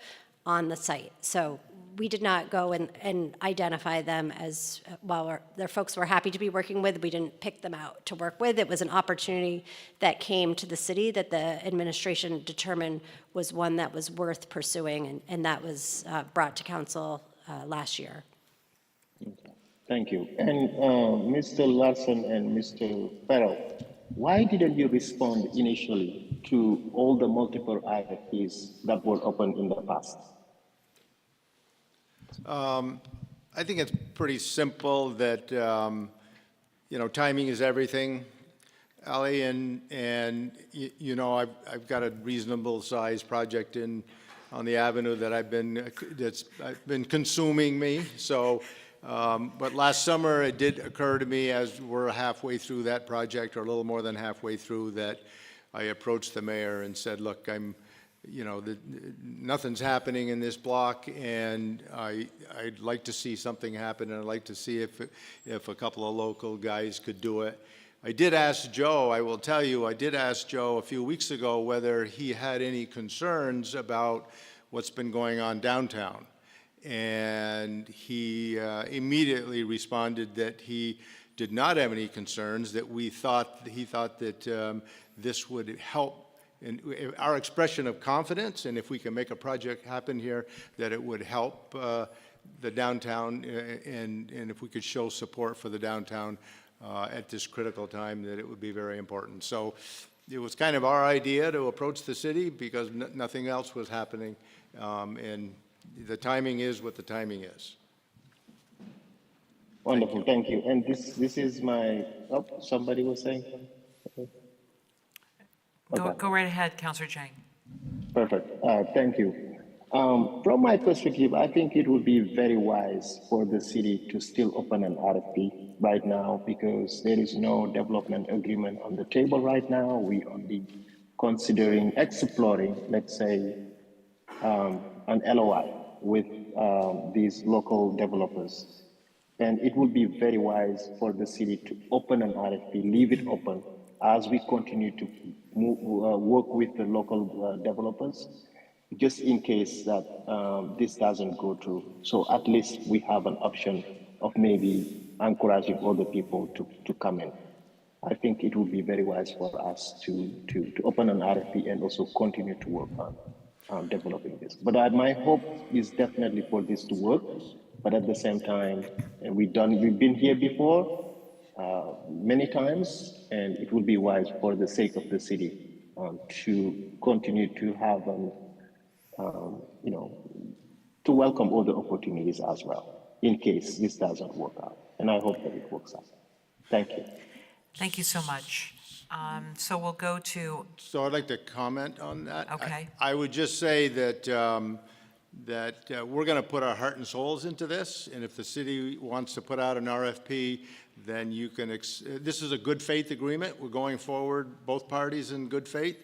on the site. So we did not go and identify them as, while their folks were happy to be working with, we didn't pick them out to work with. It was an opportunity that came to the city that the administration determined was one that was worth pursuing, and that was brought to council last year. Thank you. And Mr. Larson and Mr. Farrell, why didn't you respond initially to all the multiple RFPs that were opened in the past? I think it's pretty simple that, timing is everything, Ali, and I've got a reasonable sized project on the avenue that's been consuming me. So, but last summer it did occur to me as we're halfway through that project, or a little more than halfway through, that I approached the mayor and said, look, nothing's happening in this block, and I'd like to see something happen, and I'd like to see if a couple of local guys could do it. I did ask Joe, I will tell you, I did ask Joe a few weeks ago whether he had any concerns about what's been going on downtown. And he immediately responded that he did not have any concerns, that he thought that this would help in our expression of confidence, and if we can make a project happen here, that it would help the downtown, and if we could show support for the downtown at this critical time, that it would be very important. So it was kind of our idea to approach the city because nothing else was happening, and the timing is what the timing is. Wonderful, thank you. And this is my, somebody was saying something? Okay. Go right ahead, Councilor Chang. Perfect. Thank you. From my perspective, I think it would be very wise for the city to still open an RFP right now because there is no development agreement on the table right now. We are only considering exploring, let's say, an LOI with these local developers. And it would be very wise for the city to open an RFP, leave it open, as we continue to work with the local developers, just in case that this doesn't go through. So at least we have an option of maybe encouraging other people to come in. I think it would be very wise for us to open an RFP and also continue to work on developing this. But my hope is definitely for this to work. But at the same time, we've been here before, many times, and it would be wise for the sake of the city to continue to have, to welcome other opportunities as well, in case this doesn't work out. And I hope that it works out. Thank you. Thank you so much. So we'll go to... So I'd like to comment on that. Okay. I would just say that we're going to put our heart and souls into this, and if the city wants to put out an RFP, then you can, this is a good faith agreement. We're going forward, both parties in good faith.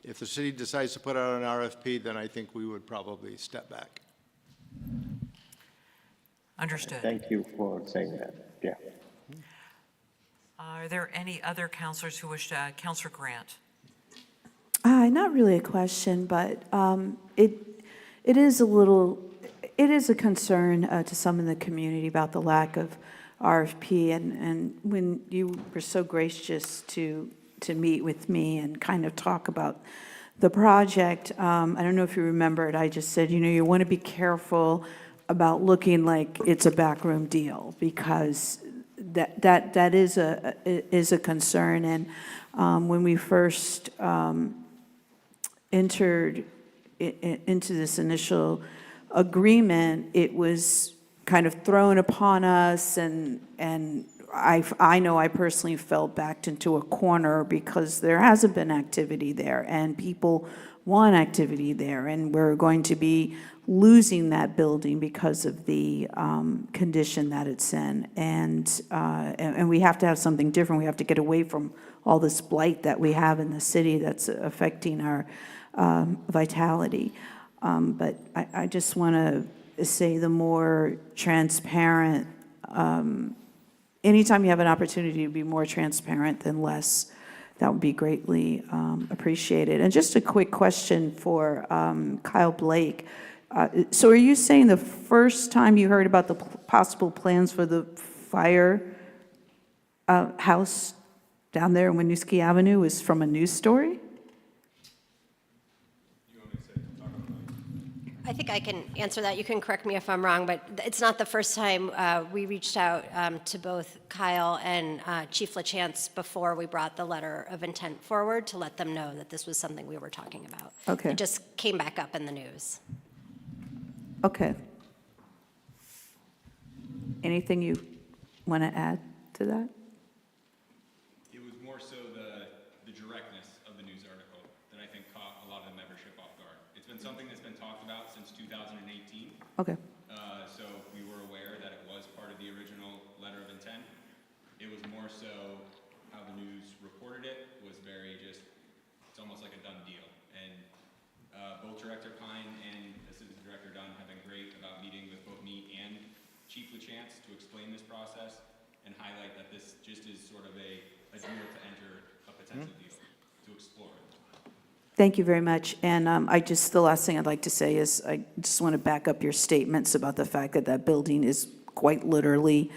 If the city decides to put out an RFP, then I think we would probably step back. Understood. Thank you for saying that, yeah. Are there any other councilors who wish to, Councilor Grant? Not really a question, but it is a concern to some in the community about the lack of RFP, and when you were so gracious to meet with me and kind of talk about the project, I don't know if you remember it, I just said, you want to be careful about looking like it's a backroom deal, because that is a concern. And when we first entered into this initial agreement, it was kind of thrown upon us, and I know I personally felt backed into a corner because there hasn't been activity there, and people want activity there, and we're going to be losing that building because of the condition that it's in. And we have to have something different. We have to get away from all this blight that we have in the city that's affecting our vitality. But I just want to say the more transparent, anytime you have an opportunity to be more transparent than less, that would be greatly appreciated. And just a quick question for Kyle Blake. So are you saying the first time you heard about the possible plans for the fire house down there in Winooski Avenue was from a news story? I think I can answer that. You can correct me if I'm wrong, but it's not the first time we reached out to both Kyle and Chief LaChance before we brought the letter of intent forward to let them know that this was something we were talking about. Okay. It just came back up in the news. Okay. Anything you want to add to that? It was more so the directness of the news article that I think caught a lot of the membership off guard. It's been something that's been talked about since 2018. Okay. So we were aware that it was part of the original letter of intent. It was more so how the news reported it was very just, it's almost like a done deal. And both Director Pine and Assistant Director Dunn have been great about meeting with both me and Chief LaChance to explain this process and highlight that this just is sort of a deal to enter a potential deal, to explore it. Thank you very much. And the last thing I'd like to say is I just want to back up your statements about the fact that that building is quite literally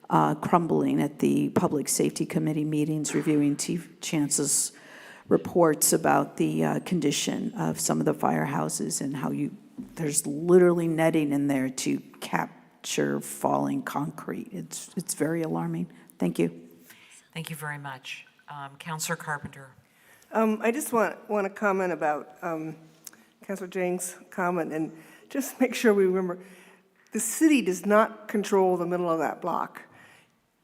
crumbling at the Public Safety Committee meetings, reviewing Chief Chance's reports about the condition of some of the firehouses and how there's literally netting in there to capture falling concrete. It's very alarming. Thank you. Thank you very much. Councilor Carpenter. I just want to comment about Councilor Jang's comment, and just make sure we remember, the city does not control the middle of that block.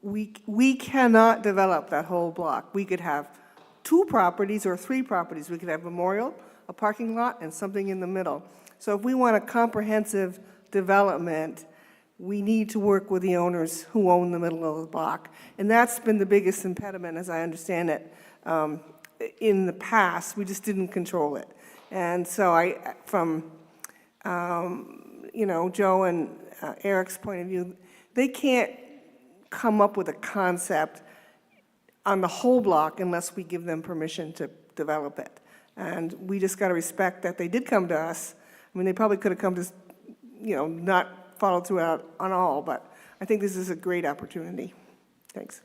We cannot develop that whole block. We could have 2 properties or 3 properties. We could have Memorial, a parking lot, and something in the middle. So if we want a comprehensive development, we need to work with the owners who own the middle of the block. And that's been the biggest impediment, as I understand it, in the past. We just didn't control it. And so from Joe and Eric's point of view, they can't come up with a concept on the whole block unless we give them permission to develop it. And we just got to respect that they did come to us. I mean, they probably could have come to, not followed through on all, but I think this is a great opportunity. Thanks.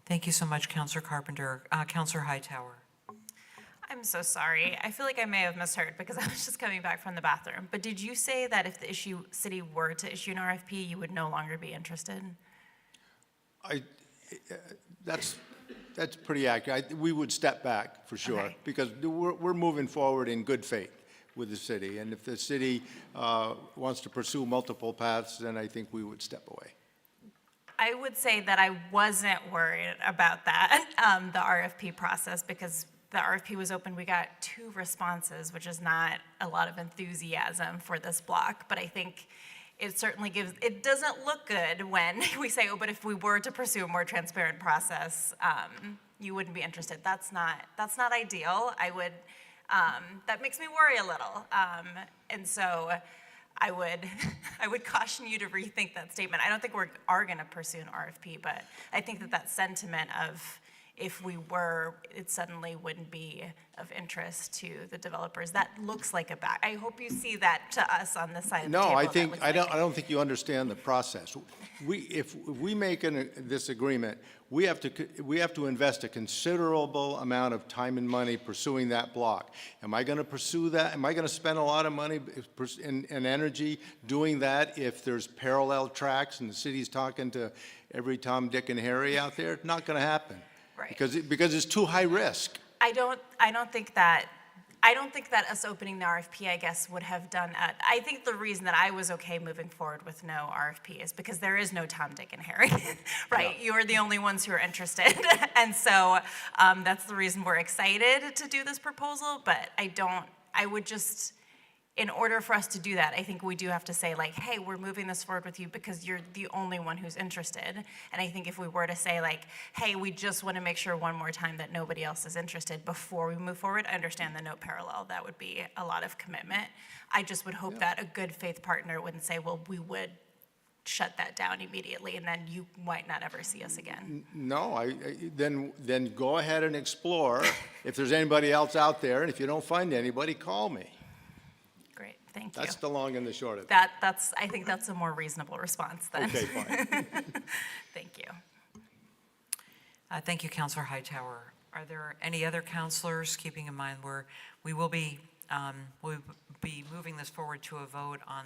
Thank you so much, Councilor Carpenter. Councilor Hightower. I'm so sorry. I feel like I may have misheard because I was just coming back from the bathroom. But did you say that if the city were to issue an RFP, you would no longer be interested? That's pretty accurate. We would step back for sure, Okay. because we're moving forward in good faith with the city. And if the city wants to pursue multiple paths, then I think we would step away. I would say that I wasn't worried about that, the RFP process, because the RFP was open. We got 2 responses, which is not a lot of enthusiasm for this block. But I think it certainly it doesn't look good when we say, oh, but if we were to pursue a more transparent process, you wouldn't be interested. That's not ideal. That makes me worry a little. And so I would caution you to rethink that statement. I don't think we are going to pursue an RFP, but I think that sentiment of if we were, it suddenly wouldn't be of interest to the developers. That looks like a back. I hope you see that to us on this side of the table. No, I don't think you understand the process. If we make this agreement, we have to invest a considerable amount of time and money pursuing that block. Am I going to pursue that? Am I going to spend a lot of money and energy doing that if there's parallel tracks and the city's talking to every Tom, Dick, and Harry out there? Not going to happen. Right. Because it's too high risk. I don't think that I don't think that us opening the RFP, I guess, would have done that. I think the reason that I was okay moving forward with no RFP is because there is no Tom, Dick, and Harry, right? Yeah. You're the only ones who are interested. And so that's the reason we're excited to do this proposal, but I would just, in order for us to do that, I think we do have to say like, hey, we're moving this forward with you because you're the only one who's interested. And I think if we were to say like, hey, we just want to make sure one more time that nobody else is interested before we move forward, I understand the no parallel. That would be a lot of commitment. I just would hope that a good faith partner wouldn't say, well, we would shut that down immediately and then you might not ever see us again. No, then go ahead and explore. If there's anybody else out there, and if you don't find anybody, call me. Great, thank you. That's the long and the short of it. I think that's a more reasonable response then. Okay, fine. Thank you. Thank you, Councilor Hightower. Are there any other councilors, keeping in mind we will be moving this forward to a vote on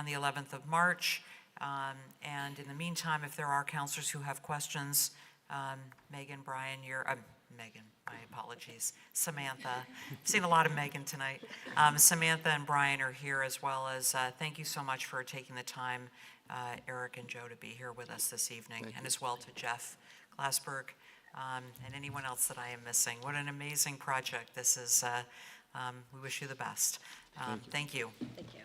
the 11th of March. And in the meantime, if there are councilors who have questions, Megan, Brian, Megan, my apologies, Samantha. I've seen a lot of Megan tonight. Samantha and Brian are here, as well as thank you so much for taking the time, Eric and Joe, to be here with us this evening, and as well to Jeff Glassberg and anyone else that I am missing. What an amazing project this is. We wish you the best. Thank you. Thank you.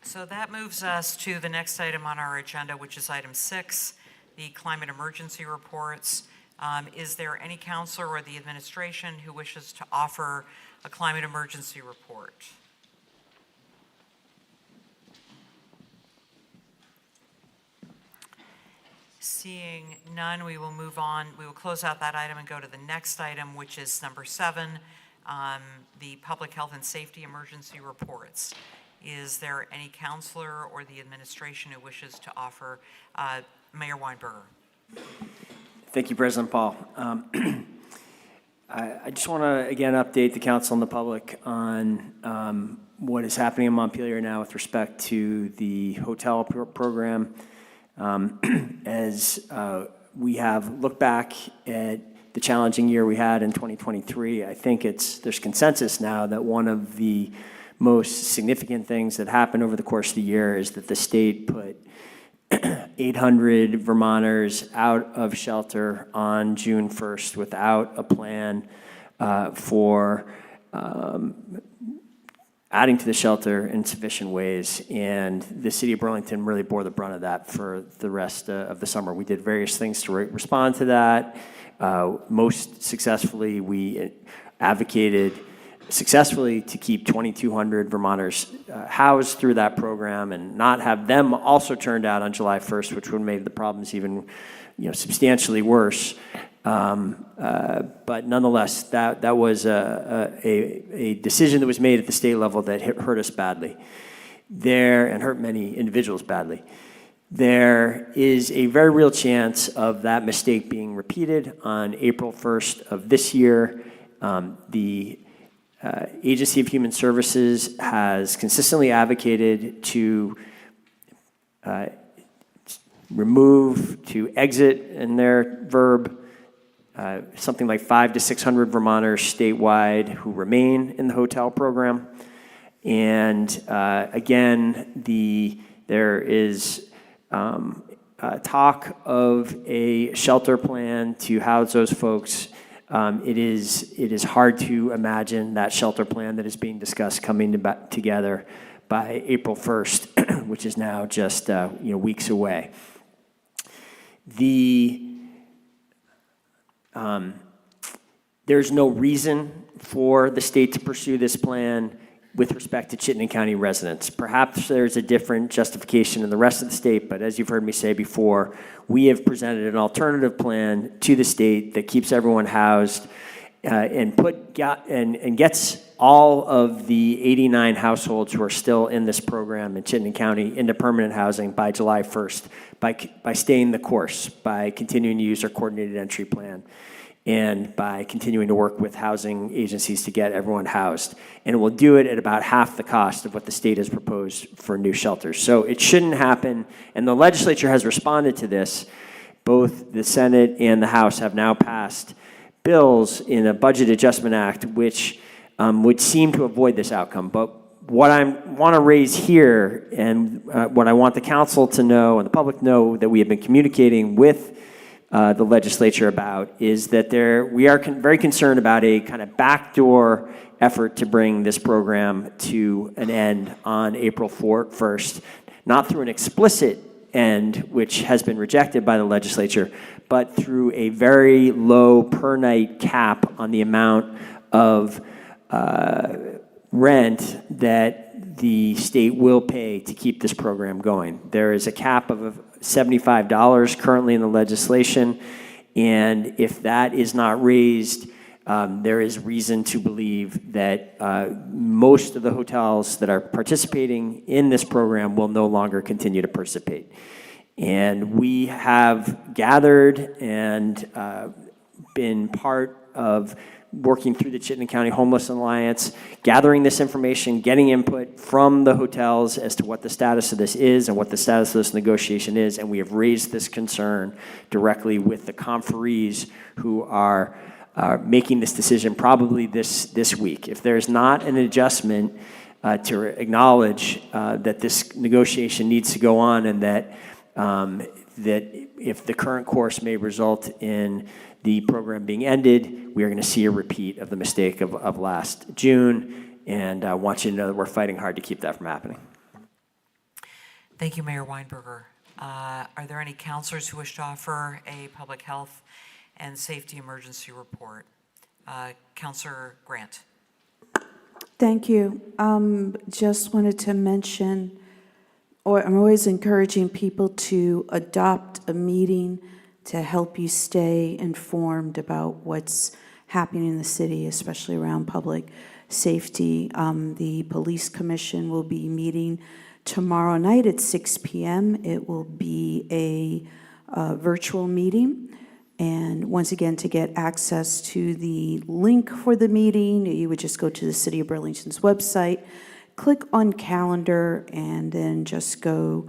So that moves us to the next item on our agenda, which is item 6, the climate emergency reports. Is there any counselor or the administration who wishes to offer a climate emergency report? Seeing none, we will move on. We will close out that item and go to the next item, which is number 7, the public health and safety emergency reports. Is there any counselor or the administration who wishes to offer? Mayor Weinberger. Thank you, President Paul. I just want to, again, update the council and the public on what is happening in Montpelier now with respect to the hotel program. As we have looked back at the challenging year we had in 2023, I think there's consensus now that one of the most significant things that happened over the course of the year is that the state put 800 Vermonters out of shelter on June 1st without a plan for adding to the shelter in sufficient ways. And the city of Burlington really bore the brunt of that for the rest of the summer. We did various things to respond to that. Most successfully, we advocated successfully to keep 2,200 Vermonters housed through that program and not have them also turned out on July 1st, which would have made the problems even, substantially worse. But nonetheless, that was a decision that was made at the state level that hurt us badly and hurt many individuals badly. There is a very real chance of that mistake being repeated on April 1st of this year. The Agency of Human Services has consistently advocated to to exit in their verb, something like 500 to 600 Vermonters statewide who remain in the hotel program. And again, there is talk of a shelter plan to house those folks. It is hard to imagine that shelter plan that is being discussed coming together by April 1st, which is now just weeks away. There's no reason for the state to pursue this plan with respect to Chittenden County residents. Perhaps there's a different justification in the rest of the state, but as you've heard me say before, we have presented an alternative plan to the state that keeps everyone housed and gets all of the 89 households who are still in this program in Chittenden County into permanent housing by July 1st by staying the course, by continuing to use our coordinated entry plan, and by continuing to work with housing agencies to get everyone housed. And it will do it at about half the cost of what the state has proposed for new shelters. So it shouldn't happen, and the legislature has responded to this both the Senate and the House have now passed bills in a Budget Adjustment Act, which would seem to avoid this outcome. But what I want to raise here, and what I want the council to know and the public know that we have been communicating with the legislature about, is that we are very concerned about a kind of backdoor effort to bring this program to an end on April 1st, not through an explicit end, which has been rejected by the legislature, but through a very low per night cap on the amount of rent that the state will pay to keep this program going. There is a cap of $75 currently in the legislation, and if that is not raised, there is reason to believe that most of the hotels that are participating in this program will no longer continue to participate. And we have gathered and been part of working through the Chittenden County Homeless Alliance, gathering this information, getting input from the hotels as to what the status of this is and what the status of this negotiation is, and we have raised this concern directly with the conferees who are making this decision probably this week. If there's not an adjustment to acknowledge that this negotiation needs to go on, and that if the current course may result in the program being ended, we are going to see a repeat of the mistake of last June, and I want you to know that we're fighting hard to keep that from happening. Thank you, Mayor Weinberger. Are there any counselors who wish to offer a public health and safety emergency report? Councilor Grant. Thank you. Just wanted to mention, I'm always encouraging people to adopt a meeting to help you stay informed about what's happening in the city, especially around public safety. The Police Commission will be meeting tomorrow night at 6 p.m. It will be a virtual meeting. And once again, to get access to the link for the meeting, you would just go to the City of Burlington's website, click on calendar, and then just go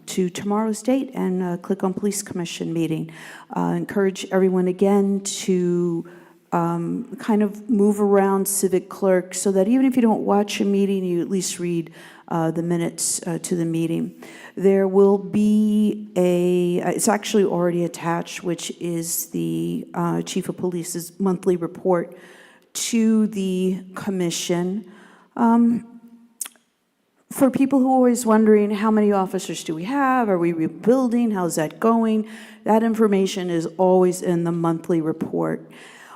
to tomorrow's date and click on Police Commission meeting. Encourage everyone again to kind of move around civic clerk so that even if you don't watch a meeting, you at least read the minutes to the meeting. There will be it's actually already attached, which is the Chief of Police's monthly report to the commission. For people who are always wondering, how many officers do we have? Are we rebuilding? How's that going? That information is always in the monthly report.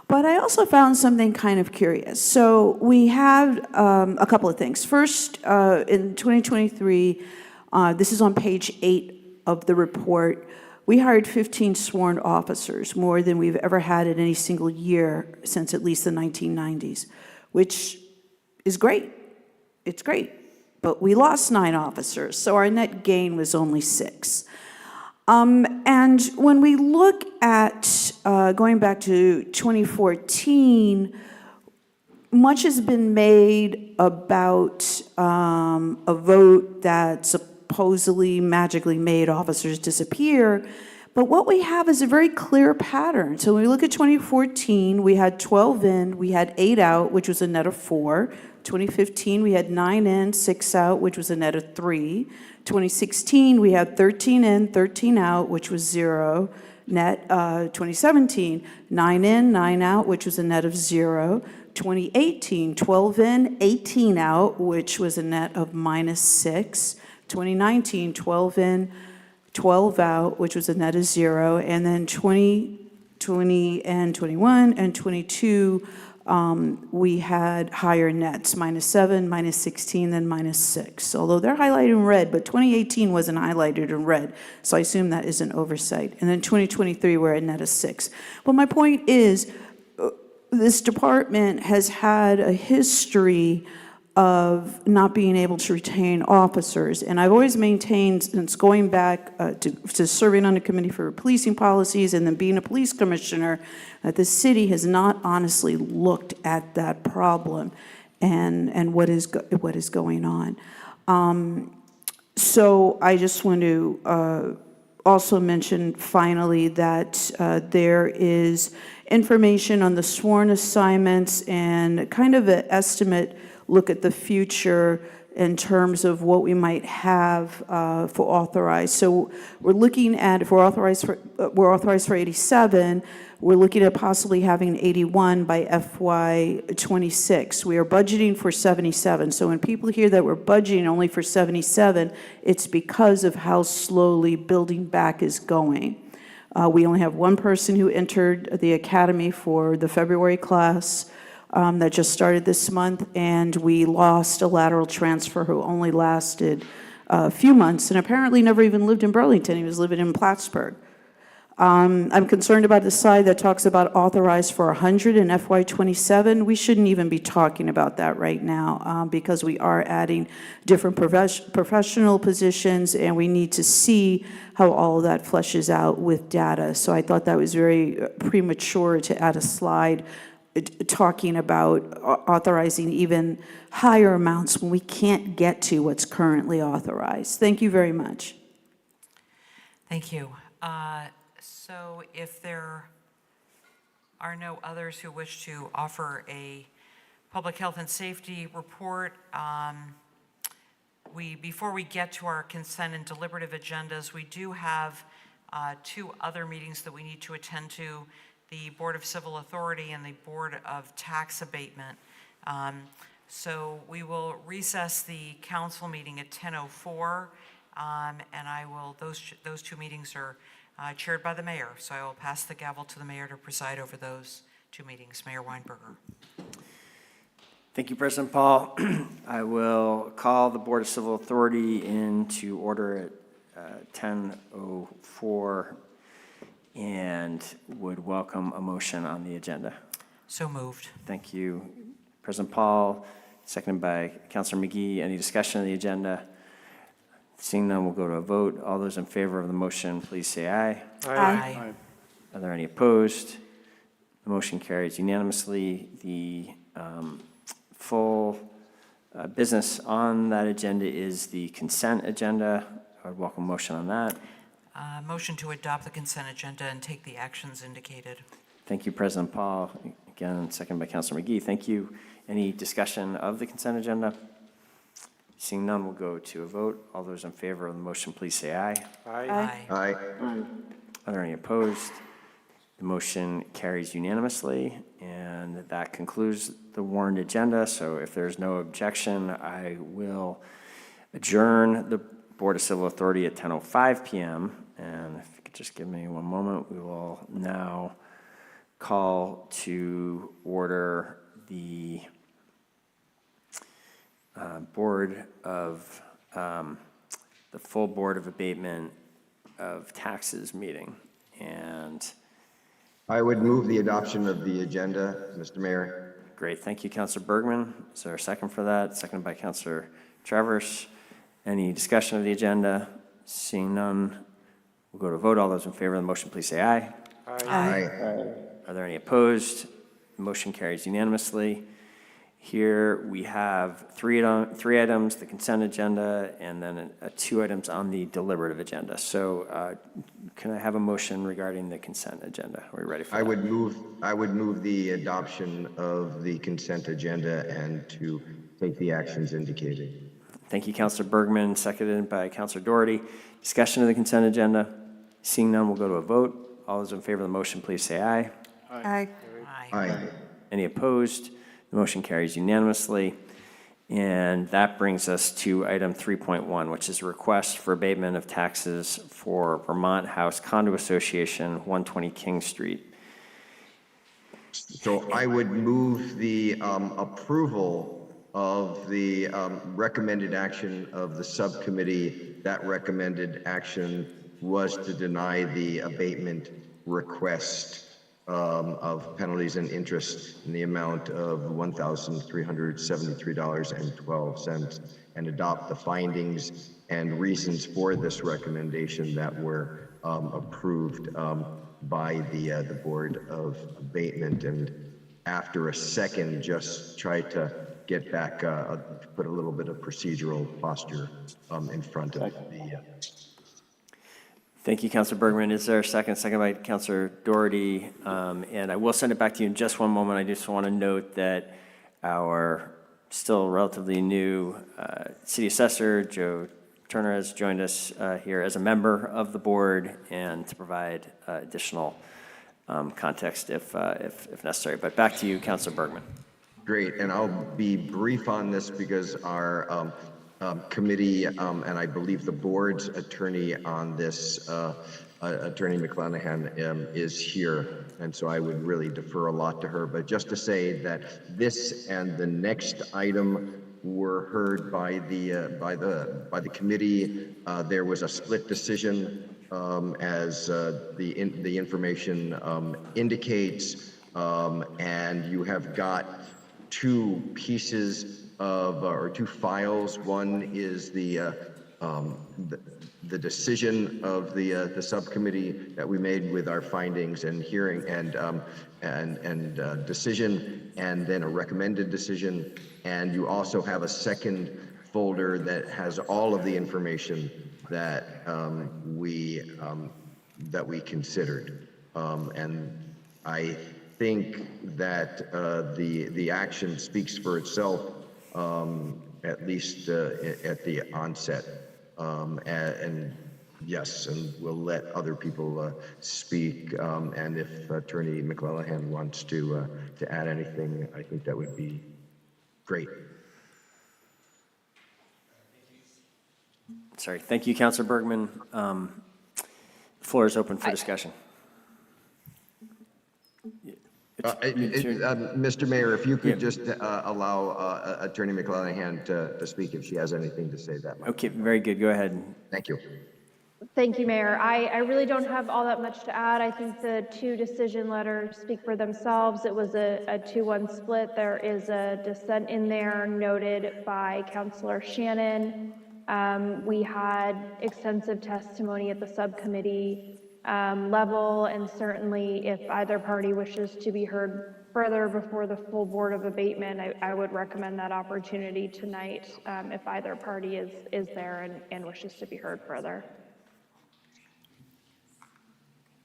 But I also found something kind of curious. So we had a couple of things. First, in 2023, this is on page 8 of the report, we hired 15 sworn officers, more than we've ever had in any single year since at least the 1990s, which is great. It's great. But we lost 9 officers, so our net gain was only 6. And when we look at going back to 2014, much has been made about a vote that supposedly magically made officers disappear. But what we have is a very clear pattern. So when we look at 2014, we had 12 in, we had 8 out, which was a net of 4. 2015, we had 9 in, 6 out, which was a net of 3. 2016, we had 13 in, 13 out, which was 0 net. 2017, 9 in, 9 out, which was a net of 0. 2018, 12 in, 18 out, which was a net of -6. 2019, 12 in, 12 out, which was a net of 0. And then 2020 and 21 and 22, we had higher nets, -7, -16, then -6. Although they're highlighted in red, but 2018 wasn't highlighted in red, so I assume that is an oversight. And then 2023, we're at net of 6. But my point is, this department has had a history of not being able to retain officers. And I've always maintained, since going back to serving on the Committee for Policing Policies and then being a police commissioner, that the city has not honestly looked at that problem and what is going on. So I just want to also mention finally that there is information on the sworn assignments and kind of an estimate look at the future in terms of what we might have for authorized. So we're looking at, if we're authorized for 87, we're looking at possibly having 81 by FY '26. We are budgeting for 77. So when people hear that we're budgeting only for 77, it's because of how slowly building back is going. We only have one person who entered the academy for the February class that just started this month, and we lost a lateral transfer who only lasted a few months and apparently never even lived in Burlington. He was living in Plattsburgh. I'm concerned about the slide that talks about authorized for 100 in FY '27. We shouldn't even be talking about that right now because we are adding different professional positions, and we need to see how all of that fleshes out with data. So I thought that was very premature to add a slide talking about authorizing even higher amounts when we can't get to what's currently authorized. Thank you very much. Thank you. So if there are no others who wish to offer a public health and safety report, before we get to our consent and deliberative agendas, we do have 2 other meetings that we need to attend to, the Board of Civil Authority and the Board of Tax Abatement. So we will recess the council meeting at 10:04, and those 2 meetings are chaired by the mayor. So I will pass the gavel to the mayor to preside over those 2 meetings. Mayor Weinberger. Thank you, President Paul. I will call the Board of Civil Authority into order at 10:04 and would welcome a motion on the agenda. So moved. Thank you, President Paul, seconded by Councilor McGee. Any discussion on the agenda? Seeing none, we'll go to a vote. All those in favor of the motion, please say aye. Aye. Are there any opposed? The motion carries unanimously. The full business on that agenda is the consent agenda. I would welcome a motion on that. Motion to adopt the consent agenda and take the actions indicated. Thank you, President Paul. Again, seconded by Councilor McGee. Thank you. Any discussion of the consent agenda? Seeing none, we'll go to a vote. All those in favor of the motion, please say aye. Aye. Aye. Are there any opposed? The motion carries unanimously, and that concludes the warned agenda. So if there's no objection, I will adjourn the Board of Civil Authority at 10:05 p.m. And if you could just give me one moment, we will now call to order the the full Board of Abatement of Taxes meeting. And I would move the adoption of the agenda, Mr. Mayor. great, thank you, Councilor Bergman. Is there a second for that? Seconded by Councilor Travers. Any discussion of the agenda? Seeing none, we'll go to vote. All those in favor of the motion, please say aye. Aye. Are there any opposed? The motion carries unanimously. Here we have three items, the consent agenda, and then 2 items on the deliberative agenda. So can I have a motion regarding the consent agenda? Are we ready for that? I would move the adoption of the consent agenda and to take the actions indicated. Thank you, Councilor Bergman, seconded by Councilor Doherty. Discussion of the consent agenda. Seeing none, we'll go to a vote. All those in favor of the motion, please say aye. Aye. Aye. Any opposed? The motion carries unanimously. And that brings us to item 3.1, which is a request for abatement of taxes for Vermont House Condo Association, 120 King Street. So I would move the approval of the recommended action of the subcommittee. That recommended action was to deny the abatement request of penalties and interest in the amount of $1,373.12 and adopt the findings and reasons for this recommendation that were approved by the Board of Abatement. And after a second, just try to get back, put a little bit of procedural posture in front of the Thank you, Councilor Bergman. Is there a second? Second by Councilor Doherty. And I will send it back to you in just one moment. I just want to note that our still relatively new city assessor, Joe Turner, has joined us here as a member of the board and to provide additional context if necessary. But back to you, Councilor Bergman. Great, and I'll be brief on this because our committee, and I believe the board's attorney on this, Attorney McClanahan, is here, and so I would really defer a lot to her. But just to say that this and the next item were heard by the committee. There was a split decision, as the information indicates, and you have got two pieces of, or two files. One is the decision of the subcommittee that we made with our findings and hearing and decision, and then a recommended decision. And you also have a second folder that has all of the information that we considered. And I think that the action speaks for itself, at least at the onset. And yes, and we'll let other people speak. And if Attorney McClellan wants to add anything, I think that would be great. Sorry. Thank you, Councilor Bergman. The floor is open for discussion. Mr. Mayor, if you could just allow Attorney McClellan to speak if she has anything to say, that might. Okay, very good. Go ahead. Thank you. Thank you, Mayor. I really don't have all that much to add. I think the two decision letters speak for themselves. It was a 2-1 split. There is a dissent in there noted by Councilor Shannon. We had extensive testimony at the subcommittee level, and certainly if either party wishes to be heard further before the full Board of Abatement, I would recommend that opportunity tonight if either party is there and wishes to be heard further.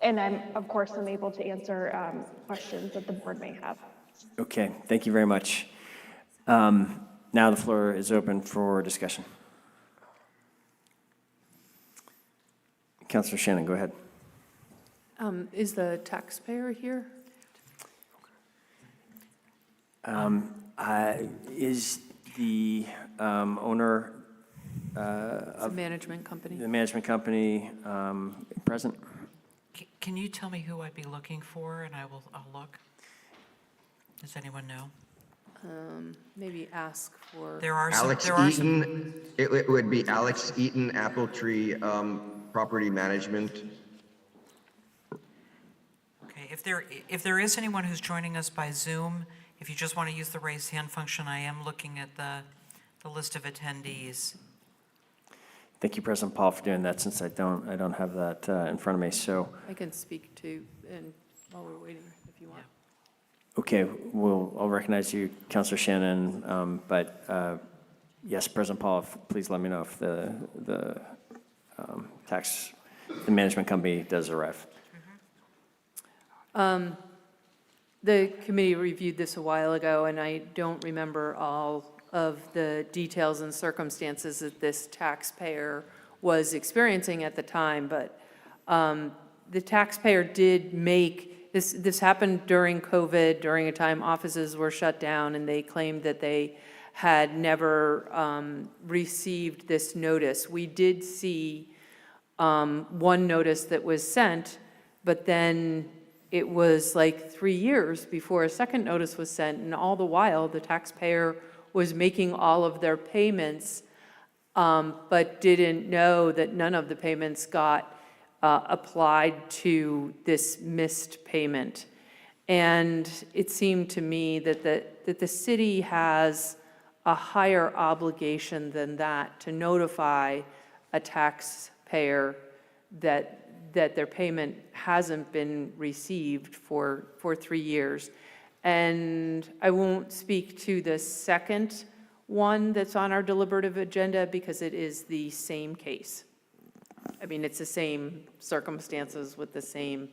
And of course, I'm able to answer questions that the board may have. Okay, thank you very much. Now the floor is open for discussion. Councilor Shannon, go ahead. Is the taxpayer here? Is the owner It's a management company. the management company present? Can you tell me who I'd be looking for, and I'll look? Does anyone know? Maybe ask for. There are Alex Eaton. It would be Alex Eaton, Apple Tree Property Management. Okay, if there is anyone who's joining us by Zoom, if you just want to use the raise hand function, I am looking at the list of attendees. Thank you, President Paul, for doing that, since I don't have that in front of me. So, I can speak to, and while we're waiting, if you want. okay, I'll recognize you, Councilor Shannon. But yes, President Paul, please let me know if the management company does arrive. The committee reviewed this a while ago, and I don't remember all of the details and circumstances that this taxpayer was experiencing at the time, but the taxpayer did make, this happened during COVID, during a time offices were shut down, and they claimed that they had never received this notice. We did see one notice that was sent, but then it was like 3 years before a second notice was sent, and all the while, the taxpayer was making all of their payments, but didn't know that none of the payments got applied to this missed payment. And it seemed to me that the city has a higher obligation than that to notify a taxpayer that their payment hasn't been received for 3 years. And I won't speak to the second one that's on our deliberative agenda because it is the same case. I mean, it's the same circumstances with the same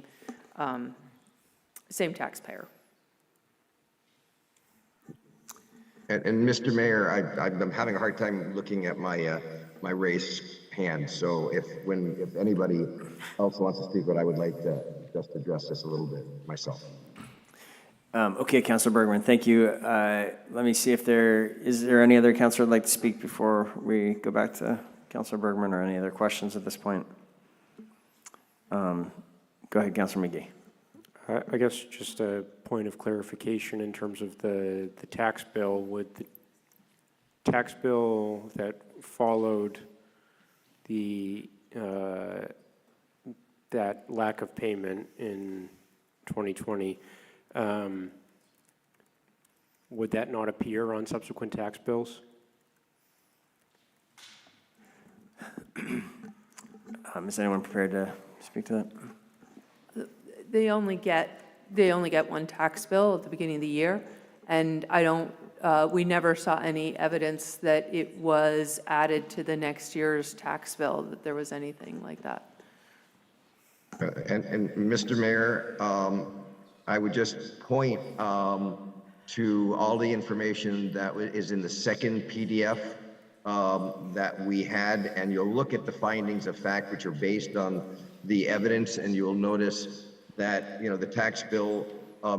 taxpayer. And Mr. Mayor, I'm having a hard time looking at my raised hand. So if anybody else wants to speak, but I would like to just address this a little bit myself. Okay, Councilor Bergman, thank you. Let me see if is there any other councilor who'd like to speak before we go back to Councilor Bergman, or any other questions at this point? Go ahead, Councilor McGee. I guess just a point of clarification in terms of the tax bill. Would the tax bill that followed that lack of payment in 2020, would that not appear on subsequent tax bills? Is anyone prepared to speak to that? They only get one tax bill at the beginning of the year, and we never saw any evidence that it was added to the next year's tax bill, that there was anything like that. And Mr. Mayor, I would just point to all the information that is in the second PDF that we had, and you'll look at the findings of fact, which are based on the evidence, and you'll notice that, the tax bill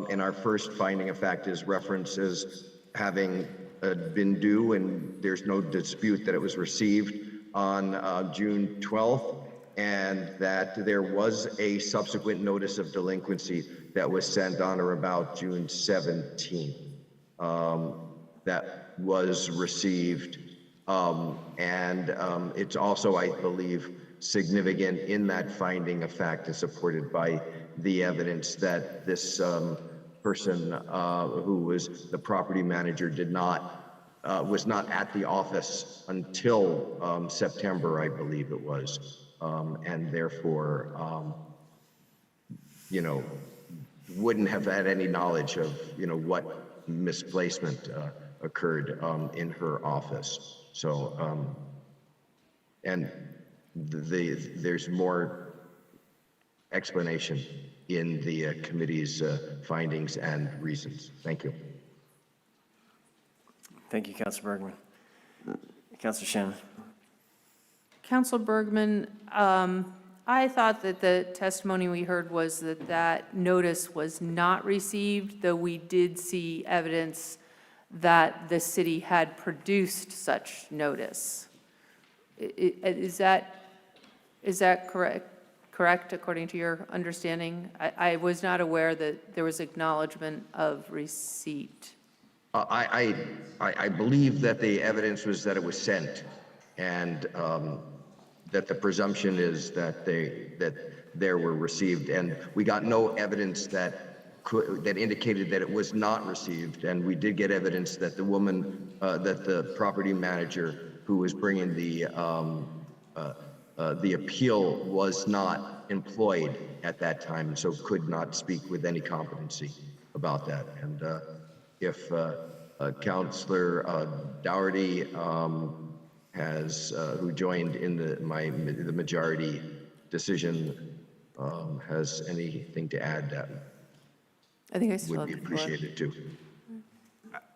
in our first finding of fact is references having been due, and there's no dispute that it was received on June 12th, and that there was a subsequent notice of delinquency that was sent on or about June 17th that was received. And it's also, I believe, significant in that finding of fact is supported by the evidence that this person who was the property manager was not at the office until September, I believe it was, and therefore, wouldn't have had any knowledge of, what misplacement occurred in her office. So, and there's more explanation in the committee's findings and reasons. Thank you. Thank you, Councilor Bergman. Councilor Shannon. Councilor Bergman, I thought that the testimony we heard was that notice was not received, though we did see evidence that the city had produced such notice. Is that correct according to your understanding? I was not aware that there was acknowledgement of receipt. I believe that the evidence was that it was sent, and that the presumption is that there were received, and we got no evidence that indicated that it was not received. And we did get evidence that the woman, that the property manager who was bringing the appeal was not employed at that time, and so could not speak with any competency about that. And if Councillor Dougherty who joined in the majority decision, has anything to add, that I think I still would be have the floor. appreciated too.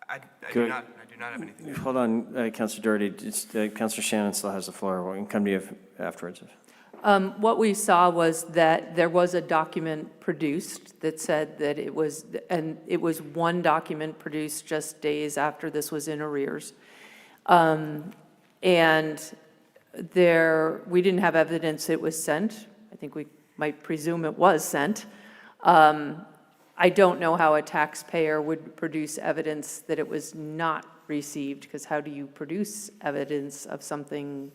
I do not have anything. Hold on, Councilor Doherty. Councilor Shannon still has the floor. We can come to you afterwards. What we saw was that there was a document produced that said that it was one document produced just days after this was in arrears. And we didn't have evidence it was sent. I think we might presume it was sent. I don't know how a taxpayer would produce evidence that it was not received, because how do you produce evidence of something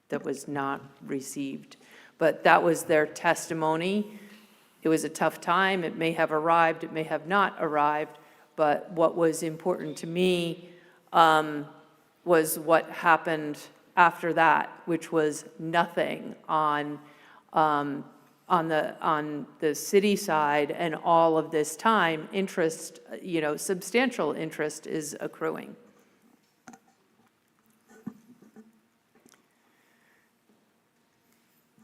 that was not received? But that was their testimony. It was a tough time. It may have arrived, it may have not arrived, but what was important to me was what happened after that, which was nothing on the city side, and all of this time, interest, substantial interest is accruing.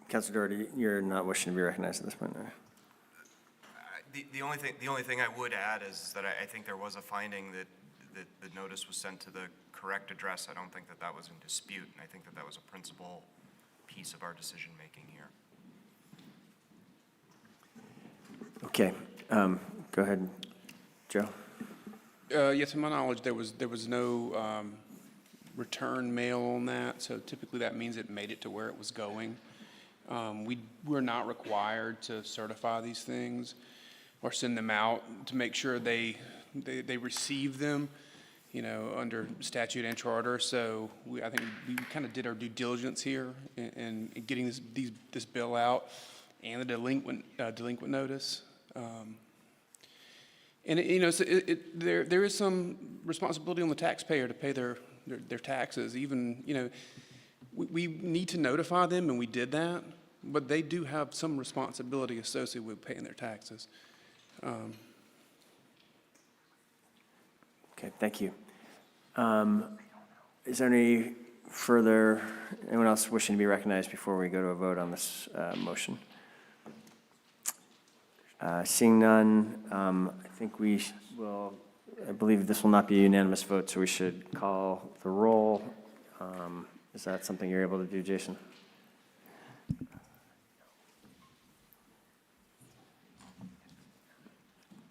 Counselor Doherty, you're not wishing to be recognized at this point, right? The only thing I would add is that I think there was a finding that the notice was sent to the correct address. I don't think that was in dispute, and I think that was a principal piece of our decision-making here. Okay, go ahead, Joe. Yeah, to my knowledge, there was no return mail on that, so typically that means it made it to where it was going. We're not required to certify these things or send them out to make sure they receive them, under statute and charter. So I think we kind of did our due diligence here in getting this bill out and the delinquent notice. And there is some responsibility on the taxpayer to pay their taxes. Even we need to notify them, and we did that. But they do have some responsibility associated with paying their taxes. Okay, thank you. Is there anyone else wishing to be recognized before we go to a vote on this motion? Seeing none, I think I believe this will not be a unanimous vote, so we should call the roll. Is that something you're able to do, Jason?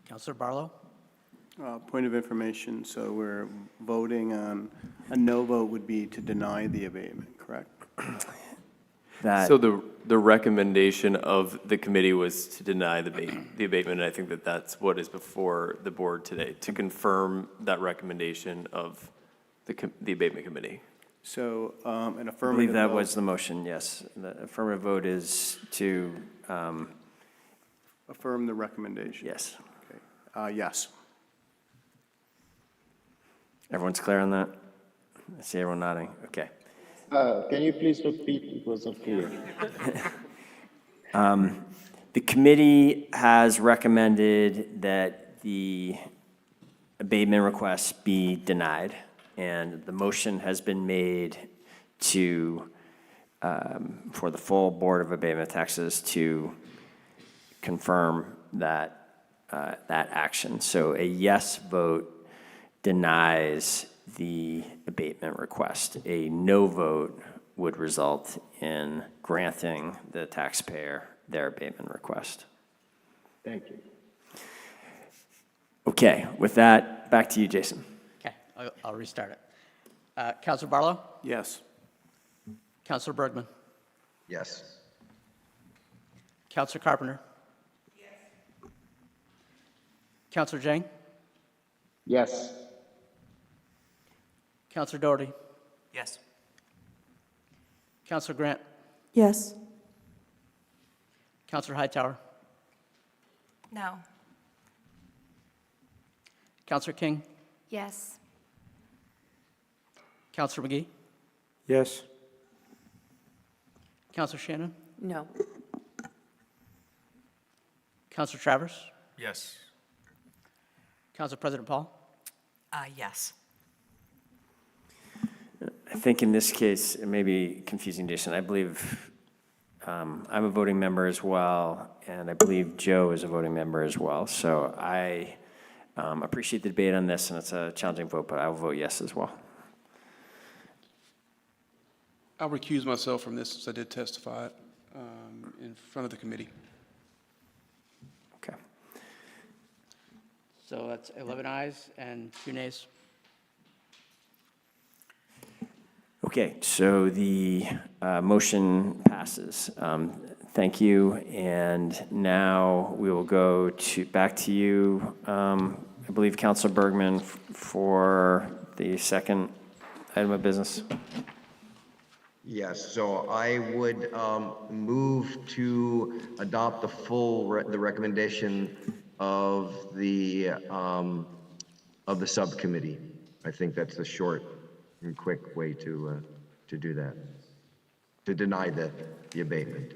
Councilor Barlow? Point of information, so we're voting on, a no vote would be to deny the abatement, correct? So the recommendation of the committee was to deny the abatement, and I think that's what is before the board today, to confirm that recommendation of the abatement committee. So an affirmative I believe that vote- was the motion, yes. The affirmative vote is to, affirm the recommendation? yes. Okay. Yes. Everyone's clear on that? I see everyone nodding. Okay. Can you please repeat? It wasn't clear. The committee has recommended that the abatement request be denied, and the motion has been made to, for the full Board of Abatement of Taxes to confirm that, that action. So a yes vote denies the abatement request. A no vote would result in granting the taxpayer their abatement request. Thank you. Okay, with that, back to you, Jason. Okay, I'll restart it. Councilor Barlow? Yes. Councilor Bergman? Yes. Councilor Carpenter? Yes. Councilor Jang? Yes. Councilor Doherty? Yes. Councilor Grant? Yes. Councilor Hightower? No. Councilor King? Yes. Councilor McGee? Yes. Councilor Shannon? No. Councilor Travers? Yes. Council President Paul? Yes. I think in this case, it may be confusing, Jason. I believe I'm a voting member as well, and I believe Joe is a voting member as well. So I appreciate the debate on this, and it's a challenging vote, but I will vote yes as well. I'll recuse myself from this since I did testify in front of the committee. Okay. So that's 11 ayes and 2 nays. Okay, so the motion passes. Thank you, and now we will go back to you, I believe, Councilor Bergman, for the second item of business. Yes, so I would move to adopt the recommendation of the subcommittee. I think that's the short and quick way to do that, to deny the abatement.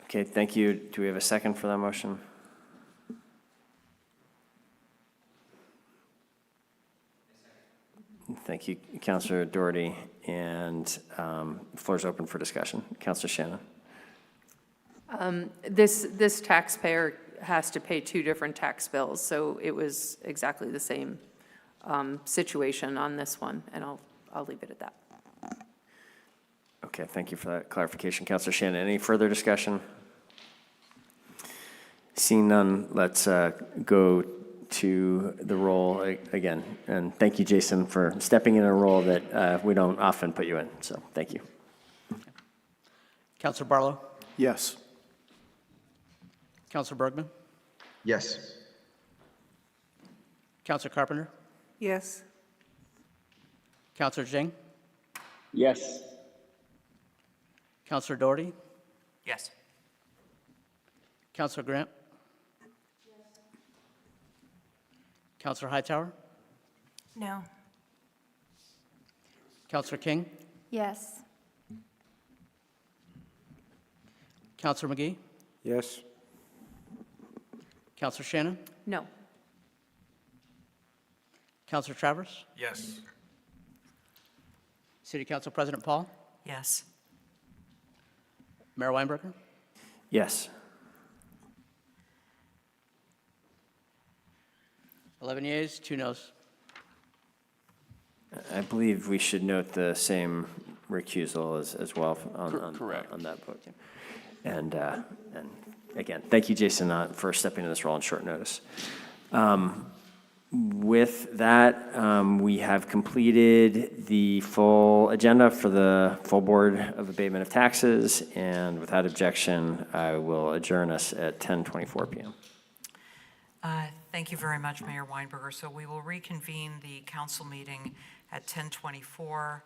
Okay, thank you. Do we have a second for that motion? Thank you, Councilor Doherty. and floor is open for discussion. Counselor Shannon. This taxpayer has to pay two different tax bills, so it was exactly the same situation on this one, and I'll leave it at that. Okay, thank you for that clarification. Counselor Shannon, any further discussion? Seeing none, let's go to the role again. And thank you, Jason, for stepping in a role that we don't often put you in, so thank you. Counselor Barlow? Yes. Counselor Bergman? Yes. Counselor Carpenter? Yes. Counselor Jing? Yes. Counselor Doherty? Yes. Counselor Grant? Counselor Hightower? No. Counselor King? Yes. Counselor McGee? Yes. Counselor Shannon? No. Counselor Travers? Yes. City Council President Paul? Yes. Mayor Weinberger? Yes. 11 yeas, 2 noes. I believe we should note the same recusal as well Correct. on that vote. And again, thank you, Jason, for stepping into this role on short notice. With that, we have completed the full agenda for the full Board of Abatement of Taxes, and without objection, I will adjourn us at 10:24 p.m. Thank you very much, Mayor Weinberger. So we will reconvene the council meeting at 10:24.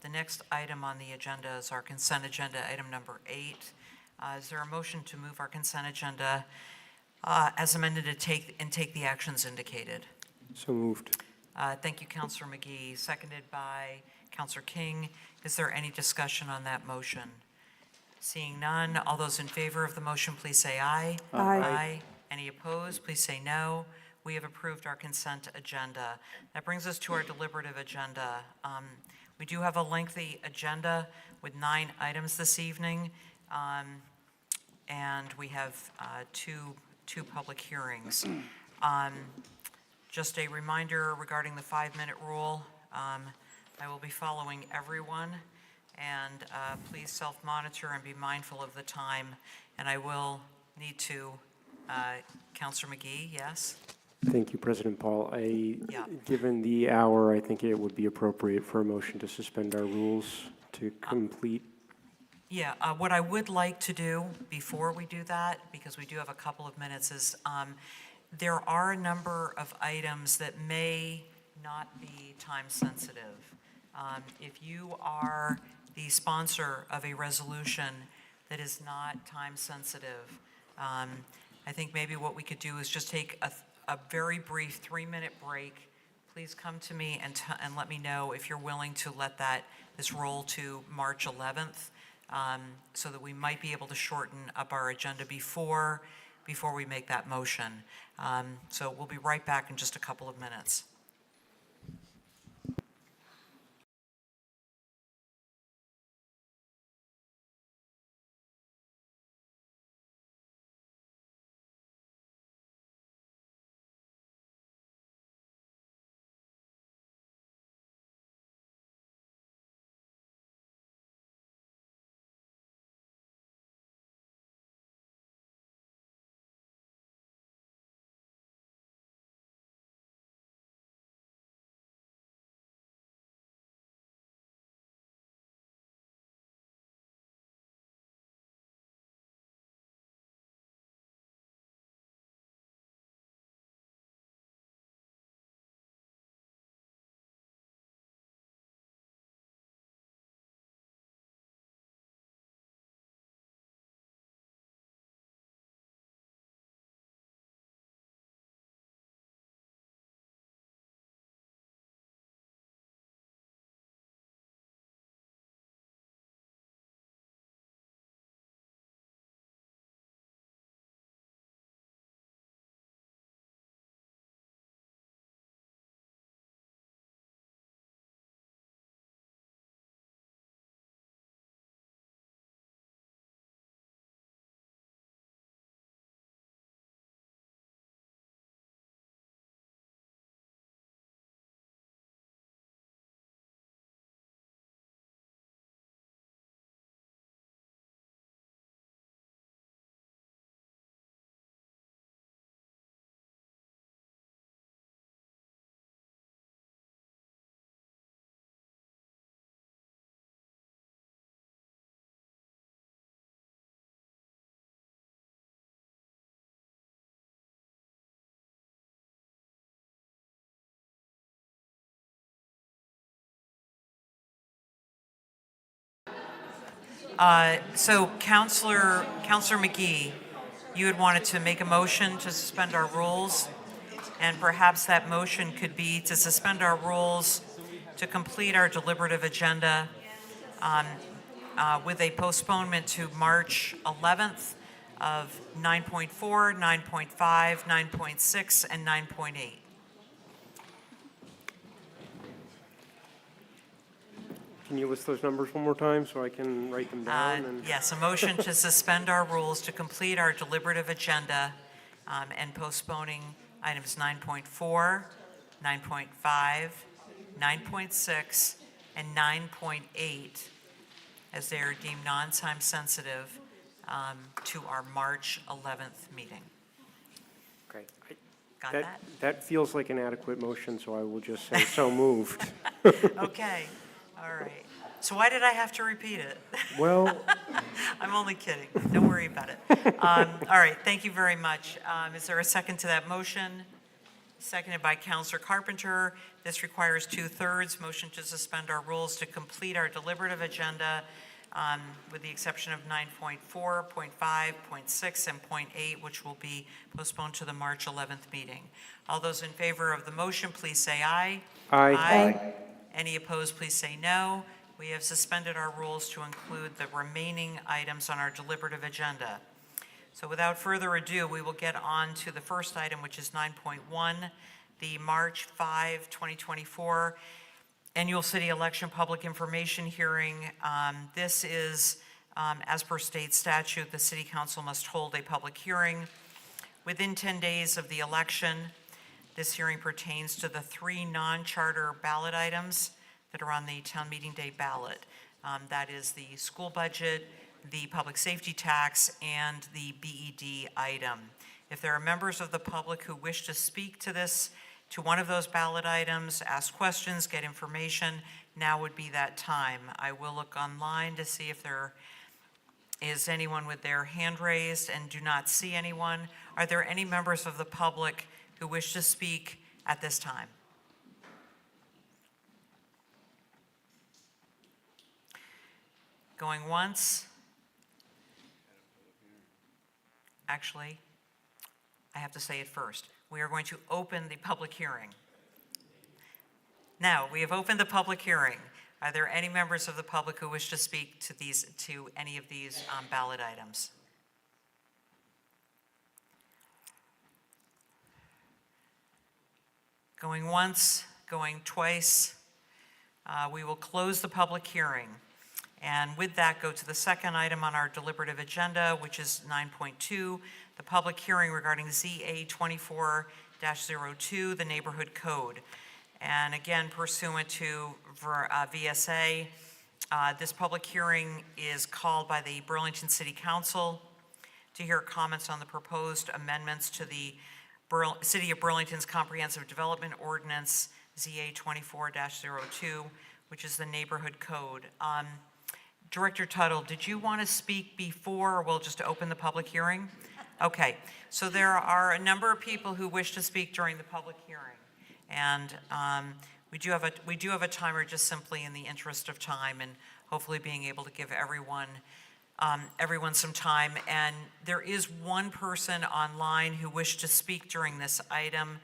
The next item on the agenda is our consent agenda, item number 8. Is there a motion to move our consent agenda as amended to take the actions indicated? So moved. Thank you, Councilor McGee, seconded by Councilor King. Is there any discussion on that motion? Seeing none, all those in favor of the motion, please say aye. Aye. Any opposed, please say no. We have approved our consent agenda. That brings us to our deliberative agenda. We do have a lengthy agenda with 9 items this evening, and we have two public hearings. Just a reminder regarding the 5-minute rule. I will be following everyone, and please self-monitor and be mindful of the time. And I will need to, Councilor McGee, yes? Thank you, President Paul. Yeah. Given the hour, I think it would be appropriate for a motion to suspend our rules to complete. Yeah, what I would like to do before we do that, because we do have a couple of minutes, is there are a number of items that may not be time sensitive. If you are the sponsor of a resolution that is not time sensitive, I think maybe what we could do is just take a very brief 3-minute break. Please come to me and let me know if you're willing to let this roll to March 11th, so that we might be able to shorten up our agenda before we make that motion. So we'll be right back in just a couple of minutes. So Counselor McGee, you had wanted to make a motion to suspend our rules, and perhaps that motion could be to suspend our rules to complete our deliberative agenda with a postponement to March 11th of 9.4, 9.5, 9.6, and 9.8. Can you list those numbers one more time so I can write them down? And Yes, a motion to suspend our rules to complete our deliberative agenda and postponing items 9.4, 9.5, 9.6, and 9.8 as they are deemed non-time sensitive to our March 11th meeting. Okay. Got that? That feels like an adequate motion, so I will just say so moved. Okay, all right. So why did I have to repeat it? Well, I'm only kidding. Don't worry about it. All right, thank you very much. Is there a second to that motion? Seconded by Councilor Carpenter. This requires 2/3. Motion to suspend our rules to complete our deliberative agenda with the exception of 9.4, 0.5, 0.6, and 0.8, which will be postponed to the March 11th meeting. All those in favor of the motion, please say aye. Aye. Aye. Any opposed, please say no. We have suspended our rules to include the remaining items on our deliberative agenda. So without further ado, we will get on to the first item, which is 9.1, the March 5, 2024 Annual City Election Public Information Hearing. This is, as per state statute, the City Council must hold a public hearing within 10 days of the election. This hearing pertains to the 3 non-charter ballot items that are on the town meeting day ballot. That is the school budget, the public safety tax, and the BED item. If there are members of the public who wish to speak to one of those ballot items, ask questions, get information, now would be that time. I will look online to see if there is anyone with their hand raised and do not see anyone. Are there any members of the public who wish to speak at this time? Going once? Actually, I have to say it first. We are going to open the public hearing. Now, we have opened the public hearing. Are there any members of the public who wish to speak to any of these ballot items? Going once, going twice. We will close the public hearing. And with that, go to the second item on our deliberative agenda, which is 9.2, the public hearing regarding ZA 24-02, the neighborhood code. And again, pursuant to VSA, this public hearing is called by the Burlington City Council to hear comments on the proposed amendments to the City of Burlington's Comprehensive Development Ordinance, ZA 24-02, which is the neighborhood code. Director Tuttle, did you want to speak before, or we'll just open the public hearing? Okay, so there are a number of people who wish to speak during the public hearing. And we do have a timer just simply in the interest of time and hopefully being able to give everyone some time. And there is one person online who wished to speak during this item,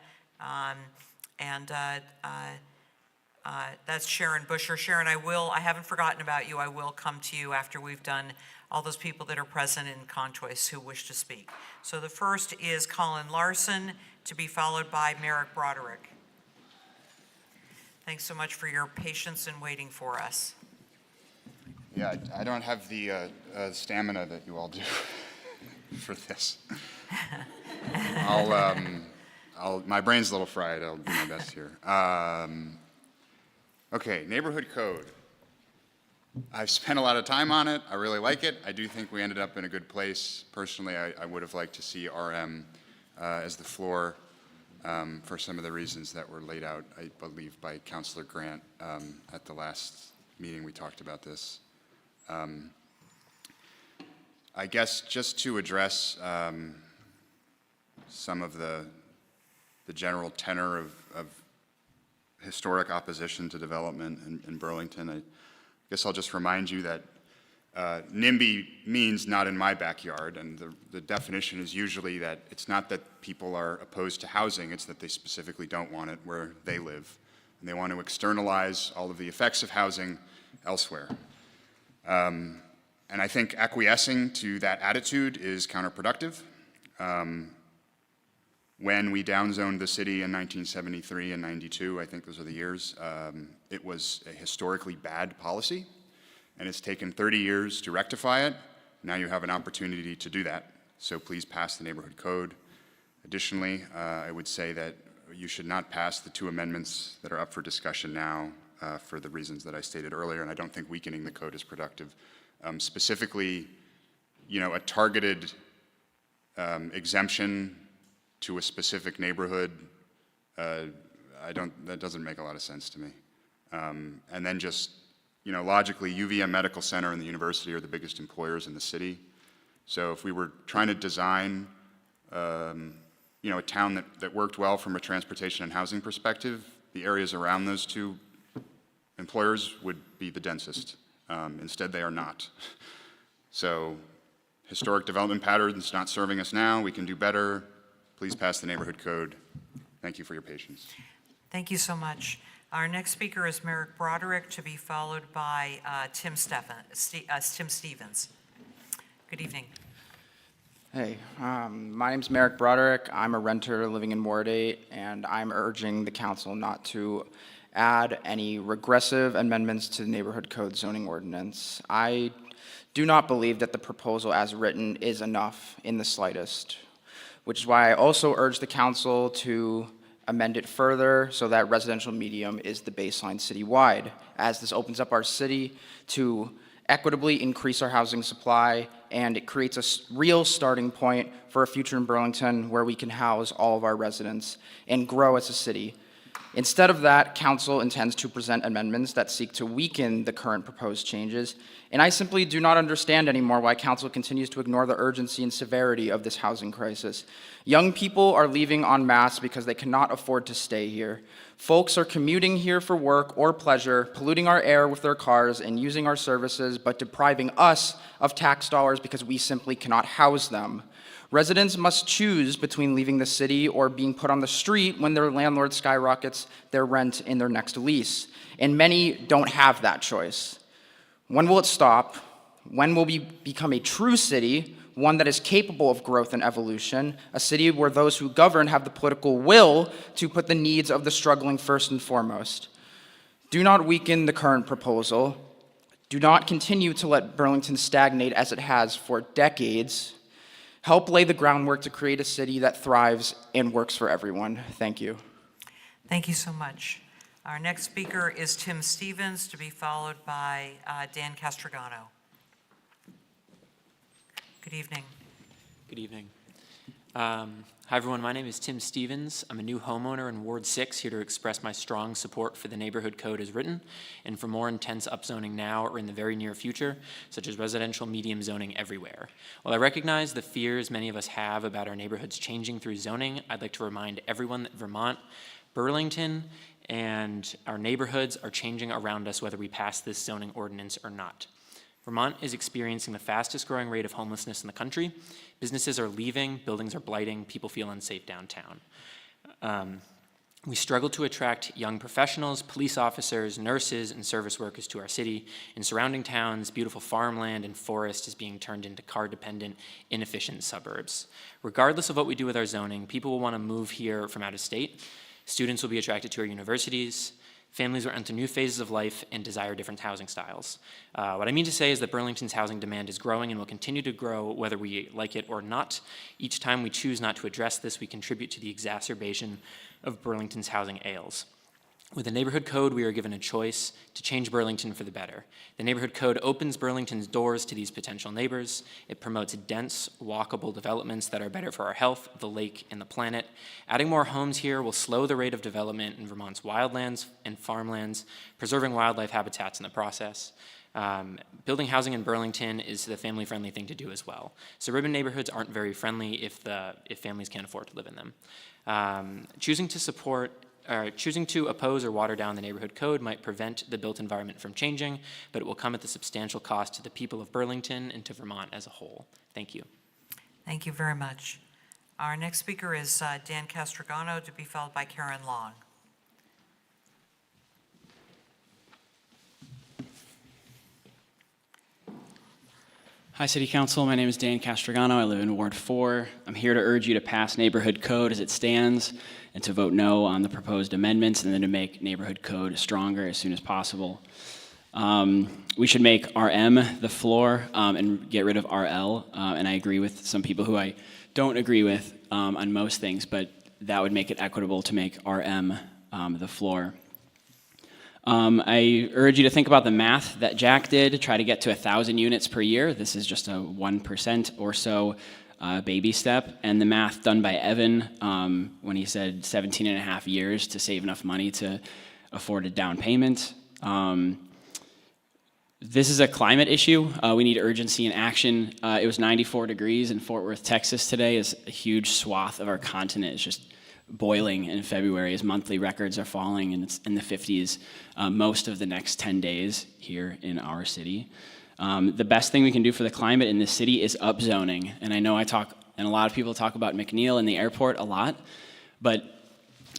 that's Sharon Busher. Sharon, I haven't forgotten about you. I will come to you after we've done all those people that are present in Contois who wish to speak. So the first is Colin Larson, to be followed by Merrick Broderick. Thanks so much for your patience in waiting for us. Yeah, I don't have the stamina that you all do for this. My brain's a little fried. I'll do my best here. Okay, neighborhood code. I've spent a lot of time on it. I really like it. I do think we ended up in a good place. Personally, I would have liked to see RM as the floor for some of the reasons that were laid out, I believe, by Councilor Grant at the last meeting we talked about this. I guess just to address some of the general tenor of historic opposition to development in Burlington, I guess I'll just remind you that NIMBY means not in my backyard, and the definition is usually that it's not that people are opposed to housing, it's that they specifically don't want it where they live, and they want to externalize all of the effects of housing elsewhere. And I think acquiescing to that attitude is counterproductive. When we downzoned the city in 1973 and 92, I think those are the years, it was a historically bad policy, and it's taken 30 years to rectify it. Now you have an opportunity to do that, so please pass the neighborhood code. Additionally, I would say that you should not pass the 2 amendments that are up for discussion now for the reasons that I stated earlier, and I don't think weakening the code is productive. Specifically, a targeted exemption to a specific neighborhood, that doesn't make a lot of sense to me. And then just, logically, UVM Medical Center and the university are the biggest employers in the city. So if we were trying to design, a town that worked well from a transportation and housing perspective, the areas around those 2 employers would be the densest. Instead, they are not. So historic development patterns not serving us now. We can do better. Please pass the neighborhood code. Thank you for your patience. Thank you so much. Our next speaker is Merrick Broderick, to be followed by Tim Stevens. Good evening. Hey, my name's Merrick Broderick. I'm a renter living in Ward 8, and I'm urging the council not to add any regressive amendments to the neighborhood code zoning ordinance. I do not believe that the proposal as written is enough in the slightest, which is why I also urge the council to amend it further so that residential medium is the baseline citywide, as this opens up our city to equitably increase our housing supply, and it creates a real starting point for a future in Burlington where we can house all of our residents and grow as a city. Instead of that, council intends to present amendments that seek to weaken the current proposed changes, and I simply do not understand anymore why council continues to ignore the urgency and severity of this housing crisis. Young people are leaving en masse because they cannot afford to stay here. Folks are commuting here for work or pleasure, polluting our air with their cars and using our services, but depriving us of tax dollars because we simply cannot house them. Residents must choose between leaving the city or being put on the street when their landlord skyrockets their rent in their next lease. And many don't have that choice. When will it stop? When will we become a true city, one that is capable of growth and evolution, a city where those who govern have the political will to put the needs of the struggling first and foremost? Do not weaken the current proposal. Do not continue to let Burlington stagnate as it has for decades. Help lay the groundwork to create a city that thrives and works for everyone. Thank you. Thank you so much. Our next speaker is Tim Stevens, to be followed by Dan Castrogano. Good evening. Good evening. Hi, everyone. My name is Tim Stevens. I'm a new homeowner in Ward 6, here to express my strong support for the neighborhood code as written and for more intense upzoning now or in the very near future, such as residential medium zoning everywhere. While I recognize the fears many of us have about our neighborhoods changing through zoning, I'd like to remind everyone that Vermont, Burlington, and our neighborhoods are changing around us whether we pass this zoning ordinance or not. Vermont is experiencing the fastest growing rate of homelessness in the country. Businesses are leaving, buildings are blighting, people feel unsafe downtown. We struggle to attract young professionals, police officers, nurses, and service workers to our city. In surrounding towns, beautiful farmland and forest is being turned into car-dependent, inefficient suburbs. Regardless of what we do with our zoning, people will want to move here from out of state. Students will be attracted to our universities. Families will enter new phases of life and desire different housing styles. What I mean to say is that Burlington's housing demand is growing and will continue to grow whether we like it or not. Each time we choose not to address this, we contribute to the exacerbation of Burlington's housing ails. With the neighborhood code, we are given a choice to change Burlington for the better. The neighborhood code opens Burlington's doors to these potential neighbors. It promotes dense, walkable developments that are better for our health, the lake, and the planet. Adding more homes here will slow the rate of development in Vermont's wildlands and farmlands, preserving wildlife habitats in the process. Building housing in Burlington is the family-friendly thing to do as well. Suburban neighborhoods aren't very friendly if families can't afford to live in them. Choosing to support choosing to oppose or water down the neighborhood code might prevent the built environment from changing, but it will come at the substantial cost to the people of Burlington and to Vermont as a whole. Thank you. Thank you very much. Our next speaker is Dan Castrogano, to be followed by Karen Long. Hi, City Council. My name is Dan Castrogano. I live in Ward 4. I'm here to urge you to pass neighborhood code as it stands and to vote no on the proposed amendments and then to make neighborhood code stronger as soon as possible. We should make RM the floor and get rid of RL. And I agree with some people who I don't agree with on most things, but that would make it equitable to make RM the floor. I urge you to think about the math that Jack did to try to get to 1,000 units per year. This is just a 1% or so baby step. And the math done by Evan when he said 17 and a half years to save enough money to afford a down payment. This is a climate issue. We need urgency and action. It was 94 degrees in Fort Worth, Texas today. As a huge swath of our continent is just boiling in February as monthly records are falling and it's in the 50s most of the next 10 days here in our city. The best thing we can do for the climate in this city is upzoning. And I know I talk, and a lot of people talk about McNeil and the airport a lot, but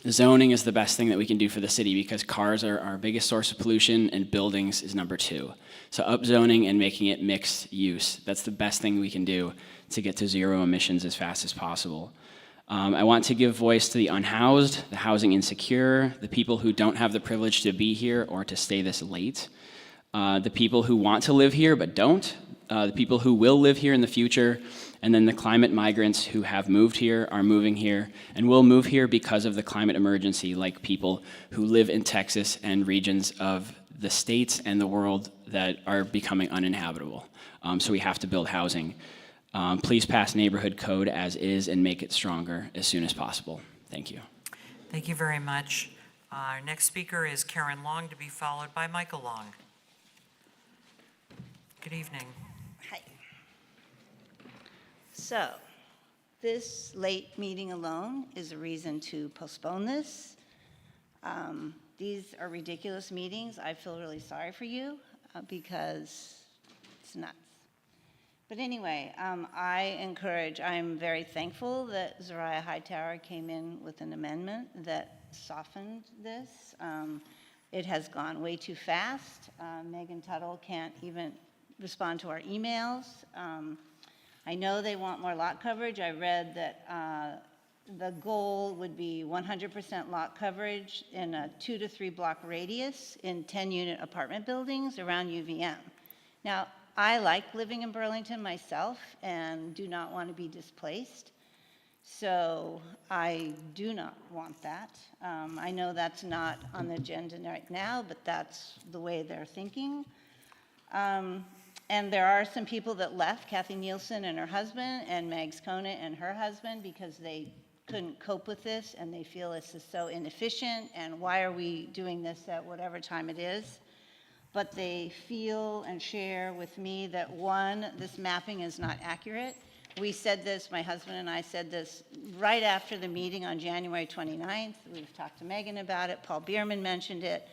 zoning is the best thing that we can do for the city because cars are our biggest source of pollution and buildings is number 2. So upzoning and making it mixed use, that's the best thing we can do to get to zero emissions as fast as possible. I want to give voice to the unhoused, the housing insecure, the people who don't have the privilege to be here or to stay this late, the people who want to live here but don't, the people who will live here in the future, and then the climate migrants who have moved here, are moving here, and will move here because of the climate emergency, like people who live in Texas and regions of the states and the world that are becoming uninhabitable. So we have to build housing. Please pass neighborhood code as is and make it stronger as soon as possible. Thank you. Thank you very much. Our next speaker is Karen Long, to be followed by Michael Long. Good evening. Hi. So, this late meeting alone is a reason to postpone this. These are ridiculous meetings. I feel really sorry for you because it's nuts. But anyway, I'm very thankful that Zariah Hightower came in with an amendment that softened this. It has gone way too fast. Megan Tuttle can't even respond to our emails. I know they want more lot coverage. I read that the goal would be 100% lot coverage in a 2 to 3 block radius in 10-unit apartment buildings around UVM. Now, I like living in Burlington myself and do not want to be displaced. So I do not want that. I know that's not on the agenda right now, but that's the way they're thinking. And there are some people that left, Kathy Nielsen and her husband, and Mags Conant and her husband, because they couldn't cope with this and they feel this is so inefficient and why are we doing this at whatever time it is. But they feel and share with me that, one, this mapping is not accurate. We said this, my husband and I said this right after the meeting on January 29th. We've talked to Megan about it. Paul Bierman mentioned it.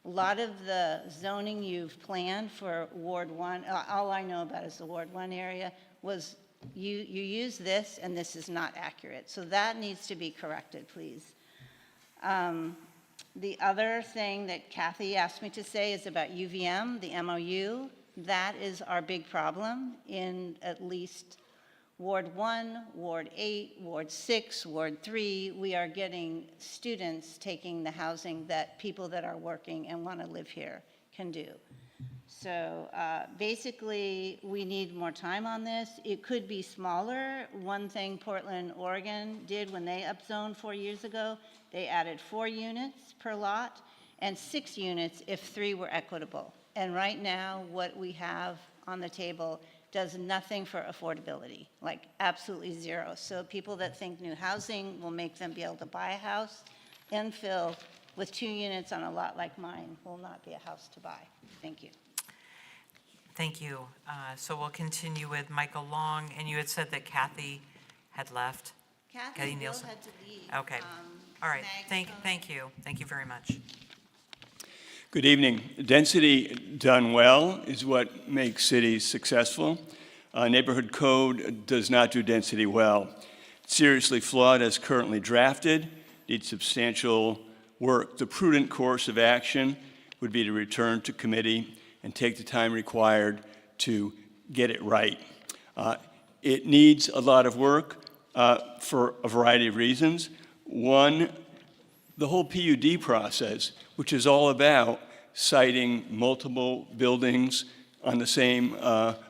A lot of the zoning you've planned for Ward 1, all I know about is the Ward 1 area, was you use this and this is not accurate. So that needs to be corrected, please. The other thing that Kathy asked me to say is about UVM, the MOU. That is our big problem in at least Ward 1, Ward 8, Ward 6, Ward 3. We are getting students taking the housing that people that are working and want to live here can do. So basically, we need more time on this. It could be smaller. One thing Portland, Oregon did when they upzoned 4 years ago, they added 4 units per lot and 6 units if 3 were equitable. And right now, what we have on the table does nothing for affordability, like absolutely zero. So people that think new housing will make them be able to buy a house, infill with 2 units on a lot like mine will not be a house to buy. Thank you. Thank you. So we'll continue with Michael Long, and you had said that Kathy had left. Kathy Bill Nielsen? had to leave. Okay. All right. Meg, Thank you. Thank you very much. Good evening. Density done well is what makes cities successful. Neighborhood code does not do density well. Seriously flawed as currently drafted, needs substantial work. The prudent course of action would be to return to committee and take the time required to get it right. It needs a lot of work for a variety of reasons. One, the whole PUD process, which is all about citing multiple buildings on the same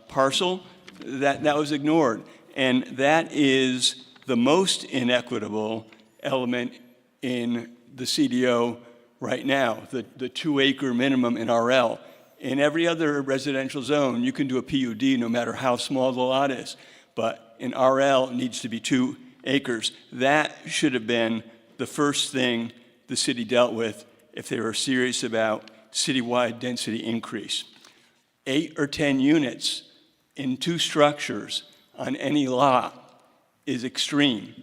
parcel, that was ignored. And that is the most inequitable element in the CDO right now, the 2-acre minimum in RL. In every other residential zone, you can do a PUD no matter how small the lot is. But in RL, it needs to be 2 acres. That should have been the first thing the city dealt with if they were serious about citywide density increase. 8 or 10 units in 2 structures on any lot is extreme.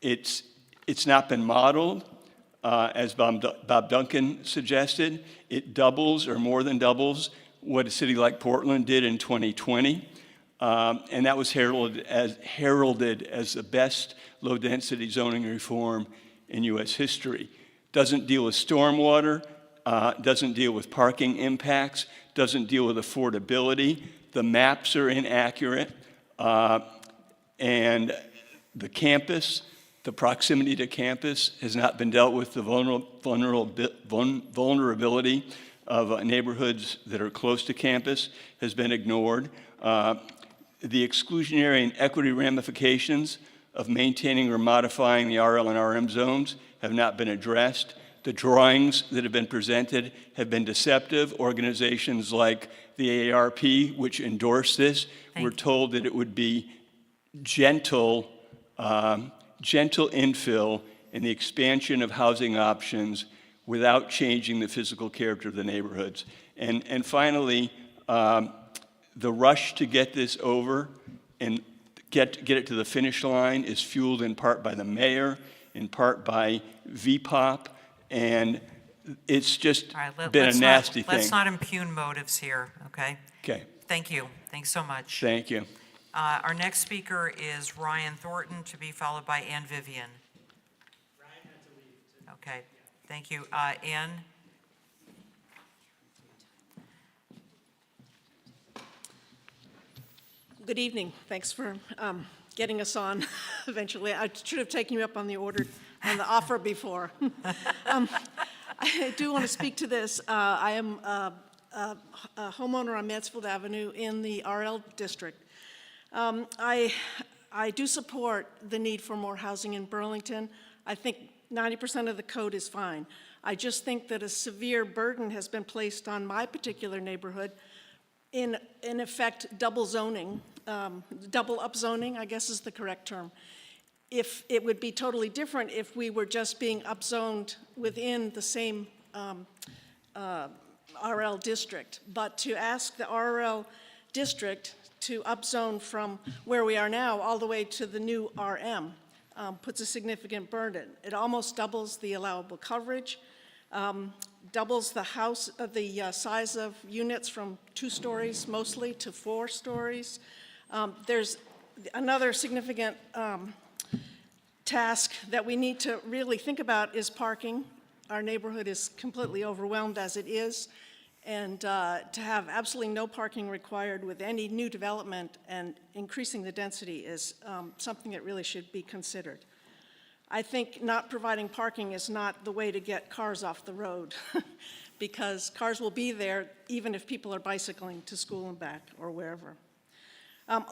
It's not been modeled, as Bob Duncan suggested. It doubles or more than doubles what a city like Portland did in 2020. And that was heralded as the best low-density zoning reform in U.S. history. Doesn't deal with stormwater, doesn't deal with parking impacts, doesn't deal with affordability. The maps are inaccurate, and the campus, the proximity to campus has not been dealt with. The vulnerability of neighborhoods that are close to campus has been ignored. The exclusionary and equity ramifications of maintaining or modifying the RL and RM zones have not been addressed. The drawings that have been presented have been deceptive. Organizations like the AARP, which endorse this, were told that it would be gentle infill in the expansion of housing options without changing the physical character of the neighborhoods. And finally, the rush to get this over and get it to the finish line is fueled in part by the mayor, in part by VPOP, and it's just been a nasty thing. Let's not impugn motives here, okay? Okay. Thank you. Thanks so much. Thank you. Our next speaker is Ryan Thornton, to be followed by Ann Vivian. Ryan had to leave. Okay, thank you. Ann? Good evening. Thanks for getting us on eventually. I should have taken you up on the offer before. I do want to speak to this. I am a homeowner on Mansfield Avenue in the RL district. I do support the need for more housing in Burlington. I think 90% of the code is fine. I just think that a severe burden has been placed on my particular neighborhood, in effect, double zoning, double upzoning, I guess is the correct term. If it would be totally different if we were just being upzoned within the same RL district, but to ask the RL district to upzone from where we are now all the way to the new RM puts a significant burden. It almost doubles the allowable coverage, doubles the size of units from 2 stories mostly to 4 stories. There's another significant task that we need to really think about is parking. Our neighborhood is completely overwhelmed as it is, and to have absolutely no parking required with any new development and increasing the density is something that really should be considered. I think not providing parking is not the way to get cars off the road because cars will be there even if people are bicycling to school and back or wherever.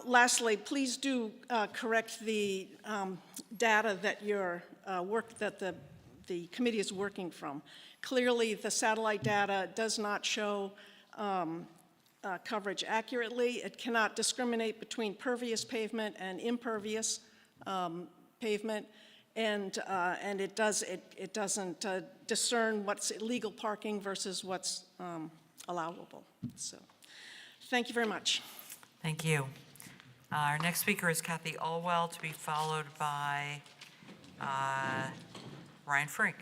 Lastly, please do correct the data that the committee is working from. Clearly, the satellite data does not show coverage accurately. It cannot discriminate between pervious pavement and impervious pavement, and it doesn't discern what's illegal parking versus what's allowable. So, thank you very much. Thank you. Our next speaker is Kathy Alwell, to be followed by Ryan Frink.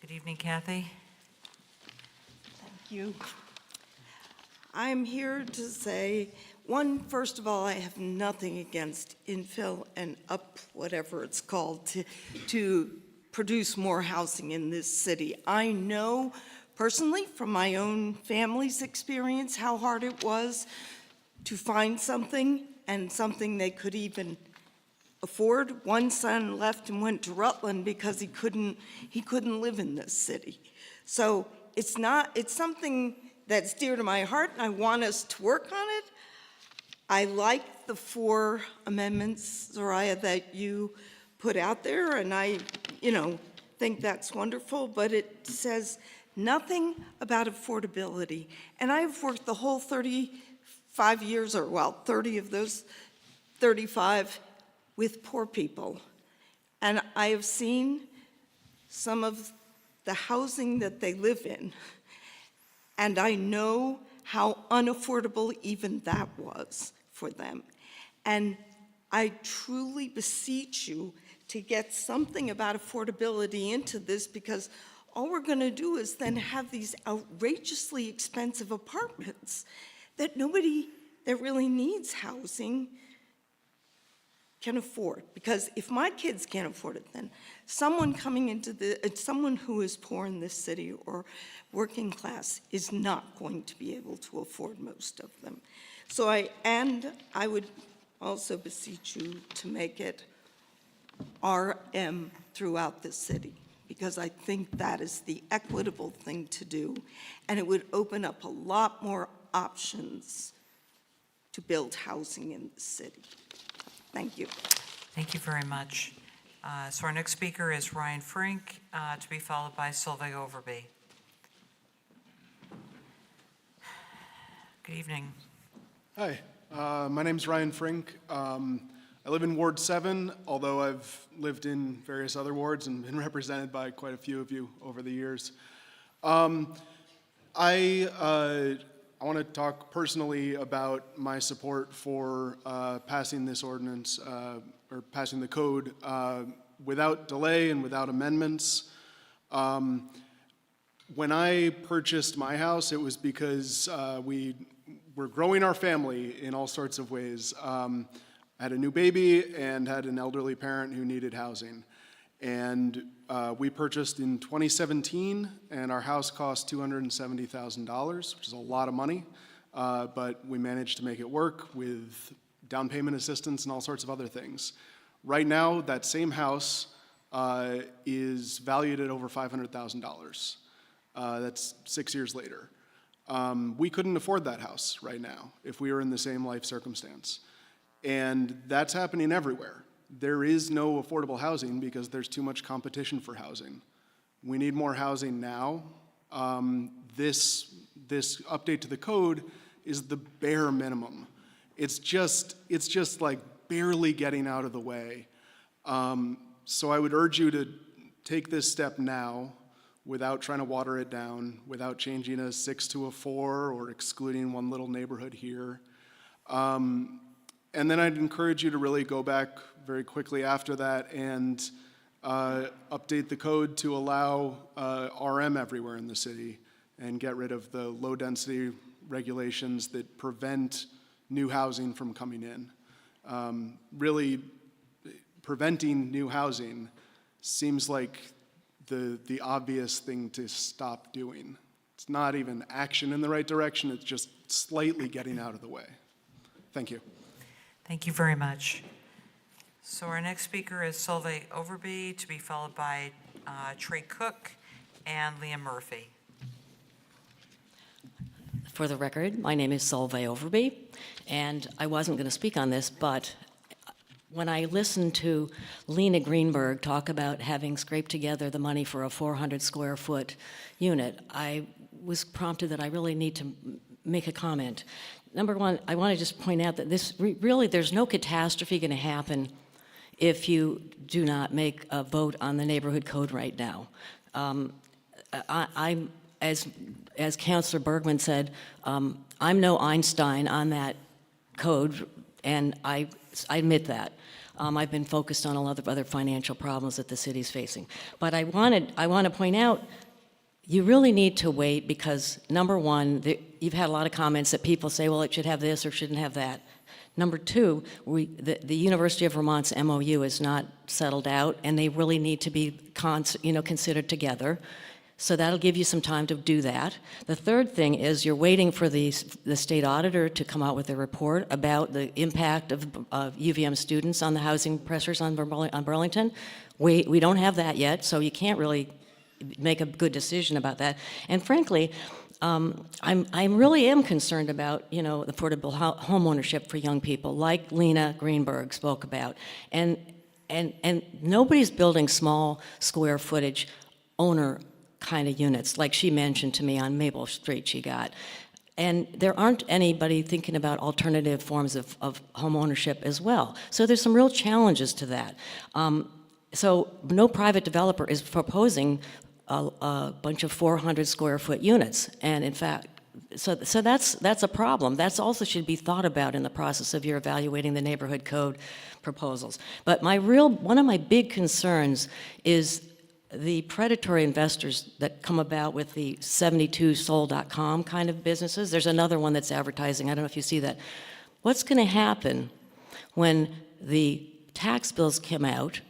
Good evening, Kathy. Thank you. I'm here to say, first of all, I have nothing against infill and up, whatever it's called, to produce more housing in this city. I know personally from my own family's experience how hard it was to find something and something they could even afford. One son left and went to Rutland because he couldn't live in this city. So it's something that's dear to my heart, and I want us to work on it. I like the 4 amendments, Soraya, that you put out there, and I, think that's wonderful, but it says nothing about affordability. And I've worked the whole 35 years, 30 of those 35 with poor people. And I have seen some of the housing that they live in, and I know how unaffordable even that was for them. And I truly beseech you to get something about affordability into this, because all we're going to do is then have these outrageously expensive apartments that nobody that really needs housing can afford. Because if my kids can't afford it, then someone someone who is poor in this city or working class is not going to be able to afford most of them. So I would also beseech you to make it RM throughout the city, because I think that is the equitable thing to do, and it would open up a lot more options to build housing in the city. Thank you. Thank you very much. So our next speaker is Ryan Frink, to be followed by Solveig Overby. Good evening. Hi, my name's Ryan Frink. I live in Ward 7, although I've lived in various other wards and been represented by quite a few of you over the years. I want to talk personally about my support for passing this ordinance, or passing the code without delay and without amendments. When I purchased my house, it was because we were growing our family in all sorts of ways. Had a new baby and had an elderly parent who needed housing. And we purchased in 2017, and our house cost $270,000, which is a lot of money, but we managed to make it work with down payment assistance and all sorts of other things. Right now, that same house is valued at over $500,000. That's 6 years later. We couldn't afford that house right now if we were in the same life circumstance. And that's happening everywhere. There is no affordable housing because there's too much competition for housing. We need more housing now. This update to the code is the bare minimum. It's just like barely getting out of the way. So I would urge you to take this step now without trying to water it down, without changing a 6 to a 4 or excluding one little neighborhood here. And then I'd encourage you to really go back very quickly after that and update the code to allow RM everywhere in the city and get rid of the low-density regulations that prevent new housing from coming in. Really, preventing new housing seems like the obvious thing to stop doing. It's not even action in the right direction, it's just slightly getting out of the way. Thank you. Thank you very much. So our next speaker is Solveig Overby, to be followed by Trey Cook and Liam Murphy. For the record, my name is Solveig Overby, and I wasn't going to speak on this, but when I listened to Lena Greenberg talk about having scraped together the money for a 400 square foot unit, I was prompted that I really need to make a comment. Number one, I want to just point out that this really, there's no catastrophe going to happen if you do not make a vote on the neighborhood code right now. as Councilor Bergman said, I'm no Einstein on that code, and I admit that. I've been focused on a lot of other financial problems that the city's facing. But I want to point out, you really need to wait because, number one, you've had a lot of comments that people say, well, it should have this or shouldn't have that. Number two, the University of Vermont's MOU is not settled out, and they really need to be considered together. So that'll give you some time to do that. The third thing is you're waiting for the state auditor to come out with a report about the impact of UVM students on the housing pressures on Burlington. We don't have that yet, so you can't really make a good decision about that. And frankly, I really am concerned about, affordable home ownership for young people, like Lena Greenberg spoke about. And nobody's building small square footage owner kind of units, like she mentioned to me on Maple Street she got. And there aren't anybody thinking about alternative forms of home ownership as well. So there's some real challenges to that. So no private developer is proposing a bunch of 400 square foot units. And in fact, so that's a problem. That's also should be thought about in the process of your evaluating the neighborhood code proposals. But one of my big concerns is the predatory investors that come about with the 72soul.com kind of businesses. There's another one that's advertising. I don't know if you see that. What's going to happen when the tax bills come out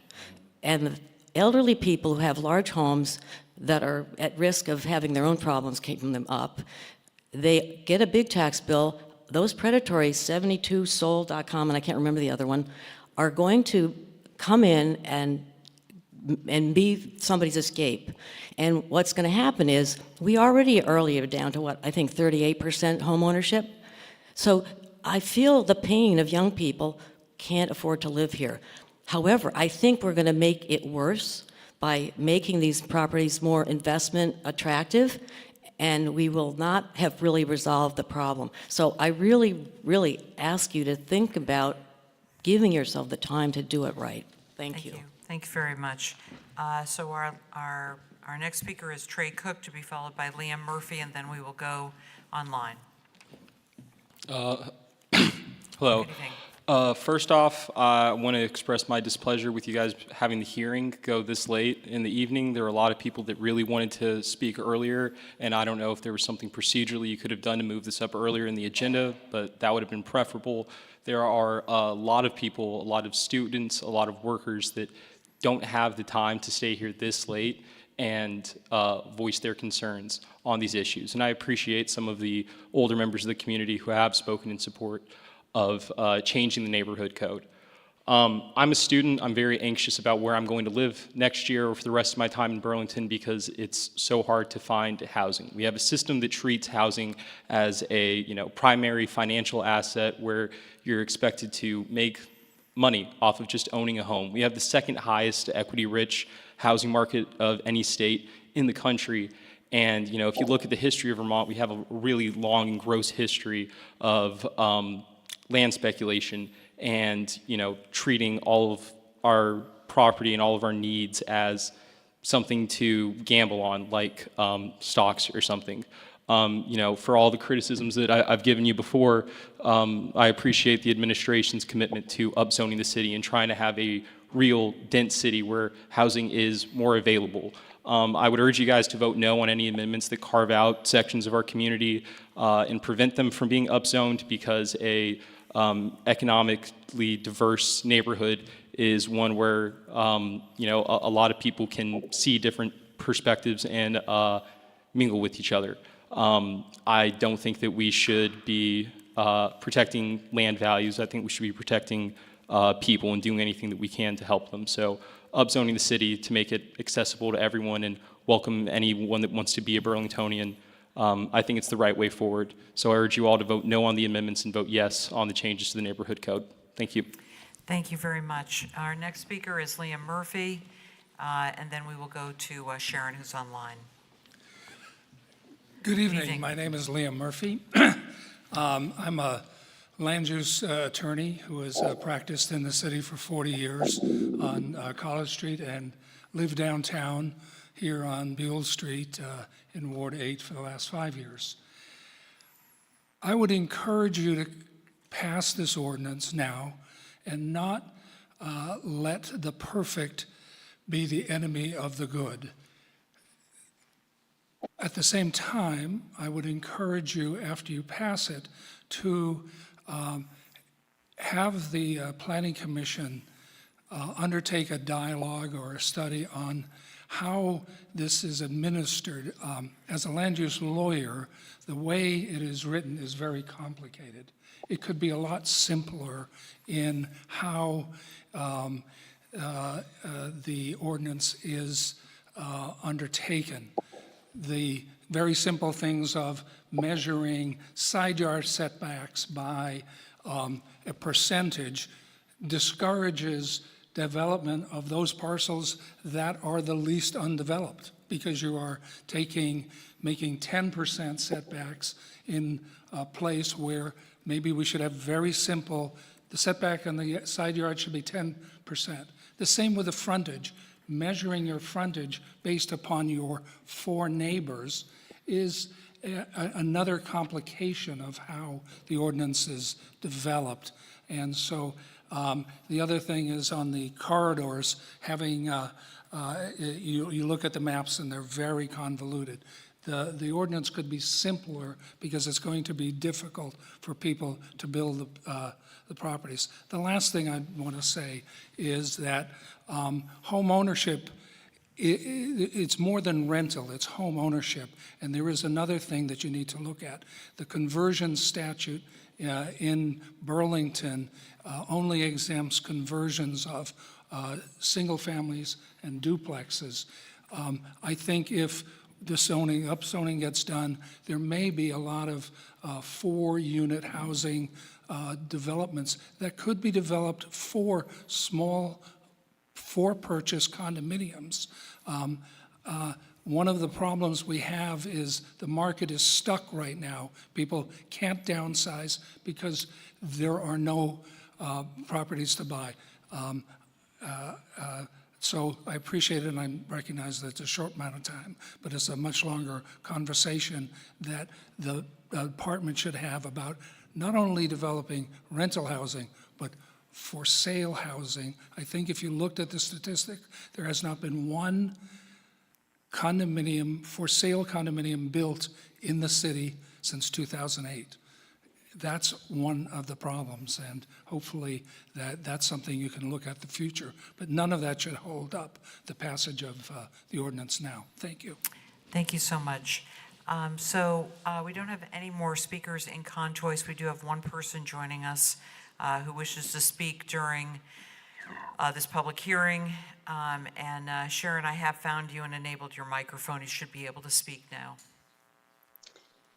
and the elderly people who have large homes that are at risk of having their own problems keeping them up, they get a big tax bill, those predatory 72soul.com, and I can't remember the other one, are going to come in and be somebody's escape. And what's going to happen is we already earlier down to what I think 38% home ownership. So I feel the pain of young people can't afford to live here. However, I think we're going to make it worse by making these properties more investment attractive, and we will not have really resolved the problem. So I really, really ask you to think about giving yourself the time to do it right. Thank you. Thank you very much. So our next speaker is Trey Cook, to be followed by Liam Murphy, and then we will go online. Hello. Good evening. First off, I want to express my displeasure with you guys having the hearing go this late in the evening. There were a lot of people that really wanted to speak earlier, and I don't know if there was something procedurally you could have done to move this up earlier in the agenda, but that would have been preferable. There are a lot of people, a lot of students, a lot of workers that don't have the time to stay here this late and voice their concerns on these issues. And I appreciate some of the older members of the community who have spoken in support of changing the neighborhood code. I'm a student. I'm very anxious about where I'm going to live next year or for the rest of my time in Burlington because it's so hard to find housing. We have a system that treats housing as a primary financial asset where you're expected to make money off of just owning a home. We have the second highest equity-rich housing market of any state in the country. And if you look at the history of Vermont, we have a really long and gross history of land speculation and treating all of our property and all of our needs as something to gamble on, like stocks or something. For all the criticisms that I've given you before, I appreciate the administration's commitment to upzoning the city and trying to have a real dense city where housing is more available. I would urge you guys to vote no on any amendments that carve out sections of our community and prevent them from being upzoned because a economically diverse neighborhood is one where a lot of people can see different perspectives and mingle with each other. I don't think that we should be protecting land values. I think we should be protecting people and doing anything that we can to help them. So upzoning the city to make it accessible to everyone and welcome anyone that wants to be a Burlingtonian, I think it's the right way forward. So I urge you all to vote no on the amendments and vote yes on the changes to the neighborhood code. Thank you. Thank you very much. Our next speaker is Liam Murphy, and then we will go to Sharon, who's online. Good evening. My name is Liam Murphy. I'm a land use attorney who has practiced in the city for 40 years on College Street and lived downtown here on Buell Street in Ward 8 for the last 5 years. I would encourage you to pass this ordinance now and not let the perfect be the enemy of the good. At the same time, I would encourage you, after you pass it, to have the Planning Commission undertake a dialogue or a study on how this is administered. As a land use lawyer, the way it is written is very complicated. It could be a lot simpler in how the ordinance is undertaken. The very simple things of measuring side yard setbacks by a percentage discourages development of those parcels that are the least undeveloped, because you are making 10% setbacks in a place where maybe we should have very simple, the setback on the side yard should be 10%. The same with the frontage. Measuring your frontage based upon your 4 neighbors is another complication of how the ordinance is developed. And so the other thing is on the corridors, having, you look at the maps and they're very convoluted. The ordinance could be simpler because it's going to be difficult for people to build the properties. The last thing I want to say is that home ownership, it's more than rental, it's home ownership. And there is another thing that you need to look at. The conversion statute in Burlington only exempts conversions of single families and duplexes. I think if the upzoning gets done, there may be a lot of 4-unit housing developments that could be developed for small, for-purchase condominiums. One of the problems we have is the market is stuck right now. People can't downsize because there are no properties to buy. So I appreciate it, and I recognize that it's a short amount of time, but it's a much longer conversation that the department should have about not only developing rental housing, but for sale housing. I think if you looked at the statistic, there has not been one condominium, for sale condominium built in the city since 2008. That's one of the problems, and hopefully that's something you can look at the future. But none of that should hold up the passage of the ordinance now. Thank you. Thank you so much. We don't have any more speakers in con-choice. We do have one person joining us who wishes to speak during this public hearing. Sharon, I have found you and enabled your microphone. You should be able to speak now.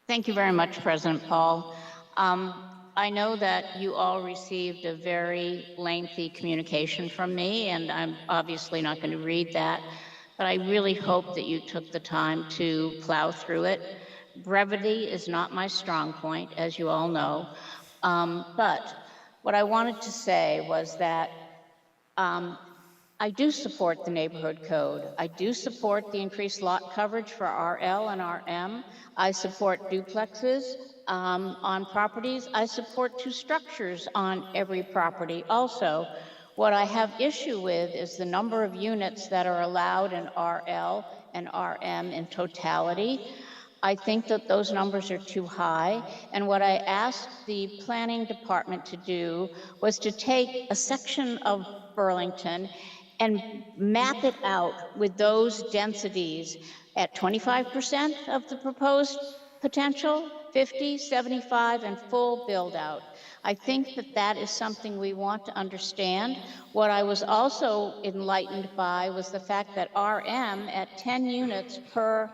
Thank you very much, President Paul. I know that you all received a very lengthy communication from me, and I'm obviously not going to read that, but I really hope that you took the time to plow through it. Brevity is not my strong point, as you all know, but what I wanted to say was that I do support the neighborhood code. I do support the increased lot coverage for RL and RM. I support duplexes on properties. I support 2 structures on every property also. What I have issue with is the number of units that are allowed in RL and RM in totality. I think that those numbers are too high, and what I asked the planning department to do was to take a section of Burlington and map it out with those densities at 25% of the proposed potential, 50, 75, and full build out. I think that that is something we want to understand. What I was also enlightened by was the fact that RM at 10 units per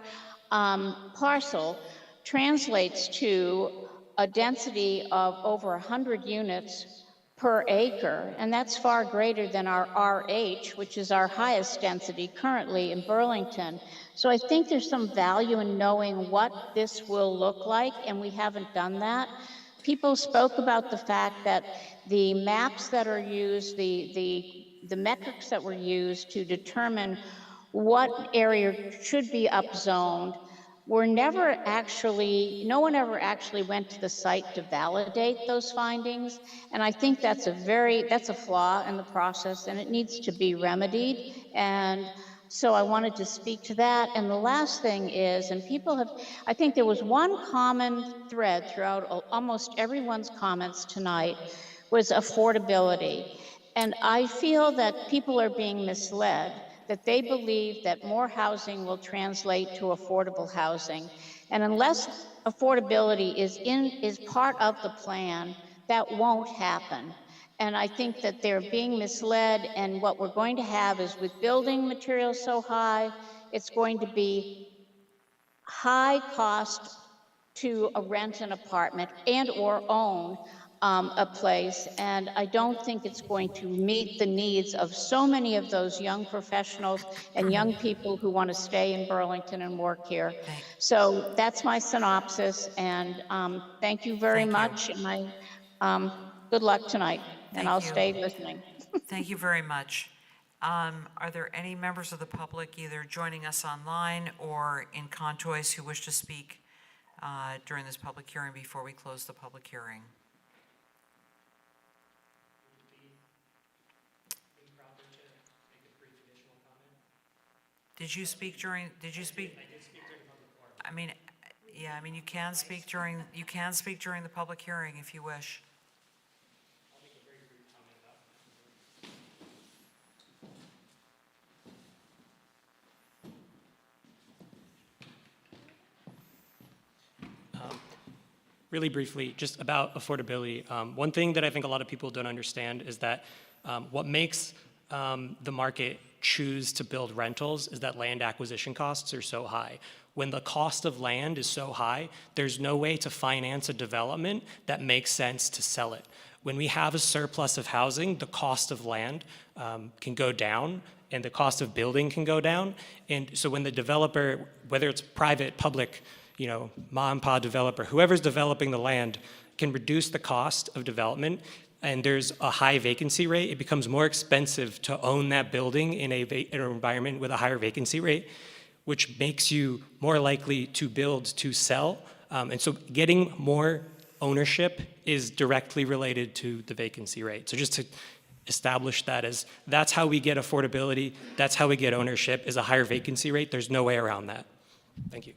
parcel translates to a density of over 100 units per acre, and that's far greater than our RH, which is our highest density currently in Burlington. So I think there's some value in knowing what this will look like, and we haven't done that. People spoke about the fact that the maps that are used, the metrics that were used to determine what area should be upzoned. No one ever actually went to the site to validate those findings. And I think that's a flaw in the process, and it needs to be remedied. And so I wanted to speak to that. And the last thing is, I think there was one common thread throughout almost everyone's comments tonight, was affordability. And I feel that people are being misled, that they believe that more housing will translate to affordable housing. And unless affordability is part of the plan, that won't happen. And I think that they're being misled, and what we're going to have is, with building materials so high, it's going to be high cost to rent an apartment and or own a place. And I don't think it's going to meet the needs of so many of those young professionals and young people who want to stay in Burlington and work here. So that's my synopsis, and thank you very much. And good luck tonight, and I'll stay listening. Thank you very much. Are there any members of the public either joining us online or in Contois who wish to speak during this public hearing before we close the public hearing? Did you speak during? I did speak during the public hearing. You can speak during the public hearing if you wish. Really briefly, just about affordability. One thing that I think a lot of people don't understand is that what makes the market choose to build rentals is that land acquisition costs are so high. When the cost of land is so high, there's no way to finance a development that makes sense to sell it. When we have a surplus of housing, the cost of land can go down and the cost of building can go down. And so when the developer, whether it's private, public, mom and pop developer, whoever's developing the land, can reduce the cost of development, and there's a high vacancy rate, it becomes more expensive to own that building in an environment with a higher vacancy rate, which makes you more likely to build to sell. And so getting more ownership is directly related to the vacancy rate. So just to establish that, that's how we get affordability, that's how we get ownership, is a higher vacancy rate. There's no way around that. Thank you.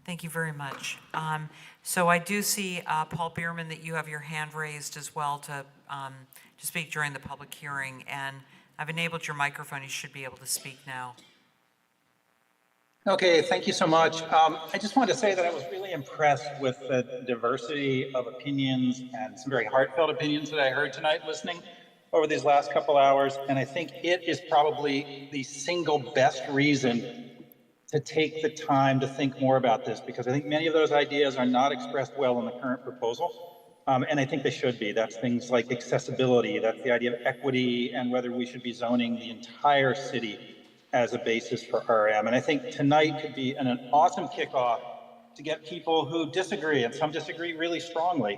Thank you very much. So I do see, Paul Bierman, that you have your hand raised as well to speak during the public hearing, and I've enabled your microphone. You should be able to speak now. Okay, thank you so much. I just wanted to say that I was really impressed with the diversity of opinions and some very heartfelt opinions that I heard tonight listening over these last couple hours, and I think it is probably the single best reason to take the time to think more about this, because I think many of those ideas are not expressed well in the current proposal, and I think they should be. That's things like accessibility, that's the idea of equity, and whether we should be zoning the entire city as a basis for RM. And I think tonight could be an awesome kickoff to get people who disagree, and some disagree really strongly,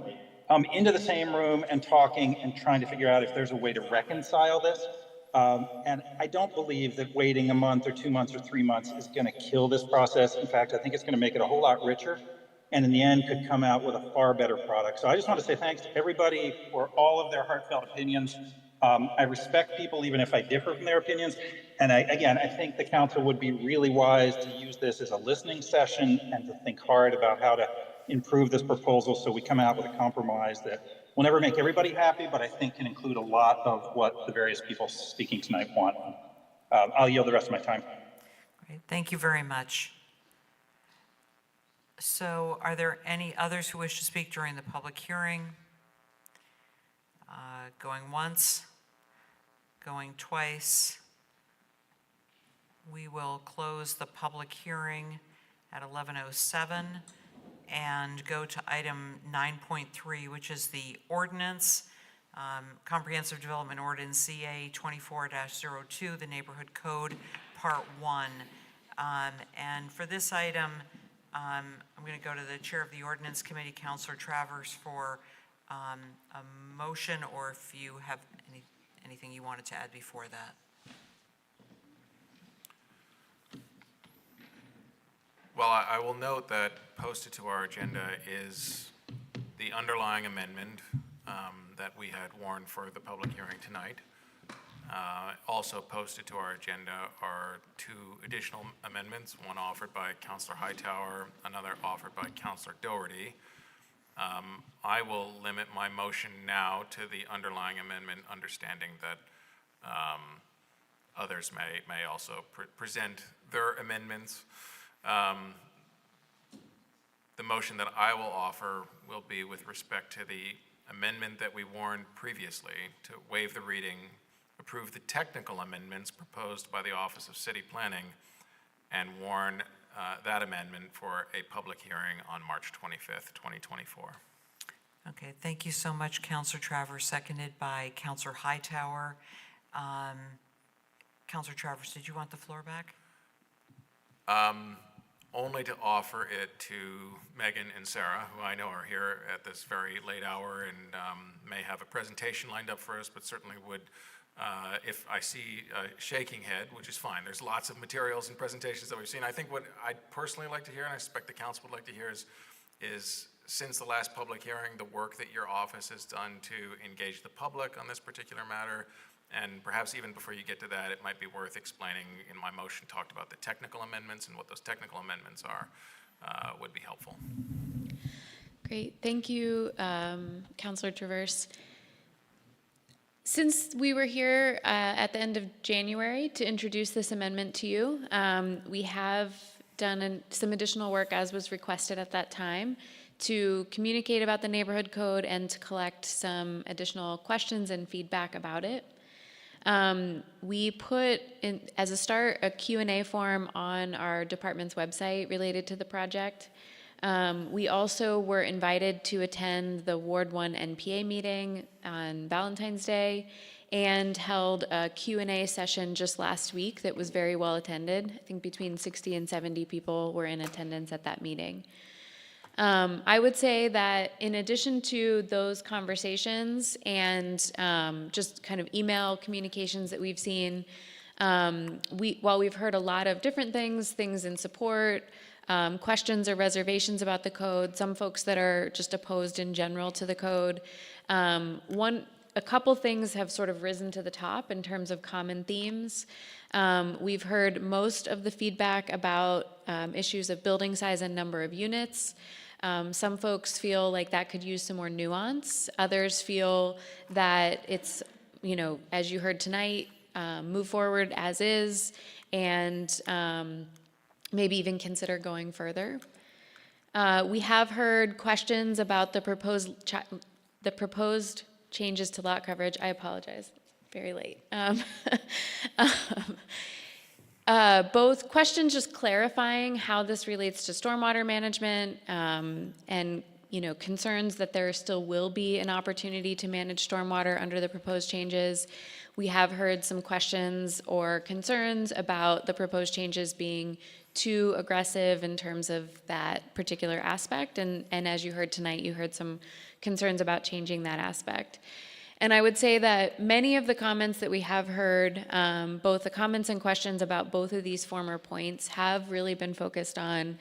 into the same room and talking and trying to figure out if there's a way to reconcile this. And I don't believe that waiting a month or 2 months or 3 months is going to kill this process. In fact, I think it's going to make it a whole lot richer, and in the end could come out with a far better product. So I just want to say thanks to everybody for all of their heartfelt opinions. I respect people even if I differ from their opinions. And I think the council would be really wise to use this as a listening session and to think hard about how to improve this proposal so we come out with a compromise that will never make everybody happy, but I think can include a lot of what the various people speaking tonight want. I'll yield the rest of my time. Great. Thank you very much. So are there any others who wish to speak during the public hearing? Going once, going twice. We will close the public hearing at 11:07 and go to item 9.3, which is the ordinance, Comprehensive Development Ordinance CA 24-02, the Neighborhood Code, Part 1. And for this item, I'm going to go to the Chair of the Ordinance Committee, Councilor Travers, for a motion, or if you have anything you wanted to add before that. Well, I will note that posted to our agenda is the underlying amendment that we had warned for the public hearing tonight. Also posted to our agenda are 2 additional amendments, one offered by Councilor Hightower, another offered by Councilor Doherty. I will limit my motion now to the underlying amendment, understanding that others may also present their amendments. The motion that I will offer will be with respect to the amendment that we warned previously to waive the reading, approve the technical amendments proposed by the Office of City Planning, and warn that amendment for a public hearing on March 25th, 2024. Okay, thank you so much, Councilor Travers, seconded by Councilor Hightower. Councilor Travers, did you want the floor back? Only to offer it to Megan and Sarah, who I know are here at this very late hour and may have a presentation lined up for us, but certainly would, if I see a shaking head, which is fine. There's lots of materials and presentations that we've seen. I think what I'd personally like to hear, and I suspect the council would like to hear, is since the last public hearing, the work that your office has done to engage the public on this particular matter. And perhaps even before you get to that, it might be worth explaining, in my motion, talked about the technical amendments and what those technical amendments are, would be helpful. Great, thank you, Councilor Travers. Since we were here at the end of January to introduce this amendment to you, we have done some additional work as was requested at that time to communicate about the neighborhood code and to collect some additional questions and feedback about it. We put in, as a start, a Q&A form on our department's website related to the project. We also were invited to attend the Ward 1 NPA meeting on Valentine's Day and held a Q&A session just last week that was very well attended. I think between 60 and 70 people were in attendance at that meeting. I would say that in addition to those conversations and just kind of email communications that we've seen, while we've heard a lot of different things in support, questions or reservations about the code, some folks that are just opposed in general to the code, a couple things have sort of risen to the top in terms of common themes. We've heard most of the feedback about issues of building size and number of units. Some folks feel like that could use some more nuance. Others feel that it's, as you heard tonight, move forward as is and maybe even consider going further. We have heard questions about the proposed changes to lot coverage. I apologize, very late. Both questions just clarifying how this relates to stormwater management and concerns that there still will be an opportunity to manage stormwater under the proposed changes. We have heard some questions or concerns about the proposed changes being too aggressive in terms of that particular aspect. And as you heard tonight, you heard some concerns about changing that aspect. And I would say that many of the comments that we have heard, both the comments and questions about both of these former points, have really been focused on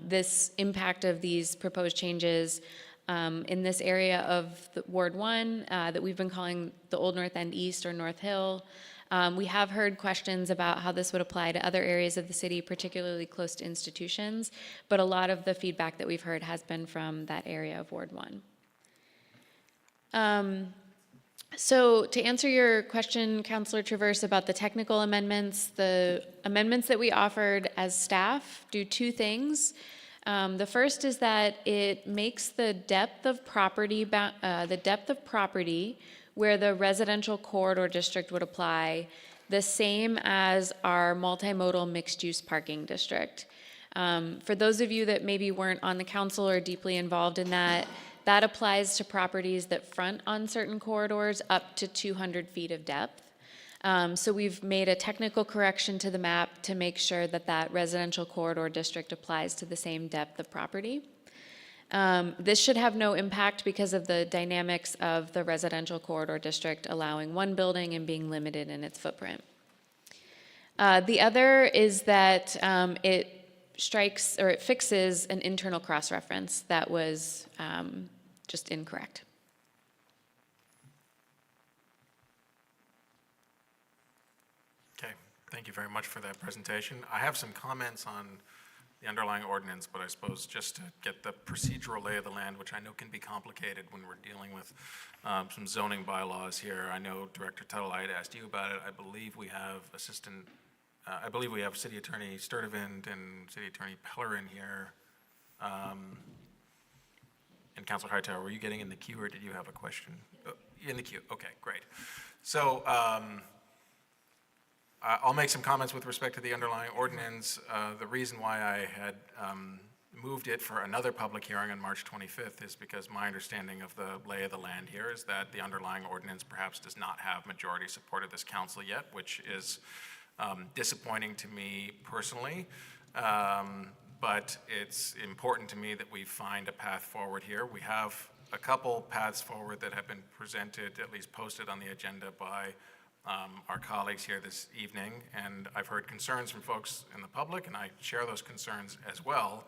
this impact of these proposed changes in this area of the Ward 1 that we've been calling the Old North End East or North Hill. We have heard questions about how this would apply to other areas of the city, particularly close to institutions, but a lot of the feedback that we've heard has been from that area of Ward 1. So to answer your question, Councilor Travers, about the technical amendments, the amendments that we offered as staff do 2 things. The first is that it makes the depth of property where the residential corridor district would apply the same as our multimodal mixed-use parking district. For those of you that maybe weren't on the council or deeply involved in that, that applies to properties that front on certain corridors up to 200 feet of depth. So we've made a technical correction to the map to make sure that that residential corridor district applies to the same depth of property. This should have no impact because of the dynamics of the residential corridor district allowing one building and being limited in its footprint. The other is that it strikes, or it fixes an internal cross-reference that was just incorrect. Okay, thank you very much for that presentation. I have some comments on the underlying ordinance, but I suppose just to get the procedural lay of the land, which I know can be complicated when we're dealing with some zoning bylaws here. I know Director Tuttle, I had asked you about it. I believe we have City Attorney Sturtevant and City Attorney Pellerin here. And Councilor Hightower, were you getting in the queue, or did you have a question? In the queue, okay, great. So I'll make some comments with respect to the underlying ordinance. The reason why I had moved it for another public hearing on March 25th is because my understanding of the lay of the land here is that the underlying ordinance perhaps does not have majority support of this council yet, which is disappointing to me personally. But it's important to me that we find a path forward here. We have a couple paths forward that have been presented, at least posted on the agenda by our colleagues here this evening, and I've heard concerns from folks in the public, and I share those concerns as well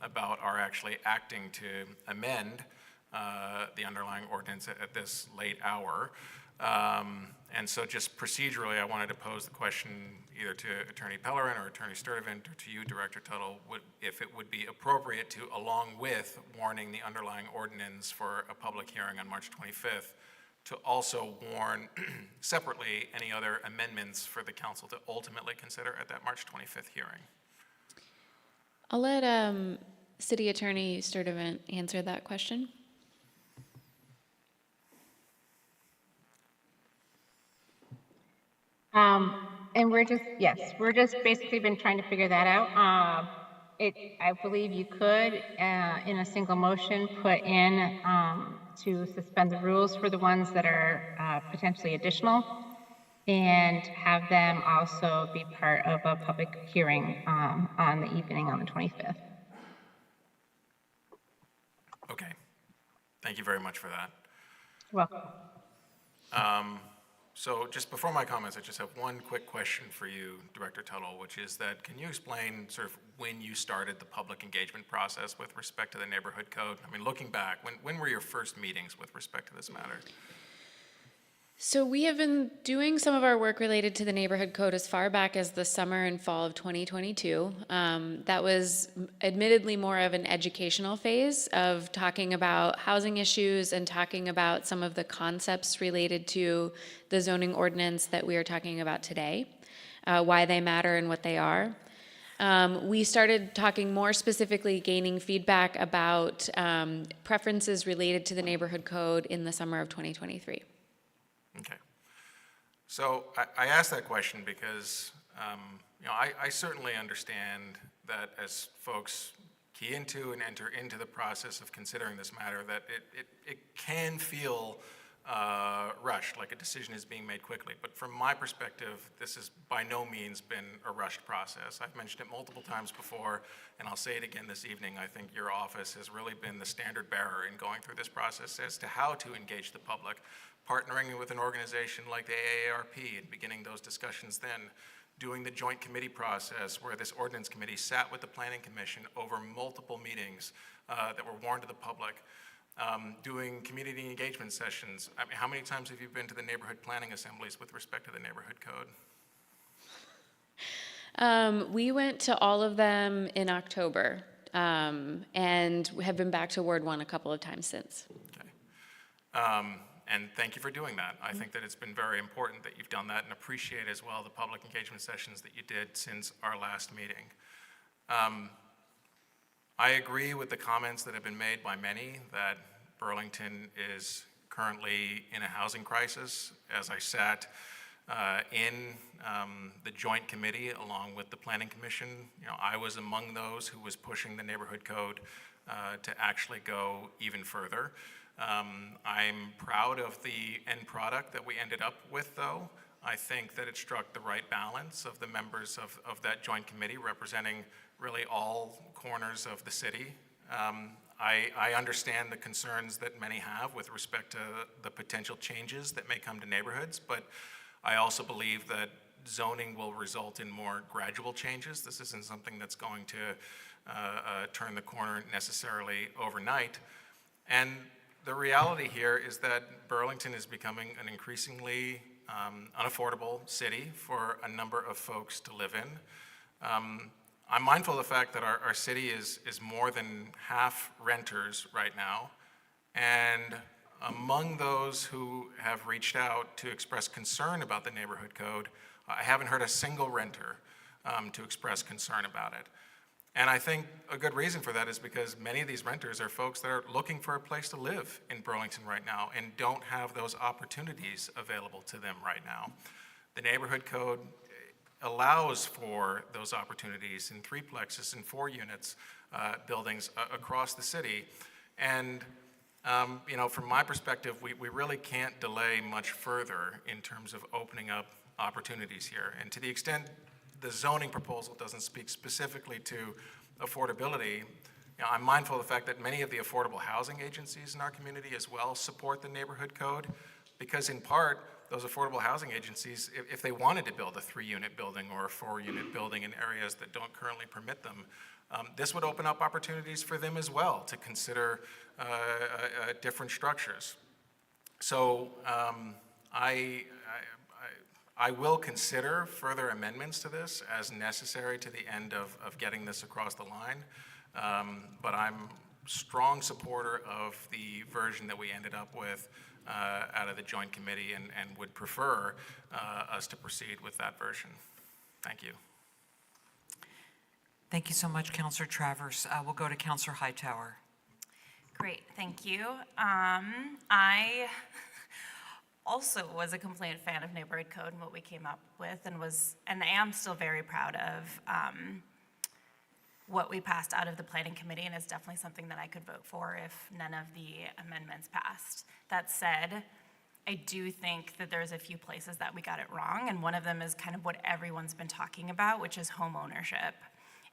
about our actually acting to amend the underlying ordinance at this late hour. And so just procedurally, I wanted to pose the question either to Attorney Pellerin or Attorney Sturtevant or to you, Director Tuttle, if it would be appropriate to, along with warning the underlying ordinance for a public hearing on March 25th, to also warn separately any other amendments for the council to ultimately consider at that March 25th hearing. I'll let City Attorney Sturtevant answer that question. And we're just basically been trying to figure that out. I believe you could, in a single motion, put in to suspend the rules for the ones that are potentially additional, and have them also be part of a public hearing on the evening on the 25th. Okay, thank you very much for that. You're welcome. So just before my comments, I just have one quick question for you, Director Tuttle, which is that can you explain sort of when you started the public engagement process with respect to the neighborhood code? I mean, looking back, when were your first meetings with respect to this matter? So we have been doing some of our work related to the neighborhood code as far back as the summer and fall of 2022. That was admittedly more of an educational phase of talking about housing issues and talking about some of the concepts related to the zoning ordinance that we are talking about today, why they matter and what they are. We started talking more specifically, gaining feedback about preferences related to the neighborhood code in the summer of 2023. Okay. So I asked that question because, I certainly understand that as folks key into and enter into the process of considering this matter, that it can feel rushed, like a decision is being made quickly. But from my perspective, this has by no means been a rushed process. I've mentioned it multiple times before, and I'll say it again this evening. I think your office has really been the standard bearer in going through this process as to how to engage the public, partnering with an organization like the AARP and beginning those discussions then, doing the joint committee process where this ordinance committee sat with the Planning Commission over multiple meetings that were warned to the public, doing community engagement sessions. I mean, how many times have you been to the neighborhood planning assemblies with respect to the neighborhood code? We went to all of them in October, and have been back to Ward 1 a couple of times since. Okay. And thank you for doing that. I think that it's been very important that you've done that, and appreciate as well the public engagement sessions that you did since our last meeting. I agree with the comments that have been made by many that Burlington is currently in a housing crisis. As I sat in the joint committee along with the Planning Commission, I was among those who was pushing the neighborhood code to actually go even further. I'm proud of the end product that we ended up with, though. I think that it struck the right balance of the members of that joint committee representing really all corners of the city. I understand the concerns that many have with respect to the potential changes that may come to neighborhoods, but I also believe that zoning will result in more gradual changes. This isn't something that's going to turn the corner necessarily overnight. And the reality here is that Burlington is becoming an increasingly unaffordable city for a number of folks to live in. I'm mindful of the fact that our city is more than half renters right now. And among those who have reached out to express concern about the neighborhood code, I haven't heard a single renter to express concern about it. And I think a good reason for that is because many of these renters are folks that are looking for a place to live in Burlington right now and don't have those opportunities available to them right now. The neighborhood code allows for those opportunities in 3plexes and 4 units buildings across the city. And you know, from my perspective, we really can't delay much further in terms of opening up opportunities here. And to the extent the zoning proposal doesn't speak specifically to affordability, you know, I'm mindful of the fact that many of the affordable housing agencies in our community as well support the neighborhood code, because in part, those affordable housing agencies, if they wanted to build a 3-unit building or a 4-unit building in areas that don't currently permit them, this would open up opportunities for them as well to consider different structures. So I will consider further amendments to this as necessary to the end of getting this across the line. But I'm a strong supporter of the version that we ended up with out of the joint committee and would prefer us to proceed with that version. Thank you. Thank you so much, Councilor Travers. We'll go to Councilor Hightower. Great, thank you. I also was a complete fan of neighborhood code and what we came up with, and I am still very proud of what we passed out of the planning committee, and it's definitely something that I could vote for if none of the amendments passed. That said, I do think that there's a few places that we got it wrong, and one of them is kind of what everyone's been talking about, which is home ownership.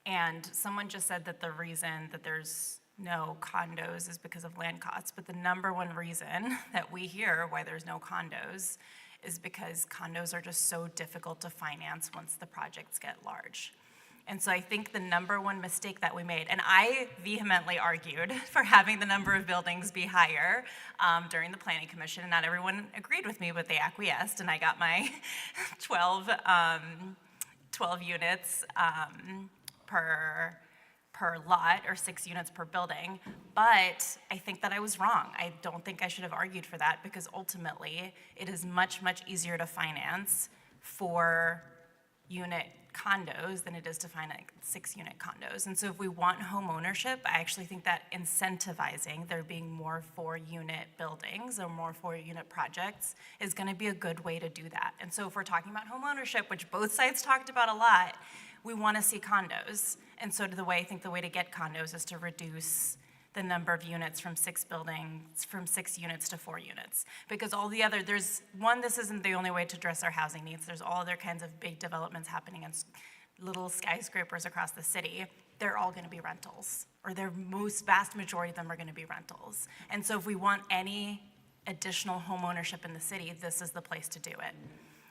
And someone just said that the reason that there's no condos is because of land costs, but the number one reason that we hear why there's no condos is because condos are just so difficult to finance once the projects get large. And so I think the number one mistake that we made, and I vehemently argued for having the number of buildings be higher during the Planning Commission, and not everyone agreed with me, but they acquiesced, and I got my 12 units per lot, or 6 units per building, but I think that I was wrong. I don't think I should have argued for that, because ultimately it is much, much easier to finance 4-unit condos than it is to finance 6-unit condos. And so if we want home ownership, I actually think that incentivizing there being more 4-unit buildings or more 4-unit projects is gonna be a good way to do that. And so if we're talking about home ownership, which both sides talked about a lot, we want to see condos. And so I think the way to get condos is to reduce the number of units from 6 units to 4 units. Because all the other, this isn't the only way to address our housing needs. There's all other kinds of big developments happening in little skyscrapers across the city. They're all gonna be rentals, or their vast majority of them are gonna be rentals. And so if we want any additional home ownership in the city, this is the place to do it.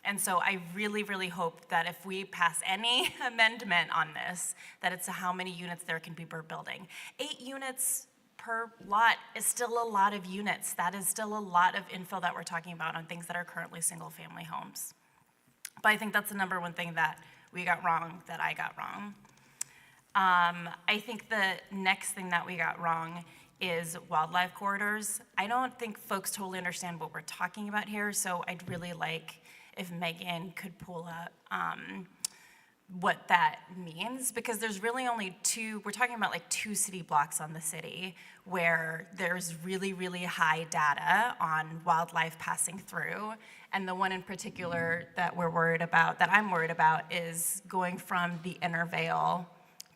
And so I really, really hope that if we pass any amendment on this, that it's how many units there can be per building. 8 units per lot is still a lot of units. That is still a lot of infill that we're talking about on things that are currently single-family homes. But I think that's the number one thing that we got wrong, that I got wrong. I think the next thing that we got wrong is wildlife corridors. I don't think folks totally understand what we're talking about here, so I'd really like if Megan could pull up what that means, because there's really only we're talking about like 2 city blocks on the city where there's really, really high data on wildlife passing through. And the one in particular that I'm worried about, is going from the Intervale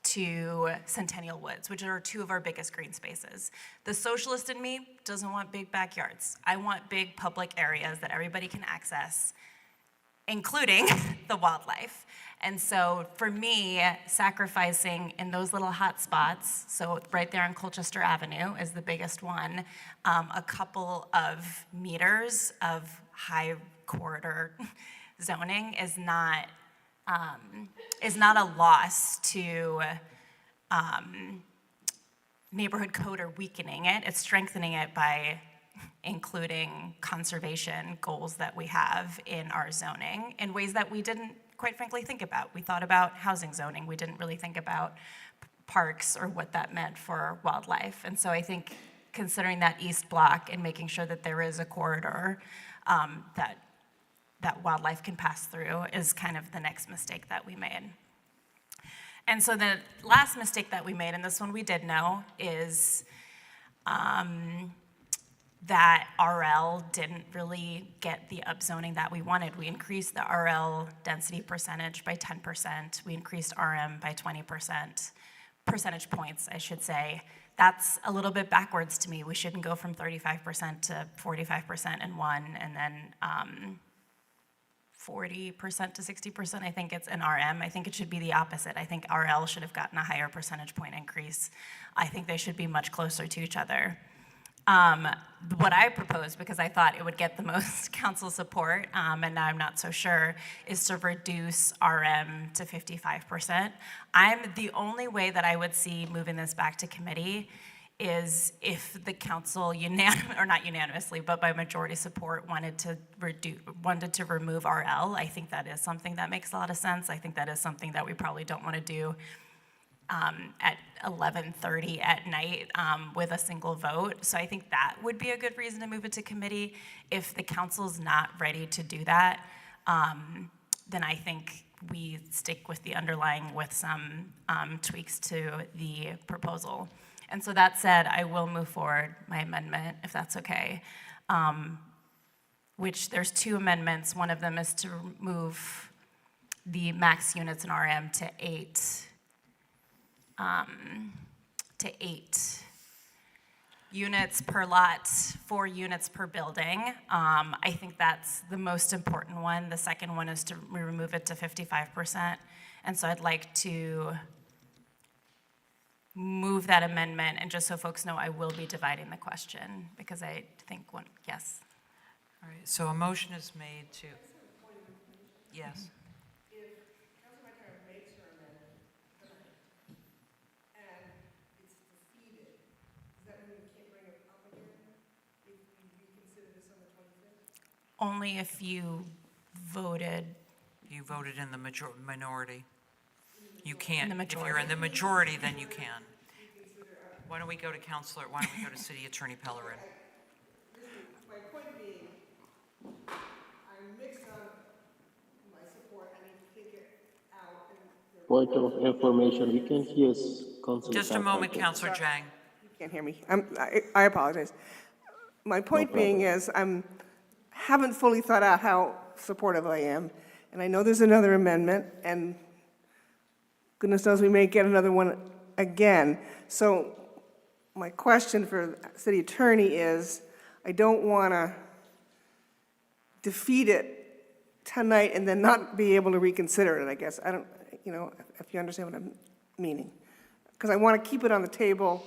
to Centennial Woods, which are 2 of our biggest green spaces. The socialist in me doesn't want big backyards. I want big public areas that everybody can access, including the wildlife. And so for me, sacrificing in those little hot spots, so right there on Colchester Avenue is the biggest one, a couple of meters of high corridor zoning is not a loss to neighborhood code or weakening it. It's strengthening it by including conservation goals that we have in our zoning in ways that we didn't, quite frankly, think about. We thought about housing zoning. We didn't really think about parks or what that meant for wildlife. And so I think considering that east block and making sure that there is a corridor that wildlife can pass through is kind of the next mistake that we made. And so the last mistake that we made, and this one we did know, is that RL didn't really get the upzoning that we wanted. We increased the RL density percentage by 10%. We increased RM by 20%, percentage points, I should say. That's a little bit backwards to me. We shouldn't go from 35% to 45% in one, and then 40% to 60%, I think it's an RM. I think it should be the opposite. I think RL should have gotten a higher percentage point increase. I think they should be much closer to each other. What I proposed, because I thought it would get the most council support, and now I'm not so sure, is to reduce RM to 55%. The only way that I would see moving this back to committee is if the council or not unanimously, but by majority support wanted to remove RL. I think that is something that makes a lot of sense. I think that is something that we probably don't want to do at 11:30 at night with a single vote. So I think that would be a good reason to move it to committee. If the council's not ready to do that, then I think we stick with the underlying with some tweaks to the proposal. And so that said, I will move forward my amendment, if that's okay, which there's two amendments. One of them is to move the max units in RM to eight units per lot, 4 units per building. I think that's the most important one. The second one is to remove it to 55%. And so I'd like to move that amendment, and just so folks know, I will be dividing the question because I think yes. All right, so a motion is made to, yes. Only if you voted. You voted in the minority. You can't, if you're in the majority, then you can. Why don't we go to why don't we go to City Attorney Pellerin? My point being, I'm mixed on my support. I need to take it out. Point of information, we can hear Councilor. Just a moment, Councilor Jang. You can't hear me. I apologize. My point being is haven't fully thought out how supportive I am, and I know there's another amendment, and goodness knows we may get another one again. So my question for the city attorney is, I don't want to defeat it tonight and then not be able to reconsider it, I guess. I don't, if you understand what I'm meaning. Because I want to keep it on the table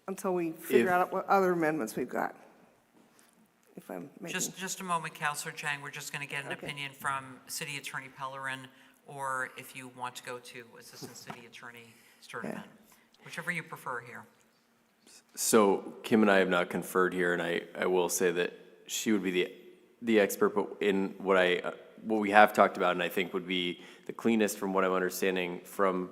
until we figure out what other amendments we've got. If I'm making... Just a moment, Councilor Chang. We're just going to get an opinion from City Attorney Pellerin, or if you want to go to Assistant City Attorney Sturdivant, whichever you prefer here. So Kim and I have not conferred here, and I will say that she would be the expert, but in what we have talked about, and I think would be the cleanest from what I'm understanding from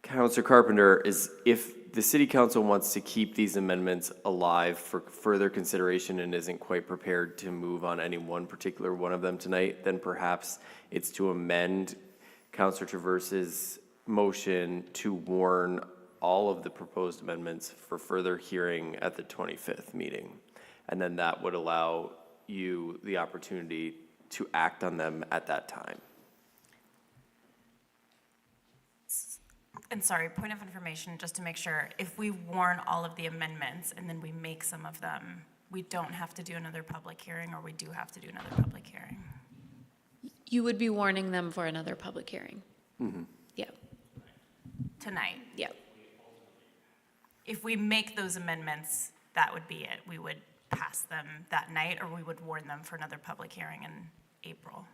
Councilor Carpenter, is if the City Council wants to keep these amendments alive for further consideration and isn't quite prepared to move on any one particular one of them tonight, then perhaps it's to amend Councilor Traverse's motion to warn all of the proposed amendments for further hearing at the 25th meeting. And then that would allow you the opportunity to act on them at that time. And sorry, point of information, just to make sure, if we warn all of the amendments and then we make some of them, we don't have to do another public hearing, or we do have to do another public hearing? You would be warning them for another public hearing. Mm-hmm. Yeah. Tonight? Yeah. If we make those amendments, that would be it. We would pass them that night, or we would warn them for another public hearing in April.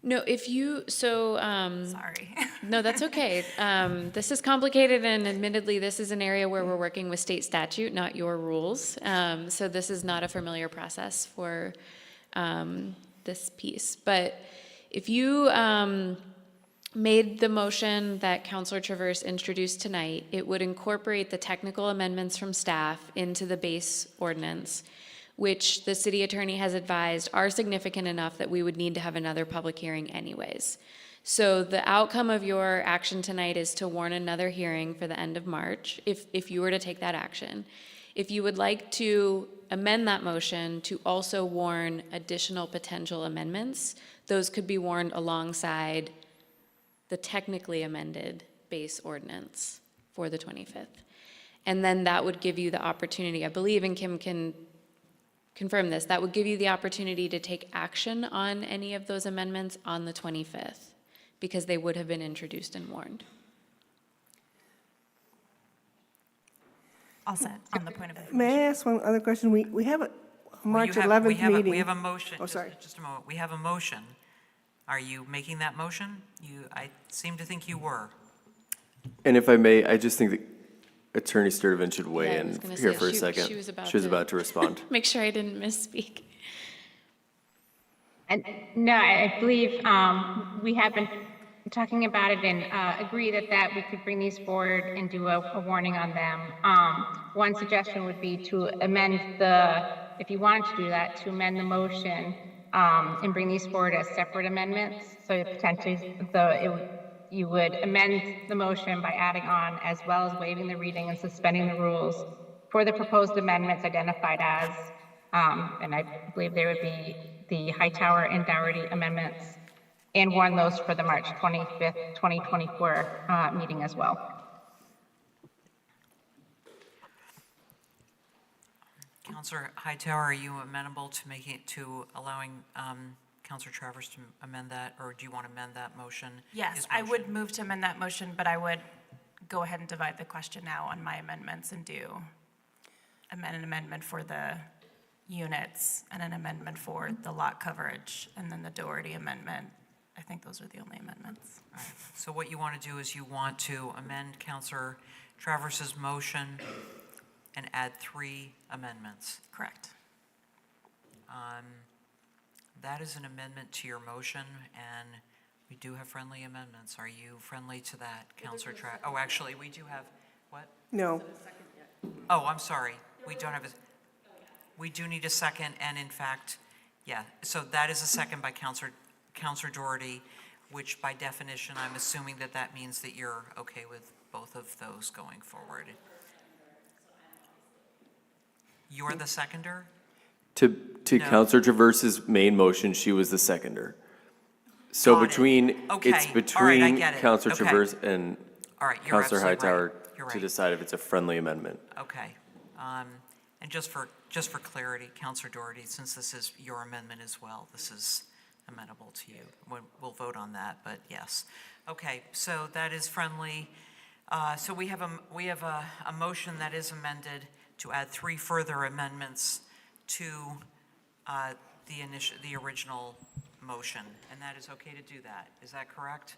No, if you, so, Sorry. no, that's okay. This is complicated, and admittedly, this is an area where we're working with state statute, not your rules. So this is not a familiar process for this piece. But if you made the motion that Councilor Traverse introduced tonight, it would incorporate the technical amendments from staff into the base ordinance, which the city attorney has advised are significant enough that we would need to have another public hearing anyways. So the outcome of your action tonight is to warn another hearing for the end of March, if you were to take that action. If you would like to amend that motion to also warn additional potential amendments, those could be warned alongside the technically amended base ordinance for the 25th. And then that would give you the opportunity, I believe, and Kim can confirm this, that would give you the opportunity to take action on any of those amendments on the 25th, because they would have been introduced and warned. All set on the point of information. May I ask one other question? We have a March We 11th have meeting. We have a motion. Oh, sorry. Just a moment. We have a motion. Are you making that motion? I seem to think you were. And if I may, I just think that Attorney Sturtevant should Yeah, weigh I in was gonna here say, for a she- second. she was about She was to- about to respond. Make sure I didn't misspeak. And no, I believe we have been talking about it and agree that we could bring these forward and do a warning on them. One suggestion would be to amend if you wanted to do that, to amend the motion and bring these forward as separate amendments. So potentially you would amend the motion by adding on, as well as waiving the reading and suspending the rules for the proposed amendments identified as, and I believe they would be the Hightower and Dougherty amendments, and warn those for the March 25th, 2024 meeting as well. Councilor Hightower, are you amenable to allowing Councilor Travers to amend that, or do you want to amend that motion? Yes, his I motion? would move to amend that motion, but I would go ahead and divide the question now on my amendments and do an amendment for the units and an amendment for the lot coverage, and then the Doherty amendment. I think those are the only amendments. All right. So what you want to do is you want to amend Councilor Travers's motion and add 3 amendments. Correct. That is an amendment to your motion, and we do have friendly amendments. Are you friendly to that, Councilor Travers? Oh, actually, we do have, what? No. Oh, I'm sorry. We don't have we do need a second, and in fact, yeah. So that is a second by Councilor Doherty, which by definition, I'm assuming that means that you're okay with both of those going forward. You're the seconder? To No. Counselor Traverse's main motion, she was the seconder. So Got it. between, Okay. it's All right, I between get it. Counselor Okay. Traverse and All right, you're Counselor absolutely Hightower right. You're to right. decide if it's a friendly amendment. Okay. And just for clarity, Councilor Doherty, since this is your amendment as well, this is amenable to you. We'll vote on that, but yes. Okay, so that is friendly. So we have a motion that is amended to add 3 further amendments to the original motion, and that is okay to do that. Is that correct?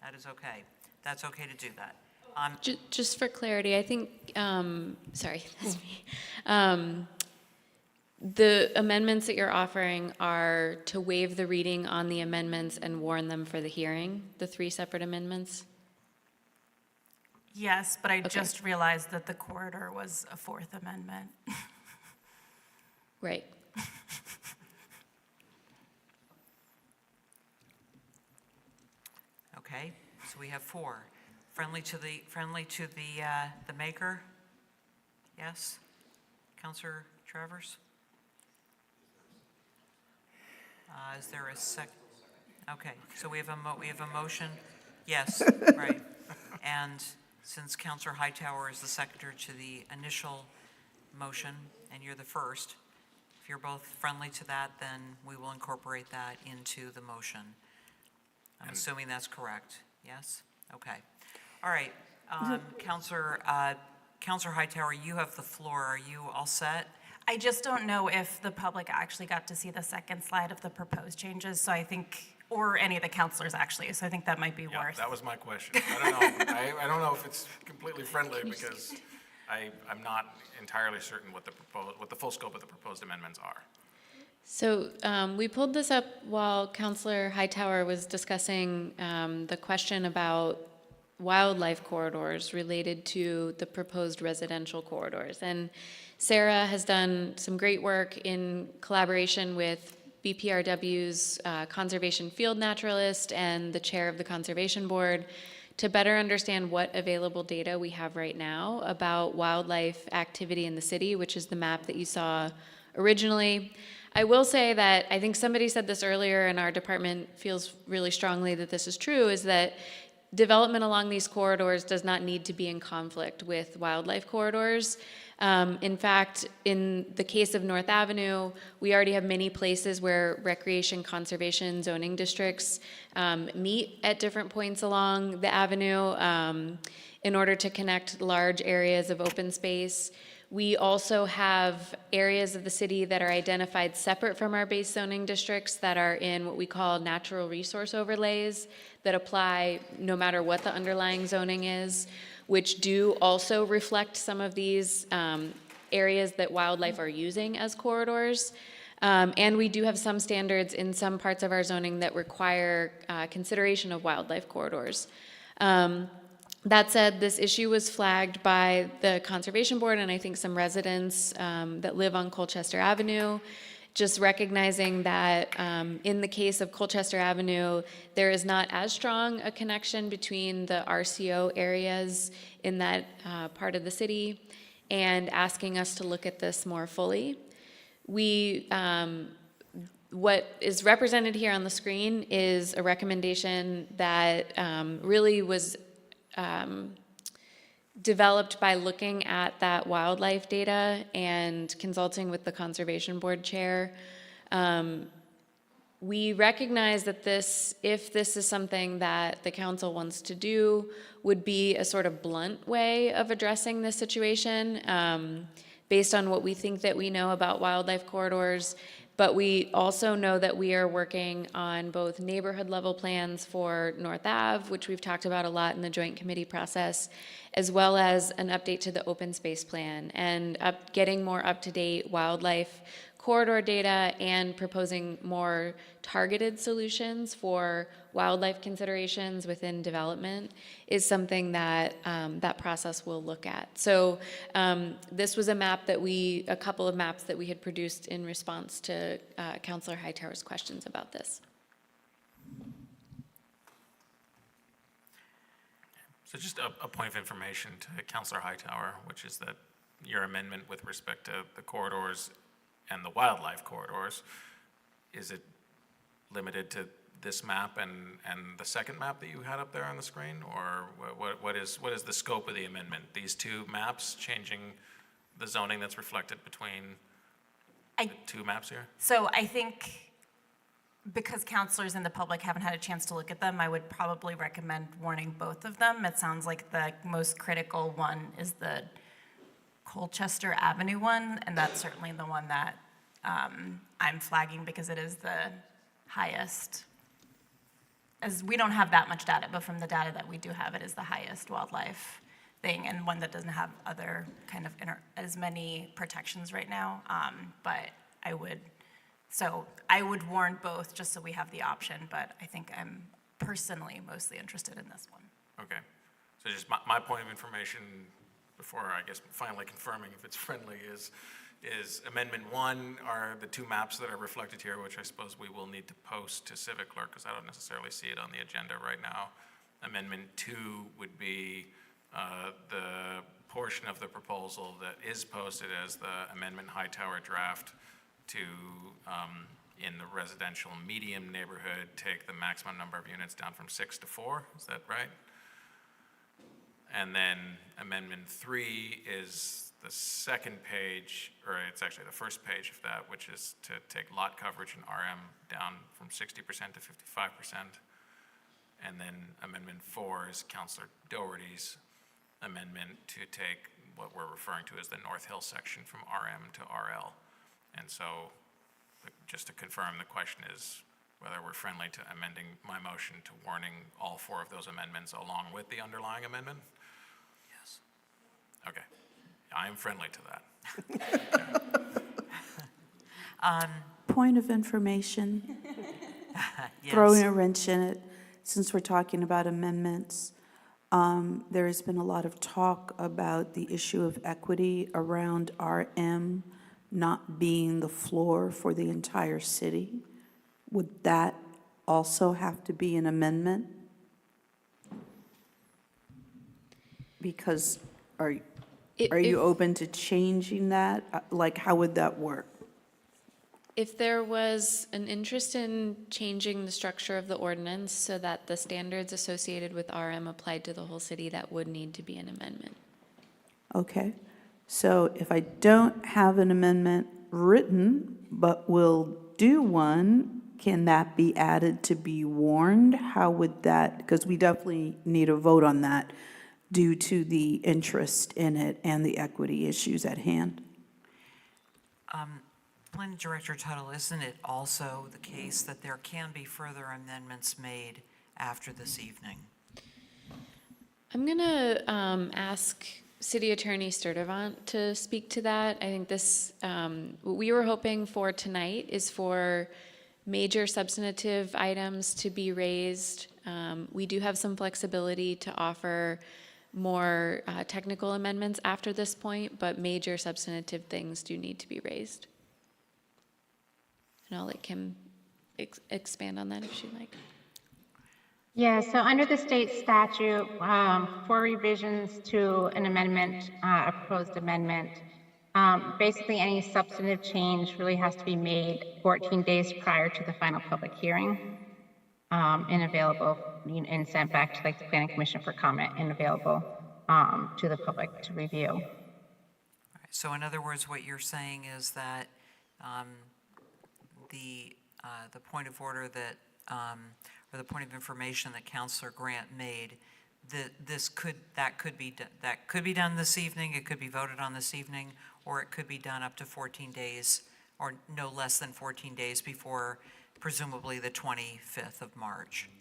That is okay. That's okay to do that. Just for clarity, I think, sorry, that's me. The amendments that you're offering are to waive the reading on the amendments and warn them for the hearing, the 3 separate amendments? Yes, but I just realized that the corridor was a 4th amendment. Right. Okay, so we have 4. Friendly to the maker? Yes? Counselor Travers? Is there a second? Okay, so we have a motion? Yes, right. And since Counselor Hightower is the seconder to the initial motion, and you're the first, if you're both friendly to that, then we will incorporate that into the motion. I'm assuming that's correct, yes? Okay. All right, Counselor Hightower, you have the floor. Are you all set? I just don't know if the public actually got to see the second slide of the proposed changes, so I think or any of the counselors, actually, so I think that might be Yeah, worth. that was my question. I don't know. I don't know if it's completely friendly because I'm not entirely certain what the full scope of the proposed amendments are. So we pulled this up while Councilor Hightower was discussing the question about wildlife corridors related to the proposed residential corridors. And Sarah has done some great work in collaboration with BPRW's conservation field naturalist and the chair of the Conservation Board to better understand what available data we have right now about wildlife activity in the city, which is the map that you saw originally. I will say that I think somebody said this earlier, and our department feels really strongly that this is true, is that development along these corridors does not need to be in conflict with wildlife corridors. In fact, in the case of North Avenue, we already have many places where recreation conservation zoning districts meet at different points along the avenue in order to connect large areas of open space. We also have areas of the city that are identified separate from our base zoning districts that are in what we call natural resource overlays that apply no matter what the underlying zoning is, which do also reflect some of these areas that wildlife are using as corridors. And we do have some standards in some parts of our zoning that require consideration of wildlife corridors. That said, this issue was flagged by the Conservation Board and I think some residents that live on Colchester Avenue, just recognizing that in the case of Colchester Avenue, there is not as strong a connection between the RCO areas in that part of the city, and asking us to look at this more fully. What is represented here on the screen is a recommendation that really was developed by looking at that wildlife data and consulting with the Conservation Board chair. We recognize that if this is something that the council wants to do, would be a sort of blunt way of addressing this situation based on what we think that we know about wildlife corridors. But we also know that we are working on both neighborhood level plans for North Ave, which we've talked about a lot in the joint committee process, as well as an update to the open space plan and getting more up-to-date wildlife corridor data and proposing more targeted solutions for wildlife considerations within development is something that that process will look at. So this was a couple of maps that we had produced in response to Councilor Hightower's questions about this. So just a point of information to Councilor Hightower, which is that your amendment with respect to the corridors and the wildlife corridors, is it limited to this map and the second map that you had up there on the screen? Or what is the scope of the amendment? These two maps changing the zoning that's reflected between the two maps here? So I think because counselors and the public haven't had a chance to look at them, I would probably recommend warning both of them. It sounds like the most critical one is the Colchester Avenue one, and that's certainly the one that I'm flagging because it is the highest. As we don't have that much data, but from the data that we do have, it is the highest wildlife thing and one that doesn't have other kind of as many protections right now. But I would warn both just so we have the option, but I think I'm personally mostly interested in this one. Okay. So just my point of information before, I guess, finally confirming if it's friendly is Amendment 1 are the two maps that are reflected here, which I suppose we will need to post to Civic Clerk because I don't necessarily see it on the agenda right now. Amendment 2 would be the portion of the proposal that is posted as the Amendment Hightower draft to, in the residential medium neighborhood, take the maximum number of units down from 6 to 4. Is that right? And then Amendment 3 is the second page, or it's actually the first page of that, which is to take lot coverage in RM down from 60% to 55%. And then Amendment 4 is Councilor Doherty's amendment to take what we're referring to as the North Hill section from RM to RL. And so just to confirm, the question is whether we're friendly to amending my motion to warning all 4 of those amendments along with the underlying amendment? Yes. Okay. I am friendly to that. Point of information, Yes. throwing a wrench in it, since we're talking about amendments. There has been a lot of talk about the issue of equity around RM not being the floor for the entire city. Would that also have to be an amendment? Because are you open to changing that? Like, how would that work? If there was an interest in changing the structure of the ordinance so that the standards associated with RM applied to the whole city, that would need to be an amendment. Okay, so if I don't have an amendment written, but will do one, can that be added to be warned? How would that, because we definitely need a vote on that due to the interest in it and the equity issues at hand. Planning Director Tuttle, isn't it also the case that there can be further amendments made after this evening? I'm going to ask City Attorney Sturdivant to speak to that. I think this, what we were hoping for tonight is for major substantive items to be raised. We do have some flexibility to offer more technical amendments after this point, but major substantive things do need to be raised. And I'll let Kim expand on that if she'd like. Yeah, so under the state statute, for revisions to an amendment, a proposed amendment, basically any substantive change really has to be made 14 days prior to the final public hearing, and available, and sent back to like the Planning Commission for comment and available to the public to review. All right, so in other words, what you're saying is that the point of order that, or the point of information that Councilor Grant made, that could be done this evening, it could be voted on this evening, or it could be done up to 14 days, or no less than 14 days before presumably the 25th of March.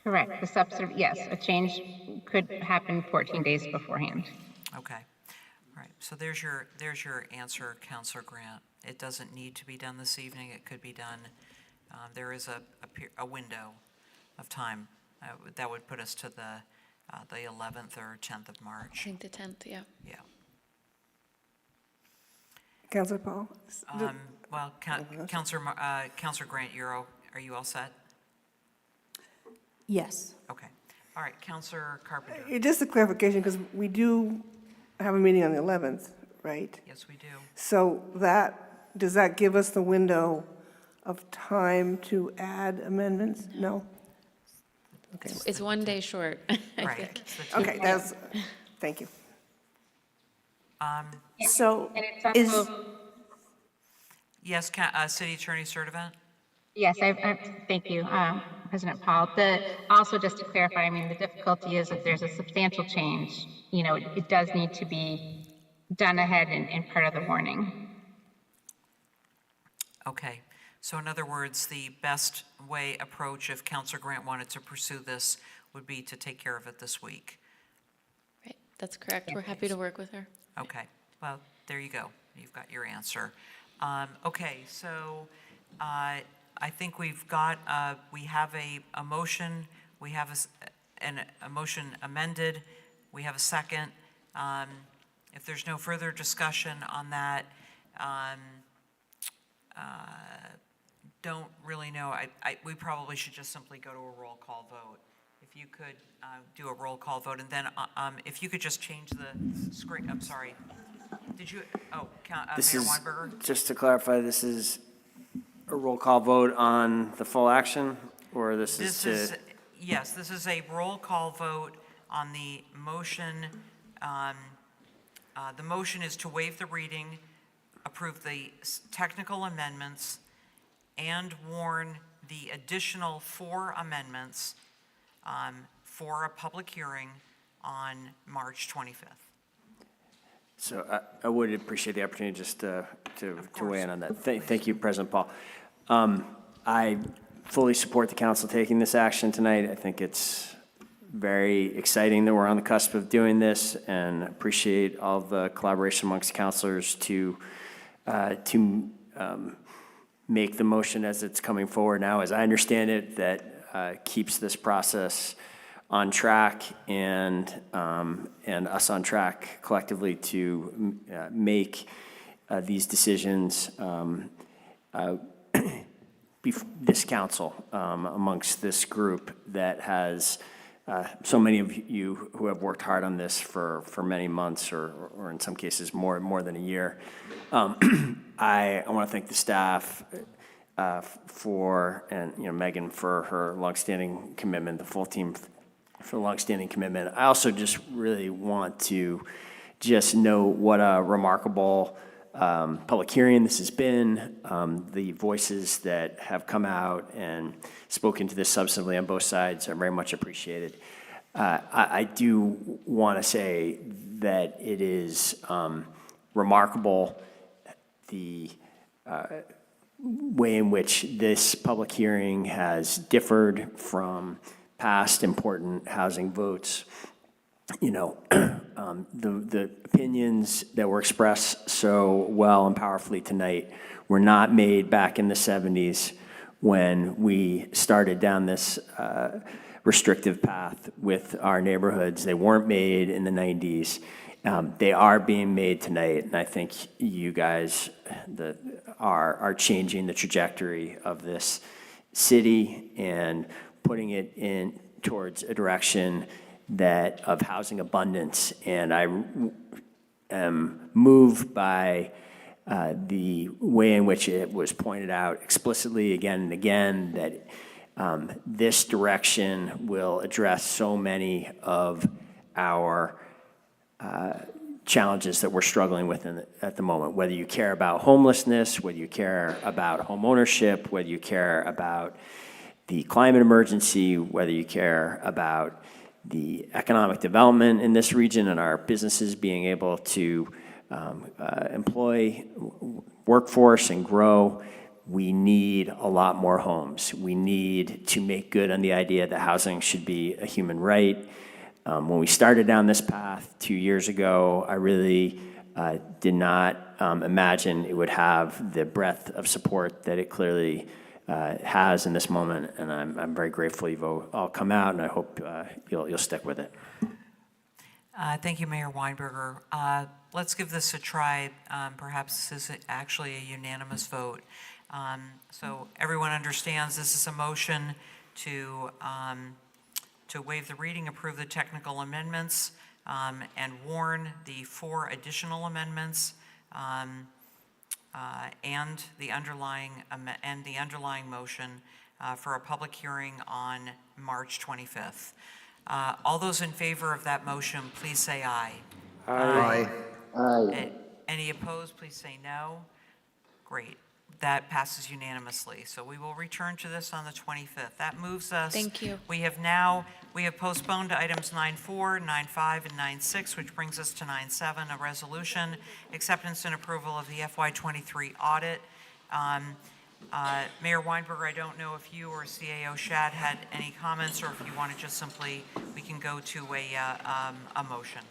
Correct, the substantive, yes, a change could happen 14 days beforehand. Okay. All right, so there's your answer, Councilor Grant. It doesn't need to be done this evening. It could be done. There is a window of time that would put us to the 11th or 10th of March. I think the 10th, yeah. Yeah. Councilor Paul? Well, Councilor Grant, are you all set? Yes. Okay. All right, Councilor Carpenter. Just a clarification, because we do have a meeting on the 11th, right? Yes, we do. So does that give us the window of time to add amendments? No? Okay. It's 1 day short, I Right. think. Okay, thank you. So Is Yes, City Attorney Sturdivant? Yes, thank you, President Paul. Also, just to clarify, I mean, the difficulty is if there's a substantial change, it does need to be done ahead and part of the warning. Okay. So in other words, the best approach if Councilor Grant wanted to pursue this would be to take care of it this week. Right, that's correct. We're happy to work with her. Okay. Well, there you go. You've got your answer. Okay, so I think we have a motion. We have a motion amended. We have a second. If there's no further discussion on that, don't really know. We probably should just simply go to a roll call vote. If you could do a roll call vote, and then if you could just change the screen. I'm sorry. Did you? Oh, Mayor Weinberger. Just to clarify, this is a roll call vote on the full action, or this is Yes, this is a roll call vote on the motion. The motion is to waive the reading, approve the technical amendments, and warn the additional 4 amendments for a public hearing on March 25th. So I would appreciate the opportunity just to weigh in on that. Thank you, President Paul. I fully support the council taking this action tonight. I think it's very exciting that we're on the cusp of doing this, and appreciate all the collaboration amongst councilors to make the motion as it's coming forward now, as I understand it, that keeps this process on track and us on track collectively to make these decisions this council amongst this group that has so many of you who have worked hard on this for many months or in some cases more than a year. I want to thank the staff and Megan for her longstanding commitment, the full team for longstanding commitment. I also just really want to just note what a remarkable public hearing this has been. The voices that have come out and spoken to this substantively on both sides are very much appreciated. I do want to say that it is remarkable the way in which this public hearing has differed from past important housing votes. The opinions that were expressed so well and powerfully tonight were not made back in the 70s when we started down this restrictive path with our neighborhoods. They weren't made in the 90s. They are being made tonight, and I think you guys are changing the trajectory of this city and putting it in towards a direction of housing abundance. And I am moved by the way in which it was pointed out explicitly again and again that this direction will address so many of our challenges that we're struggling with at the moment, whether you care about homelessness, whether you care about home ownership, whether you care about the climate emergency, whether you care about the economic development in this region and our businesses being able to employ workforce and grow. We need a lot more homes. We need to make good on the idea that housing should be a human right. When we started down this path 2 years ago, I really did not imagine it would have the breadth of support that it clearly has in this moment, and I'm very grateful you've all come out, and I hope you'll stick with it. Thank you, Mayor Weinberger. Let's give this a try. Perhaps this is actually a unanimous vote. So everyone understands this is a motion to waive the reading, approve the technical amendments, and warn the 4 additional amendments and the underlying motion for a public hearing on March 25th. All those in favor of that motion, please say aye. Aye. Aye. Any opposed, please say no. Great. That passes unanimously. So we will return to this on the 25th. That moves us. Thank you. We have postponed items 9.4, 9.5, and 9.6, which brings us to 9.7, a resolution, acceptance and approval of the FY23 audit. Mayor Weinberger, I don't know if you or CAO Shad had any comments, or if you want to just simply, we can go to a motion.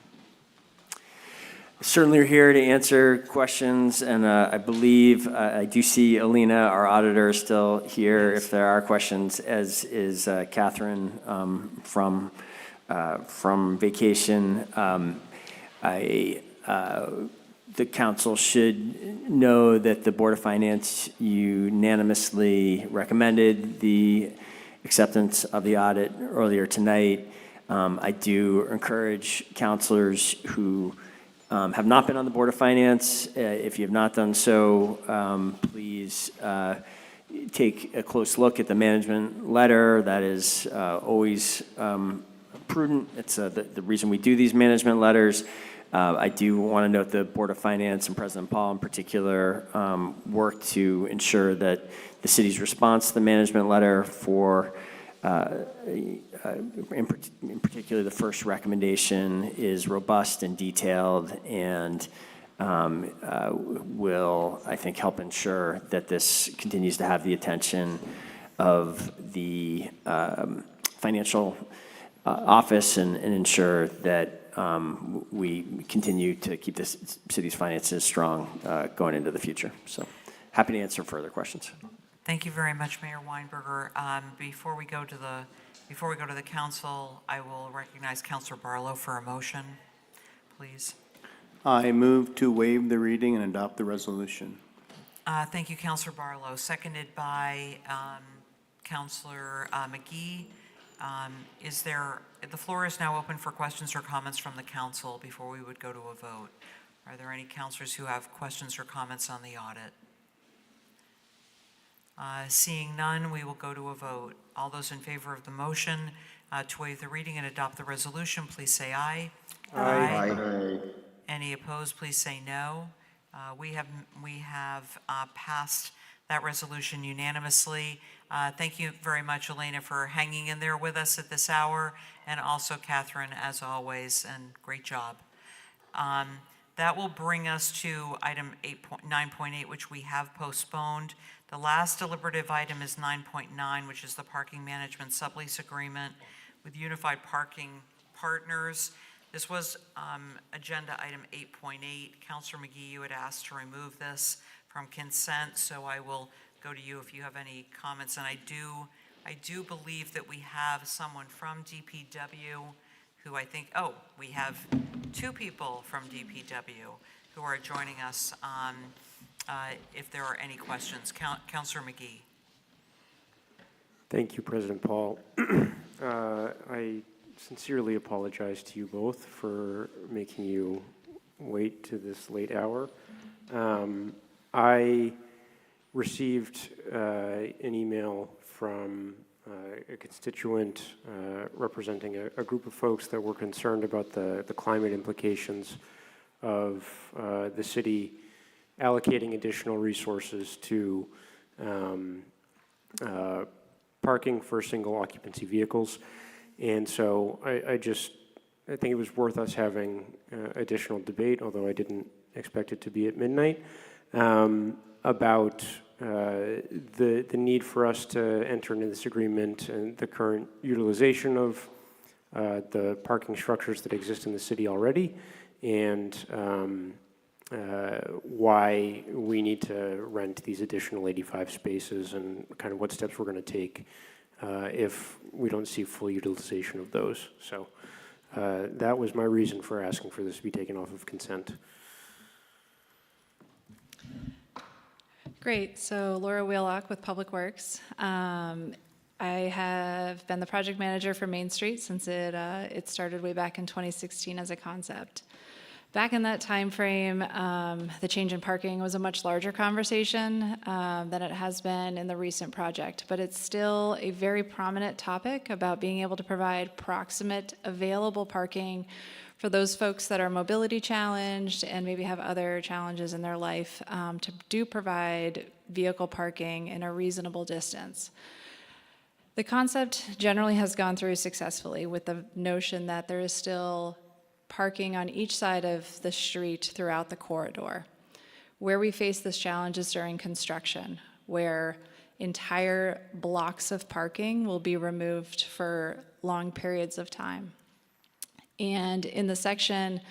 Certainly are here to answer questions, and I believe I do see Alina, our auditor, is still here if there are questions, as is Catherine from vacation. The council should know that the Board of Finance unanimously recommended the acceptance of the audit earlier tonight. I do encourage councilors who have not been on the Board of Finance, if you have not done so, please take a close look at the management letter. That is always prudent. It's the reason we do these management letters. I do want to note the Board of Finance and President Paul in particular worked to ensure that the city's response to the management letter for in particular, the first recommendation is robust and detailed and will, I think, help ensure that this continues to have the attention of the financial office and ensure that we continue to keep this city's finances strong going into the future. So happy to answer further questions. Thank you very much, Mayor Weinberger. Before we go to the council, I will recognize Councilor Barlow for a motion, please. I move to waive the reading and adopt the resolution. Thank you, Councilor Barlow. Seconded by Councilor McGee. The floor is now open for questions or comments from the council before we would go to a vote. Are there any councilors who have questions or comments on the audit? Seeing none, we will go to a vote. All those in favor of the motion to waive the reading and adopt the resolution, please say aye. Aye. Any opposed, please say no. We have passed that resolution unanimously. Thank you very much, Elena, for hanging in there with us at this hour, and also Catherine, as always, and great job. That will bring us to item 9.8, which we have postponed. The last deliberative item is 9.9, which is the parking management sublease agreement with Unified Parking Partners. This was agenda item 8.8. Councilor McGee, you had asked to remove this from consent, so I will go to you if you have any comments. And I do believe that we have someone from DPW who I think, we have two people from DPW who are joining us if there are any questions. Councilor McGee. Thank you, President Paul. I sincerely apologize to you both for making you wait to this late hour. I received an email from a constituent representing a group of folks that were concerned about the climate implications of the city allocating additional resources to parking for single occupancy vehicles. And so I think it was worth us having additional debate, although I didn't expect it to be at midnight, about the need for us to enter into this agreement and the current utilization of the parking structures that exist in the city already, and why we need to rent these additional 85 spaces and kind of what steps we're going to take if we don't see full utilization of those. So that was my reason for asking for this to be taken off of consent. Great. So Laura Wheelock with Public Works. I have been the project manager for Main Street since it started way back in 2016 as a concept. Back in that time frame, the change in parking was a much larger conversation than it has been in the recent project, but it's still a very prominent topic about being able to provide proximate, available parking for those folks that are mobility challenged and maybe have other challenges in their life to do provide vehicle parking in a reasonable distance. The concept generally has gone through successfully with the notion that there is still parking on each side of the street throughout the corridor. Where we face this challenge is during construction, where entire blocks of parking will be removed for long periods of time. And in the section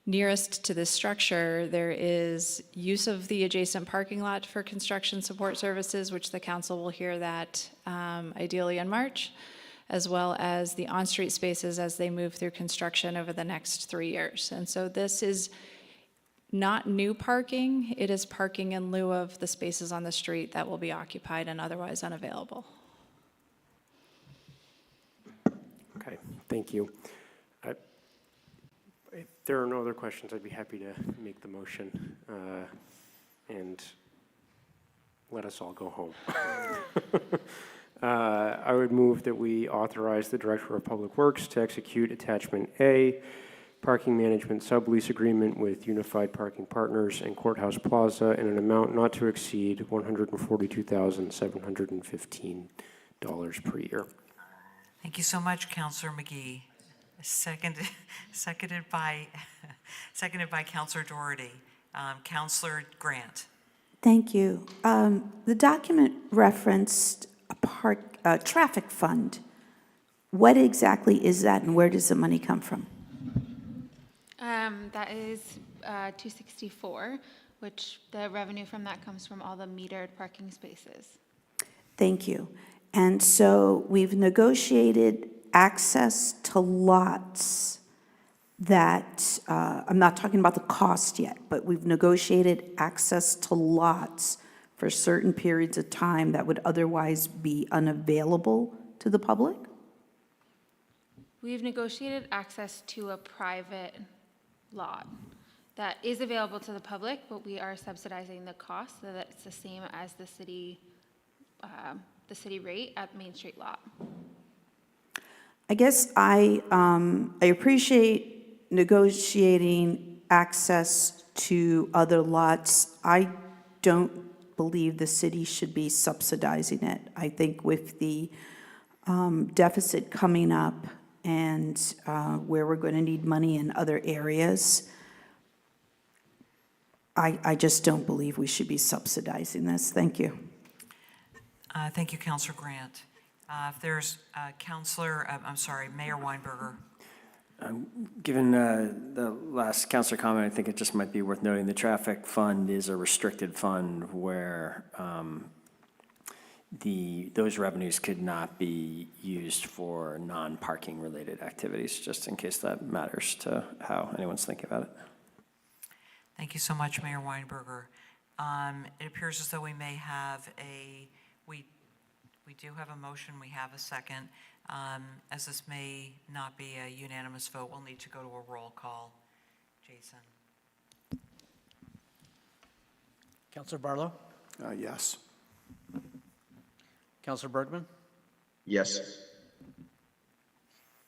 nearest to this structure, there is use of the adjacent parking lot for construction support services, which the council will hear that ideally in March, as well as the on-street spaces as they move through construction over the next 3 years. And so this is not new parking, it is parking in lieu of the spaces on the street that will be occupied and otherwise unavailable. Okay, thank you. If there are no other questions, I'd be happy to make the motion and let us all go home. I would move that we authorize the Director of Public Works to execute Attachment A, parking management sublease agreement with Unified Parking Partners and Courthouse Plaza in an amount not to exceed $142,715 per year. Thank you so much, Counselor McGee. Seconded by Counselor Doherty. Counselor Grant. Thank you. The document referenced a traffic fund. What exactly is that, and where does the money come from? That is 264, which the revenue from that comes from all the metered parking spaces. Thank you. And so we've negotiated access to lots that, I'm not talking about the cost yet, but we've negotiated access to lots for certain periods of time that would otherwise be unavailable to the public? We've negotiated access to a private lot that is available to the public, but we are subsidizing the cost so that it's the same as the city rate at Main Street lot. I guess I appreciate negotiating access to other lots. I don't believe the city should be subsidizing it. I think with the deficit coming up and where we're going to need money in other areas, I just don't believe we should be subsidizing this. Thank you. Thank you, Counselor Grant. If there's Mayor Weinberger. Given the last counselor comment, I think it just might be worth noting the traffic fund is a restricted fund where those revenues could not be used for non-parking related activities, just in case that matters to how anyone's thinking about it. Thank you so much, Mayor Weinberger. It appears as though we may have we do have a motion, we have a second. As this may not be a unanimous vote, we'll need to go to a roll call. Jason. Counselor Barlow? Yes. Counselor Bergman? Yes.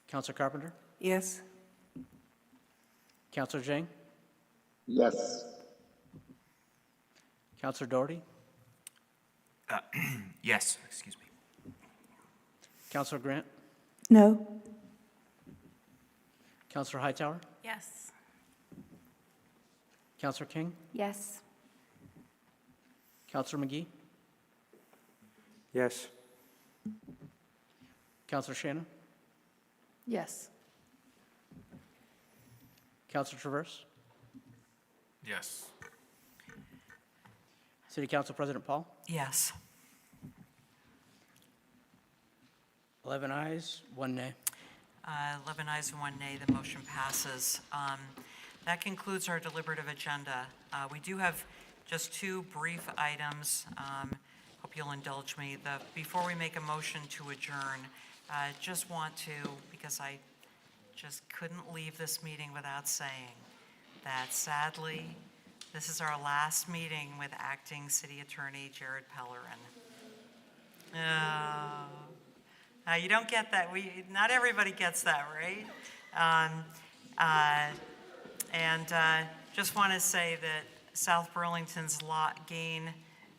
Counselor Carpenter? Yes. Counselor Zhang? Yes. Counselor Doherty? Yes, excuse me. Counselor Grant? No. Counselor Hightower? Yes. Counselor King? Yes. Counselor McGee? Yes. Counselor Shannon? Yes. Counselor Traverse? Yes. City Council President Paul? Yes. 11 ayes, 1 nay. 11 ayes and 1 nay, the motion passes. That concludes our deliberative agenda. We do have just two brief items. Hope you'll indulge me. Before we make a motion to adjourn, just want to, because I just couldn't leave this meeting without saying that sadly, this is our last meeting with Acting City Attorney Jared Pellerin. You don't get that. Not everybody gets that, right? Just want to say that South Burlington's gain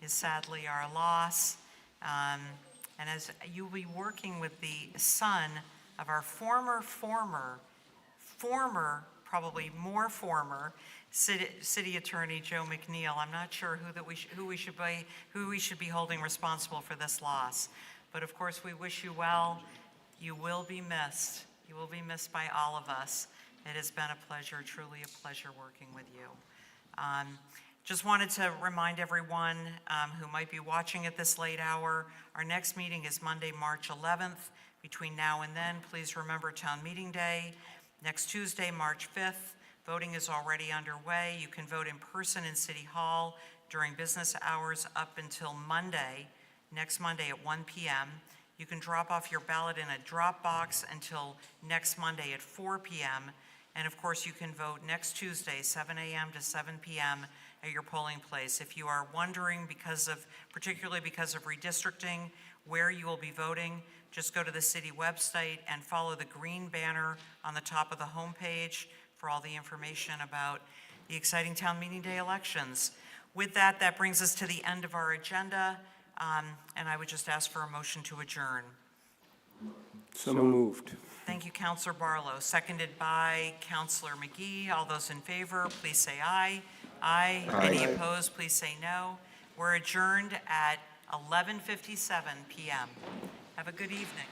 is sadly our loss. And as you'll be working with the son of our former, probably more former City Attorney Joe McNeil, I'm not sure who we should be holding responsible for this loss. But of course, we wish you well. You will be missed. You will be missed by all of us. It has been a pleasure, truly a pleasure working with you. Just wanted to remind everyone who might be watching at this late hour, our next meeting is Monday, March 11th. Between now and then, please remember Town Meeting Day. Next Tuesday, March 5th, voting is already underway. You can vote in person in City Hall during business hours up until Monday, next Monday at 1 p.m. You can drop off your ballot in a drop box until next Monday at 4 p.m. And of course, you can vote next Tuesday, 7 a.m. to 7 p.m. at your polling place. If you are wondering, particularly because of redistricting, where you will be voting, just go to the city website and follow the green banner on the top of the homepage for all the information about the exciting Town Meeting Day elections. With that, that brings us to the end of our agenda. And I would just ask for a motion to adjourn. So moved. Thank you, Counselor Barlow, seconded by Counselor McGee. All those in favor, please say aye. Aye. Any opposed, please say no. We're adjourned at 11:57 PM. Have a good evening.